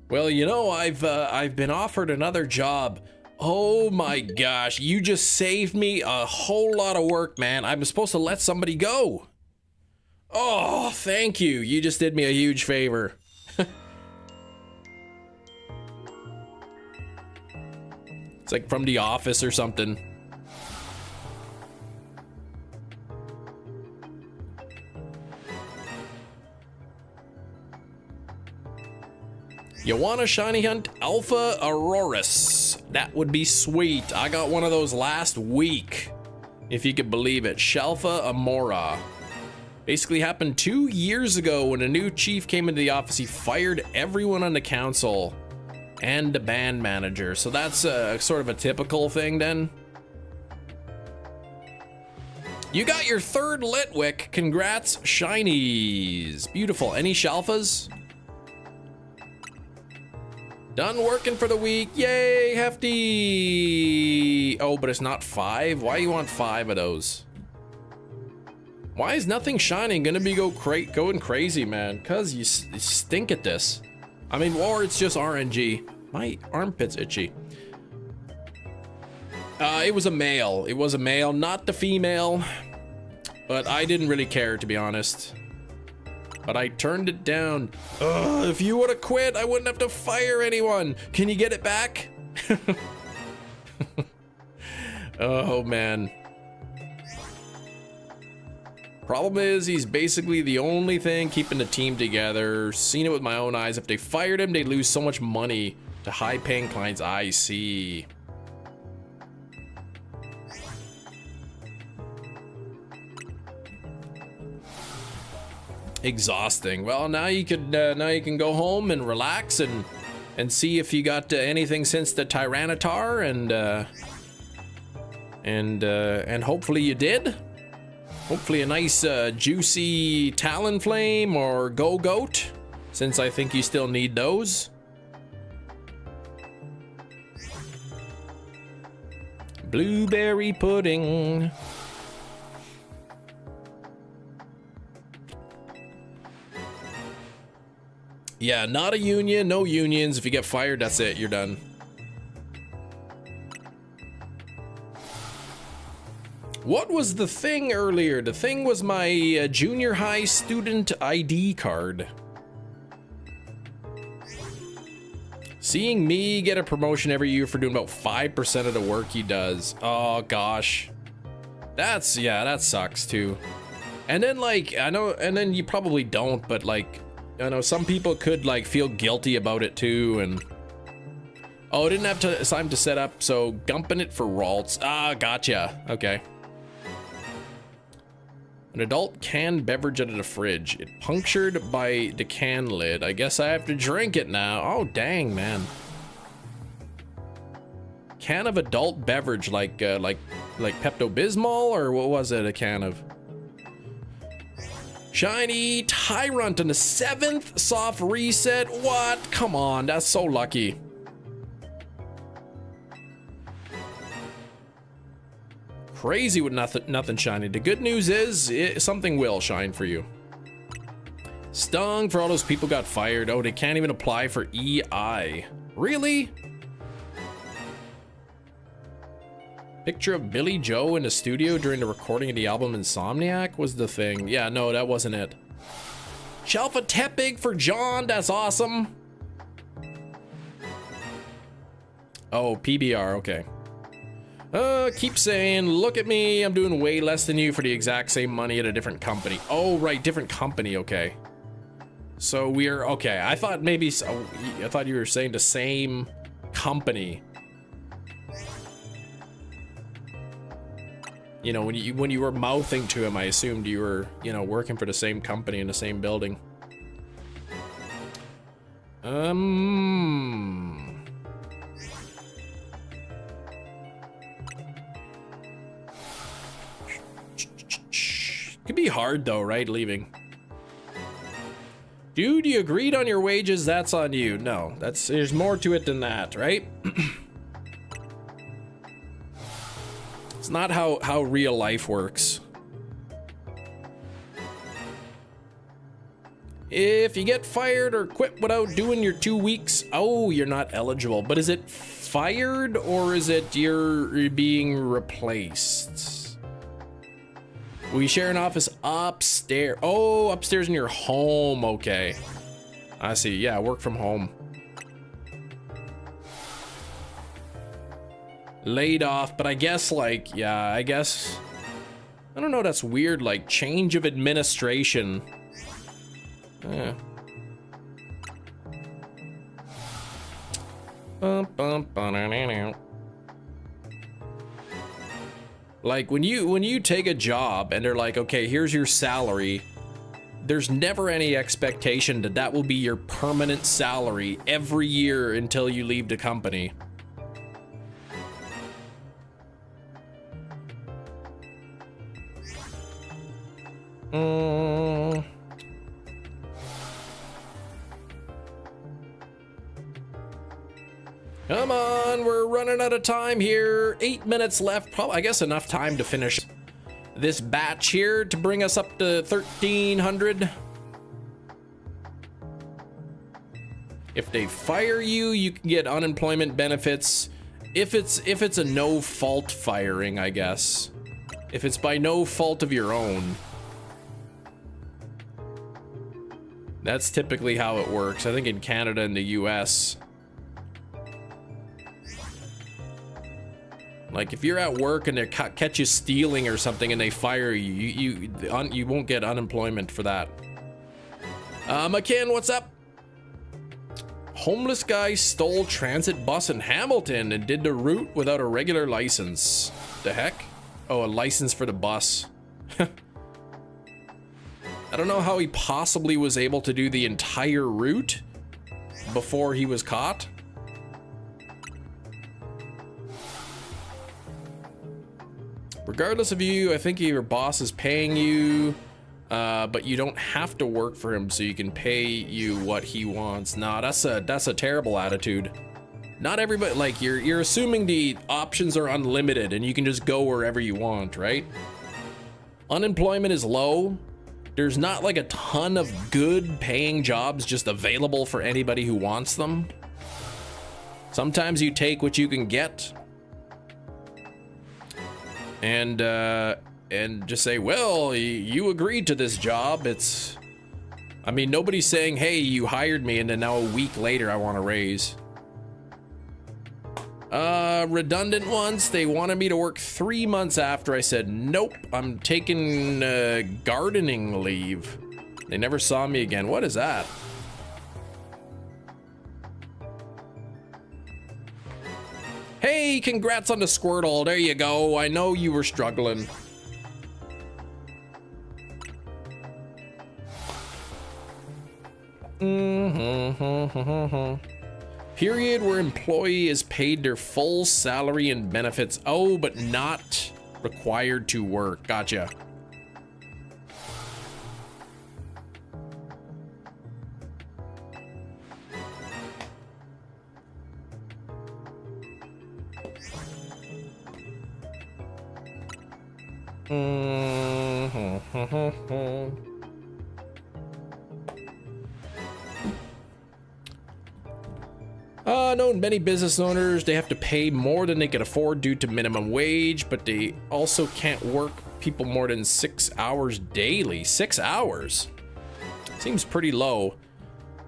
Well, you know, I've been offered another job. Oh my gosh, you just saved me a whole lot of work, man. I'm supposed to let somebody go. Oh, thank you. You just did me a huge favor. It's like from The Office or something. You want a shiny hunt? Alpha Auroras. That would be sweet. I got one of those last week, if you could believe it. Shalpha Amora. Basically happened 2 years ago when a new chief came into the office. He fired everyone on the council and the band manager. So that's sort of a typical thing then. You got your third Litwick. Congrats, shinies. Beautiful. Any shalphas? Done working for the week. Yay, hefty. Oh, but it's not 5. Why you want 5 of those? Why is nothing shining gonna be going crazy, man? Cause you stink at this. I mean, or it's just RNG. My armpit's itchy. It was a male. It was a male, not the female. But I didn't really care, to be honest. But I turned it down. Ugh, if you would have quit, I wouldn't have to fire anyone. Can you get it back? Oh, man. Problem is, he's basically the only thing keeping the team together. Seen it with my own eyes. If they fired him, they'd lose so much money to high-paying clients. I see. Exhausting. Well, now you can go home and relax and see if you got anything since the Tyranitar, and hopefully you did. Hopefully a nice juicy Talonflame or Go-Goat, since I think you still need those. Blueberry pudding. Yeah, not a union, no unions. If you get fired, that's it, you're done. What was the thing earlier? The thing was my junior high student ID card. Seeing me get a promotion every year for doing about 5% of the work he does. Oh gosh. That's, yeah, that sucks too. And then like, I know, and then you probably don't, but like, I know some people could like feel guilty about it too, and oh, I didn't have time to set up, so gumping it for Ralts. Ah, gotcha. Okay. An adult canned beverage out of the fridge. It punctured by the can lid. I guess I have to drink it now. Oh, dang, man. Can of adult beverage, like Pepto-Bismol, or what was it? A can of shiny Tyrant on the 7th soft reset. What? Come on, that's so lucky. Crazy with nothing shiny. The good news is something will shine for you. Stung for all those people got fired. Oh, they can't even apply for EI. Really? Picture of Billy Joe in the studio during the recording of the album Insomniac was the thing. Yeah, no, that wasn't it. Shalpha Tepig for John. That's awesome. Oh, PBR. Okay. Keep saying, look at me, I'm doing way less than you for the exact same money at a different company. Oh, right, different company, okay. So we're, okay, I thought maybe, I thought you were saying the same company. You know, when you were mouthing to him, I assumed you were, you know, working for the same company in the same building. Could be hard though, right? Leaving. Dude, you agreed on your wages, that's on you. No, there's more to it than that, right? It's not how real life works. If you get fired or quit without doing your 2 weeks, oh, you're not eligible. But is it fired or is it you're being replaced? We share an office upstairs. Oh, upstairs in your home. Okay. I see. Yeah, work from home. Laid off, but I guess like, yeah, I guess. I don't know, that's weird, like change of administration. Like when you take a job and they're like, okay, here's your salary, there's never any expectation that that will be your permanent salary every year until you leave the company. Come on, we're running out of time here. 8 minutes left. Probably, I guess, enough time to finish this batch here to bring us up to 1,300. If they fire you, you can get unemployment benefits. If it's a no-fault firing, I guess. If it's by no fault of your own. That's typically how it works. I think in Canada and the US. Like if you're at work and they catch you stealing or something and they fire you, you won't get unemployment for that. McKin, what's up? Homeless guy stole transit bus in Hamilton and did the route without a regular license. The heck? Oh, a license for the bus. I don't know how he possibly was able to do the entire route before he was caught. Regardless of you, I think your boss is paying you, but you don't have to work for him, so you can pay you what he wants. Nah, that's a terrible attitude. Not everybody, like you're assuming the options are unlimited and you can just go wherever you want, right? Unemployment is low. There's not like a ton of good paying jobs just available for anybody who wants them. Sometimes you take what you can get. And just say, well, you agreed to this job. I mean, nobody's saying, hey, you hired me and then now a week later I want a raise. Redundant ones, they wanted me to work 3 months after. I said, nope, I'm taking gardening leave. They never saw me again. What is that? Hey, congrats on the Squirtle. There you go. I know you were struggling. Period where employee is paid their full salary and benefits. Oh, but not required to work. Gotcha. Known many business owners, they have to pay more than they can afford due to minimum wage, but they also can't work people more than 6 hours daily. 6 hours? Seems pretty low.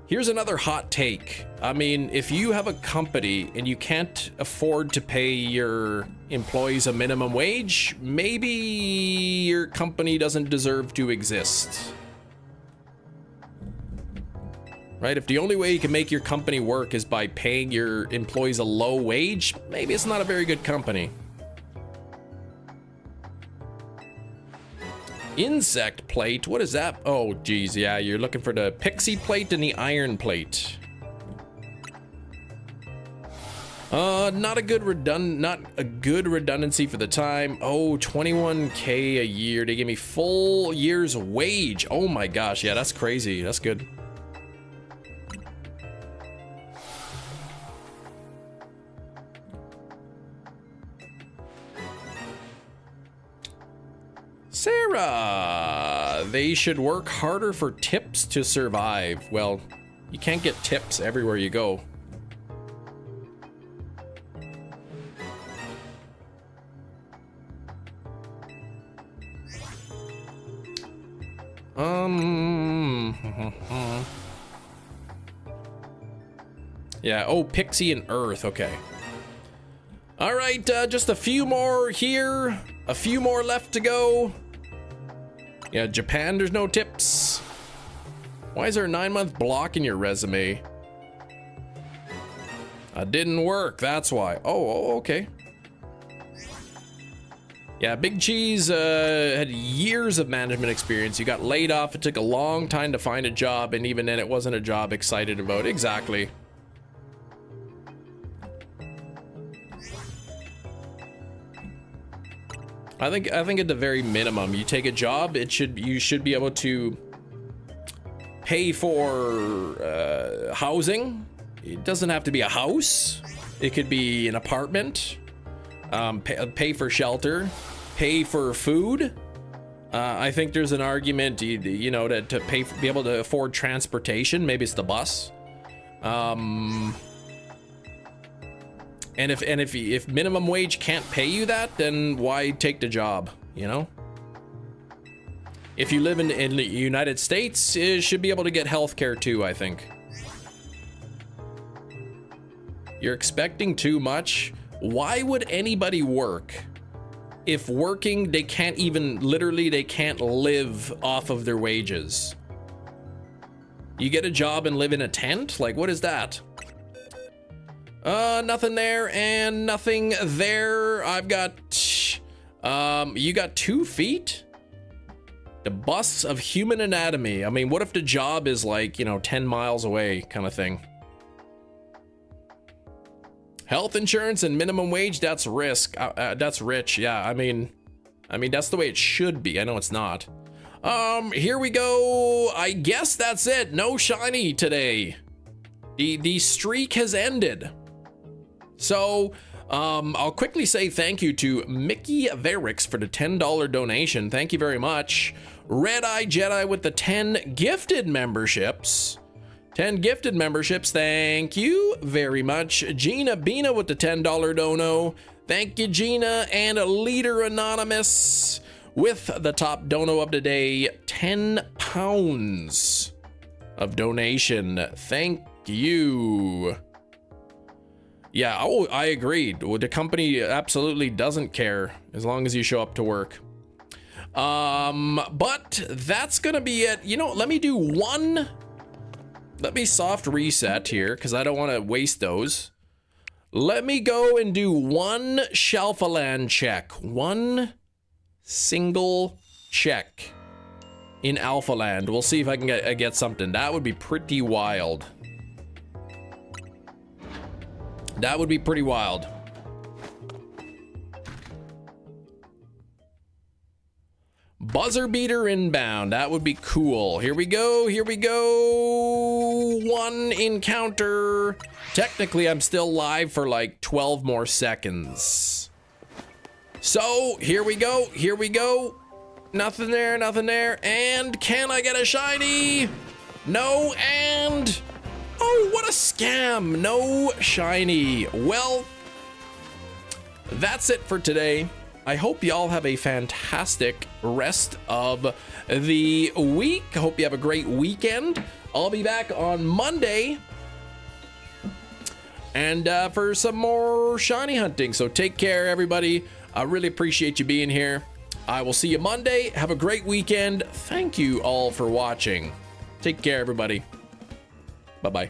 Here's another hot take. I mean, if you have a company and you can't afford to pay your employees a minimum wage, maybe your company doesn't deserve to exist. Right? If the only way you can make your company work is by paying your employees a low wage, maybe it's not a very good company. Insect plate, what is that? Oh, geez, yeah, you're looking for the pixie plate and the iron plate. Not a good redundancy for the time. Oh, 21K a year. They give me full year's wage. Oh my gosh, yeah, that's crazy. That's good. Sarah, they should work harder for tips to survive. Well, you can't get tips everywhere you go. Yeah, oh, Pixie and Earth, okay. All right, just a few more here. A few more left to go. Yeah, Japan, there's no tips. Why is there a 9-month block in your resume? Didn't work, that's why. Oh, okay. Yeah, Big Cheese had years of management experience. You got laid off, it took a long time to find a job, and even then it wasn't a job excited about. Exactly. I think at the very minimum, you take a job, you should be able to pay for housing. It doesn't have to be a house. It could be an apartment. Pay for shelter, pay for food. I think there's an argument, you know, to be able to afford transportation. Maybe it's the bus. And if minimum wage can't pay you that, then why take the job? You know. If you live in the United States, you should be able to get healthcare too. I think. You're expecting too much. Why would anybody work if working they can't even they can't live off of their wages? You get a job and live in a tent? Like, what is that? Nothing there and nothing there. I've got you got 2 feet? The busts of human anatomy. I mean, what if the job is like, you know, 10 miles away kind of thing? Health insurance and minimum wage, that's risk. That's rich. Yeah, I mean, that's the way it should be. I know it's not. Here we go. I guess that's it. No shiny today. The streak has ended. So, I'll quickly say thank you to Mickey Verix for the $10 donation. Thank you very much. Red Eye Jedi with the 10 gifted memberships. 10 gifted memberships, thank you very much. Gina Bina with the $10 dono. Thank you, Gina. And a Leader Anonymous with the top dono of the day, 10 pounds of donation. Thank you. Yeah, oh, I agreed. The company absolutely doesn't care as long as you show up to work. But that's gonna be it. You know, let me soft reset here because I don't want to waste those. Let me go and do one shalpha land check. One single check in Alpha Land. We'll see if I can get something. That would be pretty wild. That would be pretty wild. Buzzer beater inbound. That would be cool. Here we go. Here we go. One encounter. Technically, I'm still live for like 12 more seconds. So here we go. Here we go. Nothing there. Nothing there. And can I get a shiny? No. And oh, what a scam. No shiny. Well, that's it for today. I hope y'all have a fantastic rest of the week. I hope you have a great weekend. I'll be back on Monday and for some more shiny hunting. So take care, everybody. I really appreciate you being here. I will see you Monday. Have a great weekend. Thank you all for watching. Take care, everybody. Bye-bye.